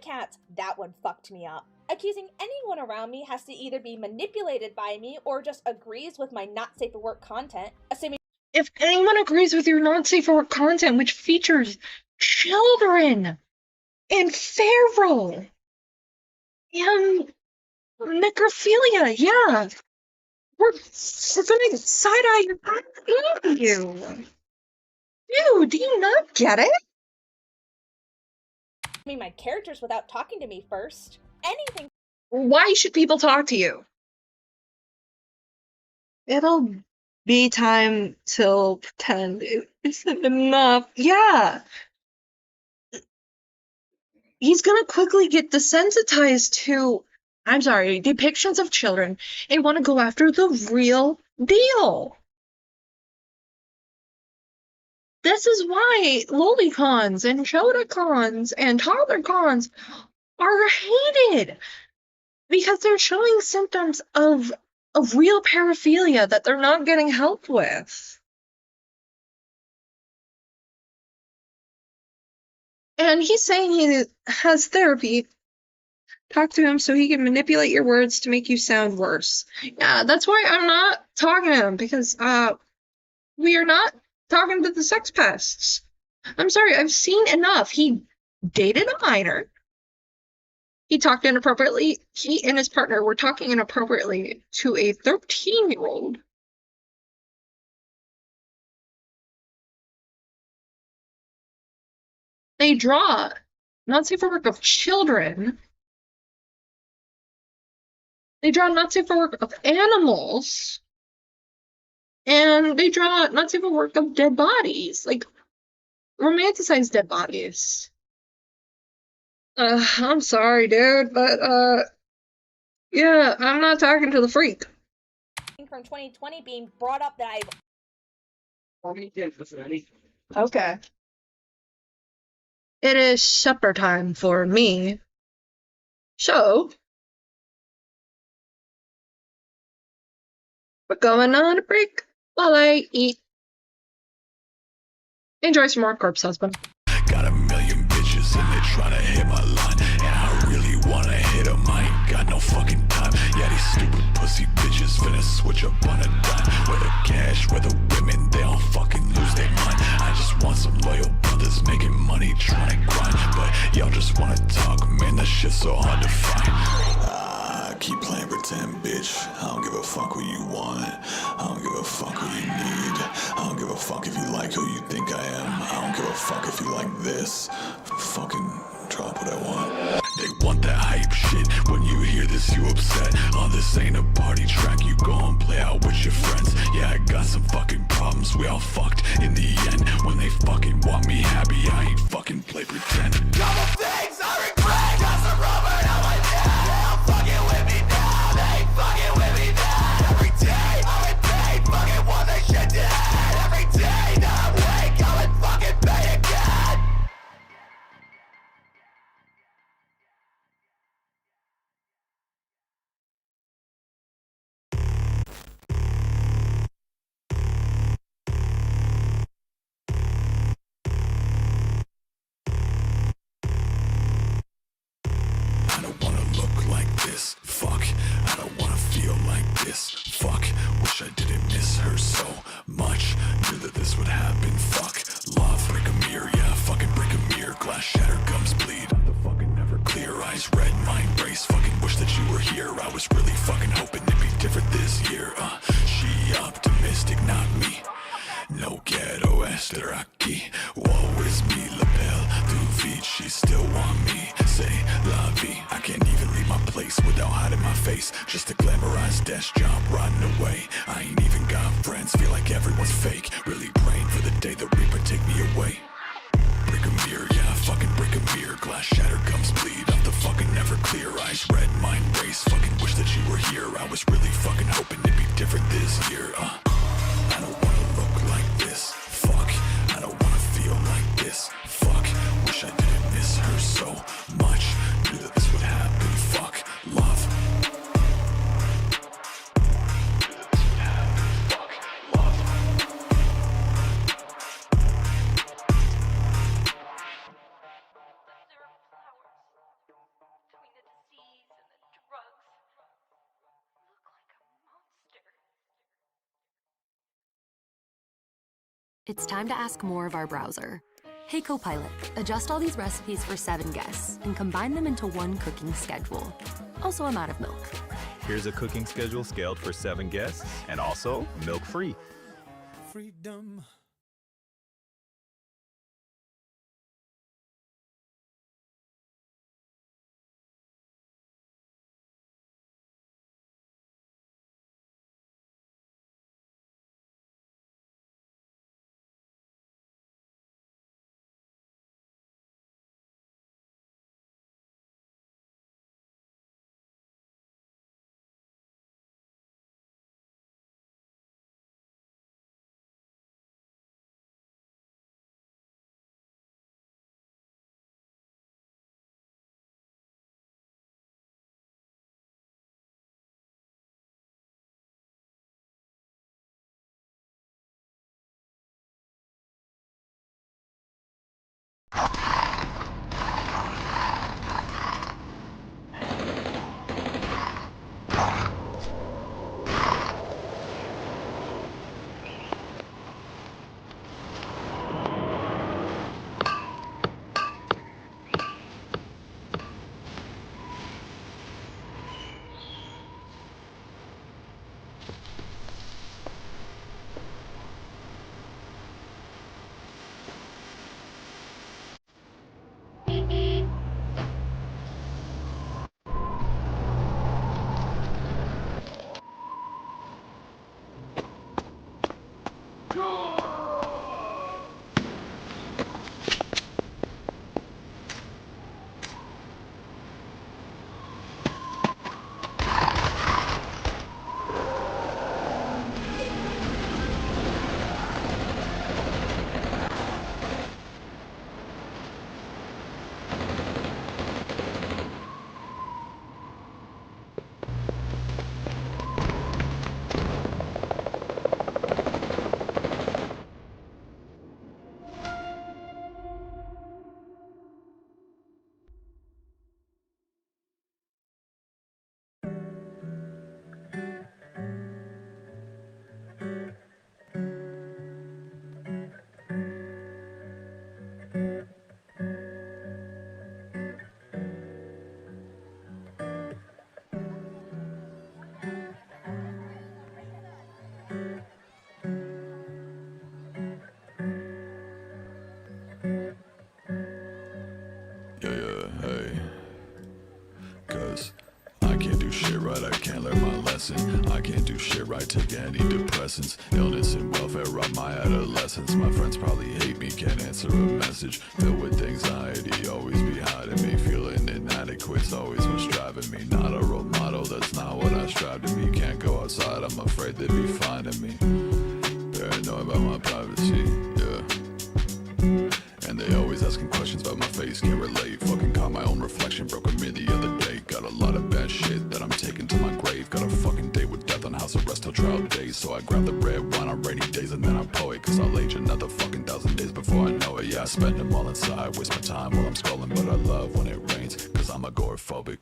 cats, that one fucked me up. Accusing anyone around me has to either be manipulated by me or just agrees with my not safe for work content, assuming... If anyone agrees with your not safe for work content, which features children and feral and necrophilia, yeah, we're gonna side-eye you. Dude, do you not get it? My characters without talking to me first. Anything. Why should people talk to you? It'll be time till pretend it isn't enough. Yeah. He's gonna quickly get desensitized to, I'm sorry, depictions of children and want to go after the real deal. This is why lolicons and shotacons and toddlercons are hated. Because they're showing symptoms of real paraphilia that they're not getting help with. And he's saying he has therapy. talk to him so he can manipulate your words to make you sound worse. Yeah, that's why I'm not talking to him, because we are not talking to the sex pests. I'm sorry, I've seen enough. He dated a minor. He talked inappropriately. He and his partner were talking inappropriately to a 13-year-old. They draw not safe for work of children. They draw not safe for work of animals. And they draw not safe for work of dead bodies. Like, romanticize dead bodies. I'm sorry, dude, but, yeah, I'm not talking to the freak. From 2020 being brought up that Okay. It is supper time for me. So, we're going on a break while I eat. Enjoy some more Corpse Husband. Got a million bitches and they're trying to hit my line. And I really wanna hit them, I ain't got no fucking time. Yeah, these stupid pussy bitches finna switch up on a dime. Whether cash, whether women, they all fucking lose their mind. I just want some loyal brothers making money, trying to grind. But y'all just wanna talk, man, that shit's so hard to find. Keep playing pretend, bitch. I don't give a fuck what you want. I don't give a fuck what you need. I don't give a fuck if you like who you think I am. I don't give a fuck if you like this. Fucking drop what I want. They want that hype shit. When you hear this, you upset. Oh, this ain't a party track. You go and play out with your friends. Yeah, I got some fucking problems. We all fucked in the end. When they fucking want me happy, I ain't fucking play pretend. Couple things I regret. Got some rubber on my neck. They all fucking with me now. They ain't fucking with me now. Every day I repeat fucking what they shit did. Every day that I'm awake, I would fucking pay again. I don't wanna look like this, fuck. I don't wanna feel like this, fuck. Wish I didn't miss her so much. Knew that this would happen, fuck. Love, break a mirror, yeah, fucking break a mirror. Glass shatter, gums bleed. The fucking never clear, eyes red, mind race. Fucking wish that you were here. I was really fucking hoping it'd be different this year. She optimistic, not me. No quiero estar aquí. Woe is me, lapel, tu feet. She still want me. Say la vie. I can't even leave my place without hiding my face. Just a glamorized desk job, riding away. I ain't even got friends. Feel like everyone's fake. Really praying for the day the Reaper take me away. Break a mirror, yeah, fucking break a mirror. Glass shatter, gums bleed. Off the fucking never clear. Eyes red, mind race. Fucking wish that you were here. I was really fucking hoping it'd be different this year. I don't wanna look like this. Fuck. I don't wanna feel like this. Fuck. Wish I didn't miss her so much. Knew that this would happen. Fuck. Love. It's time to ask more of our browser. Hey Copilot, adjust all these recipes for 7 guests and combine them into one cooking schedule. Also, I'm out of milk. Here's a cooking schedule scaled for 7 guests and also milk-free. Freedom. Yeah, hey. Cause I can't do shit right, I can't learn my lesson. I can't do shit right, take antidepressants. Illness and welfare robbed my adolescence. My friends probably hate me, can't answer a message. Filled with anxiety, always be hiding me. Feeling inadequate's always what's driving me. Not a role model, that's not what I strive to be. Can't go outside, I'm afraid they'd be finding me. Paranoid about my privacy, yeah. And they always asking questions about my face, can't relate. Fucking caught my own reflection, broke a mirror the other day. Got a lot of bad shit that I'm taking to my grave. Got a fucking date with death on house arrest till trial days. So I grab the red wine on rainy days and then I pour it. Cause I'll age another fucking 1,000 days before I know it. Yeah, I spend them all inside, waste my time while I'm scrolling. But I love when it rains, cause I'm agoraphobic.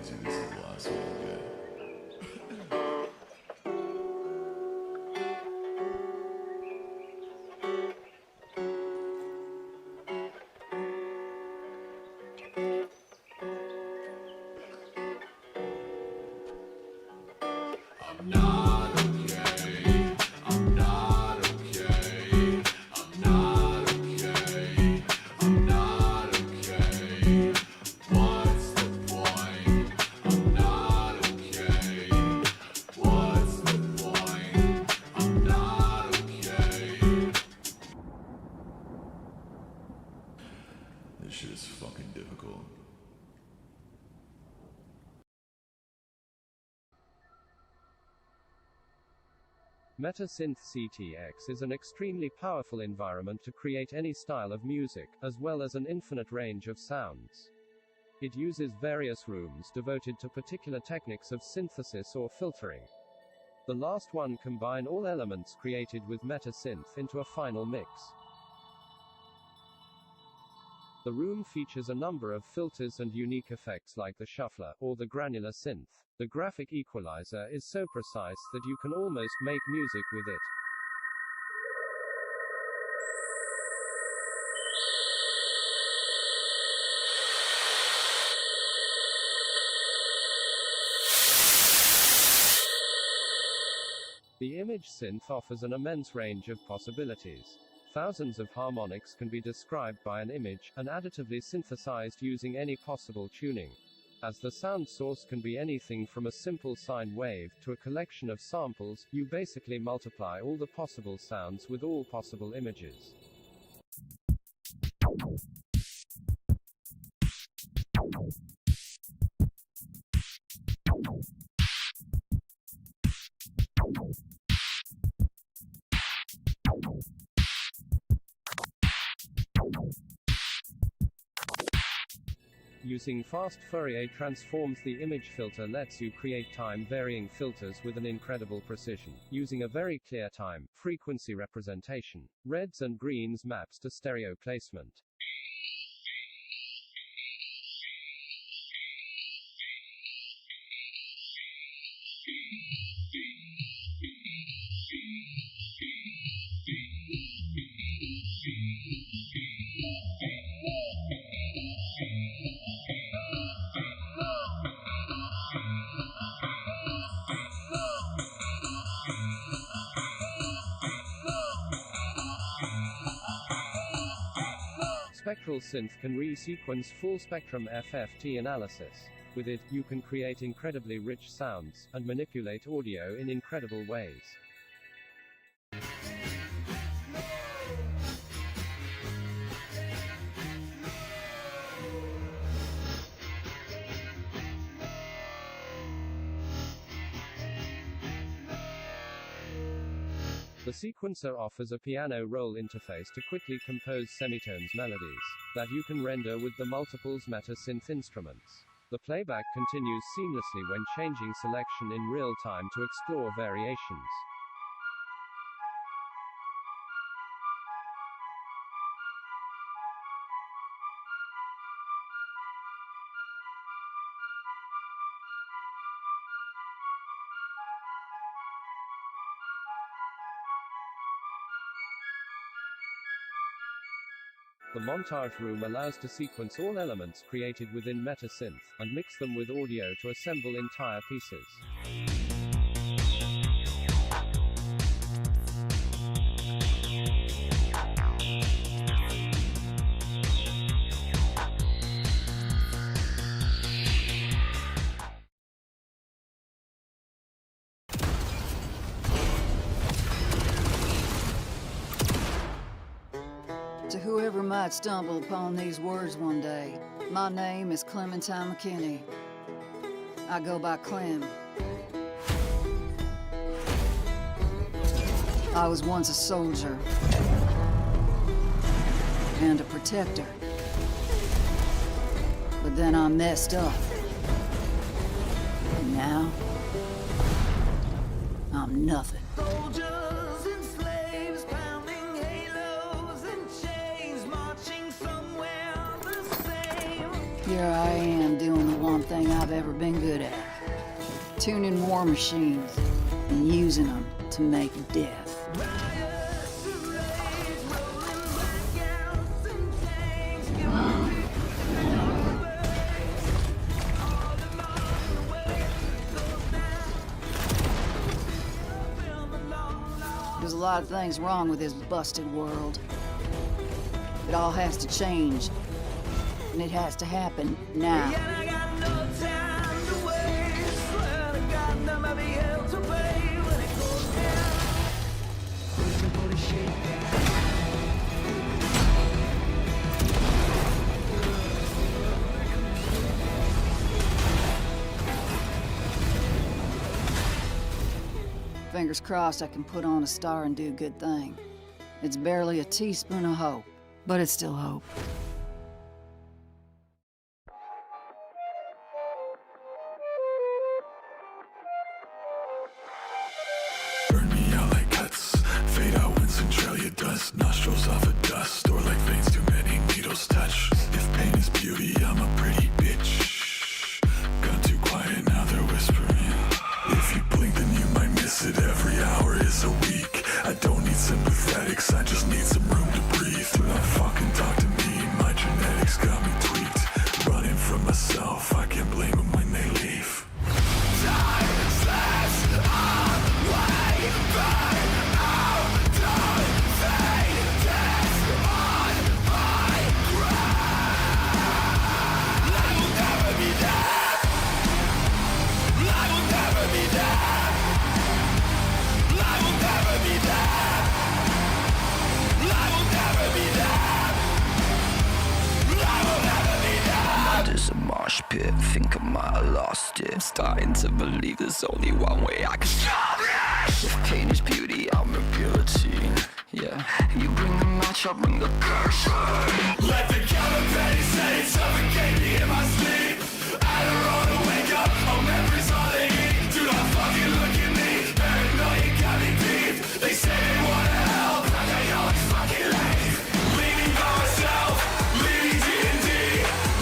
This is the last one, yeah. I'm not okay. I'm not okay. I'm not okay. I'm not okay. What's the point? I'm not okay. What's the point? I'm not okay. This shit is fucking difficult. Metasynth CTX is an extremely powerful environment to create any style of music, as well as an infinite range of sounds. It uses various rooms devoted to particular techniques of synthesis or filtering. The last one combine all elements created with Metasynth into a final mix. The room features a number of filters and unique effects like the shuffler, or the granular synth. The graphic equalizer is so precise that you can almost make music with it. The image synth offers an immense range of possibilities. Thousands of harmonics can be described by an image, and additively synthesized using any possible tuning. As the sound source can be anything from a simple sine wave to a collection of samples, you basically multiply all the possible sounds with all possible images. Using fast Fourier transforms, the image filter lets you create time-varying filters with an incredible precision, using a very clear time, frequency representation. Reds and greens maps to stereo placement. Spectral Synth can re-sequence full-spectrum FFT analysis. With it, you can create incredibly rich sounds, and manipulate audio in incredible ways. The sequencer offers a piano roll interface to quickly compose semitones melodies that you can render with the multiples Metasynth instruments. The playback continues seamlessly when changing selection in real time to explore variations. The montage room allows to sequence all elements created within MetaSynth, and mix them with audio to assemble entire pieces. To whoever might stumble upon these words one day, my name is Clementine McKinney. I go by Clem. I was once a soldier and a protector, but then I messed up. And now, I'm nothing. Soldiers and slaves pounding halos and chains, marching somewhere the same. Here I am doing the one thing I've ever been good at. Tuning war machines and using them to make death. There's a lot of things wrong with this busted world. It all has to change. And it has to happen now. Fingers crossed I can put on a star and do a good thing. It's barely a teaspoon of hope, but it's still hope. Burn me out like cuts, fade out when Centralia dust, nostrils off of dust, or like veins too many needles touch. If pain is beauty, I'm a pretty bitch. Gone too quiet, now they're whispering. If you blink, then you might miss it. Every hour is a week. I don't need sympathetics, I just need some room to breathe. Do not fucking talk to me, my genetics got me tweaked. Running from myself, I can't blame them when they leave. Time slips away, burn out, don't fade, death on my grave. I will never be there. I will never be there. I will never be there. I will never be there. I will never be there. I'm just a marsh pit, think I might have lost it. I'm starting to believe there's only one way I can stop this. If pain is beauty, I'm a guillotine. Yeah, you bring the match, I'll bring the curse. Let the counterfeit say suffocate me in my sleep. I don't wanna wake up, all memories all they eat. Do not fucking look at me, paranoia got me beat. They say they wanna help, but they always fucking leave. Leaving by myself, leaving D&D.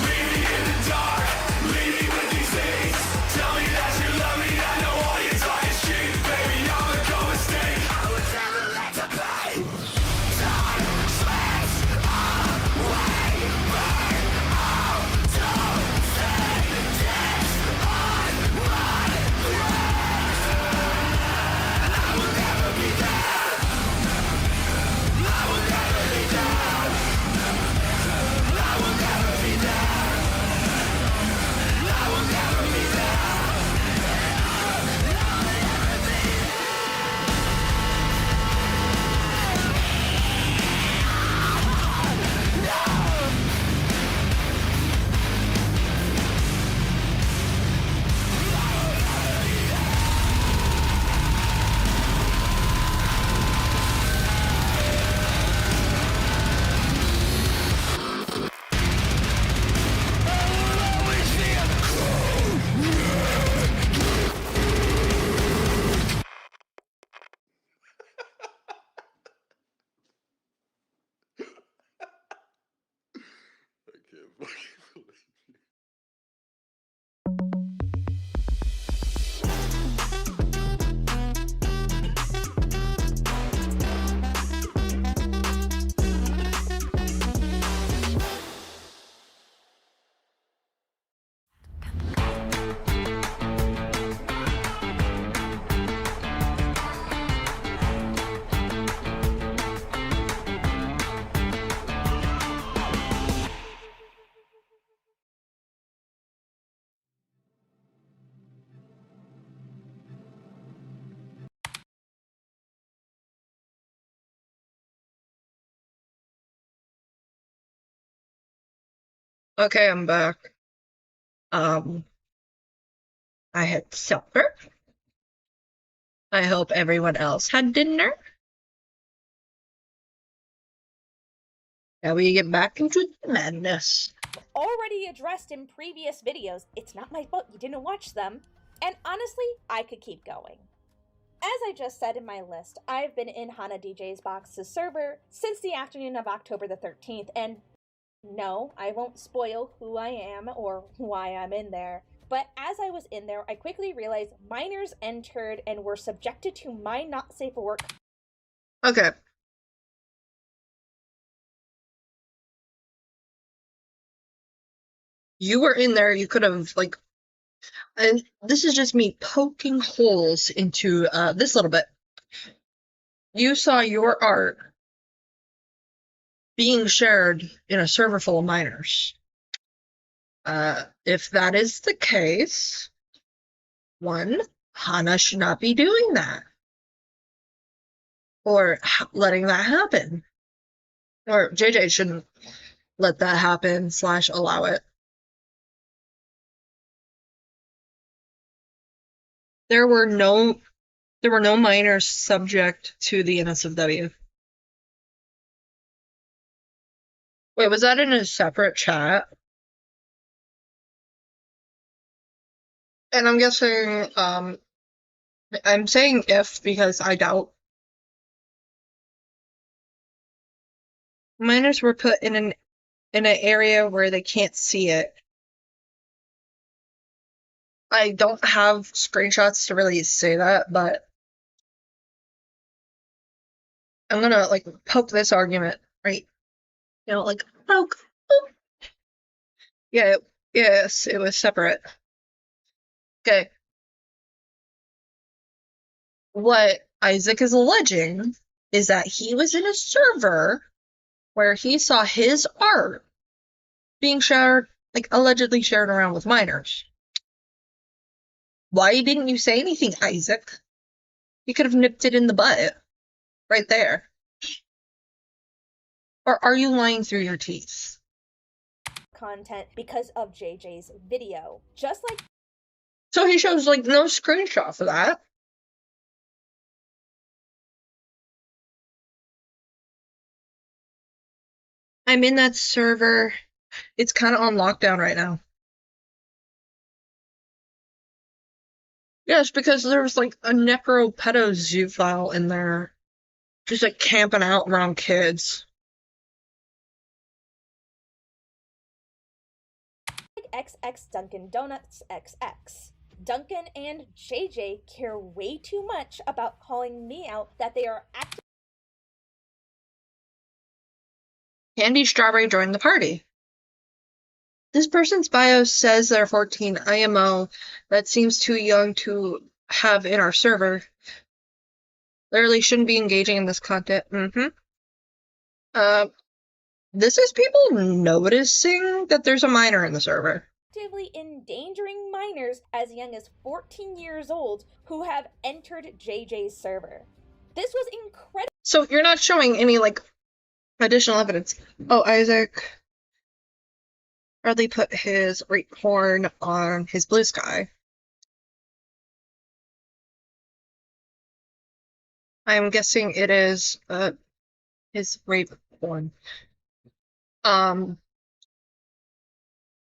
Leave me in the dark, leave me with these things. Tell me that you love me, I know all your talk is cheap. Baby, I'm a go mistake, I was never meant to play. Time slips away, burn out, don't Okay, I'm back. I had supper. I hope everyone else had dinner. Now we get back into the madness. Already addressed in previous videos. It's not my fault you didn't watch them. And honestly, I could keep going. As I just said in my list, I've been in Hana DJ's Box's server since the afternoon of October the 13th, and no, I won't spoil who I am or why I'm in there. But as I was in there, I quickly realized minors entered and were subjected to my not safe for work. Okay. You were in there, you could have, like, and this is just me poking holes into this little bit. You saw your art being shared in a server full of minors. If that is the case, one, Hana should not be doing that. Or letting that happen. Or JJ shouldn't let that happen / allow it. There were no minors subject to the NSFW. Wait, was that in a separate chat? And I'm guessing, I'm saying if because I doubt. Minors were put in an area where they can't see it. I don't have screenshots to really say that, but I'm gonna, like, poke this argument, right? You know, like, poke. Yeah, yes, it was separate. Okay. What Isaac is alleging is that he was in a server where he saw his art being shared, like, allegedly shared around with minors. Why didn't you say anything, Isaac? You could have nipped it in the butt. Right there. Or are you lying through your teeth? Content because of JJ's video. Just like... So he shows, like, no screenshot for that. I'm in that server. It's kind of on lockdown right now. Yes, because there was, like, a necropedo file in there. Just, like, camping out around kids. XX Dunkin' Donuts XX. Duncan and JJ care way too much about calling me out that they are active. Candy Strawberry joined the party. This person's bio says they're 14 IMO. That seems too young to have in our server. Literally shouldn't be engaging in this content. This is people noticing that there's a minor in the server. Actively endangering minors as young as 14 years old who have entered JJ's server. This was incredible. So you're not showing any, like, additional evidence. Oh, Isaac Bradley put his rape horn on his Blue Sky. I'm guessing it is his rape horn. I'm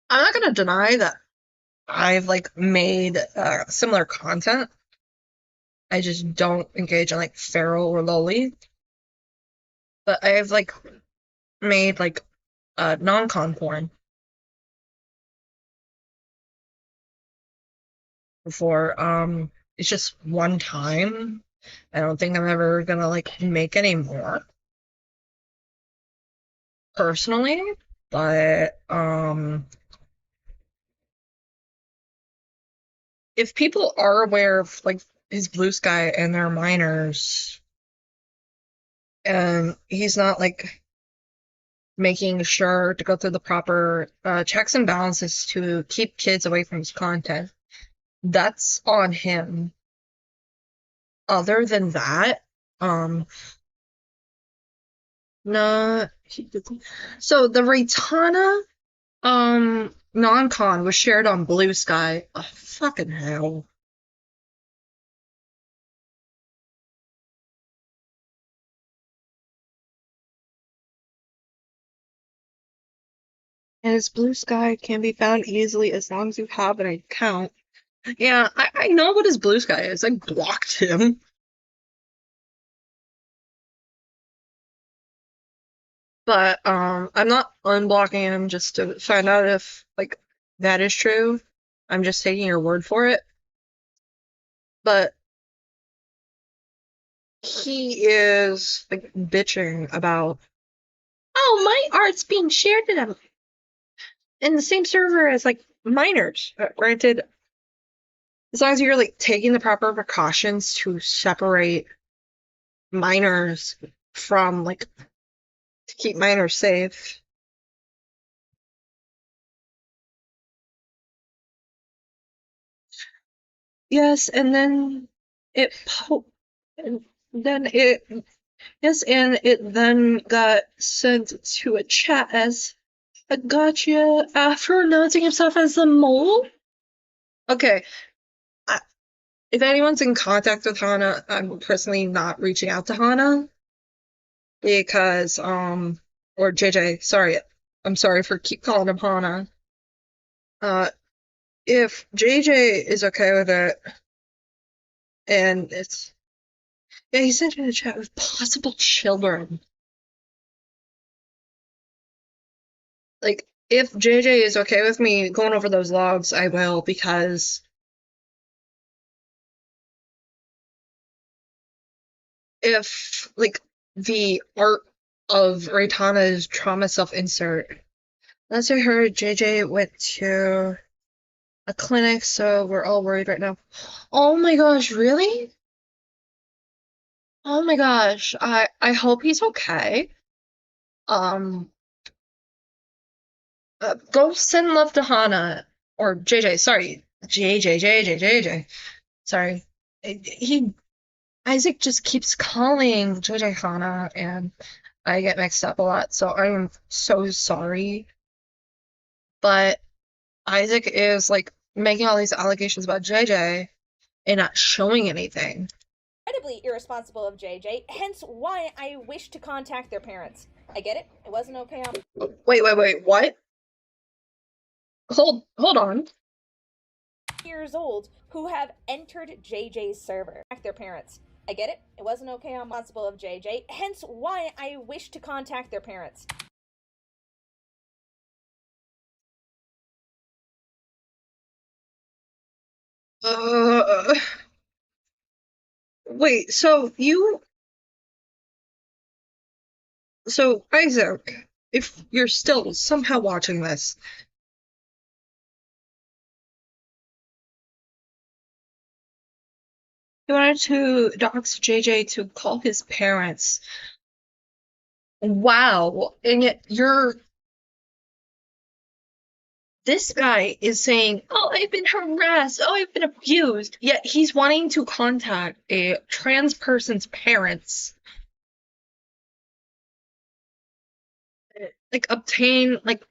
not gonna deny that I've, like, made similar content. I just don't engage in, like, feral or lowly. But I've, like, made, like, non-con porn before. It's just one time. I don't think I'm ever gonna, like, make any more personally, but if people are aware of, like, his Blue Sky and their minors, and he's not, like, making sure to go through the proper checks and balances to keep kids away from his content, that's on him. Other than that, no, he didn't. So the Raytana Non-con was shared on Blue Sky. Oh, fucking hell. As Blue Sky can be found easily as long as you have an account. Yeah, I know what his Blue Sky is. I blocked him. But I'm not unblocking him just to find out if like that is true. I'm just taking your word for it. But he is like bitching about, oh, my art's being shared to them in the same server as like minors. Granted, as long as you're like taking the proper precautions to separate minors from like to keep minors safe. Yes, and then it and then it yes, and it then got sent to a chat as a gotcha after announcing himself as the mole. Okay, if anyone's in contact with Hana, I'm personally not reaching out to Hana because or JJ, sorry, I'm sorry for keep calling him Hana. If JJ is okay with it, and it's yeah, he sent in a chat with possible children. Like, if JJ is okay with me going over those logs, I will, because if, like, the art of Reitana's trauma self-insert, last I heard, JJ went to a clinic, so we're all worried right now. Oh my gosh, really? Oh my gosh, I hope he's okay. Go send love to Hana, or JJ, sorry, JJ. Sorry. Isaac just keeps calling JJ Hana, and I get mixed up a lot, so I am so sorry. But Isaac is, like, making all these allegations about JJ and not showing anything. Incredibly irresponsible of JJ, hence why I wish to contact their parents. I get it. It wasn't okay on... Wait, what? Hold on. Years old who have entered JJ's server. Their parents. I get it. It wasn't okay on responsible of JJ, hence why I wish to contact their parents. Wait, so Isaac, if you're still somehow watching this, he wanted to dox JJ to call his parents. Wow, and yet this guy is saying, oh, I've been harassed, oh, I've been abused, yet he's wanting to contact a trans person's parents. Like, obtain, like,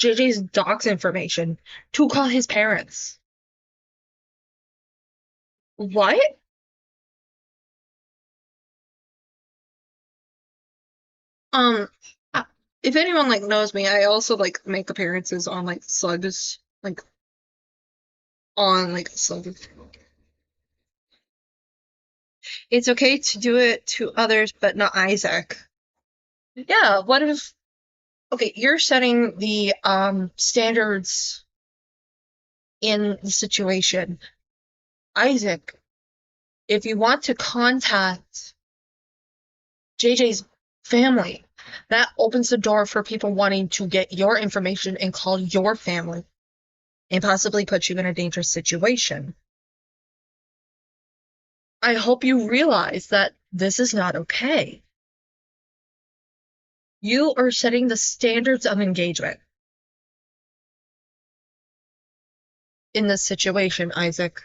JJ's docs information to call his parents. What? If anyone, like, knows me, I also, like, make appearances on, like, slugs, like, slugs. It's okay to do it to others, but not Isaac. Yeah, what if... Okay, you're setting the, standards in the situation. Isaac, if you want to contact JJ's family, that opens the door for people wanting to get your information and call your family and possibly put you in a dangerous situation. I hope you realize that this is not okay. You are setting the standards of engagement in this situation, Isaac.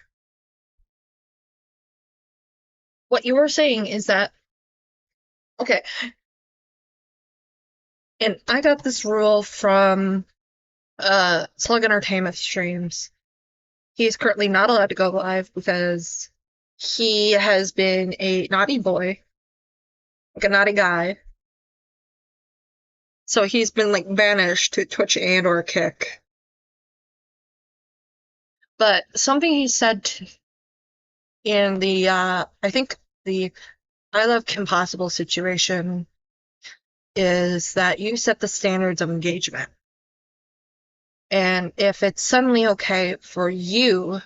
What you are saying is that, okay, and I got this rule from Slug Entertainment streams. He's currently not allowed to go live because he has been a naughty boy, like a naughty guy. So he's been like banished to Twitch and or Kick. But something he said in the I think the I Love Kim Possible situation is that you set the standards of engagement. And if it's suddenly okay for you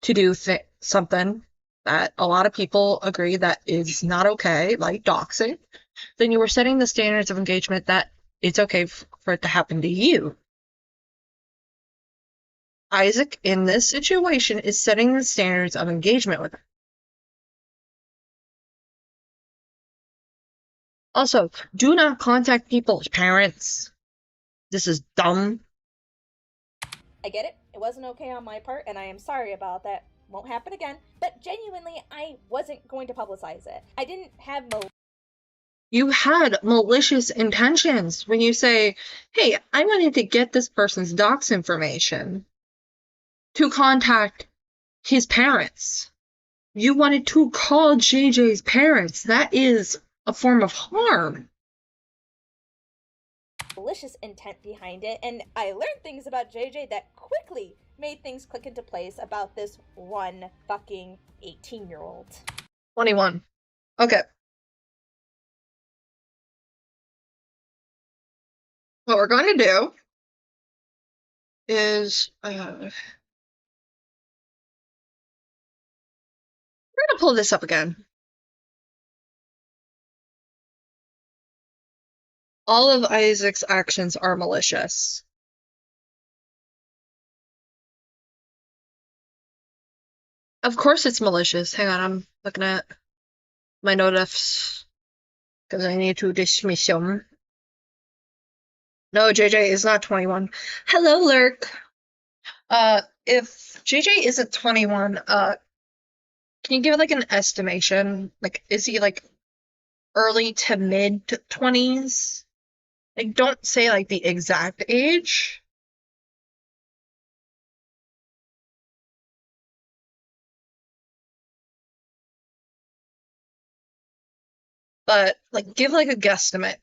to do something that a lot of people agree that is not okay, like doxing, then you were setting the standards of engagement that it's okay for it to happen to you. Isaac, in this situation, is setting the standards of engagement with her. Also, do not contact people's parents. This is dumb. I get it. It wasn't okay on my part, and I am sorry about that. Won't happen again. But genuinely, I wasn't going to publicize it. I didn't have You had malicious intentions when you say, hey, I wanted to get this person's docs information to contact his parents. You wanted to call JJ's parents. That is a form of harm. malicious intent behind it, and I learned things about JJ that quickly made things click into place about this one fucking 18-year-old. 21. Okay. What we're going to do is we're going to pull this up again. All of Isaac's actions are malicious. Of course it's malicious. Hang on, I'm looking at my notifs because I need to dismiss them. No, JJ is not 21. Hello, Lurk. If JJ isn't 21, can you give like an estimation? Like, is he like early to mid 20s? Like, don't say like the exact age. But like, give like a guesstimate.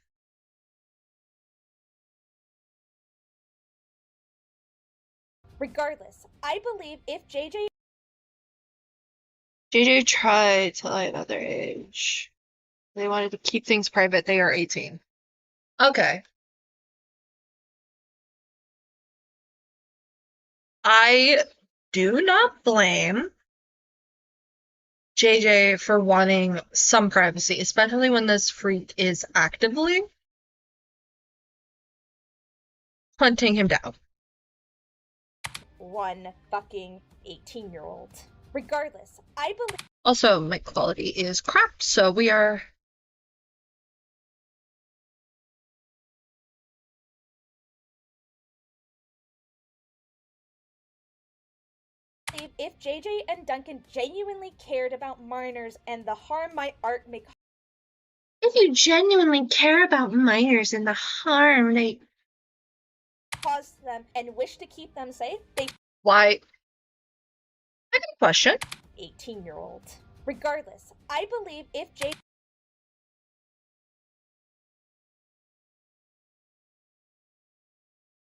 Regardless, I believe if JJ tried to lie about their age. They wanted to keep things private. They are 18. Okay. I do not blame JJ for wanting some privacy, especially when this freak is actively hunting him down. one fucking 18-year-old. Regardless, I believe Also, my quality is crap, so we are... if JJ and Duncan genuinely cared about minors and the harm my art may cause. If you genuinely care about minors and the harm they cause them and wish to keep them safe, they... Why? I got a question. 18-year-old. Regardless, I believe if JJ...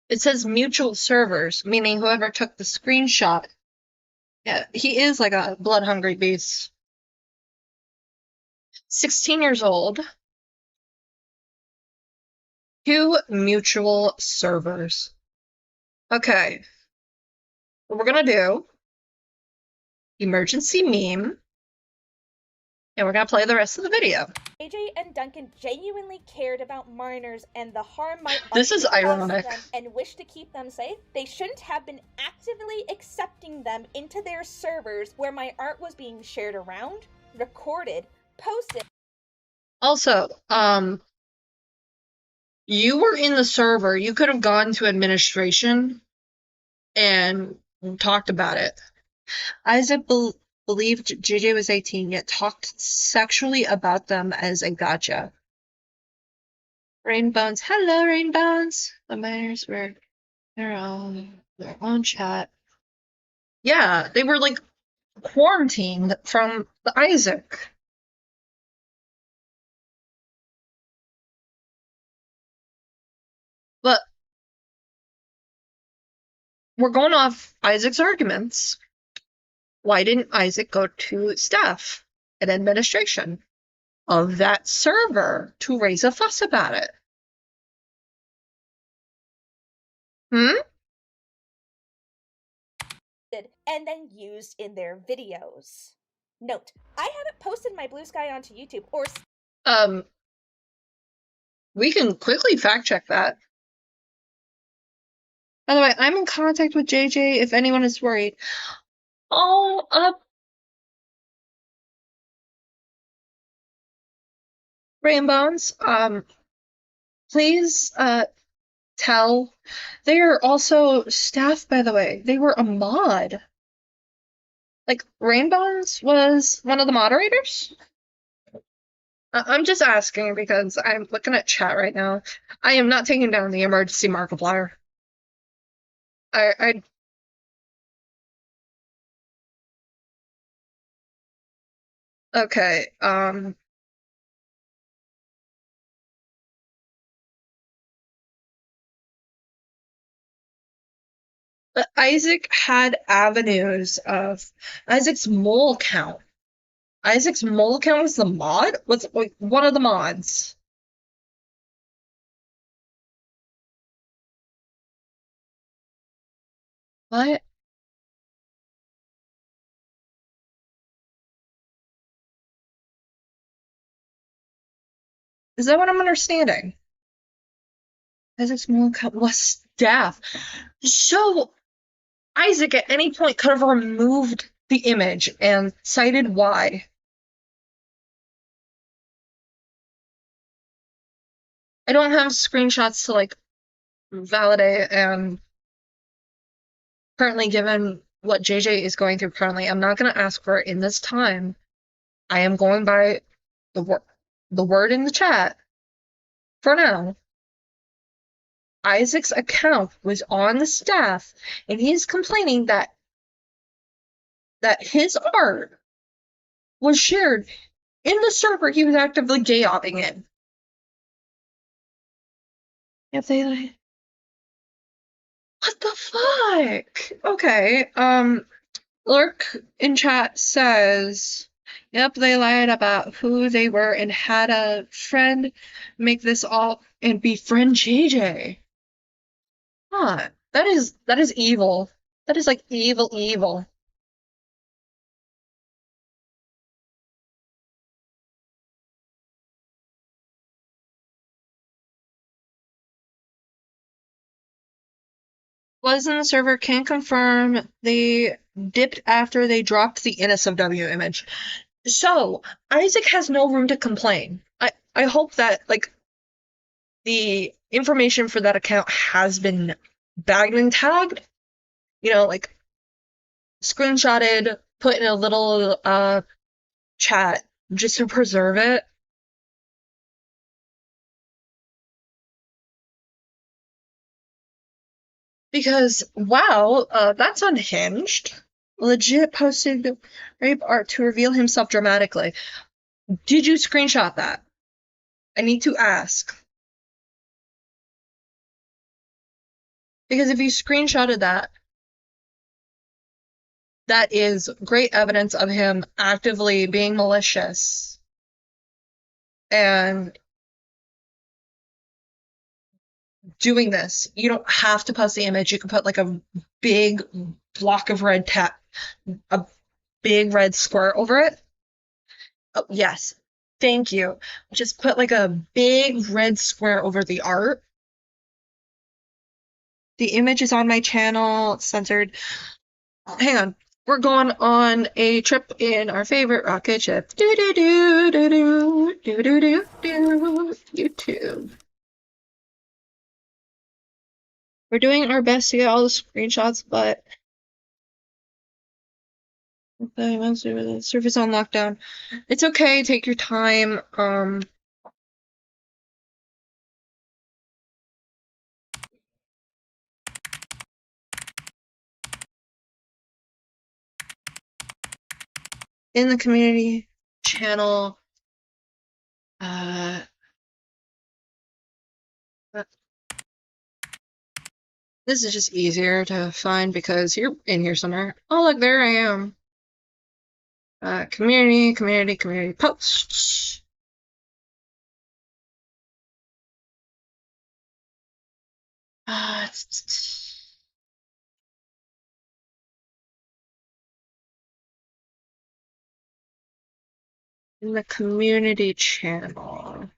It says mutual servers, meaning whoever took the screenshot. Yeah, he is like a blood-hungry beast. 16 years old. 2 mutual servers. Okay. What we're gonna do, emergency meme, and we're gonna play the rest of the video. JJ and Duncan genuinely cared about minors and the harm my This art is may cause ironic. them and wish to keep them safe. They shouldn't have been actively accepting them into their servers where my art was being shared around, recorded, posted. Also, you were in the server. You could have gone to administration and talked about it. Isaac believed JJ was 18, yet talked sexually about them as a gotcha. Rainbones. Hello, Rainbones. The minors were They're on chat. Yeah, they were like quarantined from the Isaac. But we're going off Isaac's arguments. Why didn't Isaac go to staff and administration of that server to raise a fuss about it? And then used in their videos. Note, I haven't posted my Blue Sky onto YouTube or... We can quickly fact check that. By the way, I'm in contact with JJ if anyone is worried. Oh, Rainbones, please, tell. They are also staff, by the way. They were a mod. Like, Rainbones was one of the moderators? I'm just asking because I'm looking at chat right now. I am not taking down the emergency Markiplier. Okay, but Isaac had avenues of Isaac's mole count. Isaac's mole count was the mod? Was like one of the mods. What? Is that what I'm understanding? Isaac's mole count was staff. So Isaac at any point could have removed the image and cited why. I don't have screenshots to like validate, and currently given what JJ is going through currently, I'm not going to ask for it in this time. I am going by the word in the chat for now. Isaac's account was on the staff, and he's complaining that his art was shared in the server he was actively gay-opping in. If they like, what the fuck? Okay, Lurk in chat says, yep, they lied about who they were and had a friend make this all and befriend JJ. Huh, that is evil. That is like evil. Was in the server can confirm they dipped after they dropped the NSFW image. So Isaac has no room to complain. I hope that like the information for that account has been bagged and tagged. You know, like screenshotted, put in a little chat just to preserve it. Because, wow, that's unhinged. Legit posted rape art to reveal himself dramatically. Did you screenshot that? I need to ask. Because if you screenshotted that, that is great evidence of him actively being malicious. And doing this. You don't have to post the image. You can put like a big block of red a big red square over it. Oh, yes. Thank you. Just put like a big red square over the art. The image is on my channel. It's censored. Hang on. We're going on a trip in our favorite rocket ship. YouTube. We're doing our best to get all the screenshots, but the server's on lockdown. It's okay, take your time. in the community channel. This is just easier to find because you're in here somewhere. Oh, look, there I am. Community posts. In the community channel.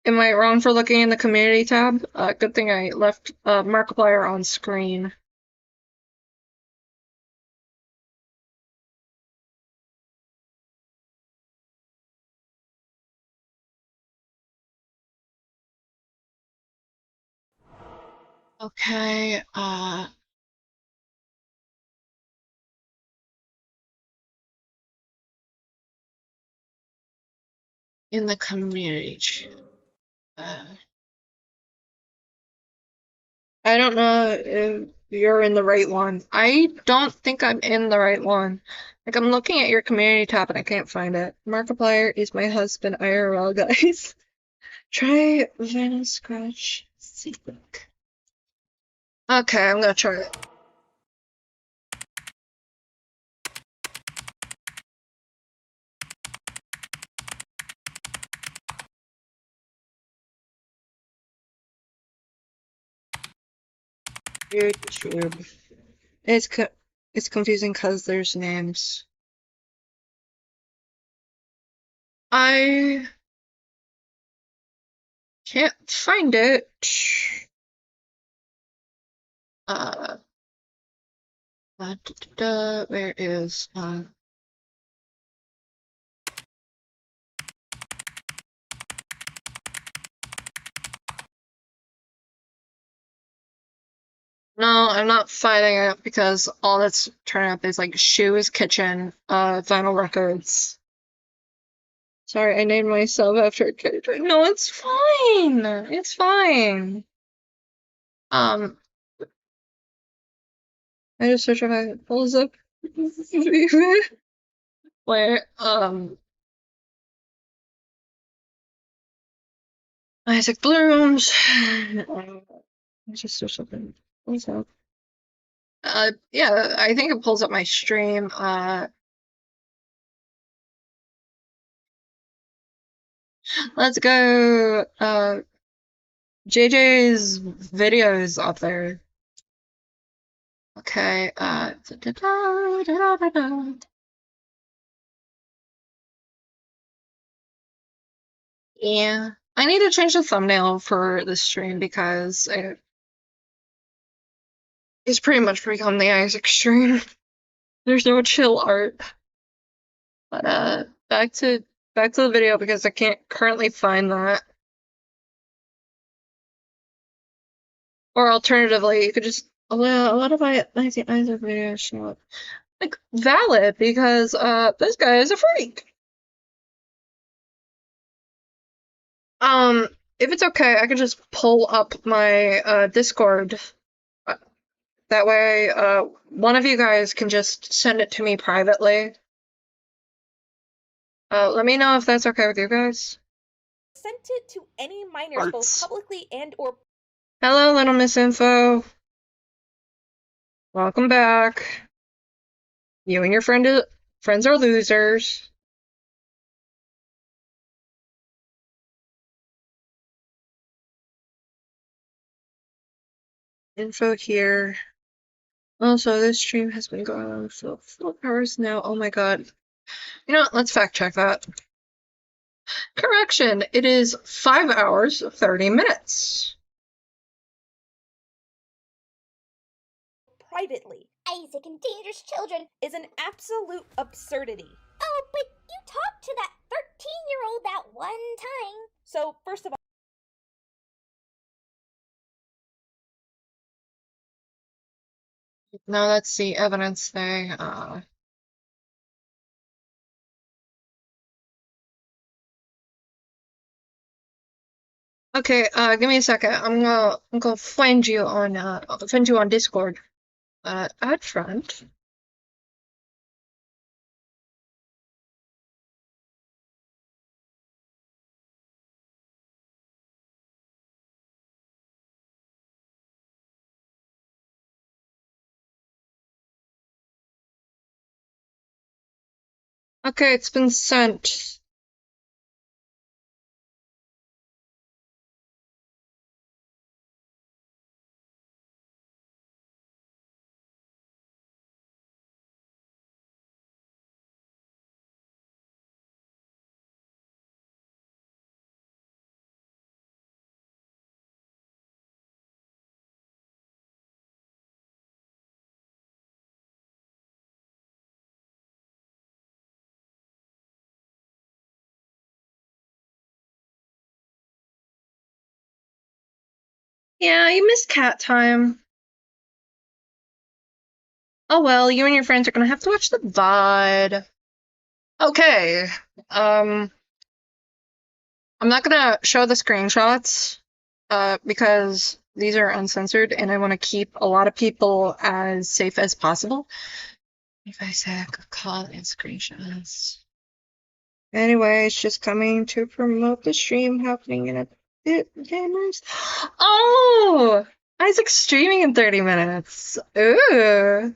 Am I wrong for looking in the community tab? Good thing I left Markiplier on screen. Okay, in the community channel. I don't know if you're in the right one. I don't think I'm in the right one. Like, I'm looking at your community tab and I can't find it. Markiplier is my husband IRL, guys. Try Vanna Scratch Sequence. Okay, I'm gonna try it. YouTube. It's confusing because there's names. I can't find it. Where is No, I'm not finding it because all that's turning up is like Shoes Kitchen, Vinyl Records. Sorry, I named myself after a character. No, it's fine. It's fine. I just search if I pulls up where Isaac Blooms. Let's just search something. What's up? Yeah, I think it pulls up my stream. Let's go. JJ's videos up there. Okay. Yeah, I need to change the thumbnail for the stream because it's pretty much become the Isaac stream. There's no chill art. But back to the video because I can't currently find that. Or alternatively, you could just a lot of my Isaac videos show up. Like valid because this guy is a freak. If it's okay, I could just pull up my Discord. That way, one of you guys can just send it to me privately. Let me know if that's okay with you guys. Sent it to any minors, both publicly and or. Hello, Little Miss Info. Welcome back. You and your friends are losers. Info here. Also, this stream has been going on for 4 hours now. Oh my god. You know what? Let's fact check that. Correction. It is 5 hours, 30 minutes. Privately. Isaac endangers children is an absolute absurdity. Oh, but you talked to that 13-year-old that one time. So, first of all, No, that's the evidence thing. Okay, give me a second. I'm gonna find you on Discord. Add friend. Okay, it's been sent. Yeah, you missed cat time. Oh well, you and your friends are gonna have to watch the VOD. Okay. I'm not gonna show the screenshots, because these are uncensored and I want to keep a lot of people as safe as possible. If I say call and screenshots. Anyway, it's just coming to promote the stream happening in a bit, gamers. Oh! Isaac's streaming in 30 minutes. Ooh.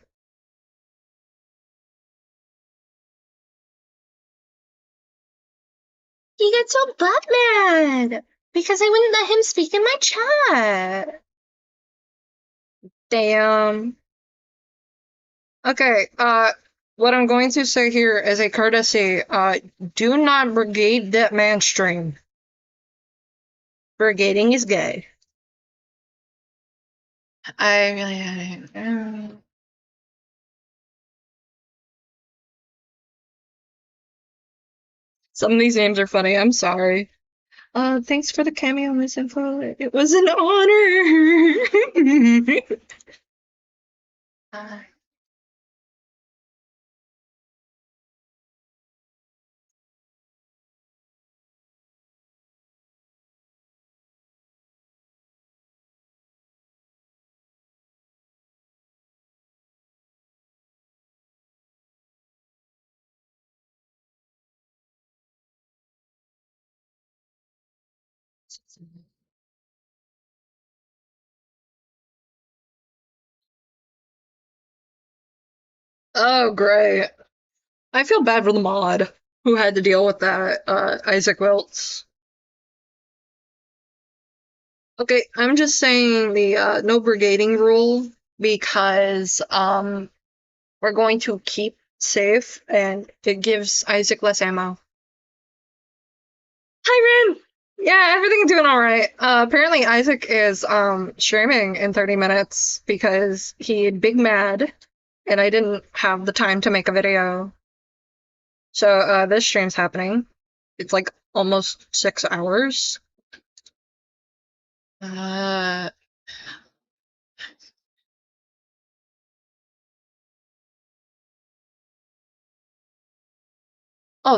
He gets so butt mad because I wouldn't let him speak in my chat. Damn. Okay, what I'm going to say here as a courtesy, do not brigade that man's stream. Brigading is gay. I really, some of these names are funny, I'm sorry. Thanks for the cameo, Miss Info. It was an honor. Oh, great. I feel bad for the mod who had to deal with that, Isaac Wiltz. Okay, I'm just saying the no brigading rule because we're going to keep safe and it gives Isaac less ammo. Hi, Rin! Yeah, everything's doing alright. Apparently Isaac is streaming in 30 minutes because he big mad and I didn't have the time to make a video. So this stream's happening. It's like almost 6 hours. Oh,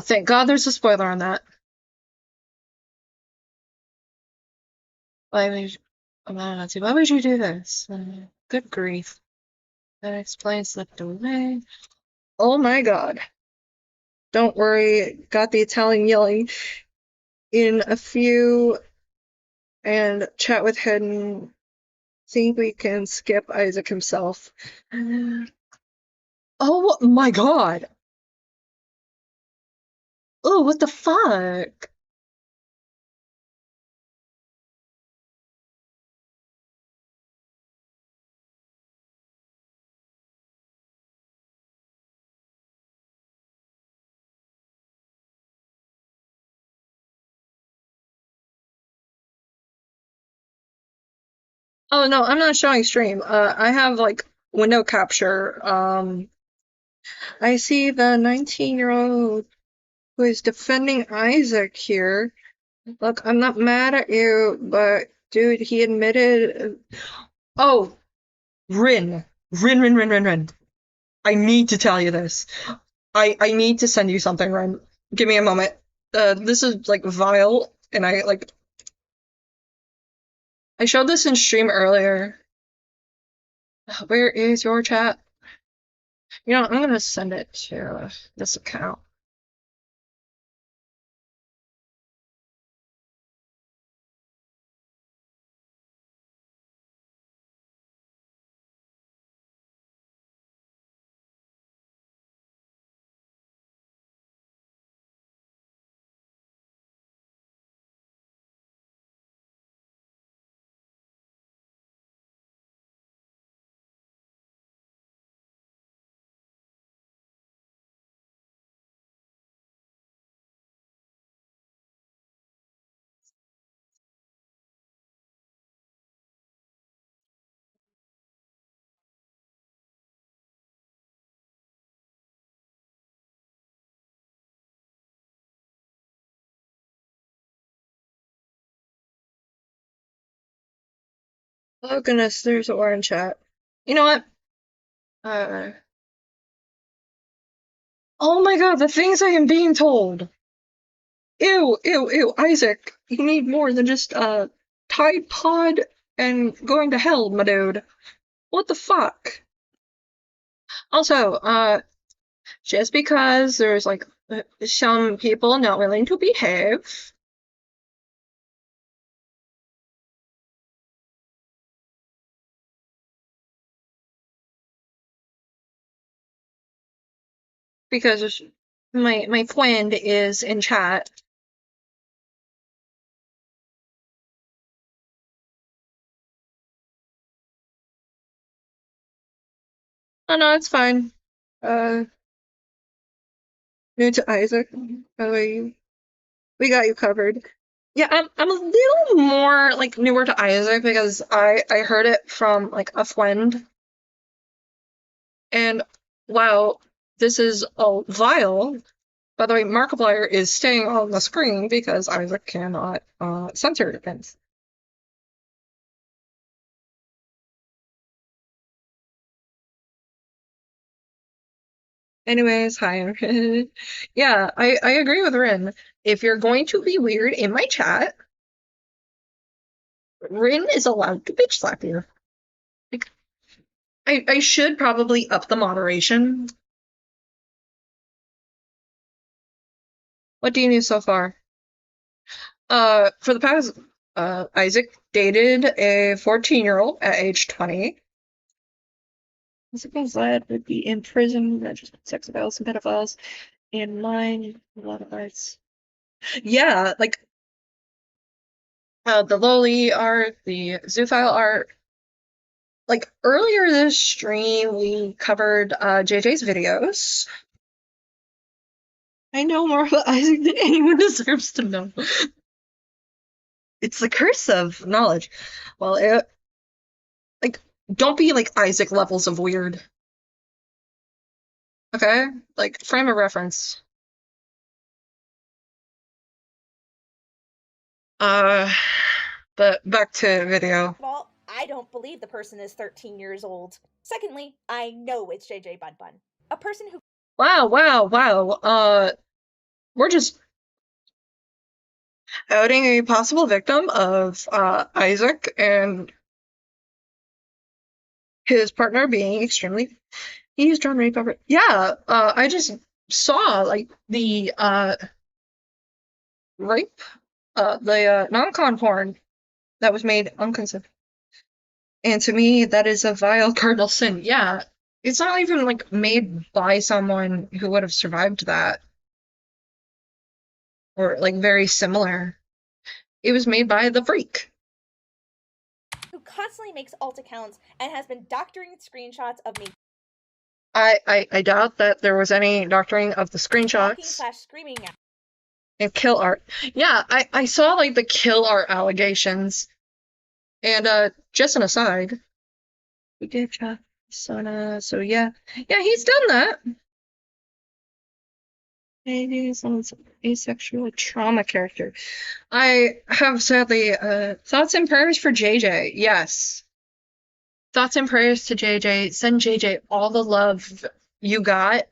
thank God there's a spoiler on that. Why would you do this? Good grief. That explains the delay. Oh my God. Don't worry, got the Italian yelling in a few and chat with Hedden. Think we can skip Isaac himself. Oh my God. Oh, what the fuck? Oh no, I'm not showing stream. I have like window capture. I see the 19-year-old who is defending Isaac here. Look, I'm not mad at you, but dude, he admitted. Oh, Rin. Rin. I need to tell you this. I need to send you something, Rin. Give me a moment. This is like vile, and I showed this in stream earlier. Where is your chat? You know, I'm gonna send it to this account. Oh goodness, there's an orange chat. You know what? Uh, oh my god, the things I am being told. Ew, ew, ew, Isaac, you need more than just Tide Pod and going to hell, my dude. What the fuck? Also, just because there's like some people not willing to behave. Because my friend is in chat. Oh no, it's fine. New to Isaac. By the way, we got you covered. Yeah, I'm a little more like newer to Isaac because I heard it from like a friend. And wow, this is a vile. By the way, Markiplier is staying on the screen because Isaac cannot censor things. Anyways, hi. Yeah, I agree with Rin. If you're going to be weird in my chat, Rin is allowed to bitch slap you. Like, I should probably up the moderation. What do you need so far? For the past, Isaac dated a 14-year-old at age 20. Isaac Zed would be in prison, registered sex offenders and pedophiles, and mine, a lot of arts. Yeah, like, the Loli art, the Zoophile art. Like, earlier this stream, we covered, JJ's videos. I know more about Isaac than anyone deserves to know. It's the curse of knowledge. Well, like, don't be like Isaac levels of weird. Okay? Like, frame of reference. But back to video. Well, I don't believe the person is 13 years old. Secondly, I know it's JJ Bun Bun. A person who— Wow. We're just outing a possible victim of Isaac and his partner being extremely eavesdropping rape over. Yeah, I just saw like the rape, the non-con porn that was made unconsensual. And to me, that is a vile cardinal sin. Yeah, it's not even like made by someone who would have survived that. Or like very similar. It was made by the freak. who constantly makes alt accounts and has been doctoring screenshots of me I doubt that there was any doctoring of the screenshots. /screaming at. And kill art. Yeah, I saw like the kill art allegations. And just an aside. We did chat Sona, so yeah. Yeah, he's done that. Maybe someone's asexual trauma character. I have sadly thoughts and prayers for JJ. Yes. Thoughts and prayers to JJ. Send JJ all the love you got.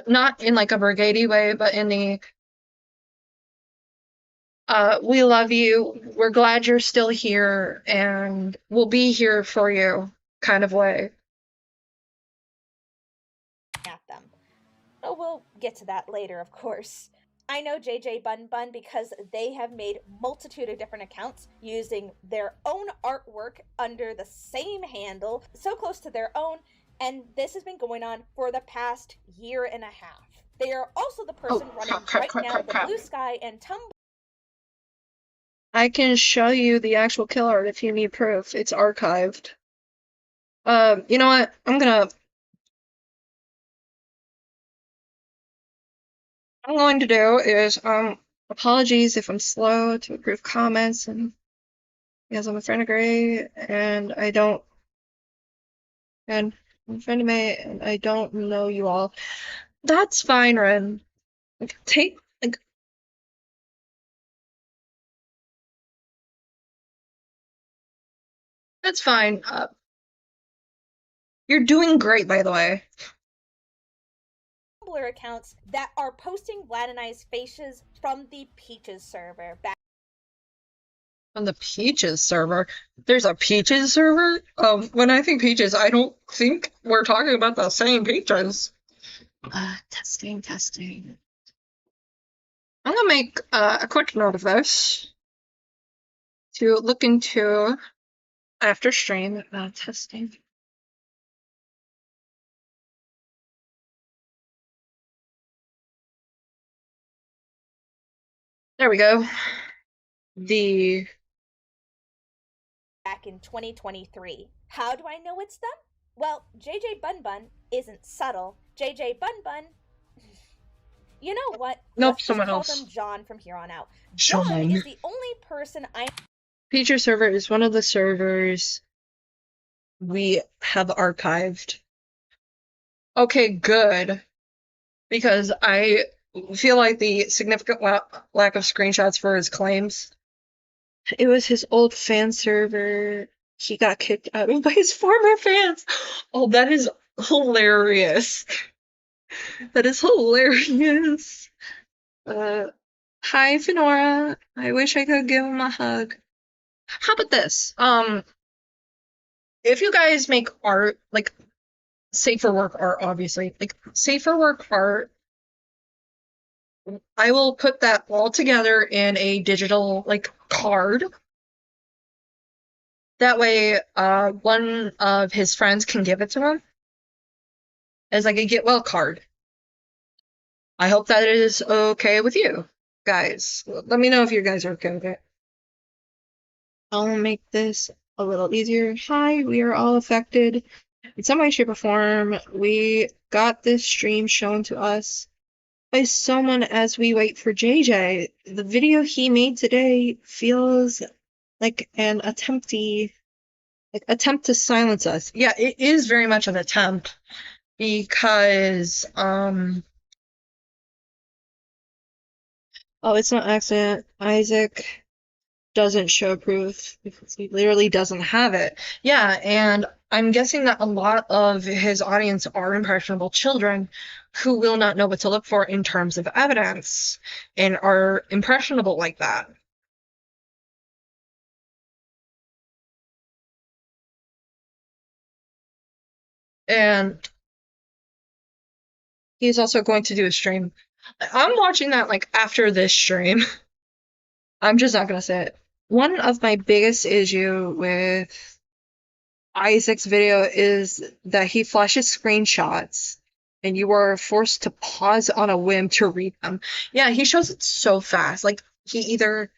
Not in like a brigady way, but in the we love you, we're glad you're still here, and we'll be here for you kind of way. At them. Oh, we'll get to that later, of course. I know JJ Bun Bun because they have made multitude of different accounts using their own artwork under the same handle, so close to their own, and this has been going on for the past year and a half. They are also the person running right now the Blue Sky and Tumblr. I can show you the actual kill art if you need proof. It's archived. You know what? I'm going to do is, apologies if I'm slow to approve comments and because I'm a friend of Gray and I don't, and I'm a friend of May and I don't know you all. That's fine, Ren. Like, That's fine. You're doing great, by the way. Tumblr accounts that are posting Vlad and I's faces from the Peaches server. On the Peaches server? There's a Peaches server? When I think Peaches, I don't think we're talking about the same Peaches. Testing. I'm gonna make a quick note of this to look into after stream. Testing. There we go. Back in 2023. How do I know it's them? Well, JJ Bun Bun isn't subtle. JJ Bun Bun. You know what? Nope, Let's someone just else. call them John from here on out. John. John is the only person I. Peaches server is one of the servers we have archived. Okay, good. Because I feel like the significant lack of screenshots for his claims. It was his old fan server. He got kicked out by his former fans. Oh, that is hilarious. That is hilarious. Hi, Fenora. I wish I could give him a hug. How about this? If you guys make art, like safer work art, obviously, like safer work art, I will put that all together in a digital like card. That way, one of his friends can give it to him as like a get well card. I hope that is okay with you guys. Let me know if you guys are okay with it. I'll make this a little easier. Hi, we are all affected in some way, shape, or form. We got this stream shown to us by someone as we wait for JJ. The video he made today feels like an attempt to silence us. Yeah, it is very much an attempt because oh, it's not accident. Isaac doesn't show proof because he literally doesn't have it. Yeah, and I'm guessing that a lot of his audience are impressionable children who will not know what to look for in terms of evidence and are impressionable like that. And he's also going to do a stream. I'm watching that like after this stream. I'm just not gonna say it. One of my biggest issue with Isaac's video is that he flashes screenshots and you are forced to pause on a whim to read them. Yeah, he shows it so fast. Like, he either...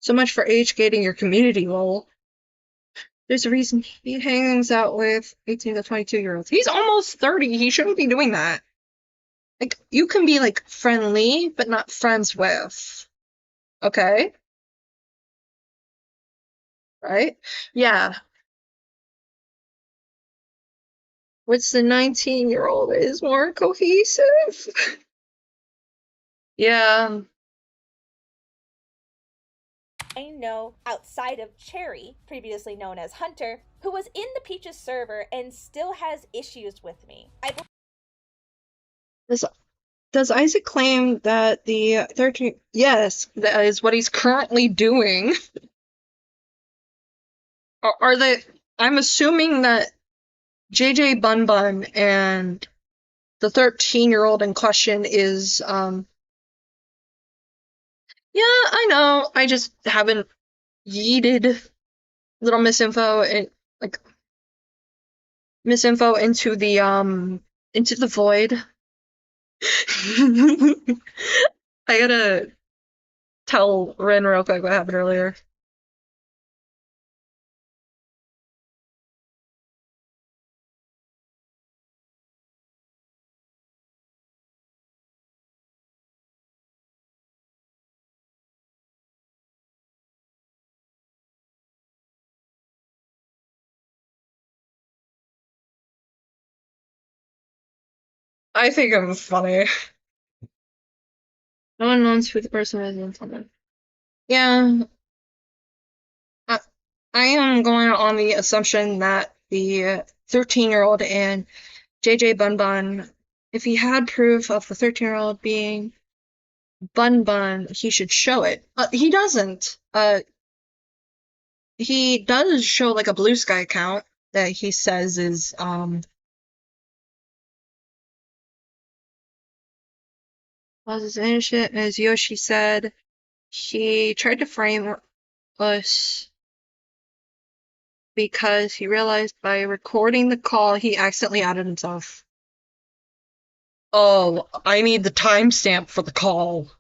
So much for age gating your community, lol. There's a reason he hangs out with 18 to 22-year-olds. He's almost 30. He shouldn't be doing that. Like, you can be, like, friendly, but not friends with. Okay? Right? Yeah. What's the 19-year-old is more cohesive? Yeah. I know outside of Cherry, previously known as Hunter, who was in the Peaches server and still has issues with me. Does Isaac claim that the 13... Yes, that is what he's currently doing. Are they... I'm assuming that JJ Bun Bun and the 13-year-old in question is, Yeah, I know. I just haven't yeeted little misinfo and like misinfo into the void. I gotta tell Ren real quick what happened earlier. I think I'm funny. No one knows who the person is in something. Yeah. I am going on the assumption that the 13-year-old and JJ Bun Bun, if he had proof of the 13-year-old being Bun Bun, he should show it. He doesn't. He does show like a Blue Sky account that he says is was innocent. As Yoshi said, he tried to frame us because he realized by recording the call he accidentally outed himself. Oh, I need the timestamp for the call.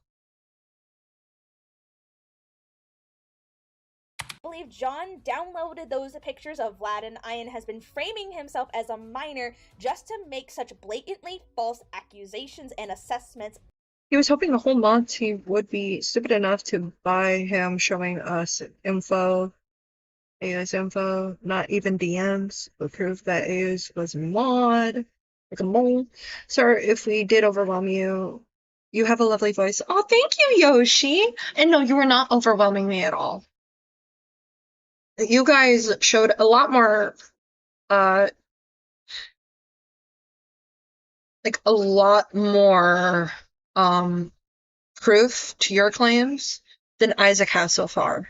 I believe John downloaded those pictures of Vlad, and Ian has been framing himself as a minor just to make such blatantly false accusations and assessments. He was hoping the whole month he would be stupid enough to buy him showing us info, AU's info, not even DMs, but proof that AU's was mod, like a mole. Sir, if we did overwhelm you, you have a lovely voice. Oh, thank you, Yoshi! And no, you were not overwhelming me at all. You guys showed a lot more, like a lot more, proof to your claims than Isaac has so far.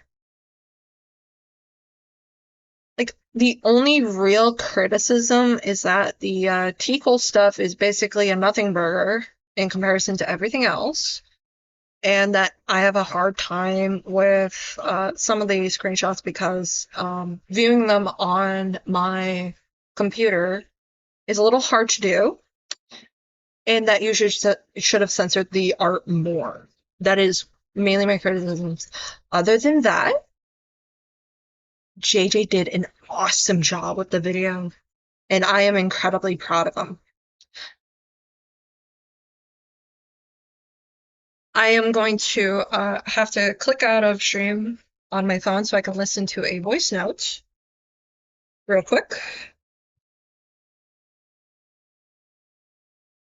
Like, the only real criticism is that the T-Cole stuff is basically a nothing burger in comparison to everything else, and that I have a hard time with some of these screenshots because viewing them on my computer is a little hard to do, and that you should have censored the art more. That is mainly my criticisms. Other than that, JJ did an awesome job with the video, and I am incredibly proud of him. I am going to have to click out of stream on my phone so I can listen to a voice note real quick.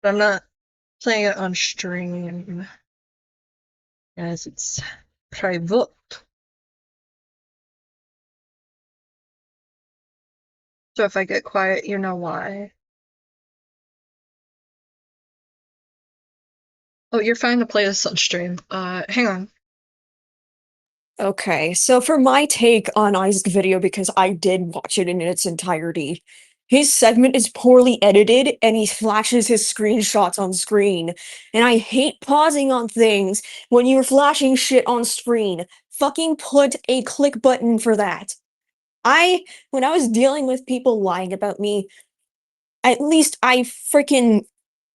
But I'm not playing it on stream as it's private. So if I get quiet, you know why. Oh, you're fine to play this on stream. Hang on. Okay, so for my take on Isaac's video, because I did watch it in its entirety, his segment is poorly edited and he flashes his screenshots on screen. And I hate pausing on things when you're flashing shit on screen. Fucking put a click button for that. When I was dealing with people lying about me, at least I freaking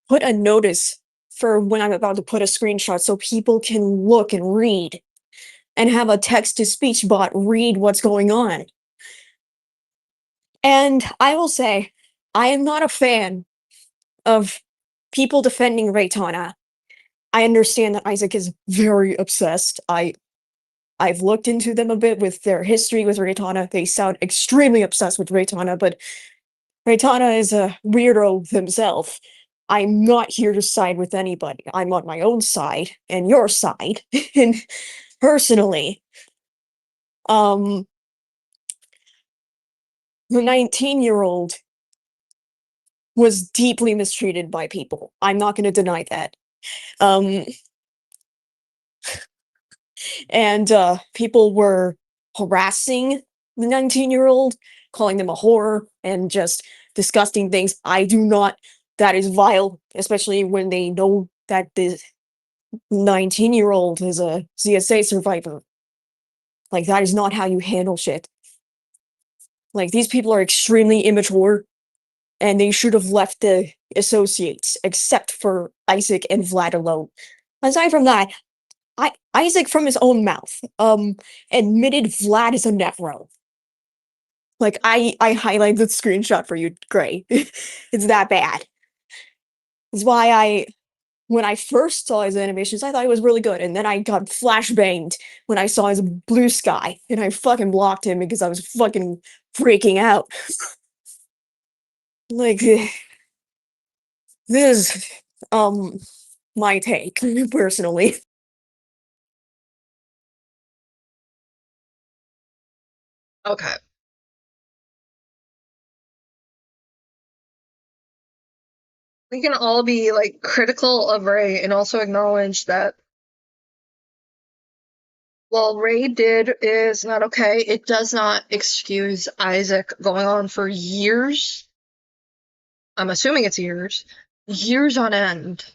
put a notice for when I'm about to put a screenshot so people can look and read and have a text-to-speech bot read what's going on. And I will say, I am not a fan of people defending Raytana. I understand that Isaac is very obsessed. I've looked into them a bit with their history with Raytana. They sound extremely obsessed with Raytana, but Raytana is a weirdo himself. I'm not here to side with anybody. I'm on my own side and your side. And personally, the 19-year-old was deeply mistreated by people. I'm not going to deny that. And people were harassing the 19-year-old, calling them a whore, and just disgusting things. I do not. That is vile, especially when they know that the 19-year-old is a ZSA survivor. Like, that is not how you handle shit. Like, these people are extremely immature, and they should have left the associates, except for Isaac and Vlad alone. Aside from that, Isaac from his own mouth admitted Vlad is a Necro. Like, I highlighted the screenshot for you, Gray. It's that bad. It's why when I first saw his animations, I thought he was really good, and then I got flashbanged when I saw his Blue Sky, and I fucking blocked him because I was fucking freaking out. Like, this is, my take, personally. Okay. We can all be like critical of Ray and also acknowledge that while Ray did is not okay, it does not excuse Isaac going on for years. I'm assuming it's years on end,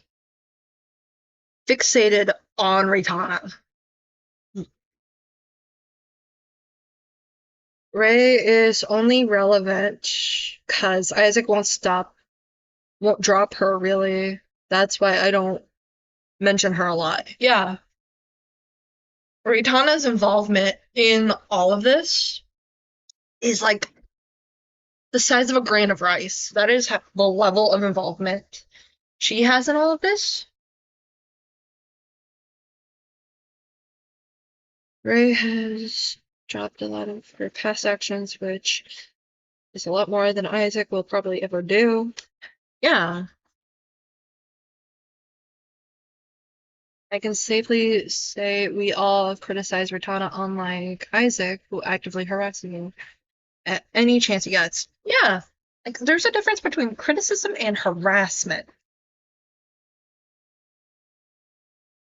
fixated on Raytana. Ray is only relevant because Isaac won't drop her really. That's why I don't mention her a lot. Yeah. Raytana's involvement in all of this is like the size of a grain of rice. That is the level of involvement she has in all of this. Ray has dropped a lot of her past actions, which is a lot more than Isaac will probably ever do. Yeah. I can safely say we all criticize Raytana unlike Isaac, who actively harasses you at any chance he gets. Yeah. Like, there's a difference between criticism and harassment.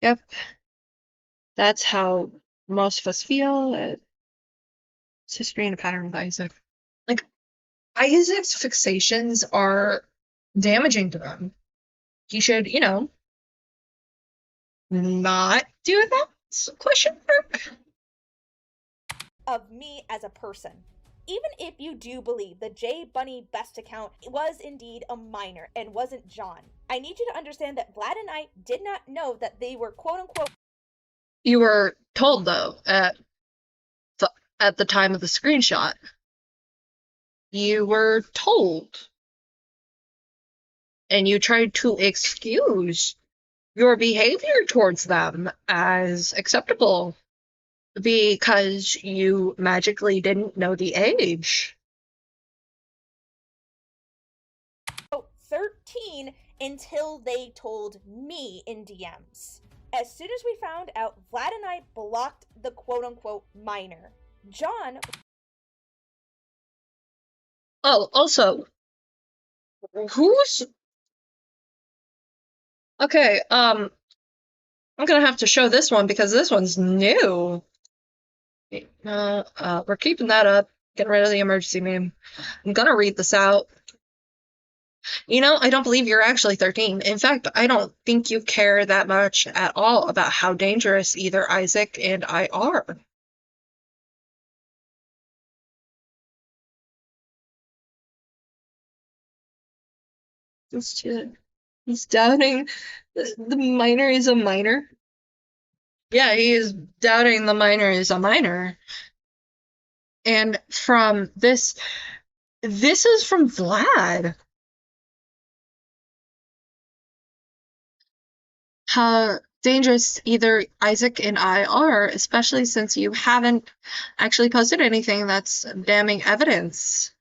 Yep. That's how most of us feel. It's history and a pattern with Isaac. Like, Isaac's fixations are damaging to them. He should, not do that? Question mark? Of me as a person. Even if you do believe the J Bunny Best account was indeed a minor and wasn't John, I need you to understand that Vlad and I did not know that they were quote-unquote. You were told, though, at the time of the screenshot. You were told. And you tried to excuse your behavior towards them as acceptable because you magically didn't know the age. 13 until they told me in DMs. As soon as we found out, Vlad and I blocked the quote-unquote minor. John... Oh, also, who's... Okay, I'm gonna have to show this one because this one's new. We're keeping that up. Getting rid of the emergency meme. I'm gonna read this out. I don't believe you're actually 13. In fact, I don't think you care that much at all about how dangerous either Isaac and I are. He's doubting the minor is a minor. Yeah, he is doubting the minor is a minor. And from this is from Vlad. How dangerous either Isaac and I are, especially since you haven't actually posted anything that's damning evidence.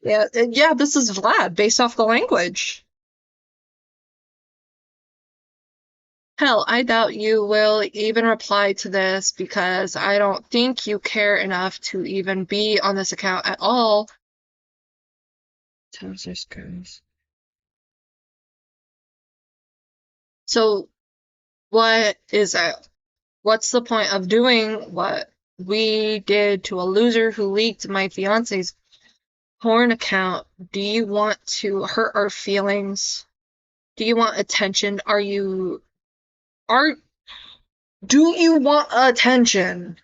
Yeah, this is Vlad, based off the language. Hell, I doubt you will even reply to this because I don't think you care enough to even be on this account at all. So, what is that? What's the point of doing what we did to a loser who leaked my fiance's porn account? Do you want to hurt our feelings? Do you want attention? Do you want attention?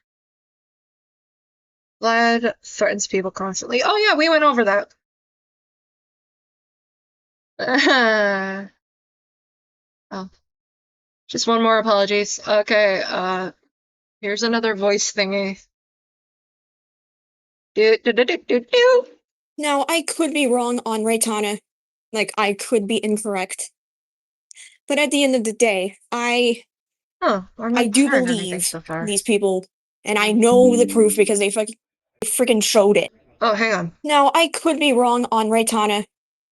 Vlad threatens people constantly. Oh yeah, we went over that. Oh. Just one more apologies. Okay, here's another voice thingy. Now, I could be wrong on Raytana. Like, I could be incorrect. But at the end of the day, I do believe these people, and I know the proof because they freaking showed it. Oh, hang on. Now, I could be wrong on Raytana.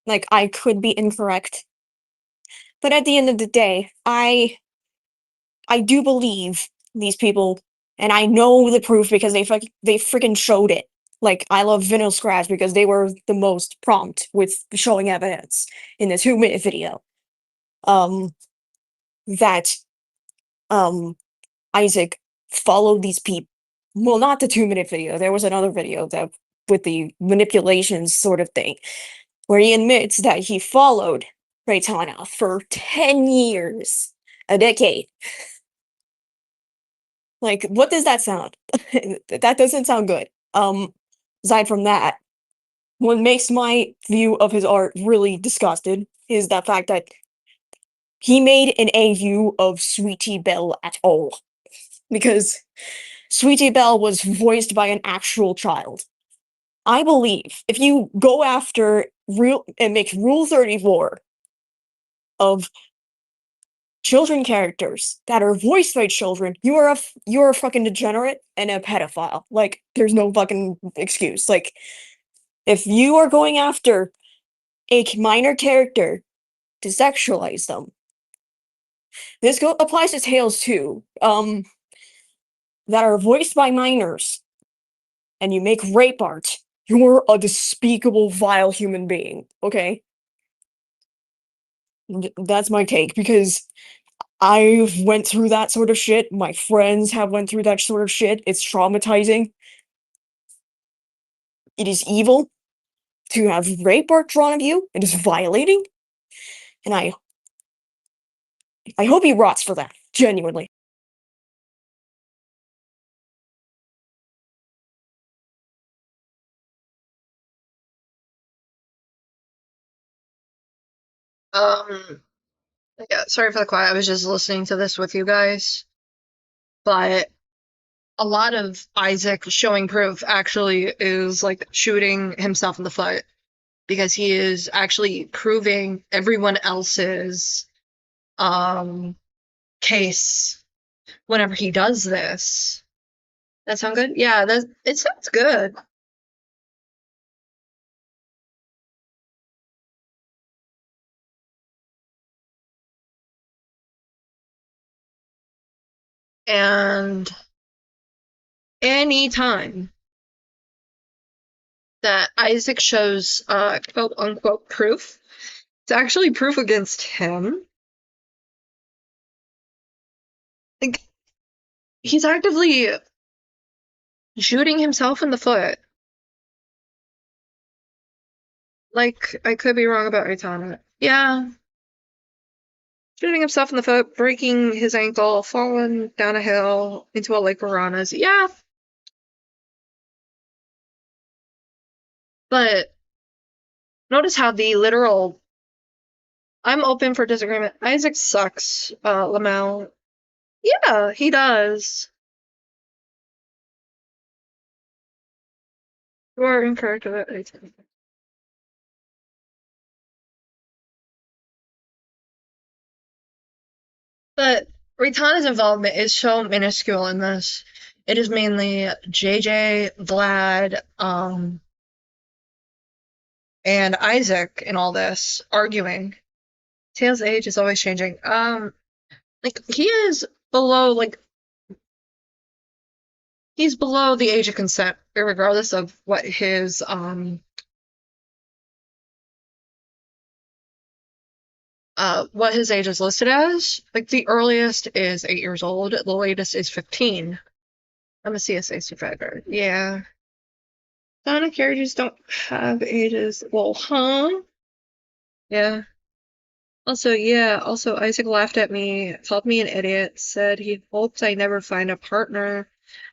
Like, I could be incorrect. But at the end of the day, I do believe these people, And I know the proof because they freaking showed it. Like, I love Vinyl Scratch because they were the most prompt with showing evidence in the 2-minute video. That Isaac followed these people. Well, not the 2-minute video. There was another video that with the manipulations sort of thing, where he admits that he followed Raytana for 10 years, a decade. Like, what does that sound? That doesn't sound good. Aside from that, what makes my view of his art really disgusted is the fact that he made an AU of Sweetie Belle at all. Because Sweetie Belle was voiced by an actual child. I believe if you go after and make Rule 34 of children characters that are voiced by children, you're a fucking degenerate and a pedophile. Like, there's no fucking excuse. Like, if you are going after a minor character to sexualize them, this applies to Tales too, that are voiced by minors, and you make rape art, you're a despicable, vile human being, okay? That's my take, because I've went through that sort of shit, my friends have went through that sort of shit, it's traumatizing. It is evil to have rape art drawn of you, it is violating, and I hope he rots for that, genuinely. Yeah, sorry for the quiet. I was just listening to this with you guys. But a lot of Isaac showing proof actually is like shooting himself in the foot. Because he is actually proving everyone else's case whenever he does this. That sound good? Yeah, it sounds good. And anytime that Isaac shows quote unquote proof, it's actually proof against him. Like, he's actively shooting himself in the foot. Like, I could be wrong about Raytana. Yeah. Shooting himself in the foot, breaking his ankle, falling down a hill into a lake piranhas. Yeah. But notice how the literal... I'm open for disagreement. Isaac sucks, Lamau. Yeah, he does. You are incorrect about Raytana. But Raytana's involvement is so minuscule in this. It is mainly JJ, Vlad, and Isaac in all this, arguing. Tails' age is always changing. Like, he is below, like... He's below the age of consent, regardless of what his, what his age is listed as. Like, the earliest is 8 years old, the latest is 15. I'm a CSA survivor. Yeah. Sonic characters don't have ages. Well, huh? Yeah. Also, yeah, also Isaac laughed at me, called me an idiot, said he hopes I never find a partner,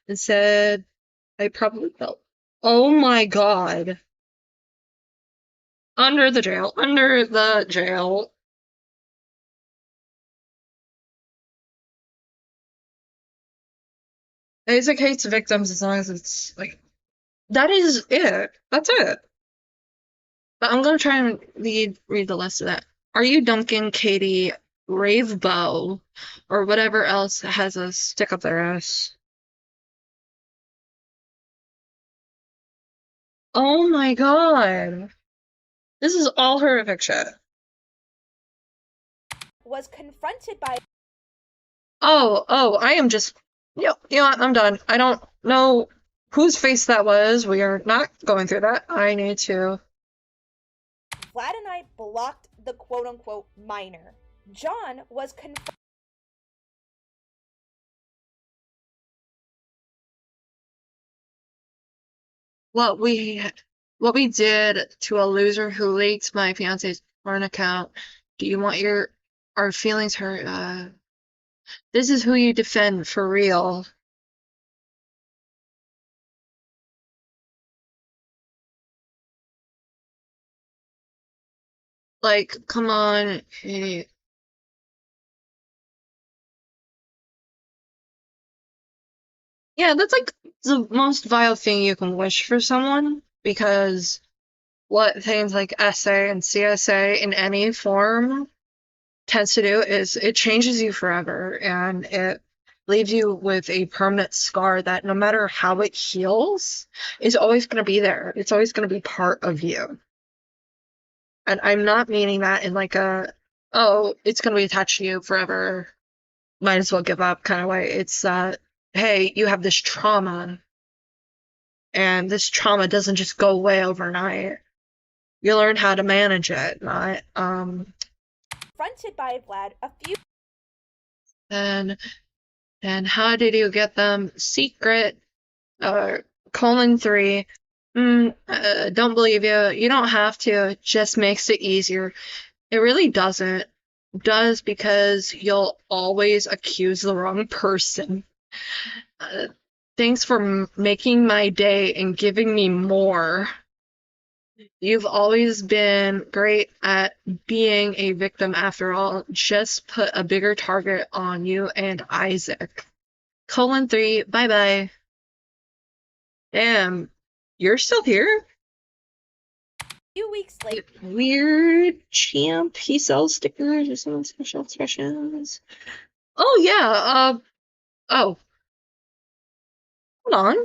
and said I probably felt. Oh my god. Under the jail. Under the jail. Isaac hates victims as long as it's, like... That is it. That's it. But I'm gonna try and read the list of that. Are you Duncan, Katie, Ravebo, or whatever else has a stick up their ass? Oh my god. This is all horrific shit. Was confronted by... Oh, I am just You know what? I'm done. I don't know whose face that was. We are not going through that. I need to. Vlad and I blocked the quote-unquote minor. John was confirmed. What we did to a loser who leaked my fiance's porn account. Do you want our feelings hurt? This is who you defend for real. Like, come on. Hey. Yeah, that's like the most vile thing you can wish for someone, because what things like SA and CSA in any form tends to do is it changes you forever, and it leaves you with a permanent scar that no matter how it heals, is always going to be there. It's always going to be part of you. And I'm not meaning that in like a, oh, it's going to be attached to you forever, might as well give up kind of way. It's hey, you have this trauma, and this trauma doesn't just go away overnight. You learn how to manage it, not Confronted by Vlad a few. And how did you get them? Secret. Colon 3. Don't believe you. You don't have to. It just makes it easier. It really doesn't. It does, because you'll always accuse the wrong person. Thanks for making my day and giving me more. You've always been great at being a victim after all. Just put a bigger target on you and Isaac. Colon 3, bye-bye. Damn, you're still here? A few weeks later. Weird champ. He sells stickers or some special expressions. Oh, yeah, oh. Hold on.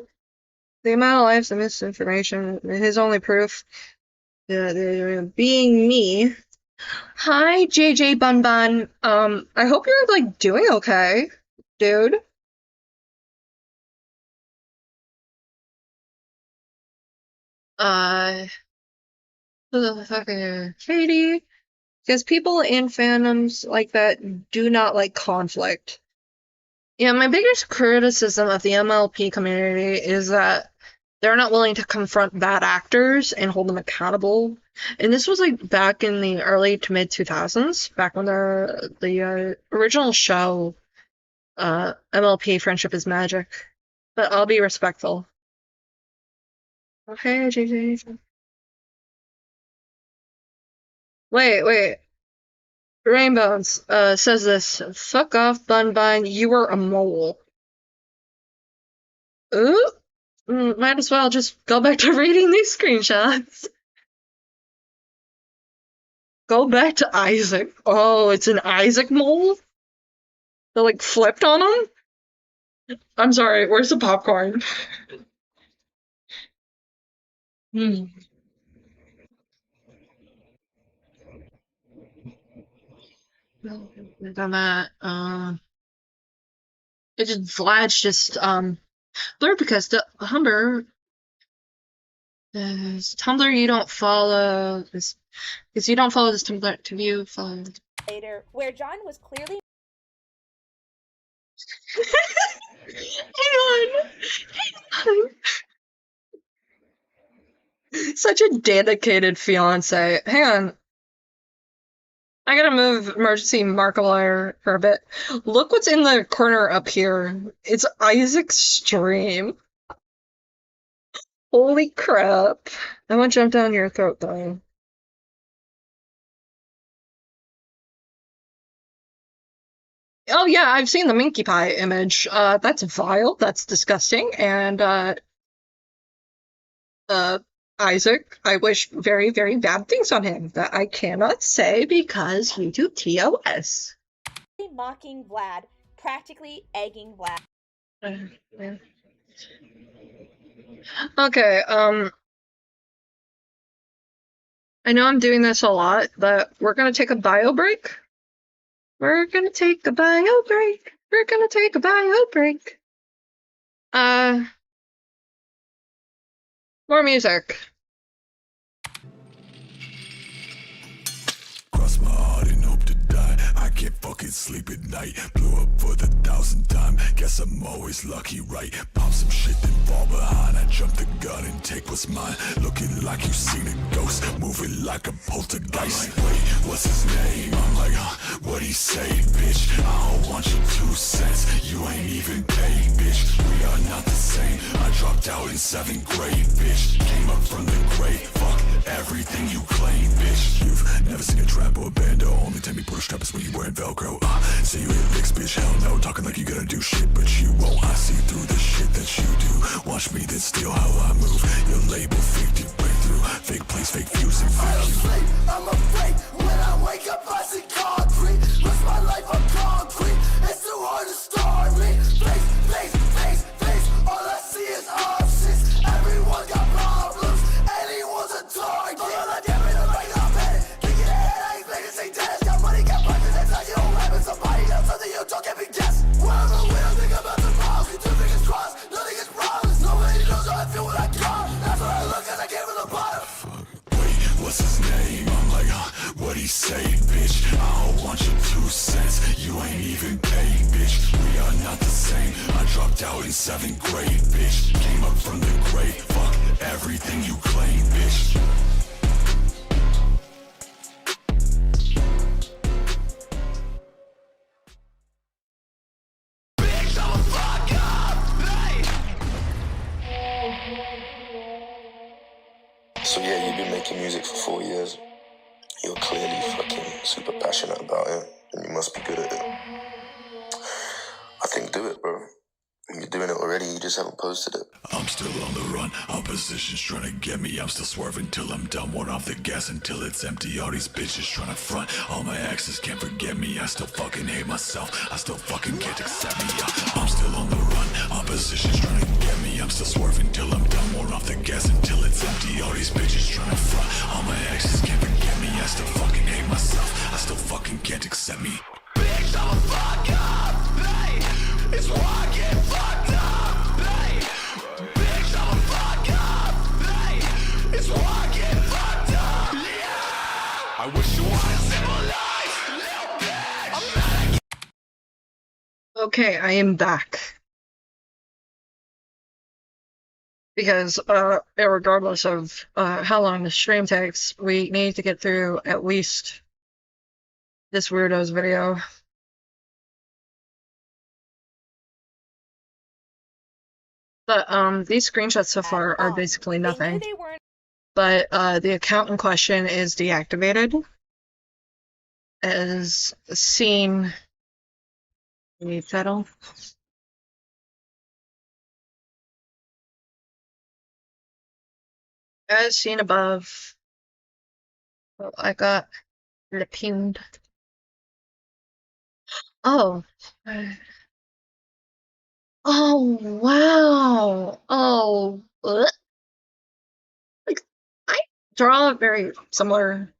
The amount of lives and misinformation, his only proof. Being me. Hi, JJ Bun Bun. I hope you're, like, doing okay, dude. Who the fuck are Katie? Because people in fandoms like that do not like conflict. Yeah, my biggest criticism of the MLP community is that they're not willing to confront bad actors and hold them accountable. And this was like back in the early to mid 2000s, back when the original show, MLP Friendship is Magic. But I'll be respectful. Okay, JJ. Wait. Rainbows says this. Fuck off, Bun Bun. You were a mole. Ooh. Might as well just go back to reading these screenshots. Go back to Isaac. Oh, it's an Isaac mole? They like flipped on him? I'm sorry, where's the popcorn? On that, it just Vlad's just blurred because the Humber Tumblr you don't follow this because you don't follow this Tumblr to view follow later, where John was clearly Hang on. Such a dedicated fiance. Hang on. I gotta move emergency Markiplier for a bit. Look what's in the corner up here. It's Isaac's stream. Holy crap. I won't jump down your throat though. Oh yeah, I've seen the Minky Pie image. That's vile, that's disgusting, and Isaac, I wish very, very bad things on him that I cannot say because YouTube TOS. mocking Vlad, practically egging Vlad. Okay, I know I'm doing this a lot, but we're gonna take a bio break. We're gonna take a bio break. More music. Cross my heart and hope to die. I can't fucking sleep at night. Blew up for the 1,000th time. Guess I'm always lucky, right? Pop some shit, then fall behind. I jump the gun and take what's mine. Looking like you seen a ghost, moving like a poltergeist. I'm like, wait, what's his name? I'm like, huh, what'd he say, bitch? I don't want your 2 cents. You ain't even paid, bitch. We are not the same. I dropped out in 7th grade, bitch. Came up from the grave. Fuck everything you claim, bitch. You've never seen a trap or a bando. Only time you put a strap is when you wearing Velcro. Say you hit licks, bitch, hell no. Talking like you gotta do shit, but you won't. I see through the shit that you do. Watch me then steal how I move. Your label fake to break through. Fake place, fake views, and fake you. I'm afraid when I wake up I see concrete. Rest my life on concrete. It's too hard to start me. Face, face, face, face. All I see is options. Everyone got problems. Anyone's a target. All I damn it, I'm like I'm headed. Kick it ahead, I ain't playing to say tennis. Got money, got punches, that's how you don't have it. Somebody else, something you don't get me guess. Whatever, we don't think about tomorrow. Keep 2 fingers crossed, nothing is promised. Nobody knows how I feel when I got. That's what I look as I came from the bottom. What's his name? I'm like, huh, what'd he say, bitch? I don't want your 2 cents. You ain't even paid, bitch. We are not the same. I dropped out in 7th grade, bitch. Came up from the grave. Fuck everything you claim, bitch. So yeah, you've been making music for 4 years. You're clearly fucking super passionate about it, and you must be good at it. I think do it, bro. You're doing it already, you just haven't posted it. I'm still on the run, opposition's trying to get me. I'm still swerving till I'm done, one off the gas until it's empty. All these bitches trying to front, all my exes can't forget me. I still fucking hate myself, I still fucking can't accept me. I'm still on the run, opposition's trying to get me. I'm still swerving till I'm done, one off the gas until it's empty. All these bitches trying to front, all my exes can't forget me. I still fucking hate myself, I still fucking can't accept me. Bitch, I'm a fuck up, hey. It's why I get fucked up, hey. Bitch, I'm a fuck up, hey. It's why I get fucked up, yeah. I wish you wanted simple life, little bitch. I'm not Okay, I am back. Because, regardless of how long the stream takes, we need to get through at least this weirdo's video. But these screenshots so far are basically nothing. But the account in question is deactivated, as seen. Need settle. As seen above. Oh, I got repugned. Oh. Oh, wow. Oh. Like, I draw very similar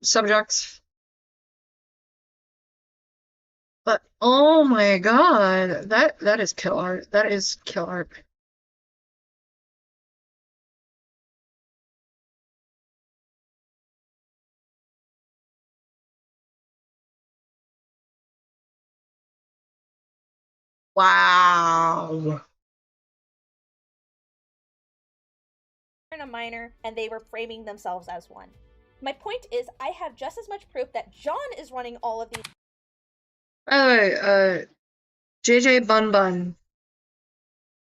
subjects. But, oh my god. That is kill art. That is kill art. Wow. A minor, and they were framing themselves as one. My point is, I have just as much proof that John is running all of these. By the way, JJ Bun Bun.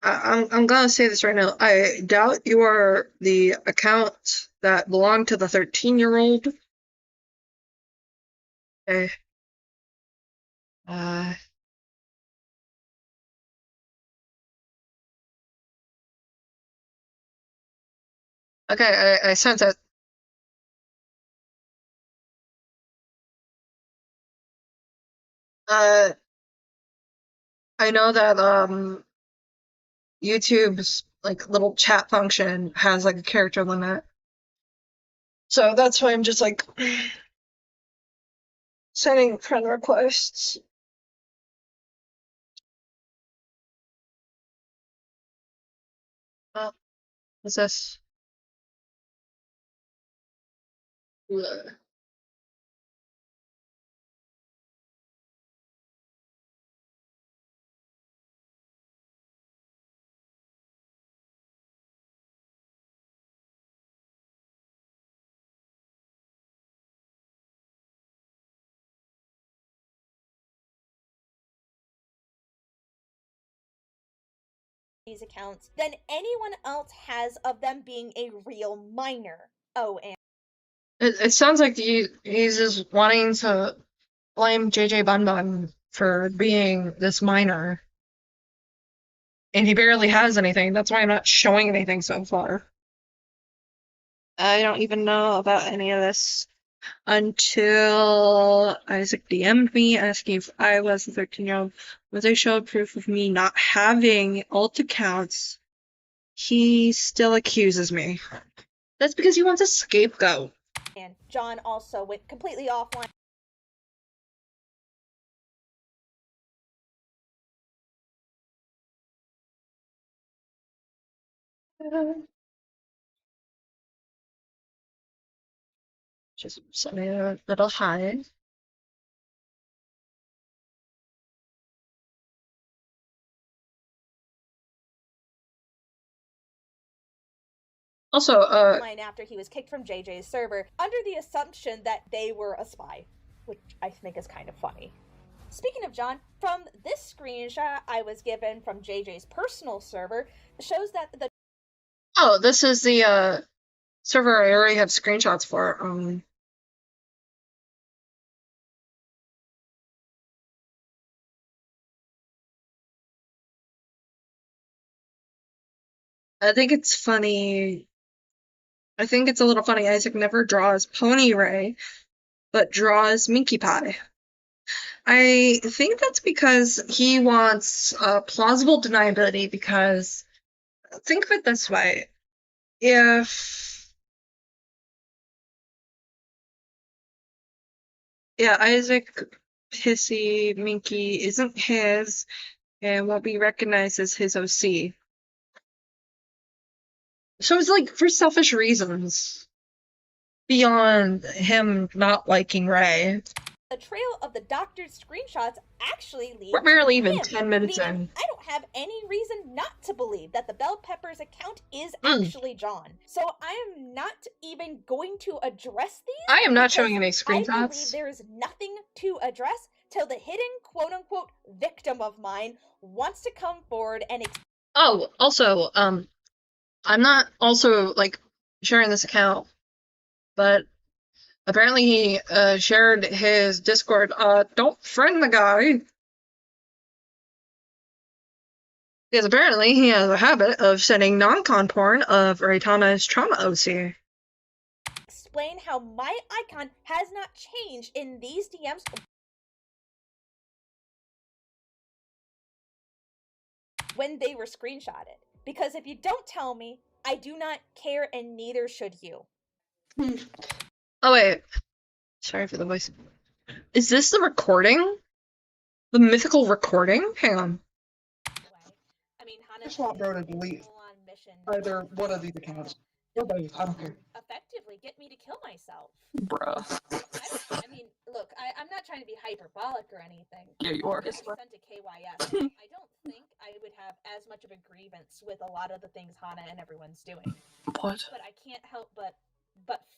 I'm gonna say this right now. I doubt you are the account that belonged to the 13-year-old. Okay. Okay, I sent it. I know that YouTube's like little chat function has like a character limit. So that's why I'm just like sending friend requests. What's this? Ugh. These accounts than anyone else has of them being a real minor. Oh, and It sounds like he's just wanting to blame JJ Bun Bun for being this minor. And he barely has anything. That's why I'm not showing anything so far. I don't even know about any of this until Isaac DM'd me asking if I was a 13-year-old. Once I showed proof of me not having alt accounts, he still accuses me. That's because he wants a scapegoat. and John also went completely offline. Just send me a little hi. Also, Line after he was kicked from JJ's server under the assumption that they were a spy, which I think is kind of funny. Speaking of John, from this screenshot I was given from JJ's personal server shows that the oh, this is the server I already have screenshots for. I think it's funny. I think it's a little funny. Isaac never draws Pony Ray, but draws Minky Pie. I think that's because he wants plausible deniability, because think of it this way. If Isaac Pissy Minky isn't his and won't be recognized as his OC. So it's like for selfish reasons. Beyond him not liking Ray. the trail of the doctored screenshots actually leads We're barely to even him, 10 minutes meaning in. I don't have any reason not to believe that the Bell Peppers account is actually John. So I am not even going to address these. I am not because showing any I believe screenshots. there is nothing to address till the hidden quote-unquote victim of mine wants to come forward and Oh, also, I'm not also like sharing this account, but apparently he shared his Discord. Don't friend the guy. Because apparently he has a habit of sending non-con porn of Raitana's trauma OC. explain how my icon has not changed in these DMs when they were screenshotted. Because if you don't tell me, I do not care and neither should you. Oh wait, sorry for the voice. Is this the recording? The mythical recording? Hang on. I mean, I just want bro to delete either one of these accounts. Or both, I don't care. Effectively get me to kill myself. Bruh. I mean, look, I'm not trying to be hyperbolic or anything. Yeah, you are. I sent to KYS. I don't think I would have as much of a grievance with a lot of the things Hana and everyone's doing. What? But I can't help but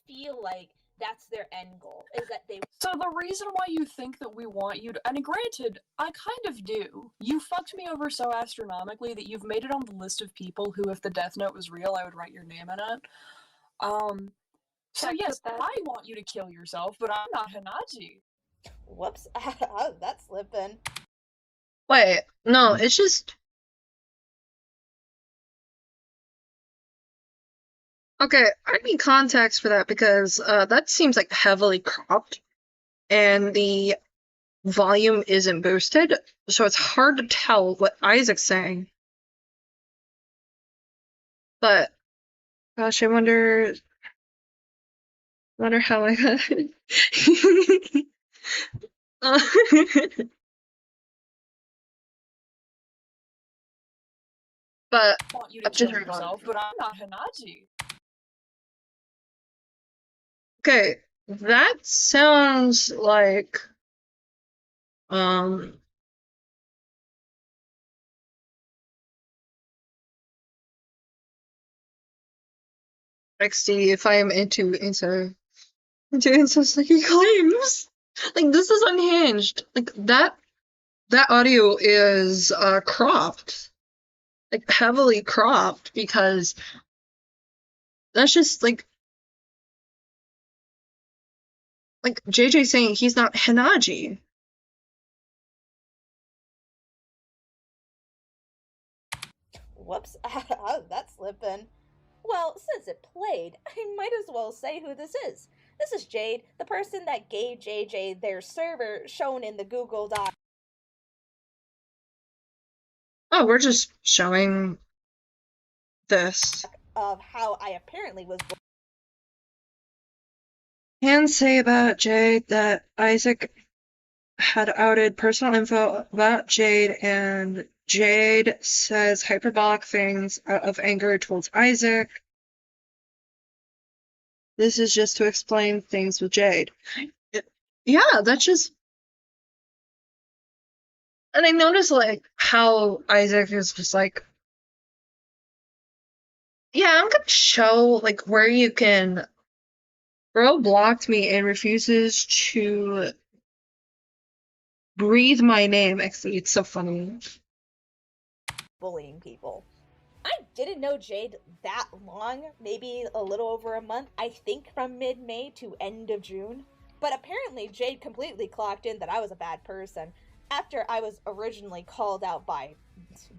feel like that's their end goal, is that they... So the reason why you think that we want you to, and granted, I kind of do. You fucked me over so astronomically that you've made it on the list of people who, if the Death Note was real, I would write your name in it. So yes, I want you to kill yourself, but I'm not Hanaji. Whoops, how did that slip in? Wait, no, it's just... Okay, I need context for that because that seems like heavily cropped and the volume isn't boosted, so it's hard to tell what Isaac's saying. But, gosh, I wonder how I got it. but I want you to I'm kill just yourself, but I'm not Hanaji. okay. That sounds like XD if I am into incest like he claims. Like this is unhinged. Like that audio is cropped. Like heavily cropped because that's just like JJ saying he's not Hanaji. Whoops, how did that slip in? Well, since it played, I might as well say who this is. This is Jade, the person that gave JJ their server shown in the Google Doc. Oh, we're just showing this. Of how I apparently was. Can say about Jade that Isaac had outed personal info about Jade, and Jade says hyperbolic things out of anger towards Isaac. This is just to explain things with Jade. Yeah, that's just. And I noticed like how Isaac is just like, yeah, I'm gonna show like where you can. Bro blocked me and refuses to breathe my name. Actually, it's so funny. Bullying people. I didn't know Jade that long, maybe a little over a month, I think from mid-May to end of June. But apparently Jade completely clocked in that I was a bad person after I was originally called out by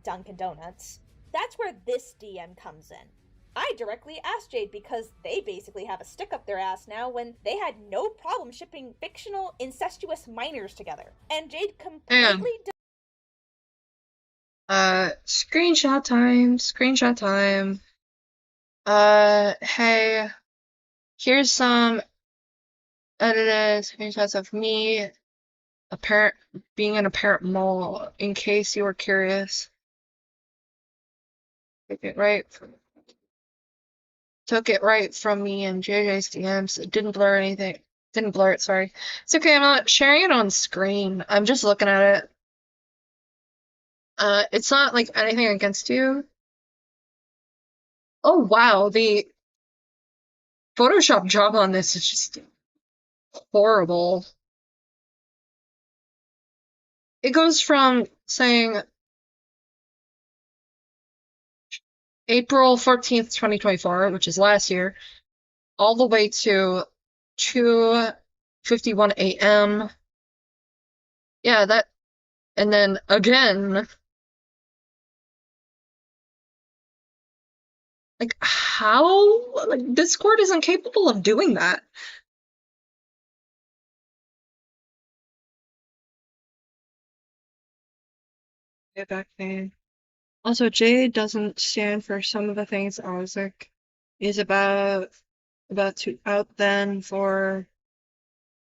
Dunkin' Donuts. That's where this DM comes in. I directly asked Jade because they basically have a stick up their ass now when they had no problem shipping fictional incestuous minors together. And Jade completely Screenshot time. Hey, here's some edited screenshots of me being an apparent mole, in case you were curious. Took it right from me and JJ's DMs. It didn't blur anything. Didn't blur it, sorry. It's okay, I'm not sharing it on screen. I'm just looking at it. It's not like anything against you. Oh wow, the Photoshop job on this is just horrible. It goes from saying April 14th, 2024, which is last year, all the way to 2:51 a.m. Yeah, that, and then again. Like, how? Like, Discord isn't capable of doing that. Get back pain. Also, Jade doesn't stand for some of the things Isaac is about to out then for.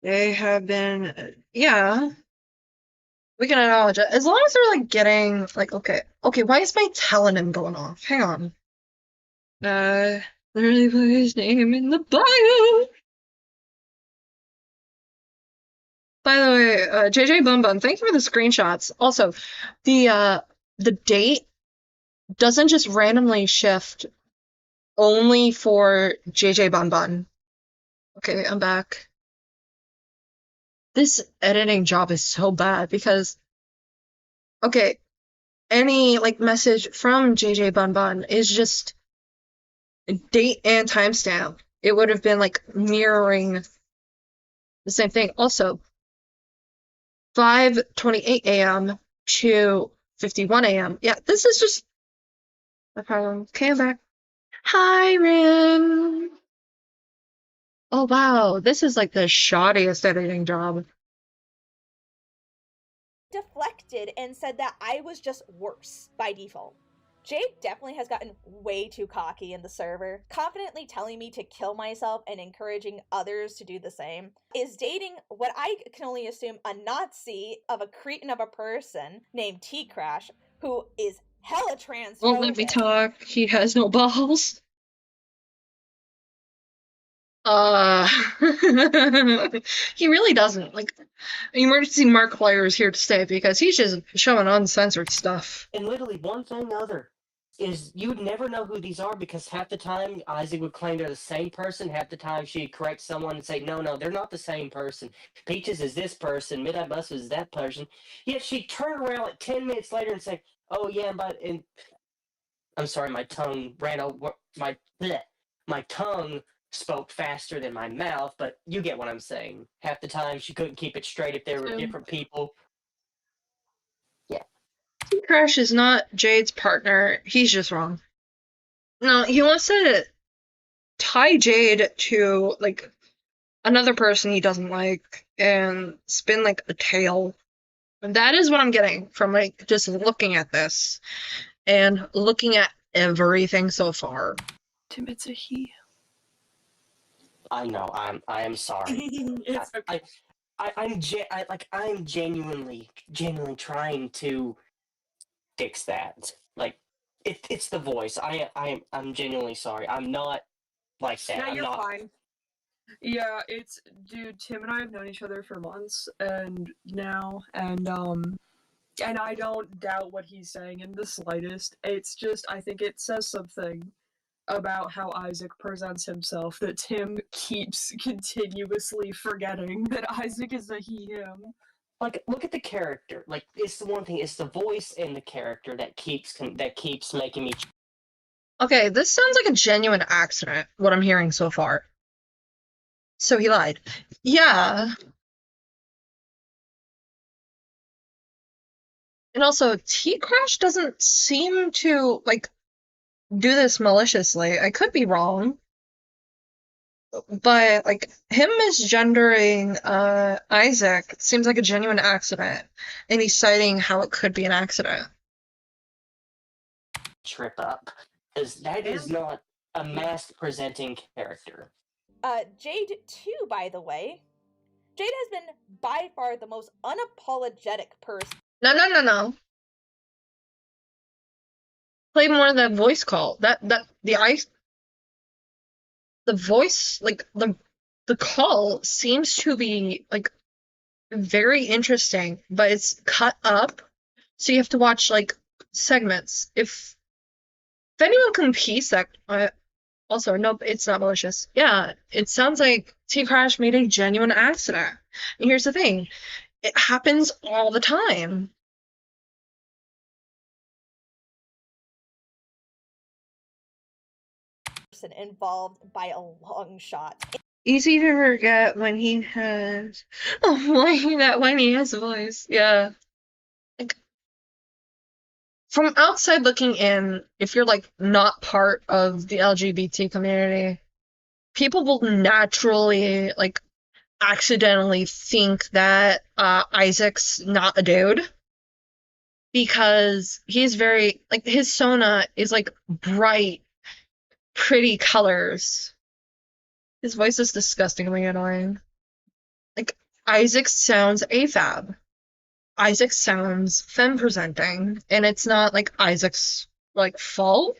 They have been, yeah. We can acknowledge it. As long as they're like getting, like, okay, why is my telonym going off? Hang on. Literally put his name in the bio. By the way, JJ Bum Bum, thank you for the screenshots. Also, the date doesn't just randomly shift only for JJ Bum Bum. Okay, I'm back. This editing job is so bad because, okay, any like message from JJ Bun Bun is just date and timestamp. It would have been like mirroring the same thing. Also, 5:28 a.m. to 51 a.m. Yeah, this is just no problem. Okay, I'm back. Hi, Rim. Oh wow, this is like the shoddiest editing job. Deflected and said that I was just worse by default. Jade definitely has gotten way too cocky in the server, confidently telling me to kill myself and encouraging others to do the same. Is dating what I can only assume a Nazi of a cretin of a person named T-Crash, who is hella transphobic. Won't let me talk. He has no balls. He really doesn't. Like, Emergency Markiplier is here to stay because he's just showing uncensored stuff. And literally, one thing other is you would never know who these are because half the time Isaac would claim they're the same person. Half the time she'd correct someone and say, no, they're not the same person. Peaches is this person. Midnight Bus is that person. Yet she'd turn around like 10 minutes later and say, oh, yeah, and I'm sorry, my tongue ran over. My tongue spoke faster than my mouth, but you get what I'm saying. Half the time she couldn't keep it straight if they were different people. Yeah. Crash is not Jade's partner. He's just wrong. No, he wants to tie Jade to, like, another person he doesn't like and spin, like, a tale. And that is what I'm getting from, like, just looking at this and looking at everything so far. Tim, it's a he. I know. I am sorry. I'm genuinely trying to fix that. Like, it's the voice. I'm genuinely sorry. I'm not like that. Yeah, I'm you're not. fine. Yeah, dude, Tim and I have known each other for months and I don't doubt what he's saying in the slightest. It's just, I think it says something about how Isaac presents himself that Tim keeps continuously forgetting that Isaac is a he, him. Like, look at the character. Like, it's the one thing. It's the voice and the character that keeps making me. Okay, this sounds like a genuine accident, what I'm hearing so far. So he lied. Yeah. And also, T-Crash doesn't seem to, like, do this maliciously. I could be wrong. But, like, him misgendering Isaac seems like a genuine accident. And he's citing how it could be an accident. Trip up. Because that is not a mask-presenting character. Jade, too, by the way. Jade has been by far the most unapologetic person. No. Play more of that voice call. The voice, like, the call seems to be, like, very interesting, but it's cut up, so you have to watch, like, segments. If anyone can piece that, also, nope, it's not malicious. Yeah, it sounds like T-Crash made a genuine accident. And here's the thing, it happens all the time. Involved by a long shot. Easy to forget when he has when he has a voice. Yeah. Like, from outside looking in, if you're like not part of the LGBT community, people will naturally like accidentally think that Isaac's not a dude. Because he's very like his Sona is like bright, pretty colors. His voice is disgustingly annoying. Like, Isaac sounds AFAB. Isaac sounds femme-presenting, and it's not, like, Isaac's, like, fault.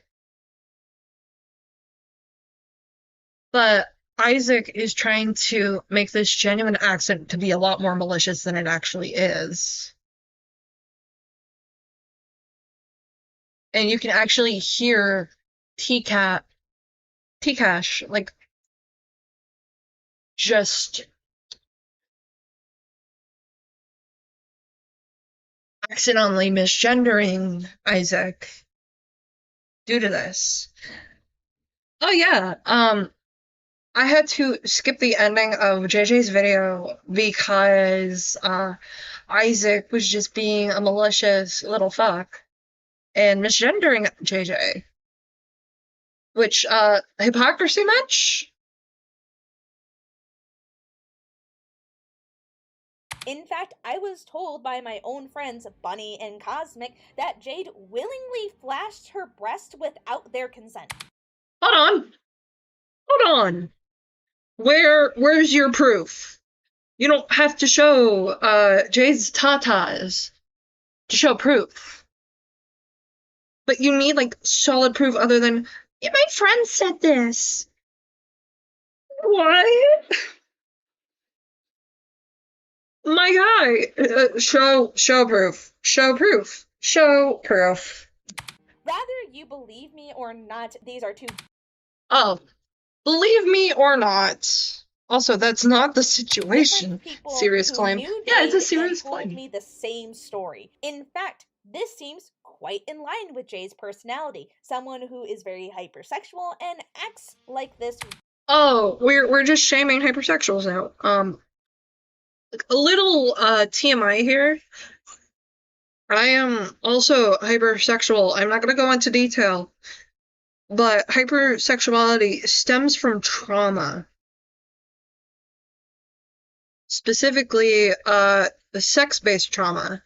But Isaac is trying to make this genuine accent to be a lot more malicious than it actually is. And you can actually hear T-Cash, like, just accidentally misgendering Isaac due to this. Oh yeah, I had to skip the ending of JJ's video because Isaac was just being a malicious little fuck and misgendering JJ. Which, hypocrisy much? In fact, I was told by my own friends, Bunny and Cosmic, that Jade willingly flashed her breast without their consent. Hold on. Where's your proof? You don't have to show, Jade's tatas to show proof. But you need, like, solid proof other than, yeah, my friend said this. What? My guy, show proof. Show proof. Show proof. Rather you believe me or not, these are two. Oh, believe me or not. Also, that's not the situation. Serious claim. Yeah, it's a serious told claim. me the same story. In fact, this seems quite in line with Jay's personality. Someone who is very hypersexual and acts like this. Oh, we're just shaming hypersexuals now. A little TMI here. I am also hypersexual. I'm not gonna go into detail, but hypersexuality stems from trauma. Specifically, the sex-based trauma.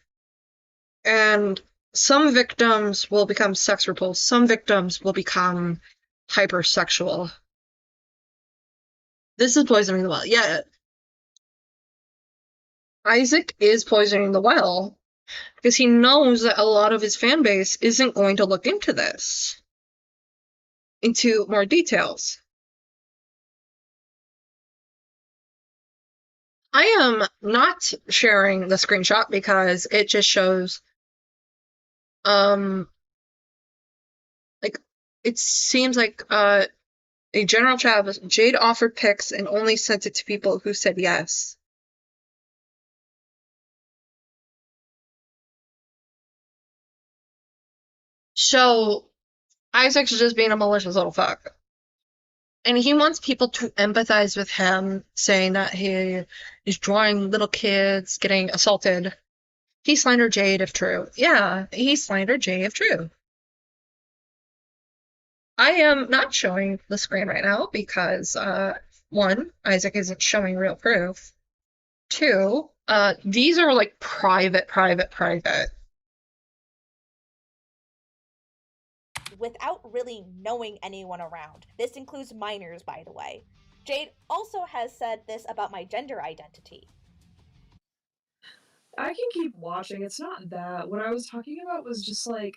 And some victims will become sex repulsed, some victims will become hypersexual. This is poisoning the well. Yeah. Isaac is poisoning the well because he knows that a lot of his fan base isn't going to look into this, into more details. I am not sharing the screenshot because it just shows, like, it seems like, a general chat was, Jade offered pics and only sent it to people who said yes. So, Isaac's just being a malicious little fuck. And he wants people to empathize with him, saying that he is drawing little kids getting assaulted. He slandered Jade if true. Yeah, he slandered Jade if true. I am not showing the screen right now because, one, Isaac isn't showing real proof. Two, these are like private. Without really knowing anyone around. This includes minors, by the way. Jade also has said this about my gender identity. I can keep watching. It's not that. What I was talking about was just like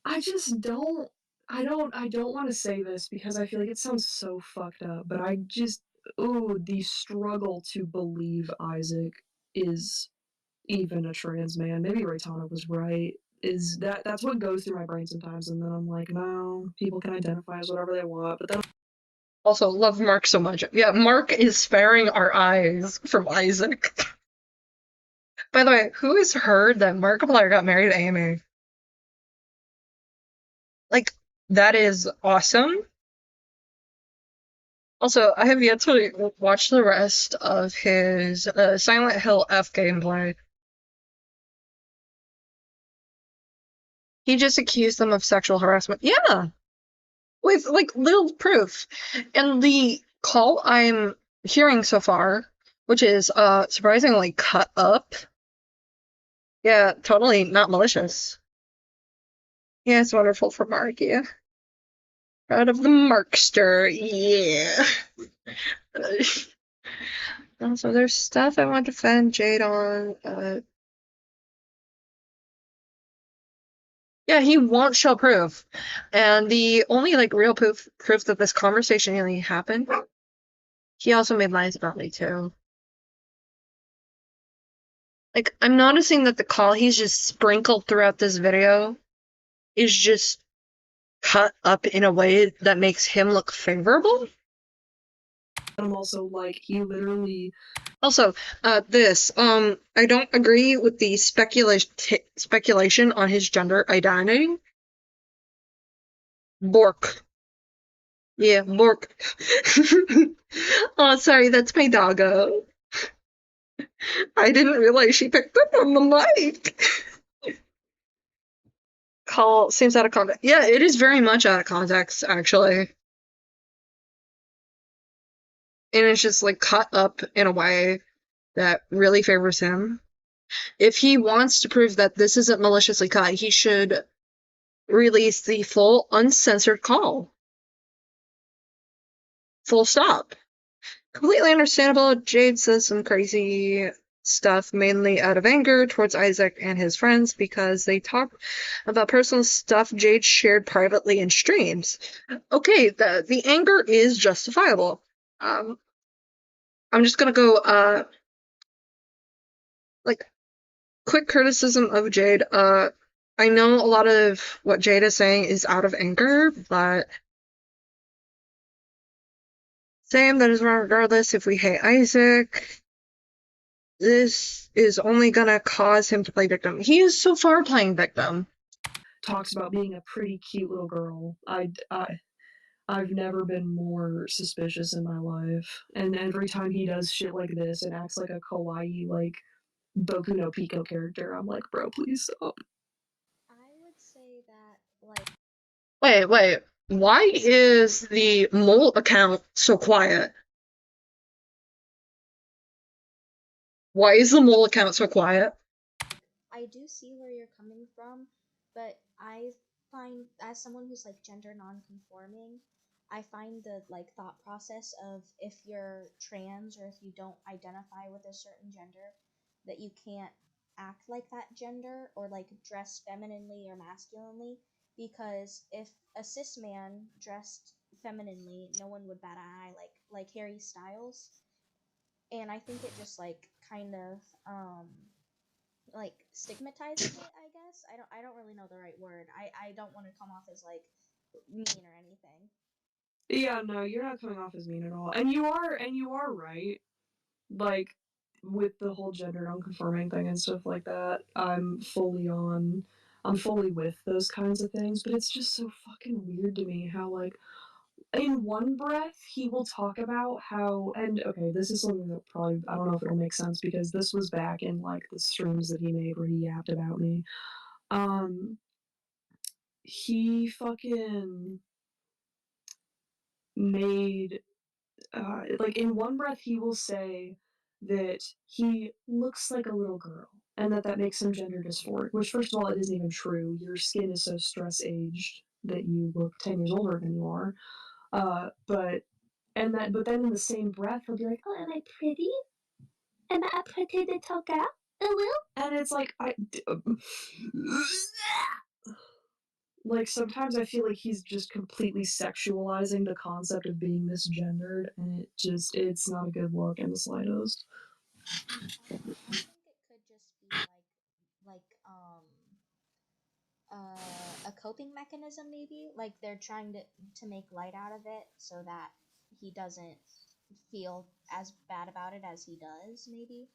I just don't want to say this because I feel like it sounds so fucked up, but I just the struggle to believe Isaac is even a trans man. Maybe Raytana was right. That's what goes through my brain sometimes, and then I'm like, no, people can identify as whatever they want, but then Also, love Mark so much. Yeah, Mark is sparing our eyes from Isaac. By the way, who has heard that Markiplier got married to Amy? Like, that is awesome. Also, I have yet to watch the rest of his Silent Hill F gameplay. He just accused them of sexual harassment. Yeah! With, like, little proof. And the call I'm hearing so far, which is, surprisingly cut up. Yeah, totally not malicious. Yeah, it's wonderful for Mark, yeah. Proud of the Markster, yeah. Also, there's stuff I want to defend Jade on, yeah, he won't show proof. And the only, like, real proof that this conversation really happened, he also made lies about me, too. Like, I'm noticing that the call he's just sprinkled throughout this video is just cut up in a way that makes him look favorable. I'm also like, he literally... Also, I don't agree with the speculation on his gender identity. Bork. Yeah, Bork. Oh, sorry, that's my doggo. I didn't realize she picked up on the mic. Call seems out of context. Yeah, it is very much out of context, actually. And it's just, like, cut up in a way that really favors him. If he wants to prove that this isn't maliciously cut, he should release the full, uncensored call. Full stop. Completely understandable. Jade says some crazy stuff mainly out of anger towards Isaac and his friends because they talk about personal stuff Jade shared privately in streams. Okay, the anger is justifiable. I'm just gonna go, like, quick criticism of Jade. I know a lot of what Jade is saying is out of anger, but same, that is wrong regardless if we hate Isaac. This is only gonna cause him to play victim. He is so far playing victim. Talks about being a pretty cute little girl. I've never been more suspicious in my life. And every time he does shit like this and acts like a kawaii, like, Boku no Pico character, I'm like, bro, please stop. I would say that, like, Wait. Why is the mole account so quiet? Why is the mole account so quiet? I do see where you're coming from, but I find, as someone who's like gender non-conforming, I find the like thought process of if you're trans or if you don't identify with a certain gender, that you can't act like that gender or like dress femininely or masculinely, because if a cis man dressed femininely, no one would bat an eye, like Harry Styles. And I think it just like kind of like stigmatizes it, I guess. I don't really know the right word. I don't want to come off as like mean or anything. Yeah, no, you're not coming off as mean at all. And you are right. Like, with the whole gender non-conforming thing and stuff like that, I'm fully with those kinds of things, but it's just so fucking weird to me how, like, in one breath, he will talk about how, and okay, this is something that probably, I don't know if it'll make sense because this was back in, like, the streams that he made where he yapped about me. He fucking made, like, in one breath, he will say that he looks like a little girl and that makes him gender dysphoric, which, first of all, it isn't even true. Your skin is so stress-aged that you look 10 years older than you are. But then in the same breath, he'll be like, "Oh, am I pretty? Am I a pretty little girl? And it's like, like, sometimes I feel like he's just completely sexualizing the concept of being misgendered, and it's not a good look in the slightest. I think it could just be like a coping mechanism, maybe, like they're trying to make light out of it so that he doesn't feel as bad about it as he does, maybe.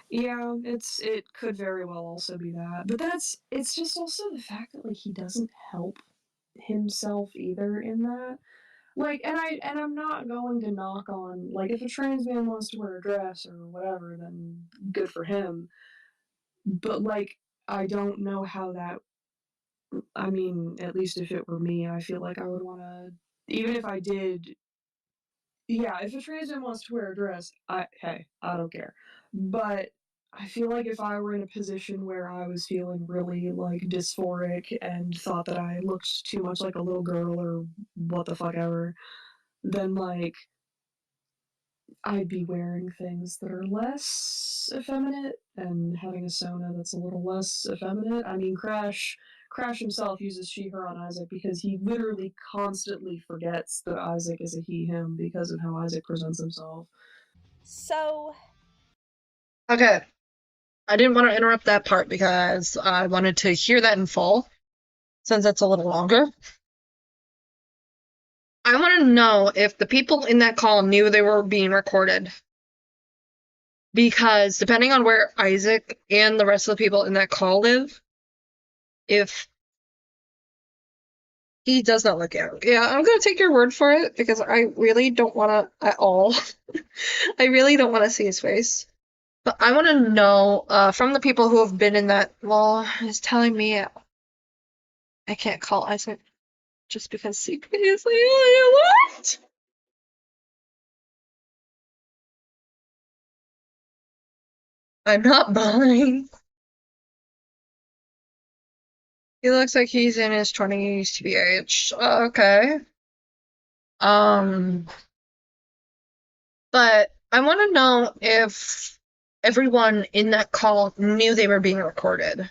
Yeah, it could very well also be that. But it's just also the fact that, like, he doesn't help himself either in that. Like, and I'm not going to knock on, like, if a trans man wants to wear a dress or whatever, then good for him. But, like, I don't know how that, I mean, at least if it were me, I feel like I would wanna, even if I did, yeah, if a trans man wants to wear a dress, hey, I don't care. But I feel like if I were in a position where I was feeling really, like, dysphoric and thought that I looked too much like a little girl or what the fuck ever, then, like, I'd be wearing things that are less effeminate and having a Sona that's a little less effeminate. I mean, Crash himself uses she, her on Isaac because he literally constantly forgets that Isaac is a he, him because of how Isaac presents himself. So, Okay. I didn't want to interrupt that part because I wanted to hear that in full, since it's a little longer. I want to know if the people in that call knew they were being recorded. Because depending on where Isaac and the rest of the people in that call live, if he does not look out. Yeah, I'm going to take your word for it because I really don't want to at all. I really don't want to see his face. But I want to know from the people who have been in that, well, it's telling me I can't call Isaac just because he previously what? I'm not blind. He looks like he's in his 20s to be aged. Okay. But I want to know if everyone in that call knew they were being recorded.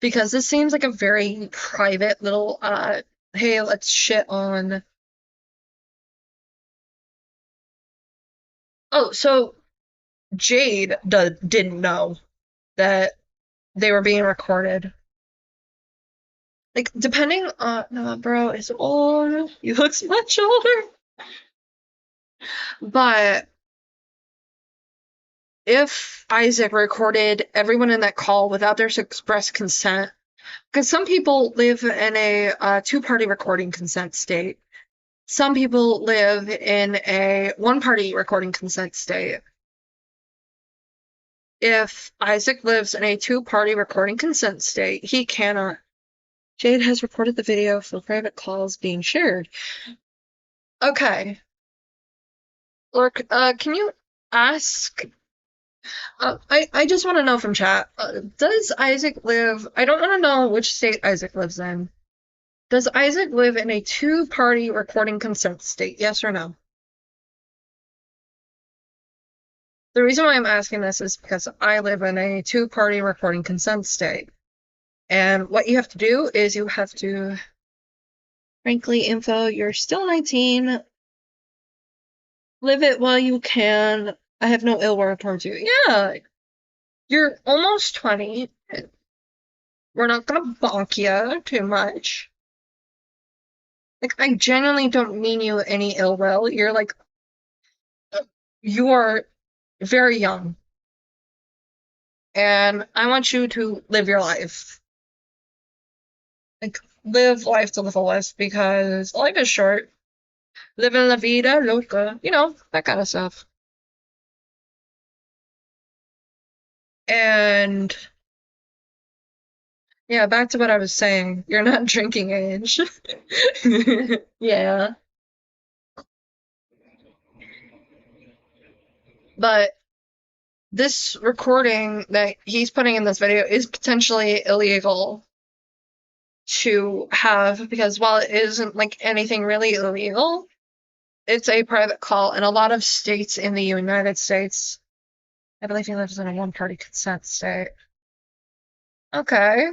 Because this seems like a very private little, hey, let's shit on. Oh, so Jade didn't know that they were being recorded. Like, depending on, no, bro is old. He looks much older. But if Isaac recorded everyone in that call without their express consent, because some people live in a two-party recording consent state. Some people live in a one-party recording consent state. If Isaac lives in a two-party recording consent state, he cannot. Jade has recorded the video for private calls being shared. Okay. Look, can you ask... I just want to know from chat, does Isaac live... I don't want to know which state Isaac lives in. Does Isaac live in a two-party recording consent state? Yes or no? The reason why I'm asking this is because I live in a two-party recording consent state. And what you have to do is you have to, frankly, info, you're still 19, live it while you can, I have no ill will towards you. Yeah, you're almost 20, we're not gonna bonk you too much. Like, I genuinely don't mean you any ill will, you're like, you are very young. And I want you to live your life. Like, live life to the fullest, because life is short. Living la vida loca, you know, that kind of stuff. And yeah, back to what I was saying. You're not drinking age. Yeah. But this recording that he's putting in this video is potentially illegal to have, because while it isn't like anything really illegal, it's a private call, and a lot of states in the United States, I believe he lives in a one-party consent state. Okay.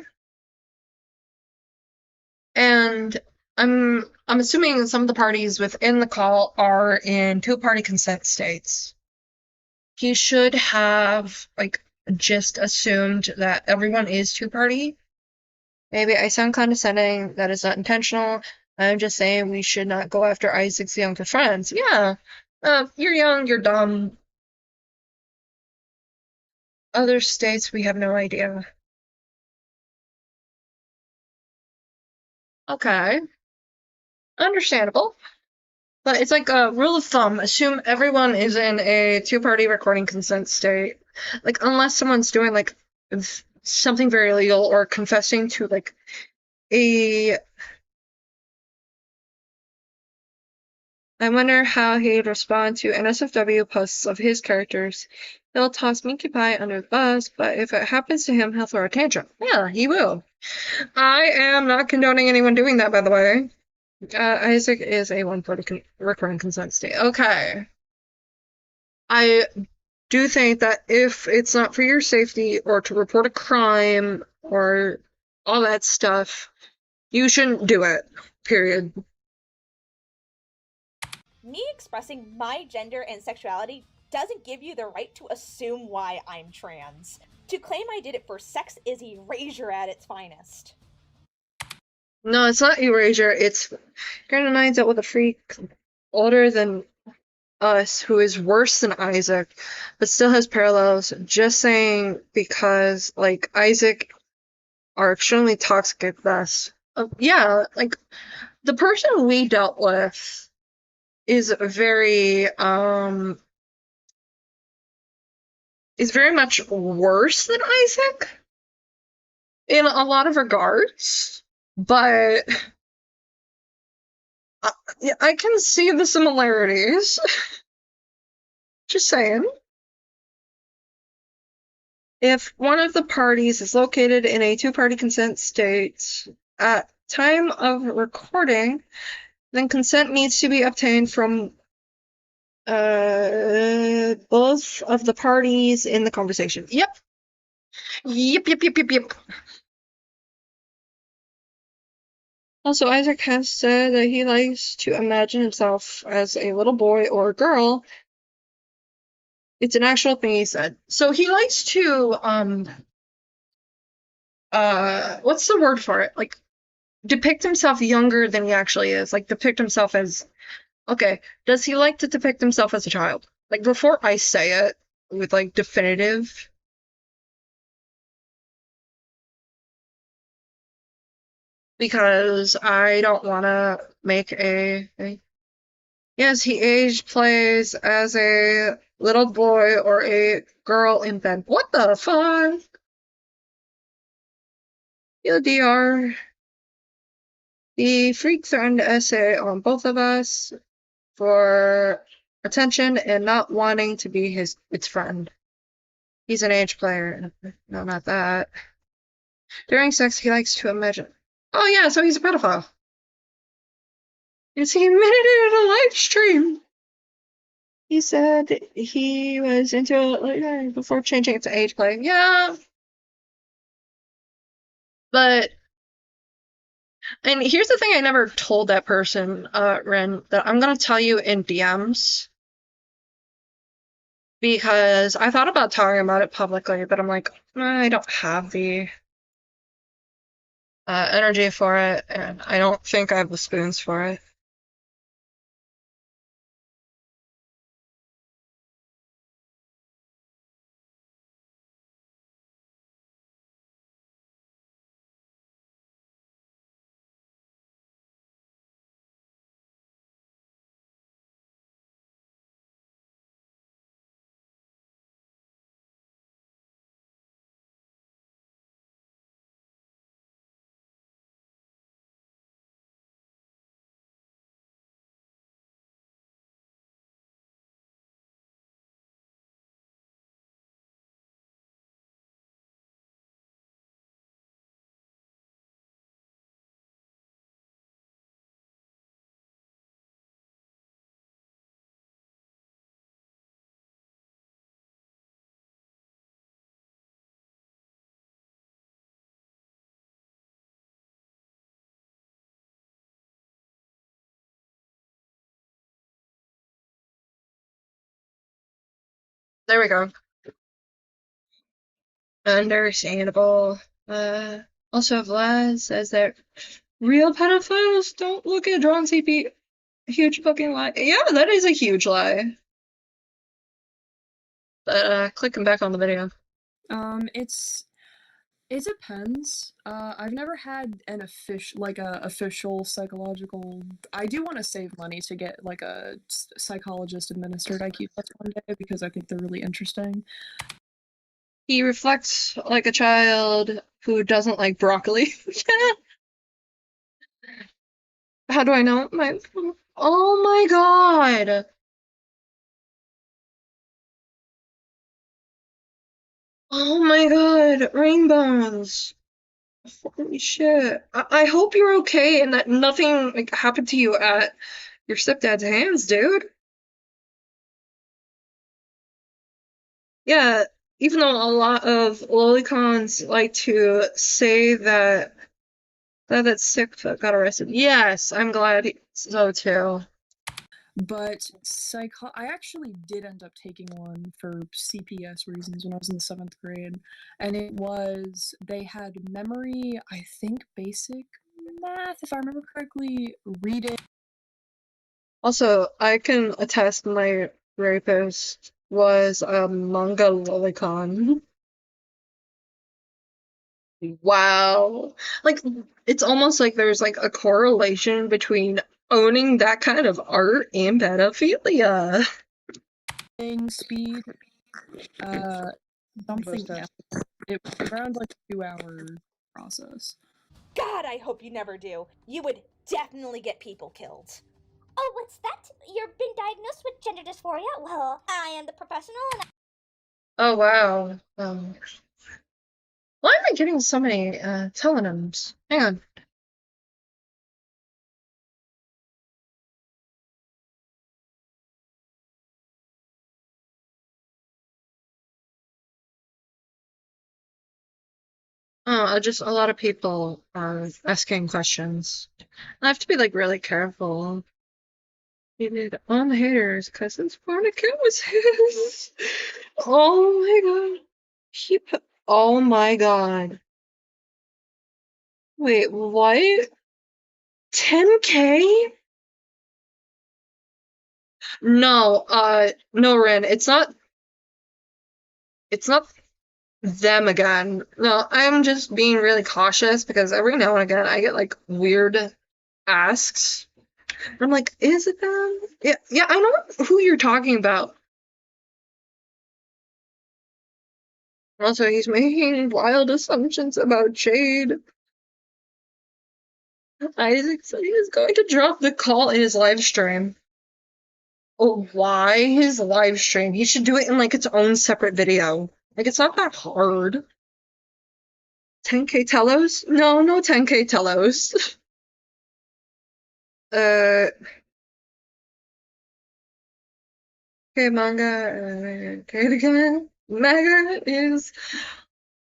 And I'm assuming some of the parties within the call are in two-party consent states. He should have, like, just assumed that everyone is two-party. Maybe I sound condescending, that is not intentional. I'm just saying we should not go after Isaac's younger friends. Yeah, you're young, you're dumb. Other states, we have no idea. Okay. Understandable. But it's like a rule of thumb, assume everyone is in a two-party recording consent state. Like, unless someone's doing, like, something very illegal or confessing to, like, a... I wonder how he'd respond to NSFW posts of his characters. He'll toss Minky Pie under the bus, but if it happens to him, he'll throw a tantrum. Yeah, he will. I am not condoning anyone doing that, by the way. Isaac is a one-party recording consent state. Okay. I do think that if it's not for your safety or to report a crime or all that stuff, you shouldn't do it. Period. Me expressing my gender and sexuality doesn't give you the right to assume why I'm trans. To claim I did it for sex is erasure at its finest. No, it's not erasure. It's Granite Nine's out with a freak older than us who is worse than Isaac, but still has parallels. Just saying because, like, Isaac are extremely toxic at best. Yeah, like, the person we dealt with is very much worse than Isaac in a lot of regards. But yeah, I can see the similarities. Just saying. If one of the parties is located in a two-party consent state at time of recording, then consent needs to be obtained from Both of the parties in the conversation. Yep. Yep. Also, Isaac has said that he likes to imagine himself as a little boy or a girl. It's an actual thing he said. So he likes to, what's the word for it? Like, depict himself younger than he actually is. Like, depict himself as, okay, does he like to depict himself as a child? Like, before I say it with, like, definitive, because I don't want to make a yes, he age plays as a little boy or a girl in bed. What the fuck? DR. The freak threatened to essay on both of us for attention and not wanting to be its friend. He's an age player. No, not that. During sex, he likes to imagine. Oh yeah, so he's a pedophile. Yes, he admitted it in a live stream. He said he was into it before changing it to age play. Yeah. But, and here's the thing I never told that person, Ren, that I'm gonna tell you in DMs. Because I thought about talking about it publicly, but I'm like, I don't have the energy for it, and I don't think I have the spoons for it. There we go. Understandable. Also, Vlad says that real pedophiles don't look at drawn CP. Huge fucking lie. Yeah, that is a huge lie. But, clicking back on the video. It depends. I've never had an official psychological. I do want to save money to get like a psychologist administered IQ test one day because I think they're really interesting. He reflects like a child who doesn't like broccoli. How do I know? Oh my god! Oh my god, Rainbows! Holy shit. I hope you're okay and that nothing like happened to you at your stepdad's hands, dude. Yeah, even though a lot of lolicons like to say that that sick fuck got arrested. Yes, I'm glad so too. But I actually did end up taking one for CPS reasons when I was in the 7th grade, and it was they had memory, I think basic math, if I remember correctly, reading. Also, I can attest my rapist was a manga lolicon. Wow. Like, it's almost like there's like a correlation between owning that kind of art and pedophilia. Speed, something else. It was around like a 2-hour process. God, I hope you never do. You would definitely get people killed. Oh, what's that? You've been diagnosed with gender dysphoria? Well, I am the professional and Oh wow. Why am I getting so many telonyms? Hang on. just a lot of people are asking questions. I have to be like really careful. He did on the haters because his porn account was his. Oh my god. He put. Oh my god. Wait, what? 10K? No, no, Rin, it's not them again. No, I'm just being really cautious because every now and again I get like weird asks. I'm like, is it them? Yeah, I know who you're talking about. Also, he's making wild assumptions about Jade. Isaac said he was going to drop the call in his live stream. Oh, why his live stream? He should do it in like its own separate video. Like, it's not that hard. 10K Telos? No, no 10K Telos. Okay, manga. Okay, again. Mega is.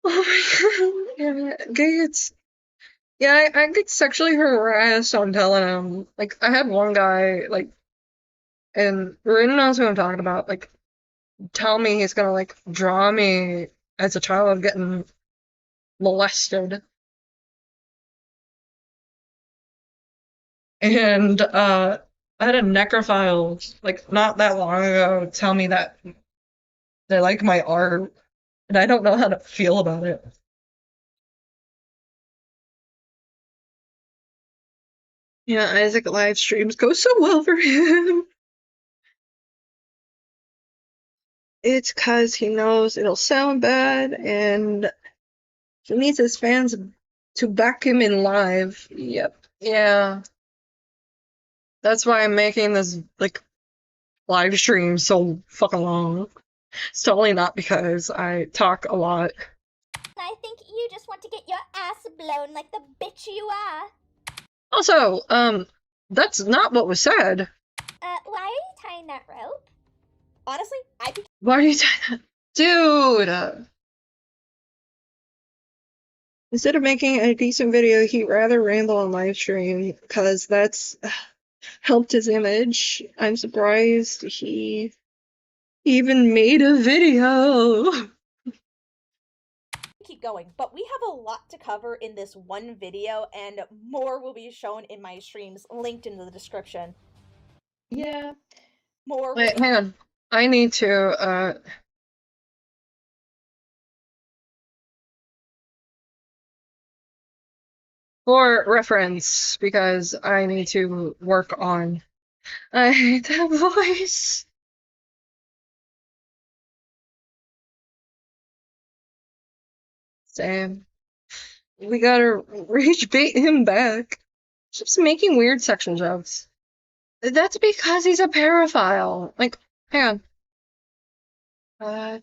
Oh my god. Yeah, Gates. Yeah, I get sexually harassed on Telegram. Like, I had one guy, like, and Rin knows who I'm talking about, like, tell me he's gonna, like, draw me as a child getting molested. And, I had a necrophile, like, not that long ago tell me that they like my art, and I don't know how to feel about it. Yeah, Isaac live streams go so well for him. It's 'cause he knows it'll sound bad, and he needs his fans to back him in live. Yep. Yeah. That's why I'm making this, like, live stream so fucking long. It's totally not because I talk a lot. I think you just want to get your ass blown like the bitch you are. Also, that's not what was said. Why are you tying that rope? Honestly, I think. Why are you tying that? Dude! Instead of making a decent video, he'd rather ramble on live stream, because that's helped his image. I'm surprised he even made a video. Keep going, but we have a lot to cover in this one video, and more will be shown in my streams linked in the description. Yeah. More. Wait, hang on. I need to, for reference, because I need to work on. I hate that voice. Sam. We gotta rage bait him back. Just making weird sexual jokes. That's because he's a paraphile. Like, hang on.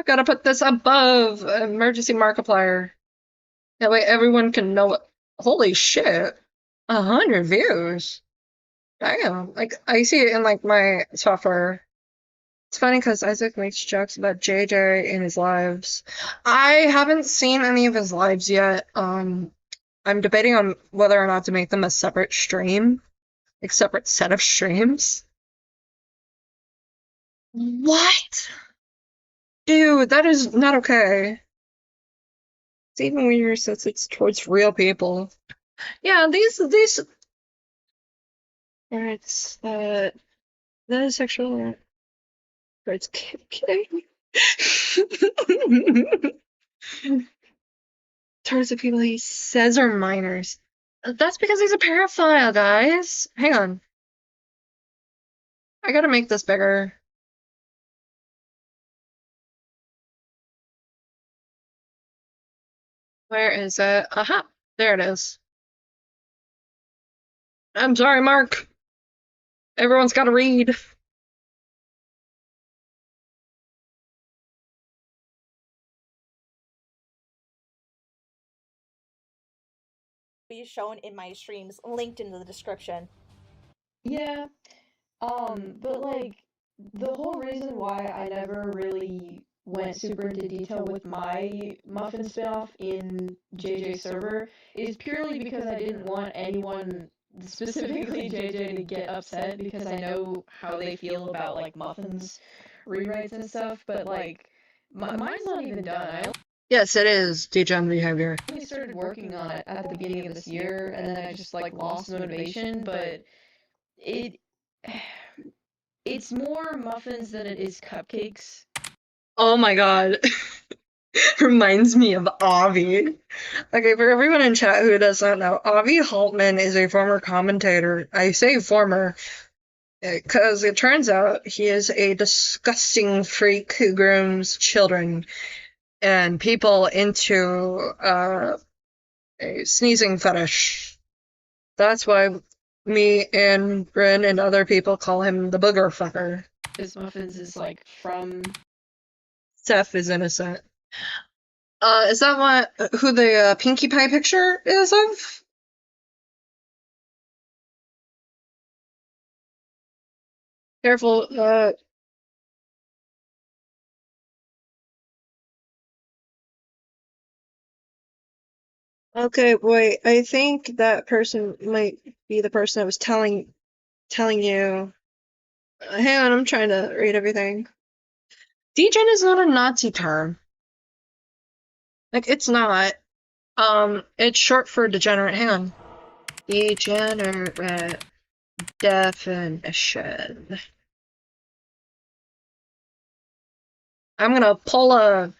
Gotta put this above emergency Markiplier. That way everyone can know it. Holy shit. 100 views. Damn. Like, I see it in, like, my software. It's funny because Isaac makes jokes about JJ in his lives. I haven't seen any of his lives yet. I'm debating on whether or not to make them a separate stream. Like, separate set of streams. What? Dude, that is not okay. It's even weirder since it's towards real people. Yeah, these Alright, that is sexual. It's kidding. Towards the people he says are minors. That's because he's a paraphile, guys. Hang on. I gotta make this bigger. Where is it? Aha! There it is. I'm sorry, Mark. Everyone's gotta read. Be shown in my streams linked in the description. Yeah. But like the whole reason why I never really went went super into detail with my muffin spinoff in JJ server is purely because I didn't want anyone, specifically JJ, to get upset because I know how they feel about like muffins rewrites and stuff, but like mine's not even done. I Yes, it is degen behavior. only started working on it at the beginning of this year, and then I just like lost motivation, but it it's more muffins than it is cupcakes. Oh my god. Reminds me of Avi. Okay, for everyone in chat who does not know, Avi Haltman is a former commentator. I say former because it turns out he is a disgusting freak who grooms children and people into a sneezing fetish. That's why me and Bryn and other people call him the booger fucker. His muffins is like from Seth is innocent. Is that who the Pinkie Pie picture is of? Careful, okay, wait, I think that person might be the person that was telling you. Hang on, I'm trying to read everything. Degen is not a Nazi term. Like, it's not. It's short for degenerate. Hang on. Degenerate definition. I'm gonna pull a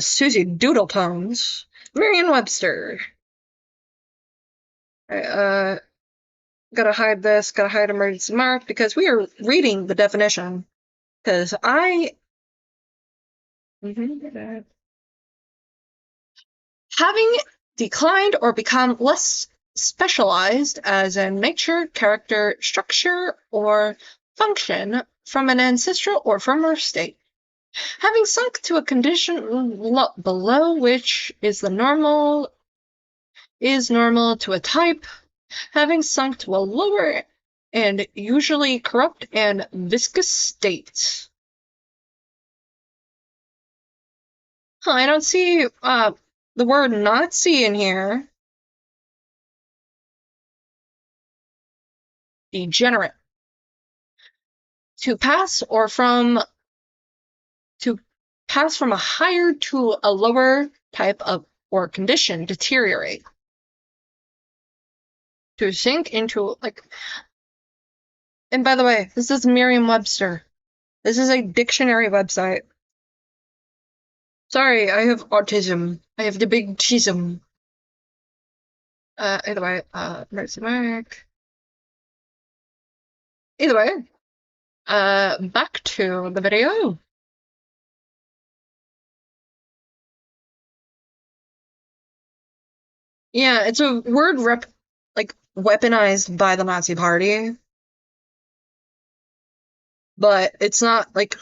Susie Doodle Tones. Merriam-Webster. Alright, gotta hide this, gotta hide emergency mark, because we are reading the definition. Because having declined or become less specialized as in nature, character, structure, or function from an ancestral or former state. Having sunk to a condition below which is normal to a type, having sunk to a lower and usually corrupt and viscous state. I don't see the word Nazi in here. Degenerate. To pass from a higher to a lower type of or condition, deteriorate. To sink into, like... And by the way, this is Merriam-Webster. This is a dictionary website. Sorry, I have autism. I have the big chism. Either way, mercy mark. Either way, back to the video. Yeah, it's a word weaponized by the Nazi Party. But it's not, like,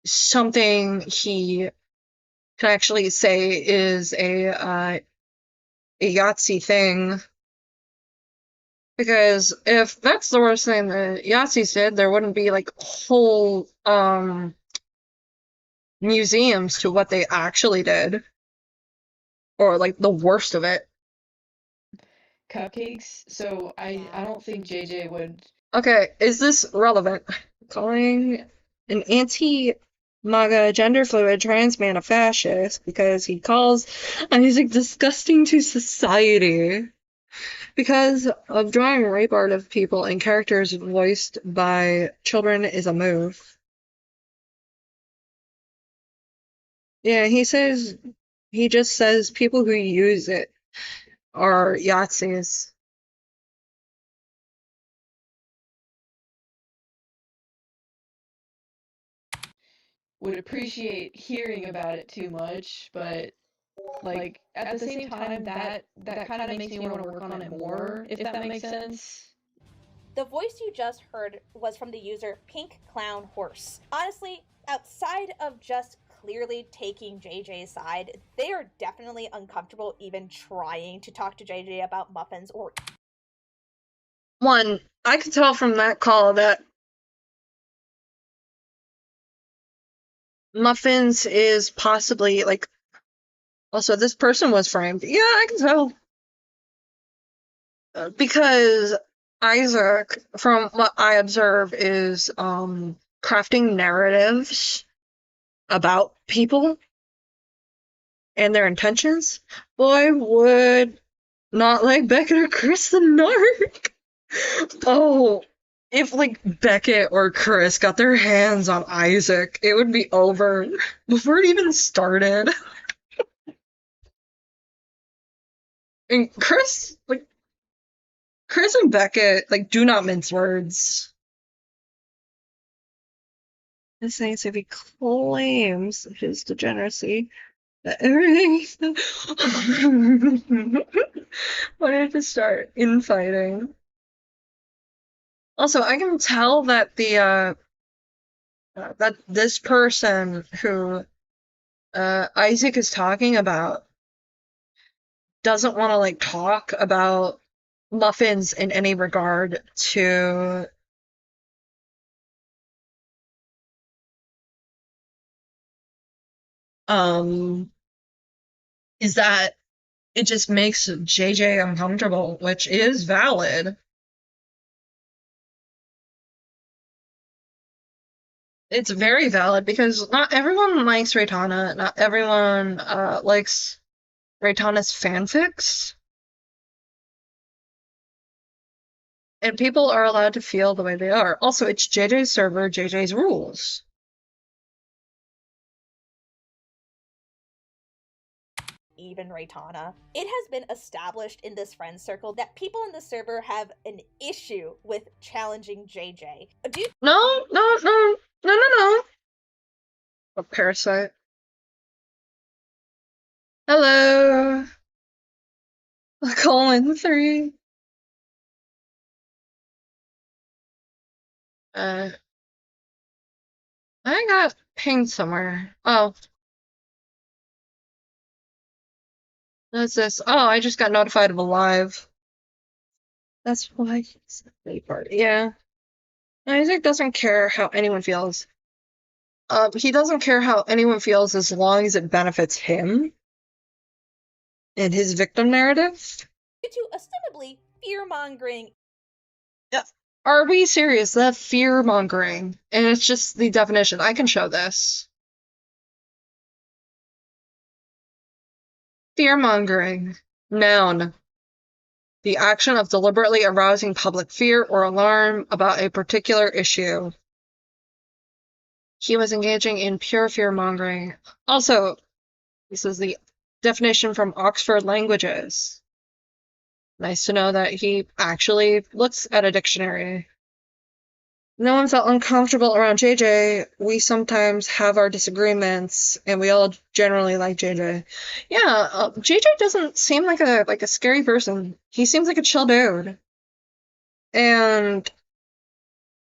something he can actually say is a Yahtzee thing. Because if that's the worst thing the Yahtzees did, there wouldn't be, like, whole, museums to what they actually did. Or, like, the worst of it. cupcakes, so I don't think JJ would. Okay, is this relevant? Calling an anti-MAGA gender fluid trans man a fascist because he calls Isaac disgusting to society because of drawing rape art of people and characters voiced by children is a move. Yeah, he just says people who use it are Yahtzees. Would appreciate hearing about it too much, but like at the same time that kind of makes me want to work on it more, if that makes sense. The voice you just heard was from the user Pink Clown Horse. Honestly, outside of just clearly taking JJ's side, they are definitely uncomfortable even trying to talk to JJ about muffins or... One, I could tell from that call that Muffins is possibly like. Also, this person was framed. Yeah, I can tell. Because Isaac, from what I observe, is crafting narratives about people and their intentions. Boy, would not like Beckett or Chris the narc. Oh, if like Beckett or Chris got their hands on Isaac, it would be over before it even started. And Chris and Beckett, like, do not mince words. This saying if he claims his degeneracy, that everything wanted to start infighting. Also, I can tell that that this person who Isaac is talking about doesn't want to like talk about Muffins in any regard to is that it just makes JJ uncomfortable, which is valid. It's very valid because not everyone likes Raitana, not everyone likes Raitana's fanfics. And people are allowed to feel the way they are. Also, it's JJ's server, JJ's rules. Even Raitana. It has been established in this friend circle that people in the server have an issue with challenging JJ. No. A parasite. Hello. Colon 3. I got pinged somewhere. Oh. What's this? Oh, I just got notified of a live. That's why it's a late party. Yeah. Isaac doesn't care how anyone feels. He doesn't care how anyone feels as long as it benefits him and his victim narrative. Due to ostensibly fear-mongering. Yeah. Are we serious? That's fear-mongering. And it's just the definition. I can show this. Fear-mongering. Noun. The action of deliberately arousing public fear or alarm about a particular issue. He was engaging in pure fear-mongering. Also, this is the definition from Oxford Languages. Nice to know that he actually looks at a dictionary. No one felt uncomfortable around JJ. We sometimes have our disagreements, and we all generally like JJ. Yeah, JJ doesn't seem like a scary person. He seems like a chill dude. And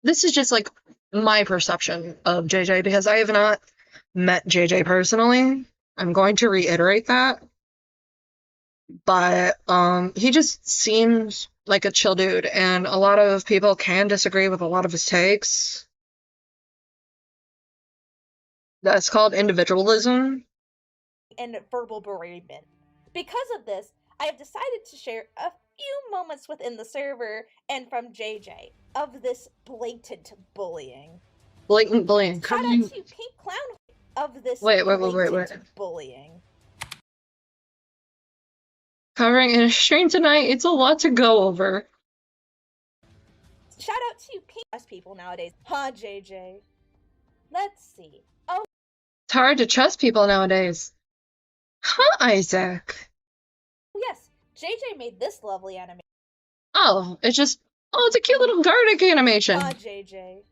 this is just like my perception of JJ because I have not met JJ personally. I'm going to reiterate that. But he just seems like a chill dude, and a lot of people can disagree with a lot of his takes. That's called individualism. And verbal bereavement. Because of this, I have decided to share a few moments within the server and from JJ of this blatant bullying. Blatant bullying. Shout out to Pink Clown of this blatant bullying. Covering in a stream tonight, it's a lot to go over. Shout out to Pink people nowadays. Huh, JJ? Let's see. Oh, It's hard to trust people nowadays. Huh, Isaac? yes. JJ made this lovely animation. Oh, it's a cute little Gartic animation. Huh, JJ?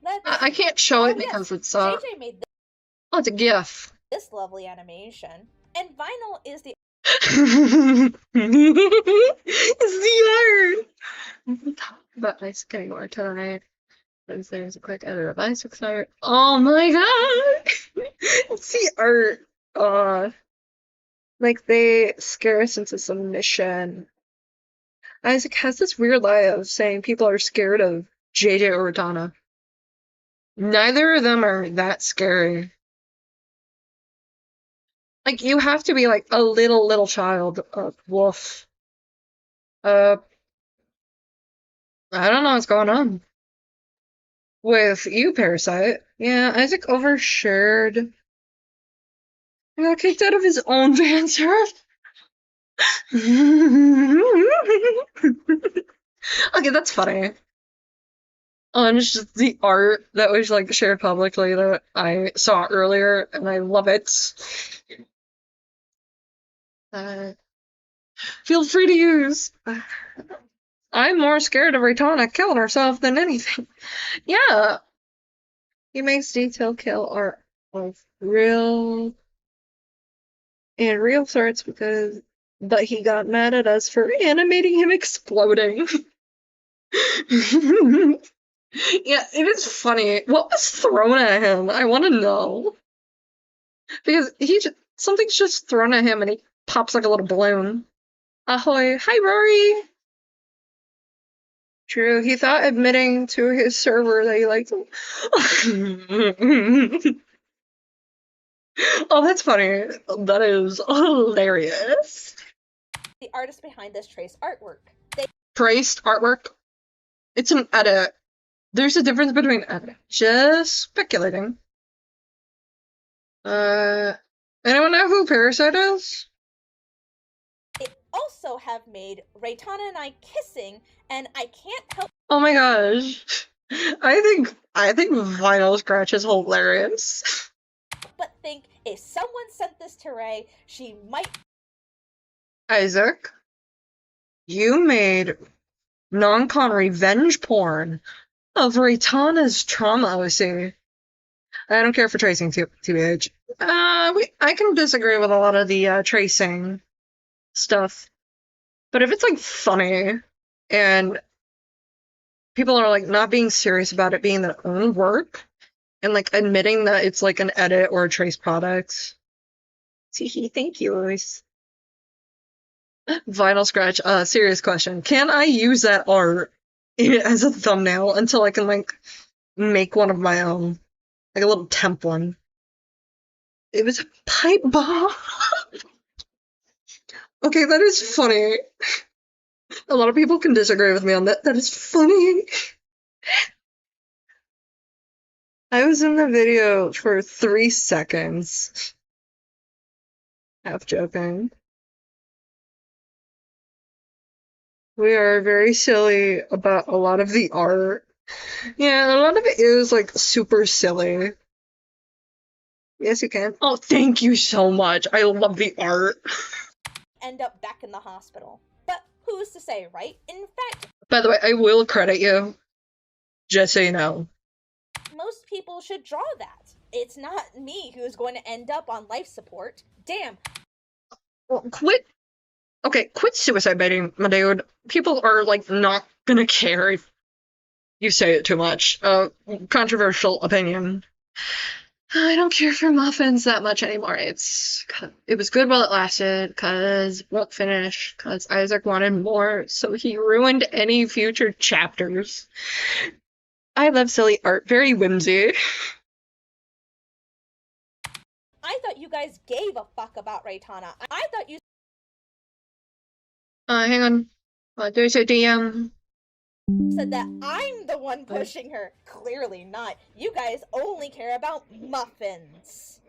Let's I can't show it because it's JJ made oh, it's a GIF. this lovely animation. And Vinyl is the It's the art. We talk about Isaac anymore tonight. There's a quick edit of Isaac's art. Oh my god! It's the art. Like they scare us into submission. Isaac has this weird lie of saying people are scared of JJ or Raitana. Neither of them are that scary. Like, you have to be like a little child. Woof. I don't know what's going on with you, Parasite. Yeah, Isaac overshared. He got kicked out of his own fan serve. Okay, that's funny. And it's just the art that was like shared publicly that I saw earlier, and I love it. Feel free to use. I'm more scared of Raytana killing herself than anything. Yeah. He makes detail kill art of real sorts but he got mad at us for animating him exploding. Yeah, it is funny. What was thrown at him? I want to know. Because something's just thrown at him and he pops like a little balloon. Ahoy. Hi, Rory! True, he thought admitting to his server that he liked him. Oh, that's funny. That is hilarious. The artist behind this Trace artwork. Traced artwork? It's an edit. There's a difference between edit. Just speculating. Anyone know who Parasite is? They also have made Raytana and I kissing, and I can't help. Oh my gosh. I think Vinyl Scratch is hilarious. But think if someone sent this to Ray, she might. Isaac, you made non-con revenge porn of Raytana's trauma, OC. I don't care for tracing, TBH. I can disagree with a lot of the tracing stuff. But if it's like funny and people are like not being serious about it being their own work and like admitting that it's like an edit or a trace product. Thank you, Luis. Vinyl Scratch, serious question. Can I use that art as a thumbnail until I can like make one of my own? Like a little temp one. It was a pipe bomb. Okay, that is funny. A lot of people can disagree with me on that. That is funny. I was in the video for 3 seconds. Half joking. We are very silly about a lot of the art. Yeah, a lot of it is like super silly. Yes, you can. Oh, thank you so much. I love the art. End up back in the hospital. But who's to say, right? In fact, By the way, I will credit you. Just so you know. most people should draw that. It's not me who's going to end up on life support. Damn. Well, quit suicide baiting, my dude. People are, like, not gonna care if you say it too much. Controversial opinion. I don't care for muffins that much anymore. It was good while it lasted, cause won't finish, cause Isaac wanted more, so he ruined any future chapters. I love silly art, very whimsy. I thought you guys gave a fuck about Raytana. I thought you Hang on. There's a DM. said that I'm the one pushing her. Clearly not. You guys only care about muffins.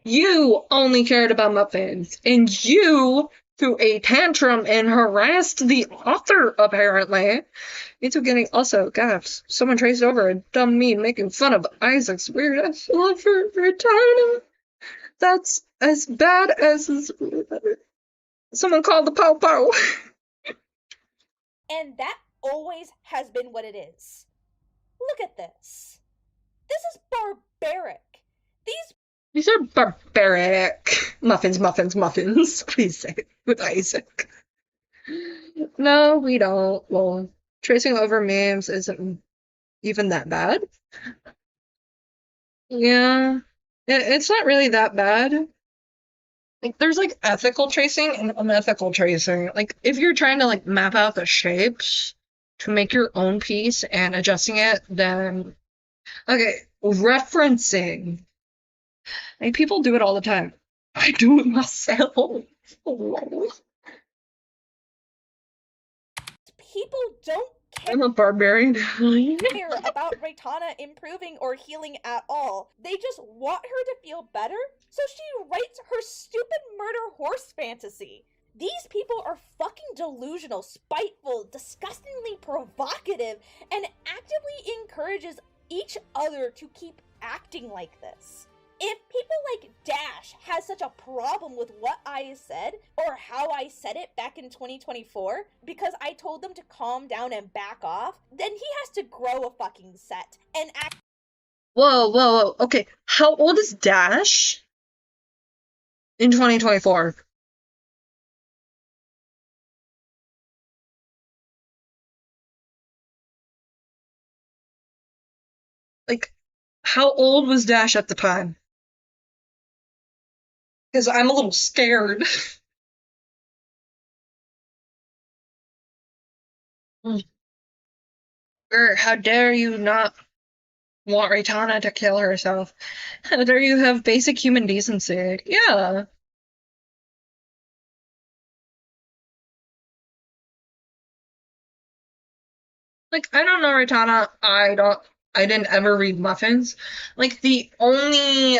You only cared about muffins, and you threw a tantrum and harassed the author, apparently. Into getting also, gaffs. Someone traced over a dumb meme making fun of Isaac's weird ass love for retirement. That's as bad as someone called the po-po. And that always has been what it is. Look at this. This is barbaric. These are barbaric. Muffins. Please say it with Isaac. No, we don't. Well, tracing over memes isn't even that bad. Yeah. It's not really that bad. Like, there's, like, ethical tracing and unethical tracing. Like, if you're trying to, like, map out the shapes to make your own piece and adjusting it, then... Okay, referencing. Like, people do it all the time. I do it myself. Lol. People don't I'm a barbarian. care about Raitana improving or healing at all. They just want her to feel better, so she writes her stupid murder horse fantasy. These people are fucking delusional, spiteful, disgustingly provocative, and actively encourages each other to keep acting like this. If people like Dash has such a problem with what I said, or how I said it back in 2024, because I told them to calm down and back off, then he has to grow a fucking set and act. Whoa. Okay, how old is Dash? In 2024. Like, how old was Dash at the time? Because I'm a little scared. How dare you not want Raitana to kill herself? How dare you have basic human decency? Yeah. Like, I don't know Raitana. I didn't ever read Muffins. Like, the only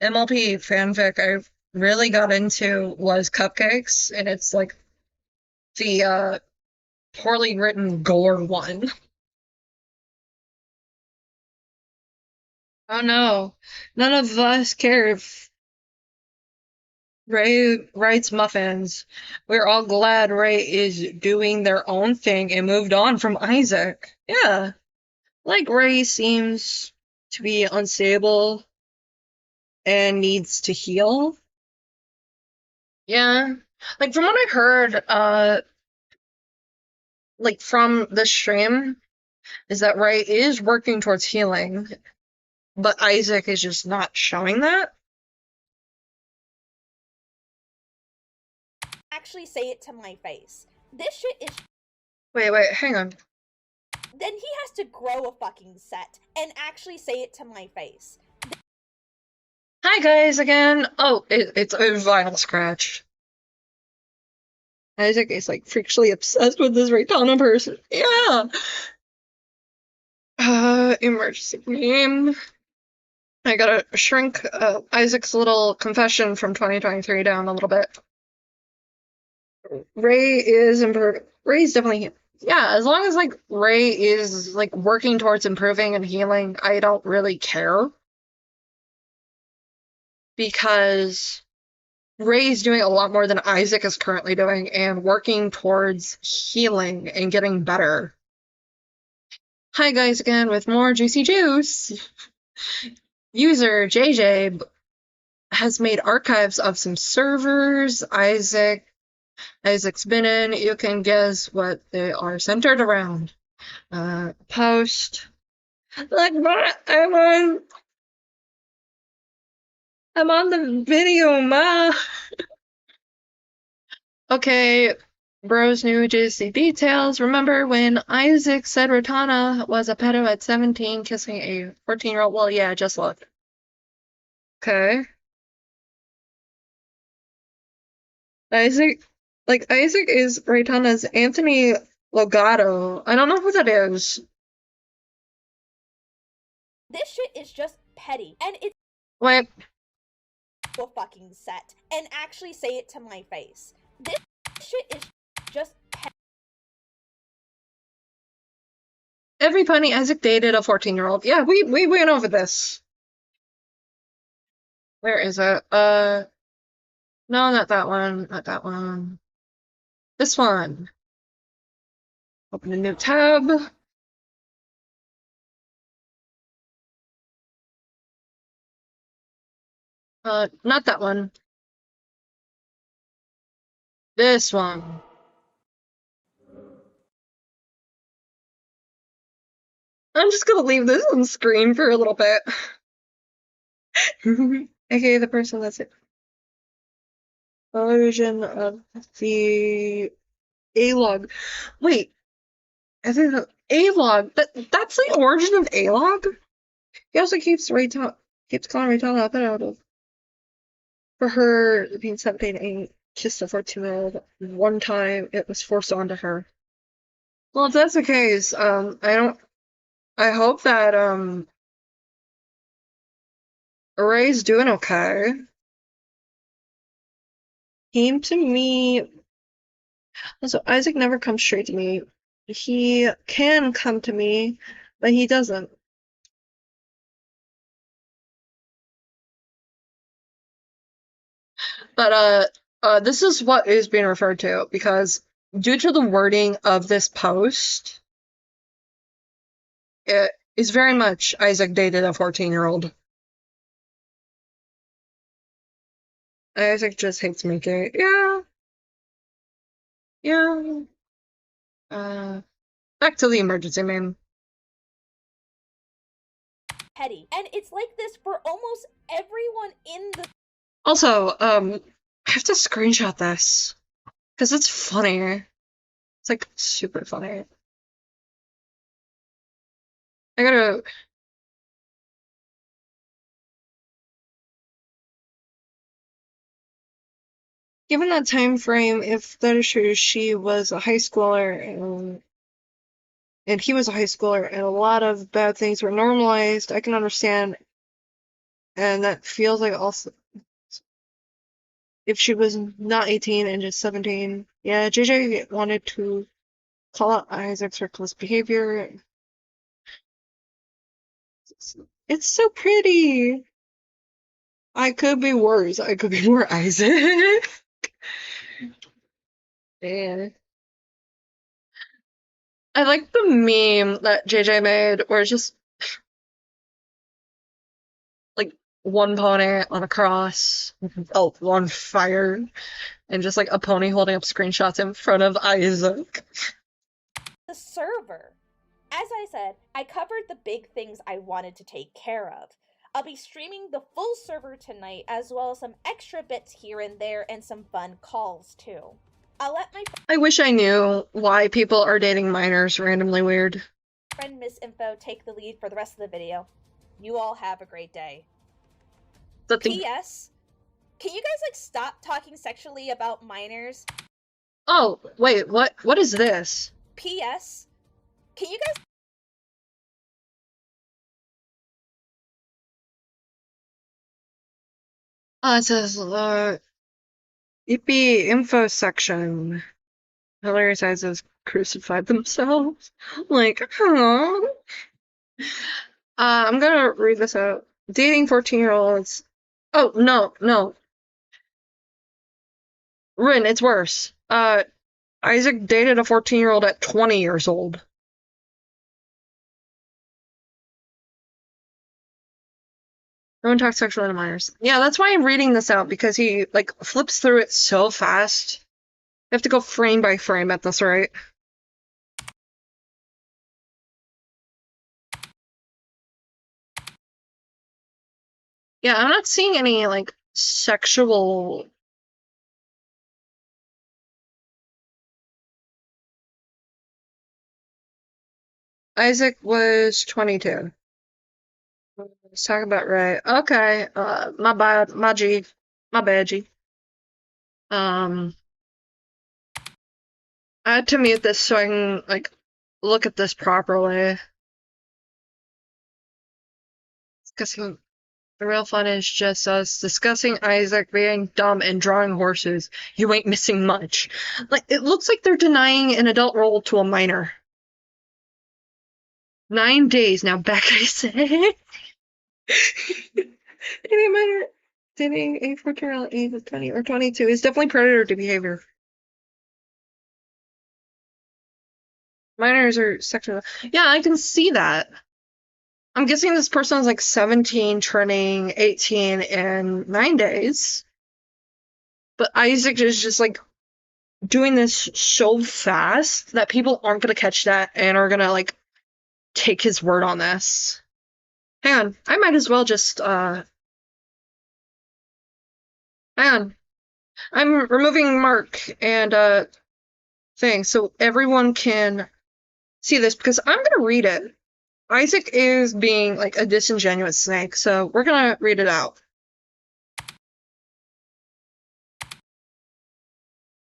MLP fanfic I really got into was Cupcakes, and it's like the poorly written gore one. Oh no, none of us care if Ray writes Muffins. We're all glad Ray is doing their own thing and moved on from Isaac. Yeah, like Ray seems to be unstable and needs to heal. Yeah, like from what I heard, like from the stream, is that Ray is working towards healing, but Isaac is just not showing that. Actually say it to my face. This shit is. Wait, hang on. Then he has to grow a fucking set and actually say it to my face. Hi guys again. Oh, it's a vinyl scratch. Isaac is like freakishly obsessed with this Raitana person. Yeah. Emergency name. I gotta shrink Isaac's little confession from 2023 down a little bit. Ray is Ray's definitely, yeah, as long as like Ray is like working towards improving and healing, I don't really care. Because Ray's doing a lot more than Isaac is currently doing and working towards healing and getting better. Hi guys again with more Juicy Juice. User JJ has made archives of some servers Isaac's been in. You can guess what they are centered around. Post. Like, I'm on the video, ma. Okay, bros new juicy details. Remember when Isaac said Raitana was a pedo at 17 kissing a 14-year-old? Well, yeah, just look. Okay. Isaac is Raitana's Anthony Logato. I don't know who that is. This shit is just petty, and it's. Wait. A fucking set and actually say it to my face. This shit is just petty. Every pony Isaac dated a 14-year-old. Yeah, we went over this. Where is it? No, not that one. Not that one. This one. Open a new tab. Not that one. This one. I'm just gonna leave this on screen for a little bit. Okay, the person that's it. Version of the A-log. Wait. I think the A-log. That's the origin of A-log? He also keeps calling Raitana a pedo. for her being 17 and kissed a 14-year-old one time, it was forced onto her. Well, if that's the case, I hope that, Ray's doing okay. Came to me. Also, Isaac never comes straight to me. He can come to me, but he doesn't. But, this is what is being referred to, because due to the wording of this post, it is very much Isaac dated a 14-year-old. Isaac just hates Mickey. Yeah. Yeah. Back to the emergency man. Petty. And it's like this for almost everyone in the... Also, I have to screenshot this, because it's funny. It's, like, super funny. I gotta... Given that time frame, if that is true, she was a high schooler, and he was a high schooler, and a lot of bad things were normalized, I can understand, and that feels like also... If she was not 18 and just 17. Yeah, JJ wanted to call out Isaac's reckless behavior. It's so pretty! I could be worse. I could be more Isaac. Man. I like the meme that JJ made where it's just like one pony on a cross, on fire, and just like a pony holding up screenshots in front of Isaac. The server. As I said, I covered the big things I wanted to take care of. I'll be streaming the full server tonight, as well as some extra bits here and there, and some fun calls too. I'll let my I wish I knew why people are dating minors randomly weird. friend Miss Info take the lead for the rest of the video. You all have a great day. P.S. Can you guys, like, stop talking sexually about minors? Oh, wait, what is this? P.S. Can you guys... It says, Yippee info section. Hilarious Isaacs crucified themselves. Like, huh? I'm gonna read this out. Dating 14-year-olds. Oh, no. Rin, it's worse. Isaac dated a 14-year-old at 20 years old. No one talks sexually to minors. Yeah, that's why I'm reading this out, because he, like, flips through it so fast. You have to go frame by frame at this rate. Yeah, I'm not seeing any, like, sexual... Isaac was 22. Let's talk about Ray. Okay, my bad, my G. My bad, G. I had to mute this so I can, like, look at this properly. Discussing the real fun is just us discussing Isaac being dumb and drawing horses. You ain't missing much. Like, it looks like they're denying an adult role to a minor. 9 days now, back I say. Any minor dating a 14-year-old age of 20 or 22 is definitely predator to behavior. Minors are sexual. Yeah, I can see that. I'm guessing this person is like 17, turning 18 in 9 days. But Isaac is just like doing this so fast that people aren't gonna catch that and are gonna like take his word on this. Hang on, I might as well just, hang on. I'm removing Mark and, thing, so everyone can see this, because I'm gonna read it. Isaac is being, like, a disingenuous snake, so we're gonna read it out.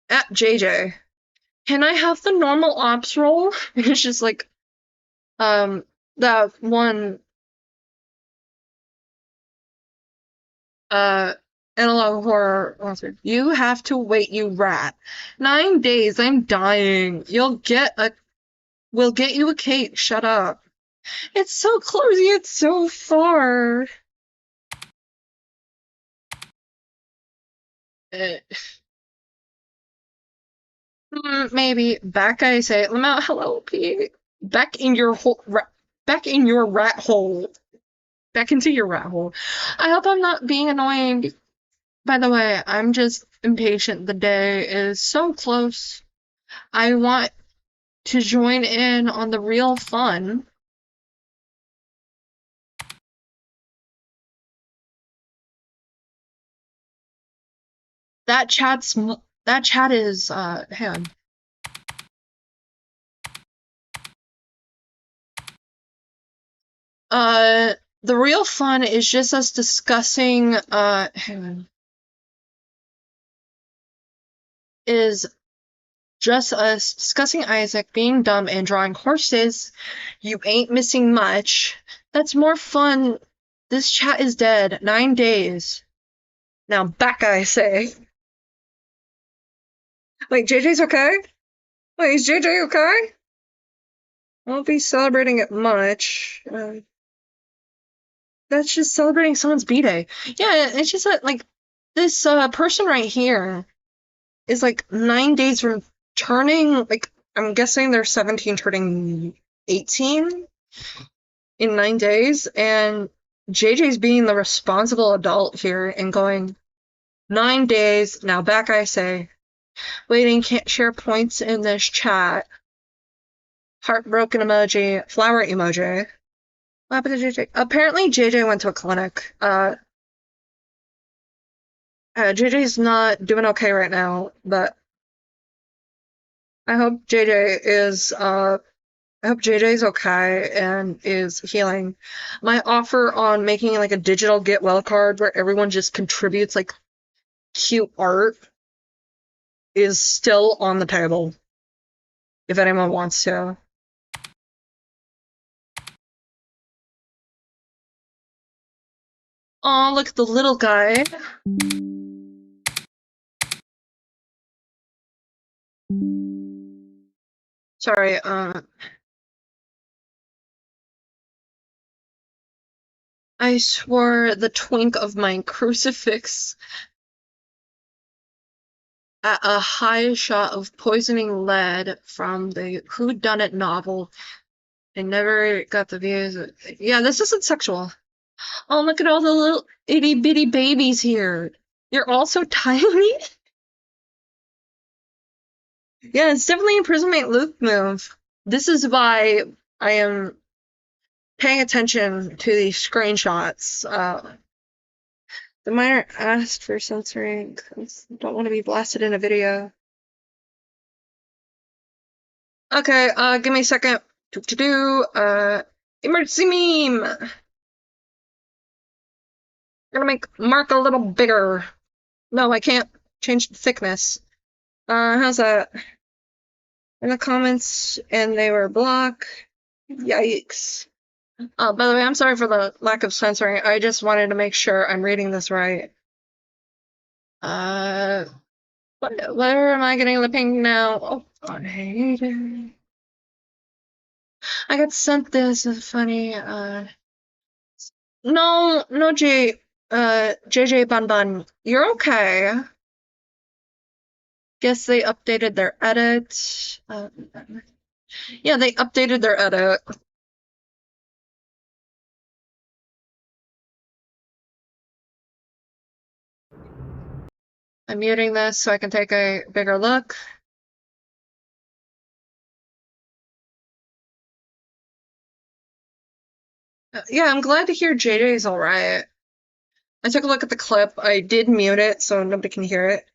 at JJ, can I have the normal ops role? It's just like, that one, analog horror monster. You have to wait, you rat. 9 days, I'm dying. We'll get you a cake, shut up. It's so close, yet so far. Maybe. Back, I say. Lamau, hello, Pete. Back in your back in your rat hole. Back into your rat hole. I hope I'm not being annoying. By the way, I'm just impatient. The day is so close. I want to join in on the real fun. That chat is, hang on. The real fun is just us discussing, hang on. Is just us discussing Isaac being dumb and drawing horses. You ain't missing much. That's more fun. This chat is dead. 9 days. Now back, I say. Wait, JJ's okay? Wait, is JJ okay? I won't be celebrating it much. That's just celebrating someone's B-Day. Yeah, it's just that, like, this person right here is like 9 days from turning, like, I'm guessing they're 17 turning 18 in 9 days, and JJ's being the responsible adult here and going, 9 days, now back, I say. Waiting, can't share points in this chat. Heartbroken emoji, flower emoji. What happened to JJ? Apparently JJ went to a clinic. JJ's not doing okay right now, but I hope JJ's okay and is healing. My offer on making like a digital get well card where everyone just contributes like cute art is still on the table. If anyone wants to. Aw, look at the little guy. Sorry, I swore the twink of my crucifix at a high shot of poisoning lead from the whodunit novel. I never got the views. Yeah, this isn't sexual. Oh, look at all the little itty bitty babies here. You're all so tiny. Yeah, it's definitely a Prismate Luke move. This is why I am paying attention to these screenshots. The miner asked for censoring because I don't want to be blasted in a video. Okay, give me a second. Emergency meme! I'm gonna make Mark a little bigger. No, I can't change the thickness. How's that? In the comments, and they were blocked. Yikes. By the way, I'm sorry for the lack of censoring. I just wanted to make sure I'm reading this right. Where am I getting the ping now? Oh, I hate it. I got sent this. It's funny. No, JJ Bun. You're okay. Guess they updated their edit. Yeah, they updated their edit. I'm muting this so I can take a bigger look. Yeah, I'm glad to hear JJ's alright. I took a look at the clip. I did mute it so nobody can hear it.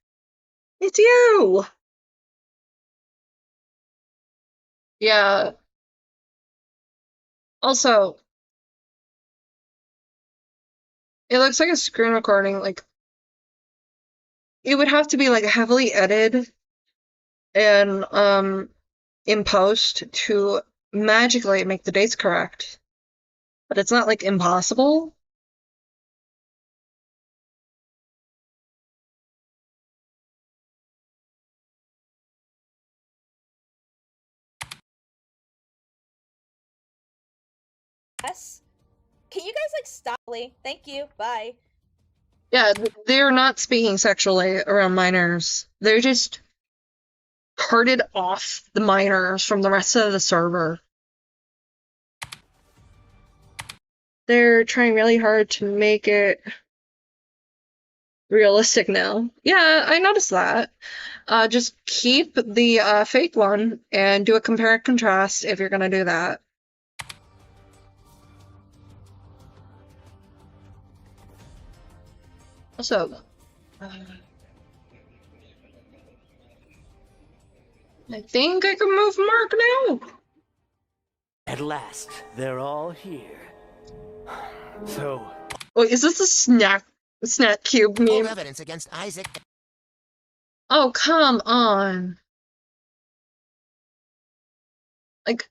It's you! Yeah. Also, it looks like a screen recording, like, it would have to be, like, heavily edited and in post to magically make the dates correct. But it's not like impossible. Yes. Can you guys like stop? Thank you. Bye. Yeah, they're not speaking sexually around minors. They're just parted off the minors from the rest of the server. They're trying really hard to make it realistic now. Yeah, I noticed that. Just keep the fake one and do a compare and contrast if you're gonna do that. Also, I think I can move Mark now. At last, they're all here. So, Wait, is this a snack cube meme? Evidence against Isaac. Oh, come on. Like,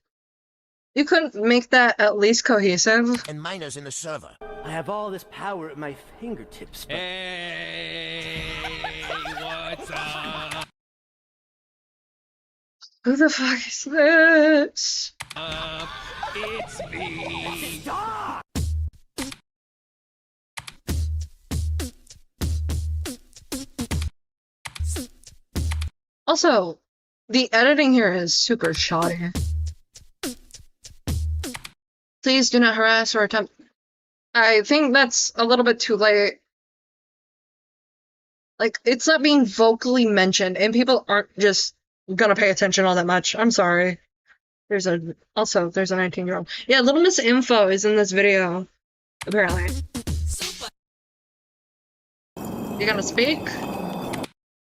you couldn't make that at least cohesive? And miners in the server. I have all this power at my fingertips, but... Hey, what's up? Who the fuck is this? It's me. Stop! Also, the editing here is super shoddy. Please do not harass or attempt. I think that's a little bit too late. Like, it's not being vocally mentioned, and people aren't just gonna pay attention all that much. I'm sorry. There's a 19-year-old. Yeah, Little Miss Info is in this video, apparently. You gonna speak?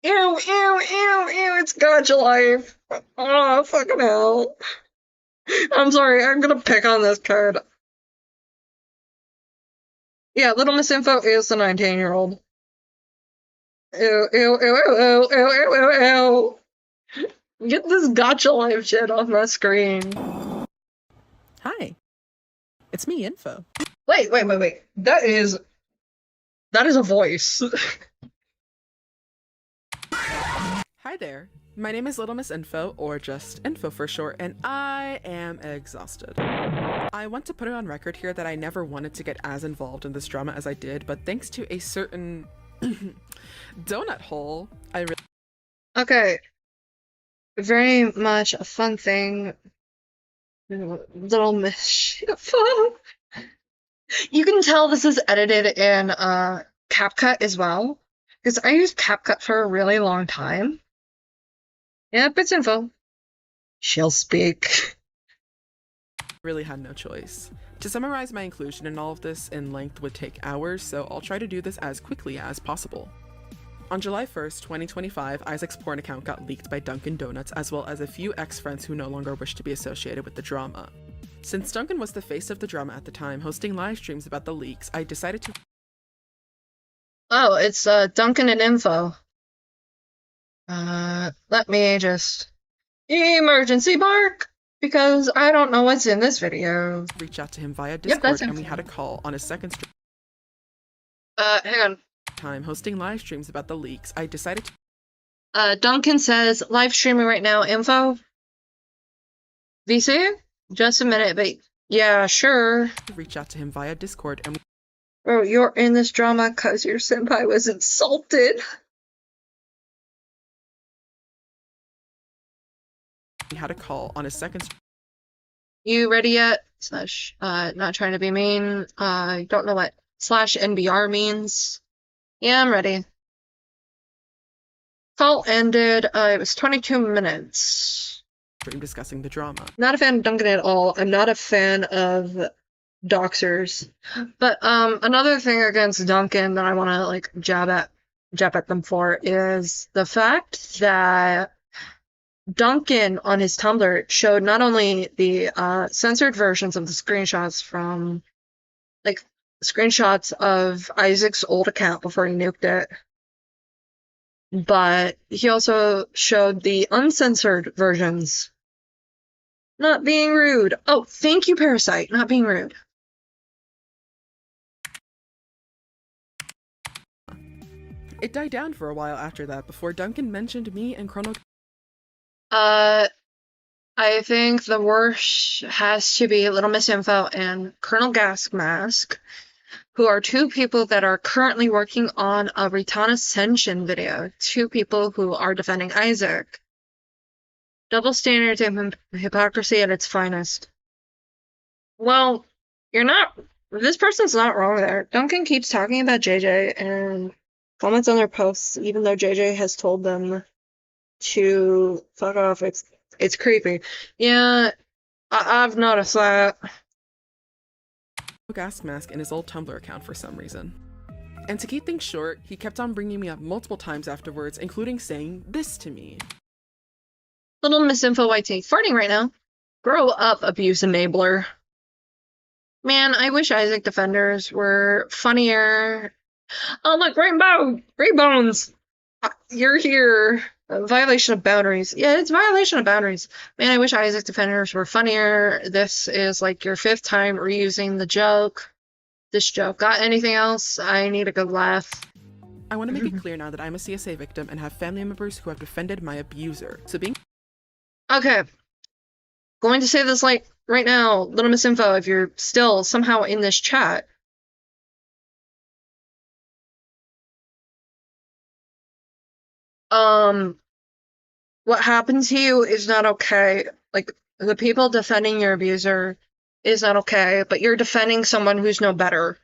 Ew, ew, ew, ew, it's Gacha Life. Oh, fucking hell. I'm sorry, I'm gonna pick on this card. Yeah, Little Miss Info is the 19-year-old. Ew, ew, ew, ew, ew, ew, ew, ew. Get this Gacha Life shit off my screen. Hi. It's me, Info. Wait. That is a voice. Hi there. My name is Little Miss Info, or just Info for short, and I am exhausted. I want to put it on record here that I never wanted to get as involved in this drama as I did, but thanks to a certain donut hole, I really... Okay. Very much a fun thing. Little Miss Info. You can tell this is edited in CapCut as well, because I used CapCut for a really long time. Yep, it's Info. She'll speak. really had no choice. To summarize my inclusion in all of this in length would take hours, so I'll try to do this as quickly as possible. On July 1st, 2025, Isaac's porn account got leaked by Dunkin' Donuts, as well as a few ex-friends who no longer wish to be associated with the drama. Since Dunkin' was the face of the drama at the time, hosting live streams about the leaks, I decided to... Oh, it's Dunkin' and Info. Let me just... Emergency bark! Because I don't know what's in this video. Reach out to him via Discord, and we had a call on his second stream. Hang on. Time hosting live streams about the leaks, I decided to... Duncan says, live streaming right now, Info? VC? Just a minute, but yeah, sure. Reach out to him via Discord, and Bro, you're in this drama because your senpai was insulted. we had a call on his second stream. You ready yet? Slash, not trying to be mean. Don't know what slash NBR means. Yeah, I'm ready. Call ended. It was 22 minutes. Discussing the drama. Not a fan of Duncan at all. I'm not a fan of doxers. But another thing against Duncan that I want to like jab at them for is the fact that Duncan on his Tumblr showed not only the censored versions of the screenshots from like screenshots of Isaac's old account before he nuked it, but he also showed the uncensored versions. Not being rude. Oh, thank you, Parasite. Not being rude. It died down for a while after that before Duncan mentioned me and Chrono. I think the worst has to be Little Miss Info and Colonel Gas Mask, who are two people that are currently working on a Return Ascension video. Two people who are defending Isaac. Double standards and hypocrisy at its finest. Well, you're not. This person's not wrong there. Duncan keeps talking about JJ and comments on their posts, even though JJ has told them to fuck off. It's creepy. Yeah, I've noticed that. Gas Mask in his old Tumblr account for some reason. And to keep things short, he kept on bringing me up multiple times afterwards, including saying this to me. Little Miss Info YT, farting right now. Grow up, abuse enabler. Man, I wish Isaac Defenders were funnier. Oh, look, Raybones! You're here. Violation of boundaries. Yeah, it's violation of boundaries. Man, I wish Isaac Defenders were funnier. This is like your 5th time reusing the joke. This joke. Got anything else? I need a good laugh. I want to make it clear now that I'm a CSA victim and have family members who have defended my abuser. So being... Okay. Going to say this like right now, Little Miss Info, if you're still somehow in this chat. What happened to you is not okay. Like, the people defending your abuser is not okay, but you're defending someone who's no better.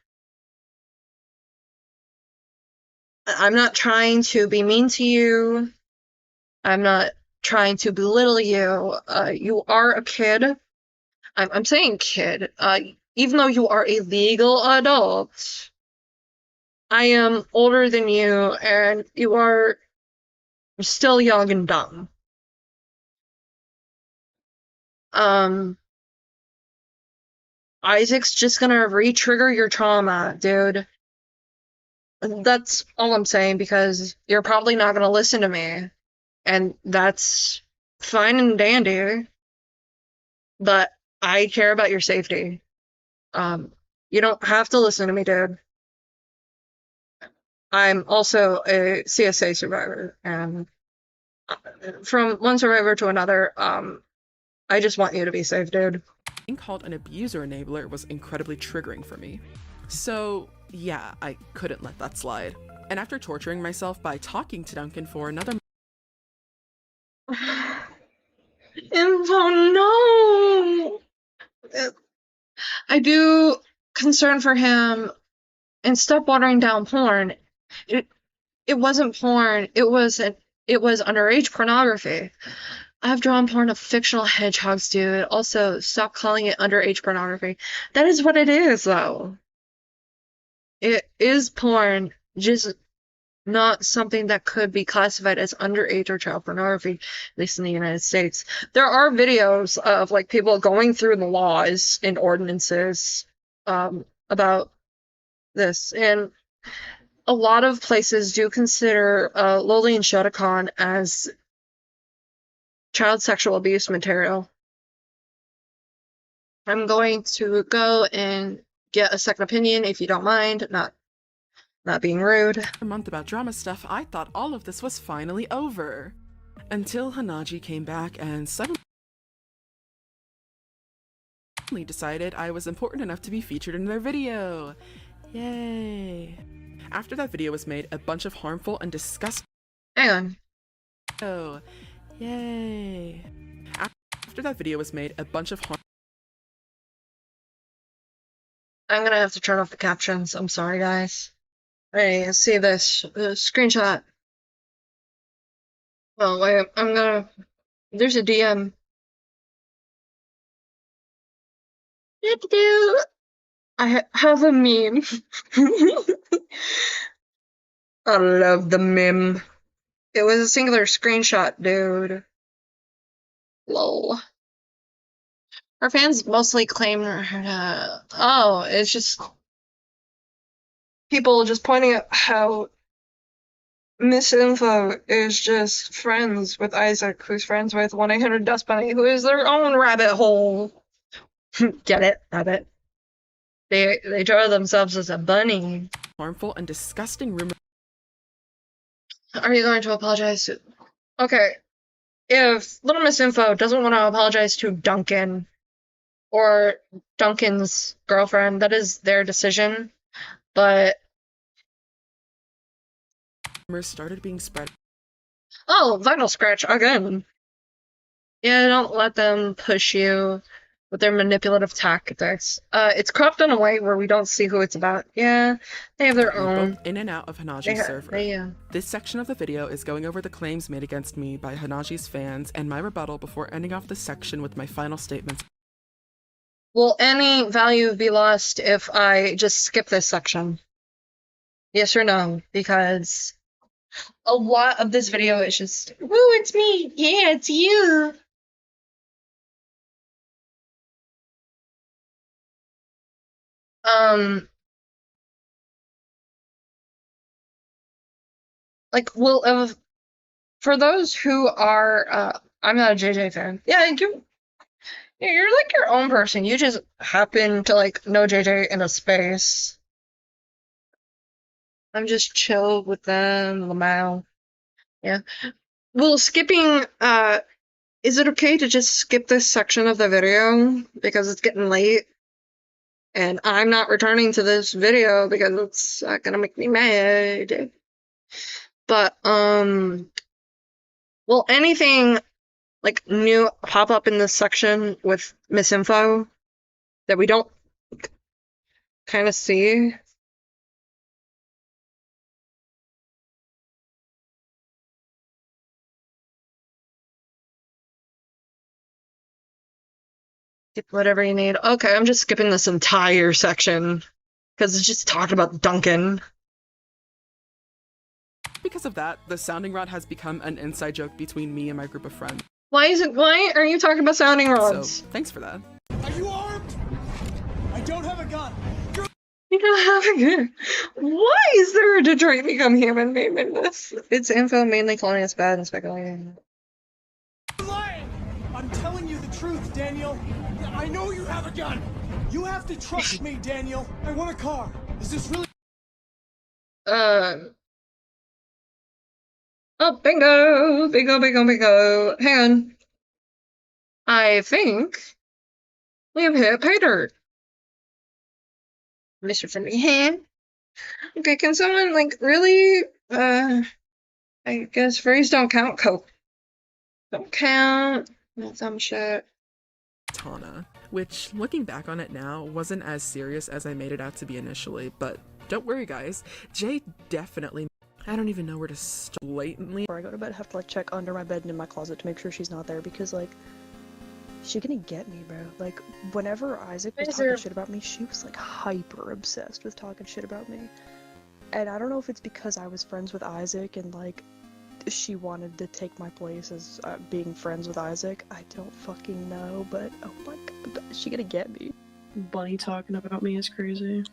I'm not trying to be mean to you. I'm not trying to belittle you. You are a kid. I'm saying kid. Even though you are a legal adult, I am older than you, and you are still young and dumb. Isaac's just gonna re-trigger your trauma, dude. That's all I'm saying, because you're probably not gonna listen to me. And that's fine and dandy. But I care about your safety. You don't have to listen to me, dude. I'm also a CSA survivor, and from one survivor to another, I just want you to be safe, dude. Being called an abuser enabler was incredibly triggering for me. So, yeah, I couldn't let that slide. And after torturing myself by talking to Duncan for another Info, no! I do concern for him, and stop watering down porn. It wasn't porn, it was underage pornography. I've drawn porn of fictional hedgehogs, dude. Also, stop calling it underage pornography. That is what it is, though. It is porn, just not something that could be classified as underage or child pornography, at least in the United States. There are videos of like people going through the laws and ordinances about this, and a lot of places do consider Loli and Shotacon as child sexual abuse material. I'm going to go and get a second opinion, if you don't mind, not being rude. A month about drama stuff, I thought all of this was finally over. Until Hanaji came back and suddenly decided I was important enough to be featured in their video. Yay. After that video was made, a bunch of harmful and disgusting... Hang on. Oh, yay. After that video was made, a bunch of I'm gonna have to turn off the captions. I'm sorry, guys. Hey, see this screenshot. Oh, wait, there's a DM. I have a meme. I love the meme. It was a singular screenshot, dude. Lol. Her fans mostly claim her oh, it's just people just pointing out how Miss Info is just friends with Isaac, who's friends with 1-800 Dust Bunny, who is their own rabbit hole. Get it? Rabbit. They draw themselves as a bunny. Harmful and disgusting rumor. Are you going to apologize to... Okay. If Little Miss Info doesn't want to apologize to Duncan or Duncan's girlfriend, that is their decision. But... rumors started being spread. Oh, Vinyl Scratch again. Yeah, don't let them push you with their manipulative tactics. It's cropped in a way where we don't see who it's about. Yeah, they have their own. In and out of Hanaji's server. Yeah. This section of the video is going over the claims made against me by Hanaji's fans and my rebuttal before ending off this section with my final statements. Will any value be lost if I just skip this section? Yes or no? Because a lot of this video is just, woo, it's me. Yeah, it's you. Like, well, for those who are, I'm not a JJ fan. Yeah, you're like your own person. You just happen to like know JJ in a space. I'm just chill with them, Lamau. Yeah. Well, skipping, is it okay to just skip this section of the video because it's getting late? And I'm not returning to this video because it's gonna make me mad. But, will anything, like, new pop up in this section with Miss Info that we don't kind of see? Whatever you need. Okay, I'm just skipping this entire section because it's just talking about Duncan. Because of that, the sounding rod has become an inside joke between me and my group of friends. Why are you talking about sounding rods? So, thanks for that. Are you armed? I don't have a gun. You don't have a gun. Why is there a Detroit Become Human meme in this? It's Info mainly calling us bad and speculating. You're lying! I'm telling you the truth, Daniel. I know you have a gun. You have to trust me, Daniel. I want a car. Is this really... Oh, bingo! Bingo, bingo, bingo. Hang on. I think we have hit pay dirt. Mr. Friendly Hand. Okay, can someone, like, really, I guess freeze don't count, Coke. Don't count. That's some shit. Tana, which, looking back on it now, wasn't as serious as I made it out to be initially, but don't worry guys, Jay definitely... I don't even know where to start. Blatantly. Before I go to bed, I have to like check under my bed and in my closet to make sure she's not there because like she's gonna get me, bro. Like whenever Isaac was talking shit about me, she was like hyper obsessed with talking shit about me. And I don't know if it's because I was friends with Isaac and like she wanted to take my place as being friends with Isaac. I don't fucking know, but oh my god, she gonna get me. Bunny talking about me is crazy.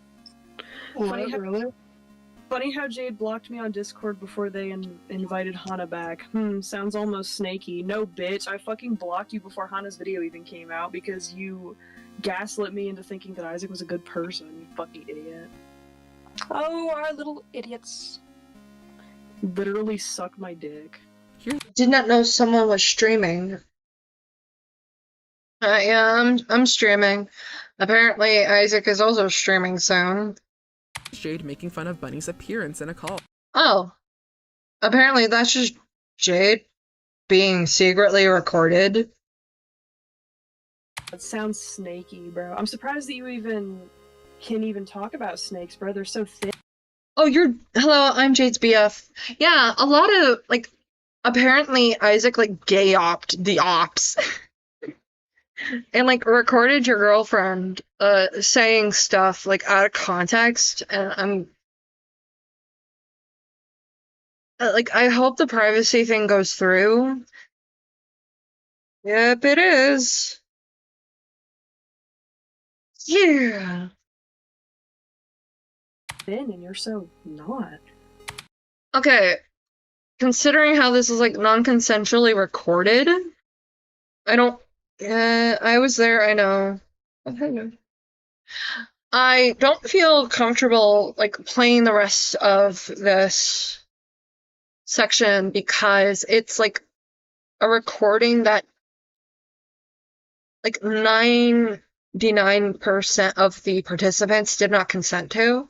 Funny how Jade blocked me on Discord before they invited Hana back. Sounds almost snaky. No, bitch, I fucking blocked you before Hana's video even came out because you gaslit me into thinking that Isaac was a good person, you fucking idiot. Oh, our little idiots. Literally suck my dick. Did not know someone was streaming. Yeah, I'm streaming. Apparently, Isaac is also streaming soon. Jade making fun of Bunny's appearance in a call. Oh. Apparently that's just Jade being secretly recorded. That sounds snaky, bro. I'm surprised that you can even talk about snakes, bro. They're so thick. Oh, hello, I'm Jade's BF. Yeah, a lot of, like, apparently Isaac, like, gay-opt the ops. And, like, recorded your girlfriend, saying stuff, like, out of context, and I'm... like, I hope the privacy thing goes through. Yep, it is. Yeah. And you're so not. Okay, considering how this is like non-consensually recorded, I was there, I know. I don't feel comfortable like playing the rest of this section because it's like a recording that like 99% of the participants did not consent to.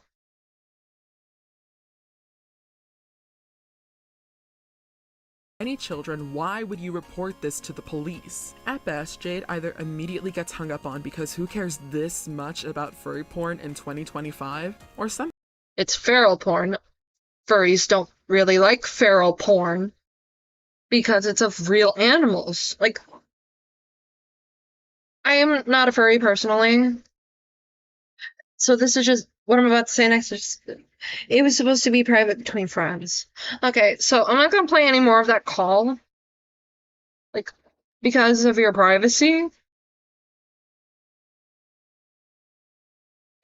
Any children, why would you report this to the police? At best, Jade either immediately gets hung up on because who cares this much about furry porn in 2025, or some— It's feral porn. Furries don't really like feral porn because it's of real animals. Like, I am not a furry personally, so this is just what I'm about to say next. It was supposed to be private between friends. Okay, so I'm not gonna play any more of that call, like, because of your privacy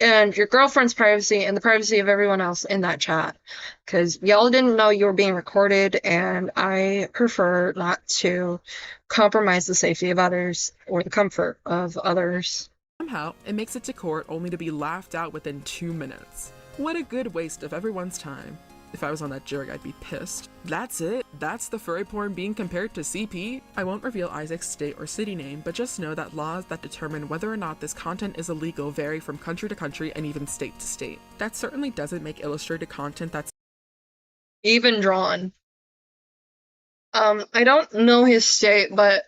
and your girlfriend's privacy and the privacy of everyone else in that chat, because y'all didn't know you were being recorded, and I prefer not to compromise the safety of others or the comfort of others. Somehow, it makes it to court only to be laughed out within 2 minutes. What a good waste of everyone's time. If I was on that jury, I'd be pissed. That's it. That's the furry porn being compared to CP. I won't reveal Isaac's state or city name, but just know that laws that determine whether or not this content is illegal vary from country to country and even state to state. That certainly doesn't make illustrated content that's even drawn. I don't know his state, but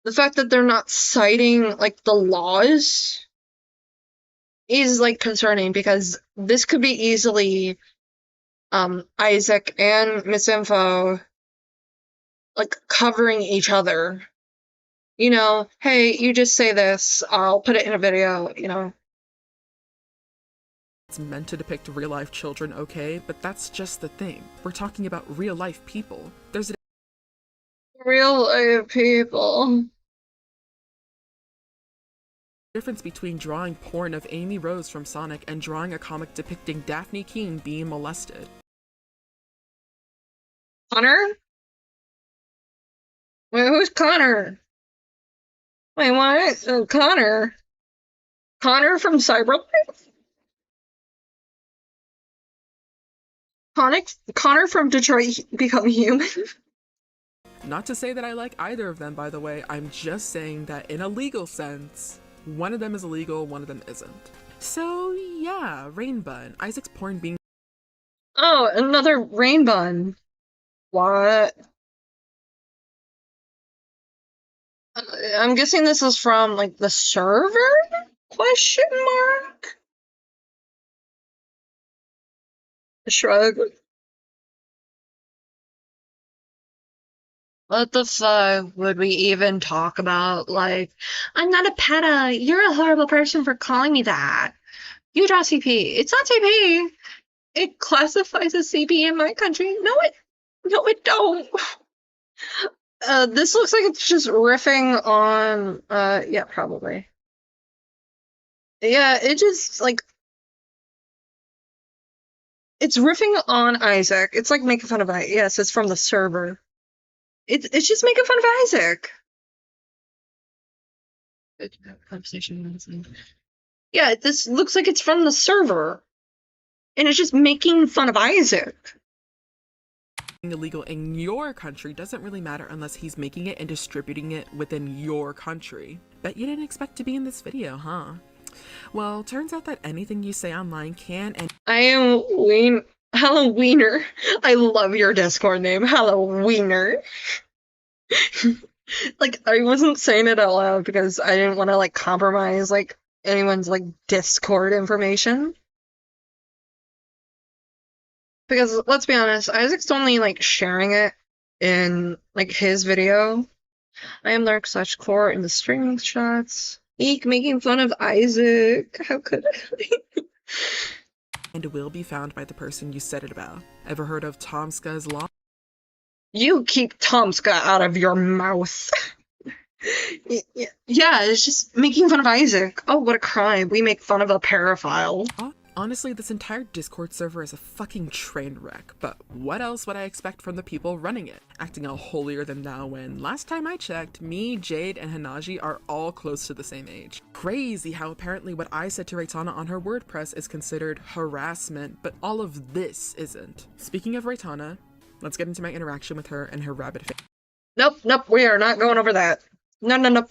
the fact that they're not citing, like, the laws is, like, concerning, because this could be easily, Isaac and Miss Info, like, covering each other. You know, hey, you just say this, I'll put it in a video, you know. It's meant to depict real-life children, okay? But that's just the thing. We're talking about real-life people. There's a real-life people. difference between drawing porn of Amy Rose from Sonic and drawing a comic depicting Daphne Keene being molested. Connor? Wait, who's Connor? Wait, what? Connor? Connor from Cyberpunk? Connor from Detroit Become Human? Not to say that I like either of them, by the way. I'm just saying that in a legal sense, one of them is illegal, one of them isn't. So yeah, Rainbun. Isaac's porn being— Oh, another Rainbun. What? I'm guessing this is from, like, the server? Question mark? Shrug. What the fuck would we even talk about? Like, I'm not a PETA. You're a horrible person for calling me that. You draw CP. It's not CP. It classifies as CP in my country. No, it don't. This looks like it's just riffing on, yeah, probably. Yeah, it just, like, it's riffing on Isaac. It's like making fun of Isaac. Yes, it's from the server. It's just making fun of Isaac. Yeah, this looks like it's from the server. And it's just making fun of Isaac. illegal in your country doesn't really matter unless he's making it and distributing it within your country. Bet you didn't expect to be in this video, huh? Well, turns out that anything you say online can and— I am Halloweener. I love your Discord name, Halloweener. Like, I wasn't saying it out loud because I didn't want to, like, compromise, like, anyone's, like, Discord information. Because, let's be honest, Isaac's only, like, sharing it in, like, his video. I am Lurk / Core in the streaming shots. Eek, making fun of Isaac. How could I? and will be found by the person you said it about. Ever heard of Tomska's Law? You keep Tomska out of your mouth. Yeah, it's just making fun of Isaac. Oh, what a crime. We make fun of a paraphile. Honestly, this entire Discord server is a fucking train wreck, but what else would I expect from the people running it? Acting all holier than thou when, last time I checked, me, Jade, and Hanaji are all close to the same age. Crazy how apparently what I said to Raitana on her WordPress is considered harassment, but all of this isn't. Speaking of Raitana, let's get into my interaction with her and her rabbit face. Nope, we are not going over that. No.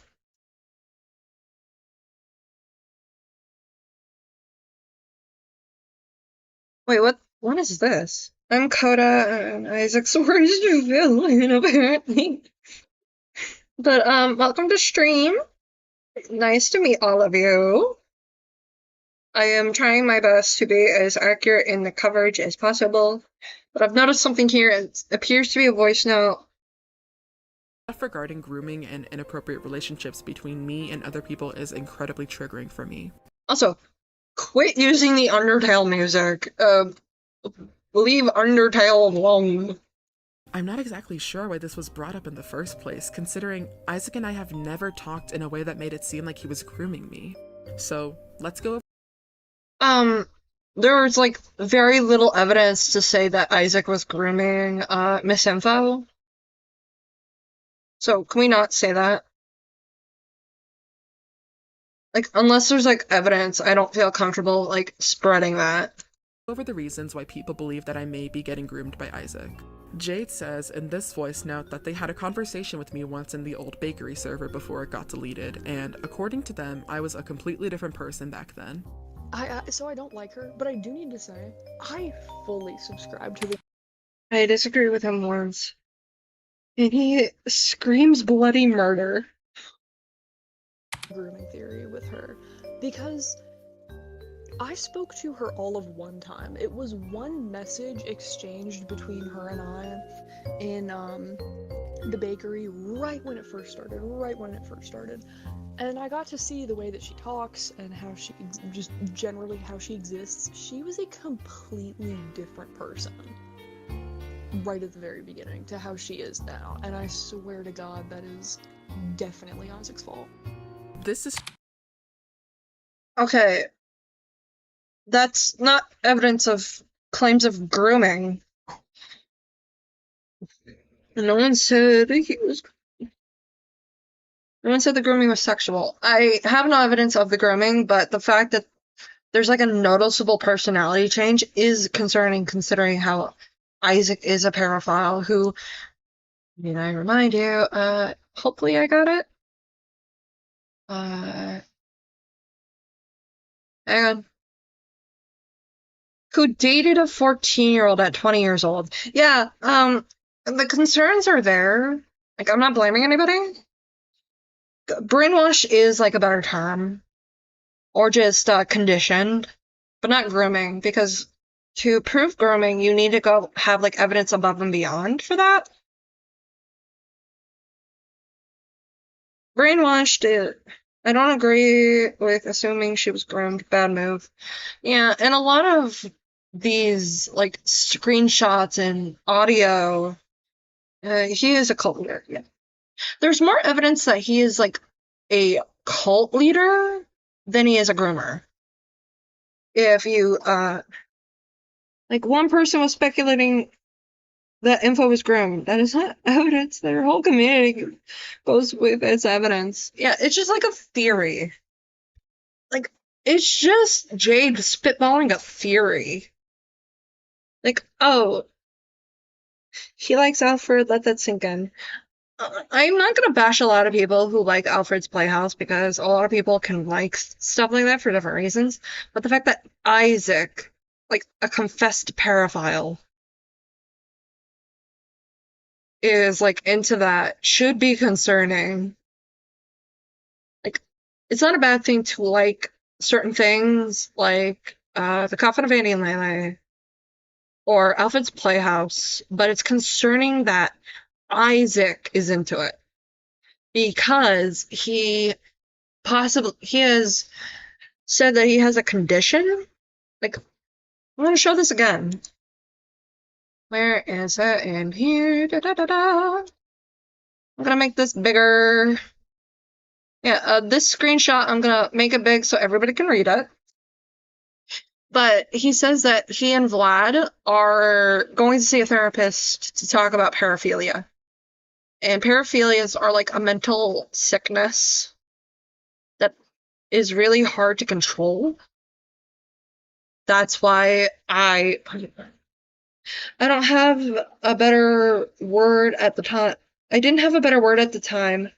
Wait, what is this? I'm Coda, and Isaac's worst villain, apparently. But, welcome to stream. Nice to meet all of you. I am trying my best to be as accurate in the coverage as possible, but I've noticed something here. It appears to be a voice note. Stuff regarding grooming and inappropriate relationships between me and other people is incredibly triggering for me. Also, quit using the Undertale music. Leave Undertale alone. I'm not exactly sure why this was brought up in the first place, considering Isaac and I have never talked in a way that made it seem like he was grooming me. So, let's go. There was, like, very little evidence to say that Isaac was grooming, Miss Info. So, can we not say that? Like, unless there's, like, evidence, I don't feel comfortable, like, spreading that. Over the reasons why people believe that I may be getting groomed by Isaac. Jade says in this voice note that they had a conversation with me once in the old bakery server before it got deleted, and according to them, I was a completely different person back then. So I don't like her, but I do need to say, I fully subscribe to the I disagree with him once. And he screams bloody murder. grooming theory with her, because I spoke to her all of one time. It was one message exchanged between her and I in the bakery right when it first started. And I got to see the way that she talks and how she just generally how she exists. She was a completely different person right at the very beginning to how she is now. And I swear to God that is definitely Isaac's fault. This is Okay. That's not evidence of claims of grooming. No one said he was. No one said the grooming was sexual. I have no evidence of the grooming, but the fact that there's like a noticeable personality change is concerning, considering how Isaac is a pedophile who, I remind you, hopefully I got it. Hang on. Who dated a 14-year-old at 20 years old. Yeah, the concerns are there. Like, I'm not blaming anybody. Brainwash is, like, a better term. Or just, conditioned. But not grooming, because to prove grooming, you need to go have, like, evidence above and beyond for that. Brainwashed, I don't agree with assuming she was groomed. Bad move. Yeah, and a lot of these, like, screenshots and audio, he is a cult leader, yeah. There's more evidence that he is, like, a cult leader than he is a groomer. If you, like, one person was speculating that Info was groomed. That is not evidence. Their whole community goes with its evidence. Yeah, it's just like a theory. Like, it's just Jade spitballing a theory. Like, oh, he likes Alfred, let that sink in. I'm not gonna bash a lot of people who like Alfred's Playhouse, because a lot of people can like stuff like that for different reasons. But the fact that Isaac, like a confessed pedophile, is like into that should be concerning. Like, it's not a bad thing to like certain things, like The Coffin of Annie and Lele, or Alfred's Playhouse, but it's concerning that Isaac is into it because he has said that he has a condition. Like, I'm gonna show this again. Where is it? In here. Da, da, da, da. I'm gonna make this bigger. Yeah, this screenshot, I'm gonna make it big so everybody can read it. But he says that he and Vlad are going to see a therapist to talk about paraphilia. And paraphilias are like a mental sickness that is really hard to control. That's why I don't have a better word at the time. I didn't have a better word at the time,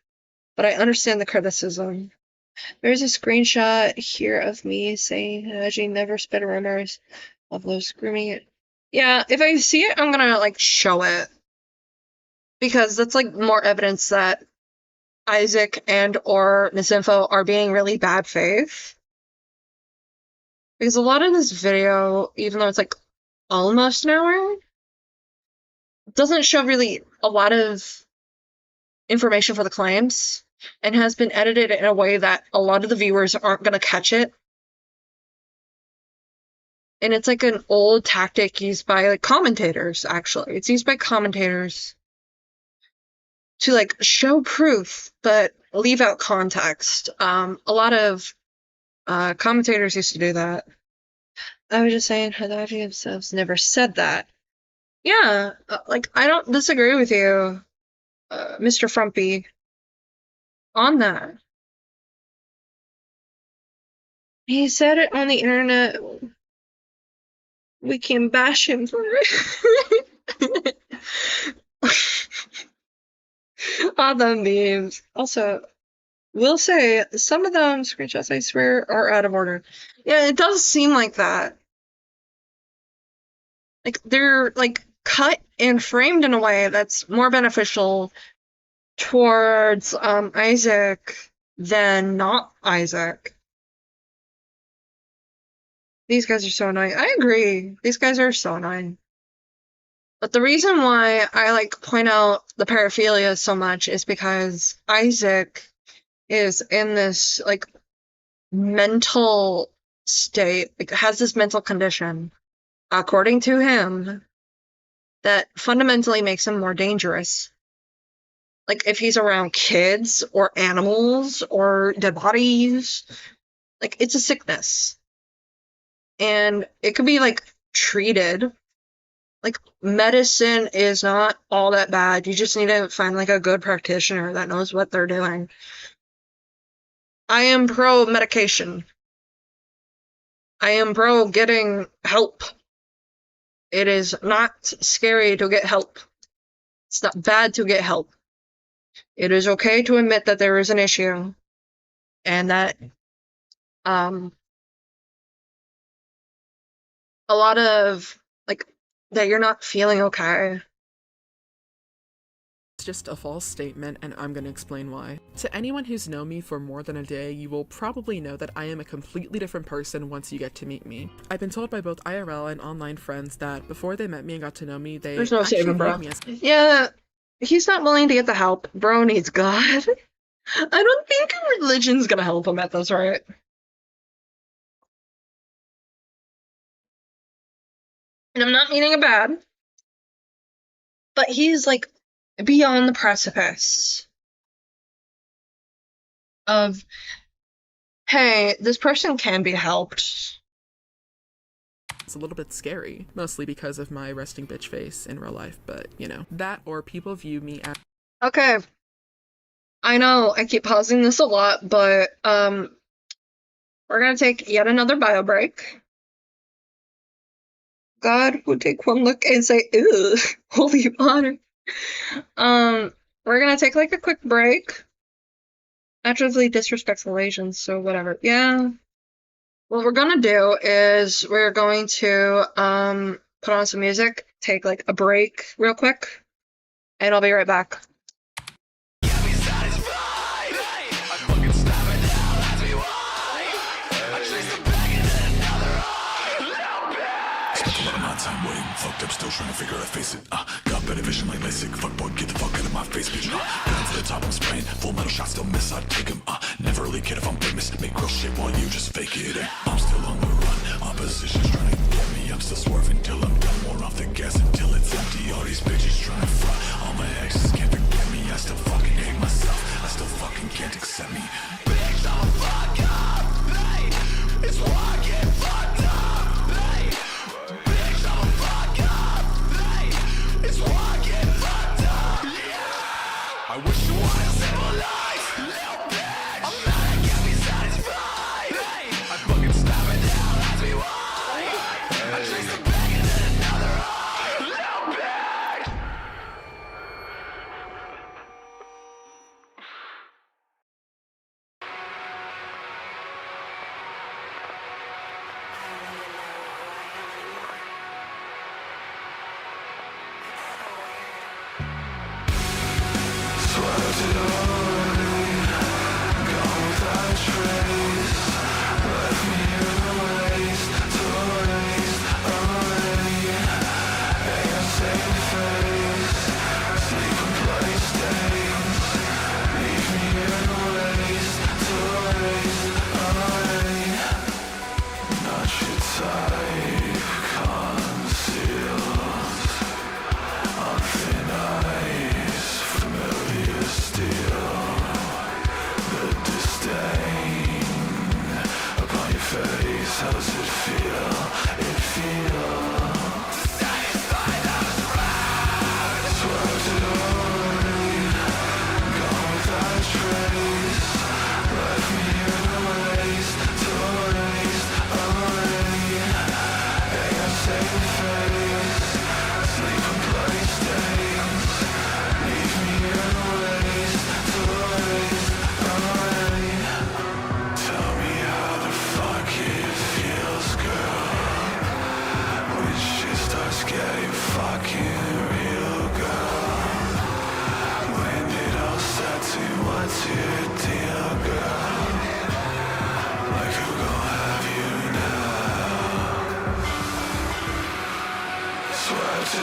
but I understand the criticism. There's a screenshot here of me saying Haji never spit rumors of those grooming it. Yeah, if I see it, I'm gonna like show it. Because that's like more evidence that Isaac and or Miss Info are being really bad faith. Because a lot of this video, even though it's like almost an hour, doesn't show really a lot of information for the claims. And has been edited in a way that a lot of the viewers aren't going to catch it. And it's like an old tactic used by like commentators, actually. It's used by commentators to like show proof, but leave out context. A lot of commentators used to do that. I was just saying, Hadaji themselves never said that. Yeah, like, I don't disagree with you, Mr. Frumpy, on that. He said it on the internet. We can bash him for it. All the memes. Also, will say some of them screenshots, I swear, are out of order. Yeah, it does seem like that. Like, they're, like, cut and framed in a way that's more beneficial towards Isaac than not Isaac. These guys are so annoying. I agree. These guys are so annoying. But the reason why I like point out the paraphilia so much is because Isaac is in this like mental state, like has this mental condition, according to him, that fundamentally makes him more dangerous. Like, if he's around kids or animals or dead bodies, like, it's a sickness. And it could be, like, treated. Like, medicine is not all that bad. You just need to find, like, a good practitioner that knows what they're doing. I am pro medication. I am pro getting help. It is not scary to get help. It's not bad to get help. It is okay to admit that there is an issue and that a lot of like that you're not feeling okay. It's just a false statement, and I'm gonna explain why. To anyone who's known me for more than a day, you will probably know that I am a completely different person once you get to meet me. I've been told by both IRL and online friends that before they met me and got to know me, they There's no saving, bro. me as Yeah, he's not willing to get the help. Bro needs God. I don't think religion's gonna help him at this rate. And I'm not meaning it bad, but he's like beyond the precipice of, hey, this person can be helped. It's a little bit scary, mostly because of my resting bitch face in real life, but you know, that or people view me as Okay. I know I keep pausing this a lot, but we're gonna take yet another bio break. God would take one look and say, ew, holy water. We're gonna take like a quick break. Naturally disrespectful Asians, so whatever. Yeah. What we're gonna do is we're going to put on some music, take like a break real quick, and I'll be right back. Time waiting, fucked up, still trying to figure out, face it. Got better vision like LASIK. Fuck boy, get the fuck out of my face, bitch. Down to the top, I'm spraying. Full metal shot, still miss, I'd take him. Never really kid if I'm famous. Make real shit while you just fake it. I'm still on the run. Opposition's trying to get me. I'm still swerving till I'm done. More off the gas until it's empty. All these bitches trying to front. All my exes can't forget me. I still fucking hate myself. I still fucking can't accept me. Bitch, don't fuck up. Hey, it's why I get fucked up.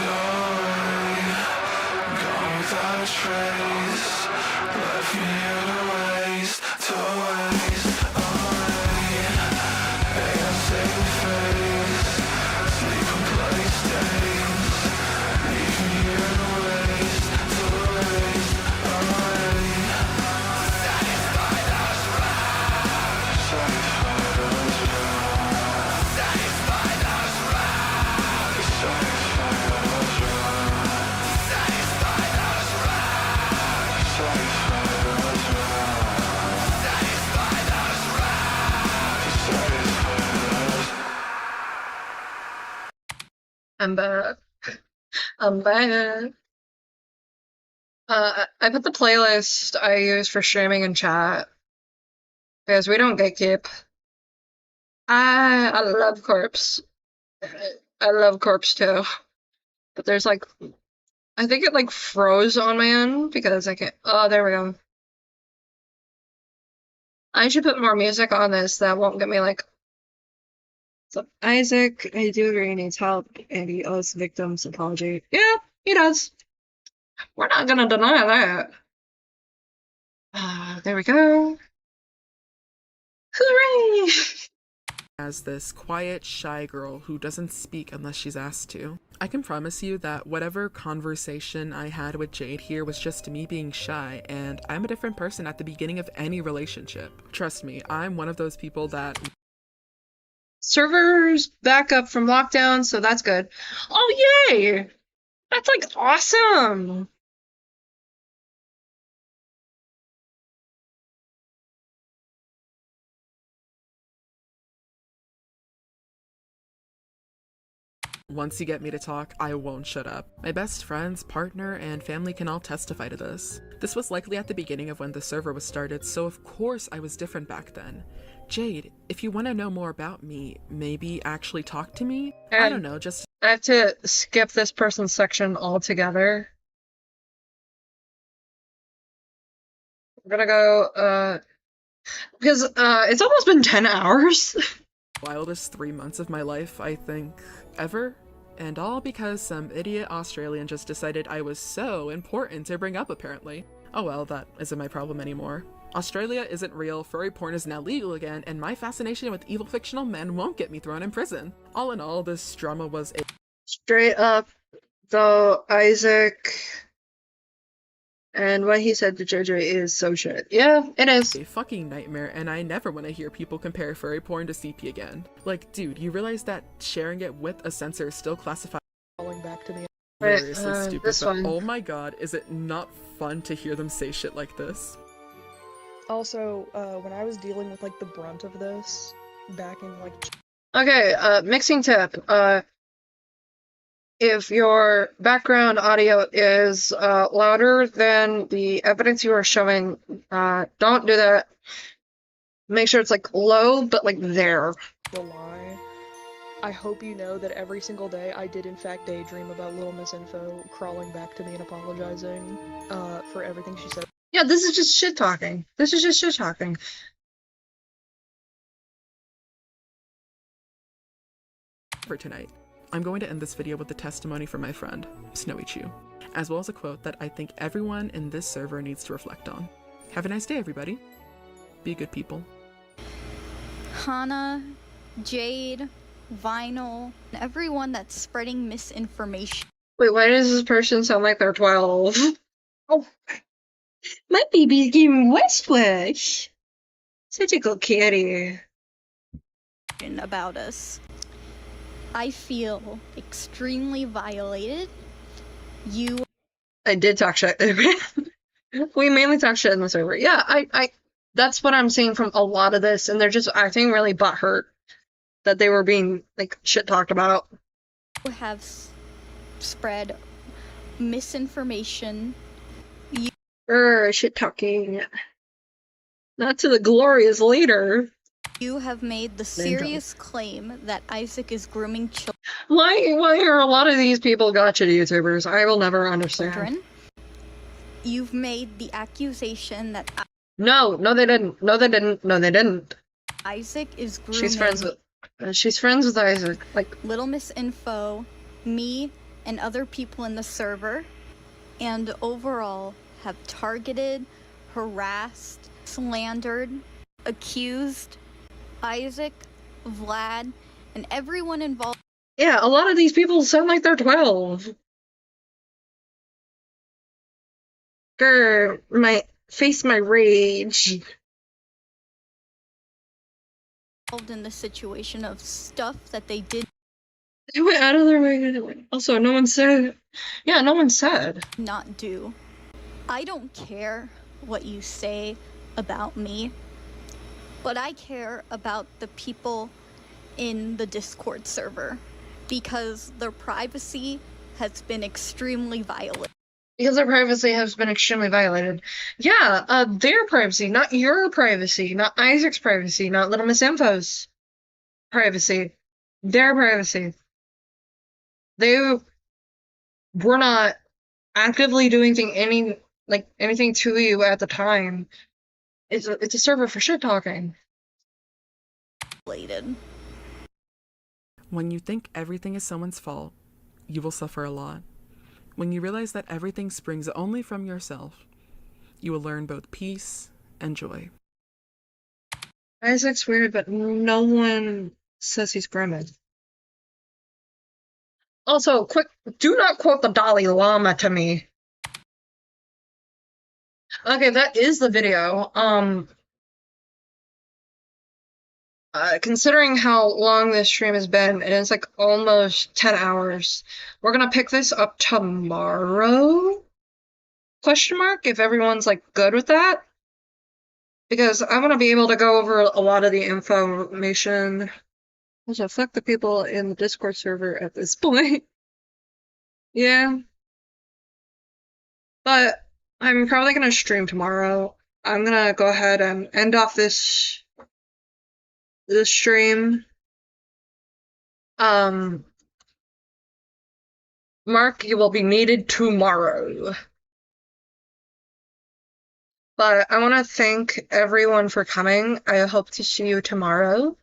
away, gone without a trace, left me here to waste away. Ain't no saving face, sleeping bloody stains, leave me here to waste away. Satisfied us right, satisfied us right, satisfied us right, satisfied us right, satisfied us right, satisfied us right, satisfied us right, satisfied us. I'm back. I'm back. I put the playlist I use for streaming in chat because we don't gatekeep. I love Corpse. I love Corpse too, but there's like, I think it like froze on my end because I can't. Oh, there we go. I should put more music on this that won't get me like. So Isaac, I do agree, he needs help, and he owes victims apology. Yeah, he does. We're not gonna deny that. There we go. Hooray! As this quiet, shy girl who doesn't speak unless she's asked to. I can promise you that whatever conversation I had with Jade here was just me being shy, and I'm a different person at the beginning of any relationship. Trust me, I'm one of those people that... Servers back up from lockdown, so that's good. Oh, yay! That's like awesome! Once you get me to talk, I won't shut up. My best friends, partner, and family can all testify to this. This was likely at the beginning of when the server was started, so of course I was different back then. Jade, if you want to know more about me, maybe actually talk to me? I don't know, just... I have to skip this person's section altogether. I'm gonna go, because, it's almost been 10 hours. Wildest 3 months of my life, I think, ever. And all because some idiot Australian just decided I was so important to bring up, apparently. Oh well, that isn't my problem anymore. Australia isn't real, furry porn is now legal again, and my fascination with evil fictional men won't get me thrown in prison. All in all, this drama was a— Straight up, though, Isaac and what he said to JJ is so shit. Yeah, it is. a fucking nightmare, and I never want to hear people compare furry porn to CP again. Like, dude, you realize that sharing it with a censor is still classified— Calling back to me. Seriously stupid, this but one. oh my god, is it not fun to hear them say shit like this? Also, when I was dealing with like the brunt of this back in like Okay, mixing tip. If your background audio is louder than the evidence you are showing, don't do that. Make sure it's like low, but like there. the lie, I hope you know that every single day I did in fact daydream about Little Miss Info crawling back to me and apologizing for everything she said. Yeah, this is just shit talking. This is just shit talking. For tonight, I'm going to end this video with a testimony from my friend, Snowy Chew, as well as a quote that I think everyone in this server needs to reflect on. Have a nice day, everybody. Be good people. Hana, Jade, Vinyl, and everyone that's spreading misinformation. Wait, why does this person sound like they're 12? Oh, my baby's getting wet. Such a good kitty. About us. I feel extremely violated. I did talk shit. We mainly talk shit in the server. Yeah, I that's what I'm seeing from a lot of this, and they're just acting really butthurt that they were being like shit talked about. Have spread misinformation. Shit talking. Not to the glorious leader. You have made the serious claim that Isaac is grooming children. Why are a lot of these people gotcha YouTubers? I will never understand. You've made the accusation that No, they didn't. No, they didn't. No, they didn't. Isaac is grooming. She's friends with Isaac. Like Little Miss Info, me, and other people in the server, and overall have targeted, harassed, slandered, accused Isaac, Vlad, and everyone involved. Yeah, a lot of these people sound like they're 12. Grr, face my rage. Involved in the situation of stuff that they did They went out of their way to do it. Also, no one said. Yeah, no one said. not do. I don't care what you say about me, but I care about the people in the Discord server because their privacy has been extremely violated. Because their privacy has been extremely violated. Yeah, their privacy, not your privacy, not Isaac's privacy, not Little Miss Info's privacy. Their privacy. They were not actively doing anything to you at the time. It's a server for shit talking. When you think everything is someone's fault, you will suffer a lot. When you realize that everything springs only from yourself, you will learn both peace and joy. Isaac's weird, but no one says he's grimming. Also, quick, do not quote the Dalai Lama to me. Okay, that is the video. Considering how long this stream has been, and it's like almost 10 hours, we're gonna pick this up tomorrow? Question mark, if everyone's like good with that? Because I want to be able to go over a lot of the information. Also, fuck the people in the Discord server at this point. Yeah. But I'm probably gonna stream tomorrow. I'm gonna go ahead and end off this stream. Mark, you will be needed tomorrow. But I want to thank everyone for coming. I hope to see you tomorrow.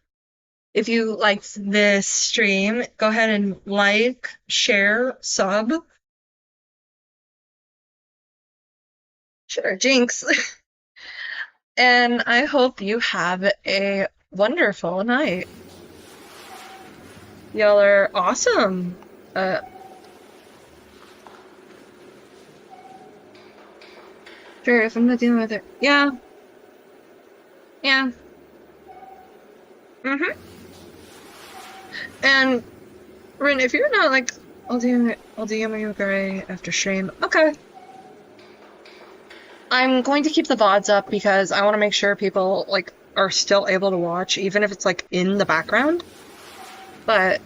If you liked this stream, go ahead and like, share, sub. Sure, jinx. And I hope you have a wonderful night. Y'all are awesome. Sure, if I'm not dealing with it. Yeah. Yeah. And Rin, if you're not like, I'll DM you Gray after stream. Okay. I'm going to keep the VODs up because I want to make sure people like are still able to watch, even if it's like in the background. But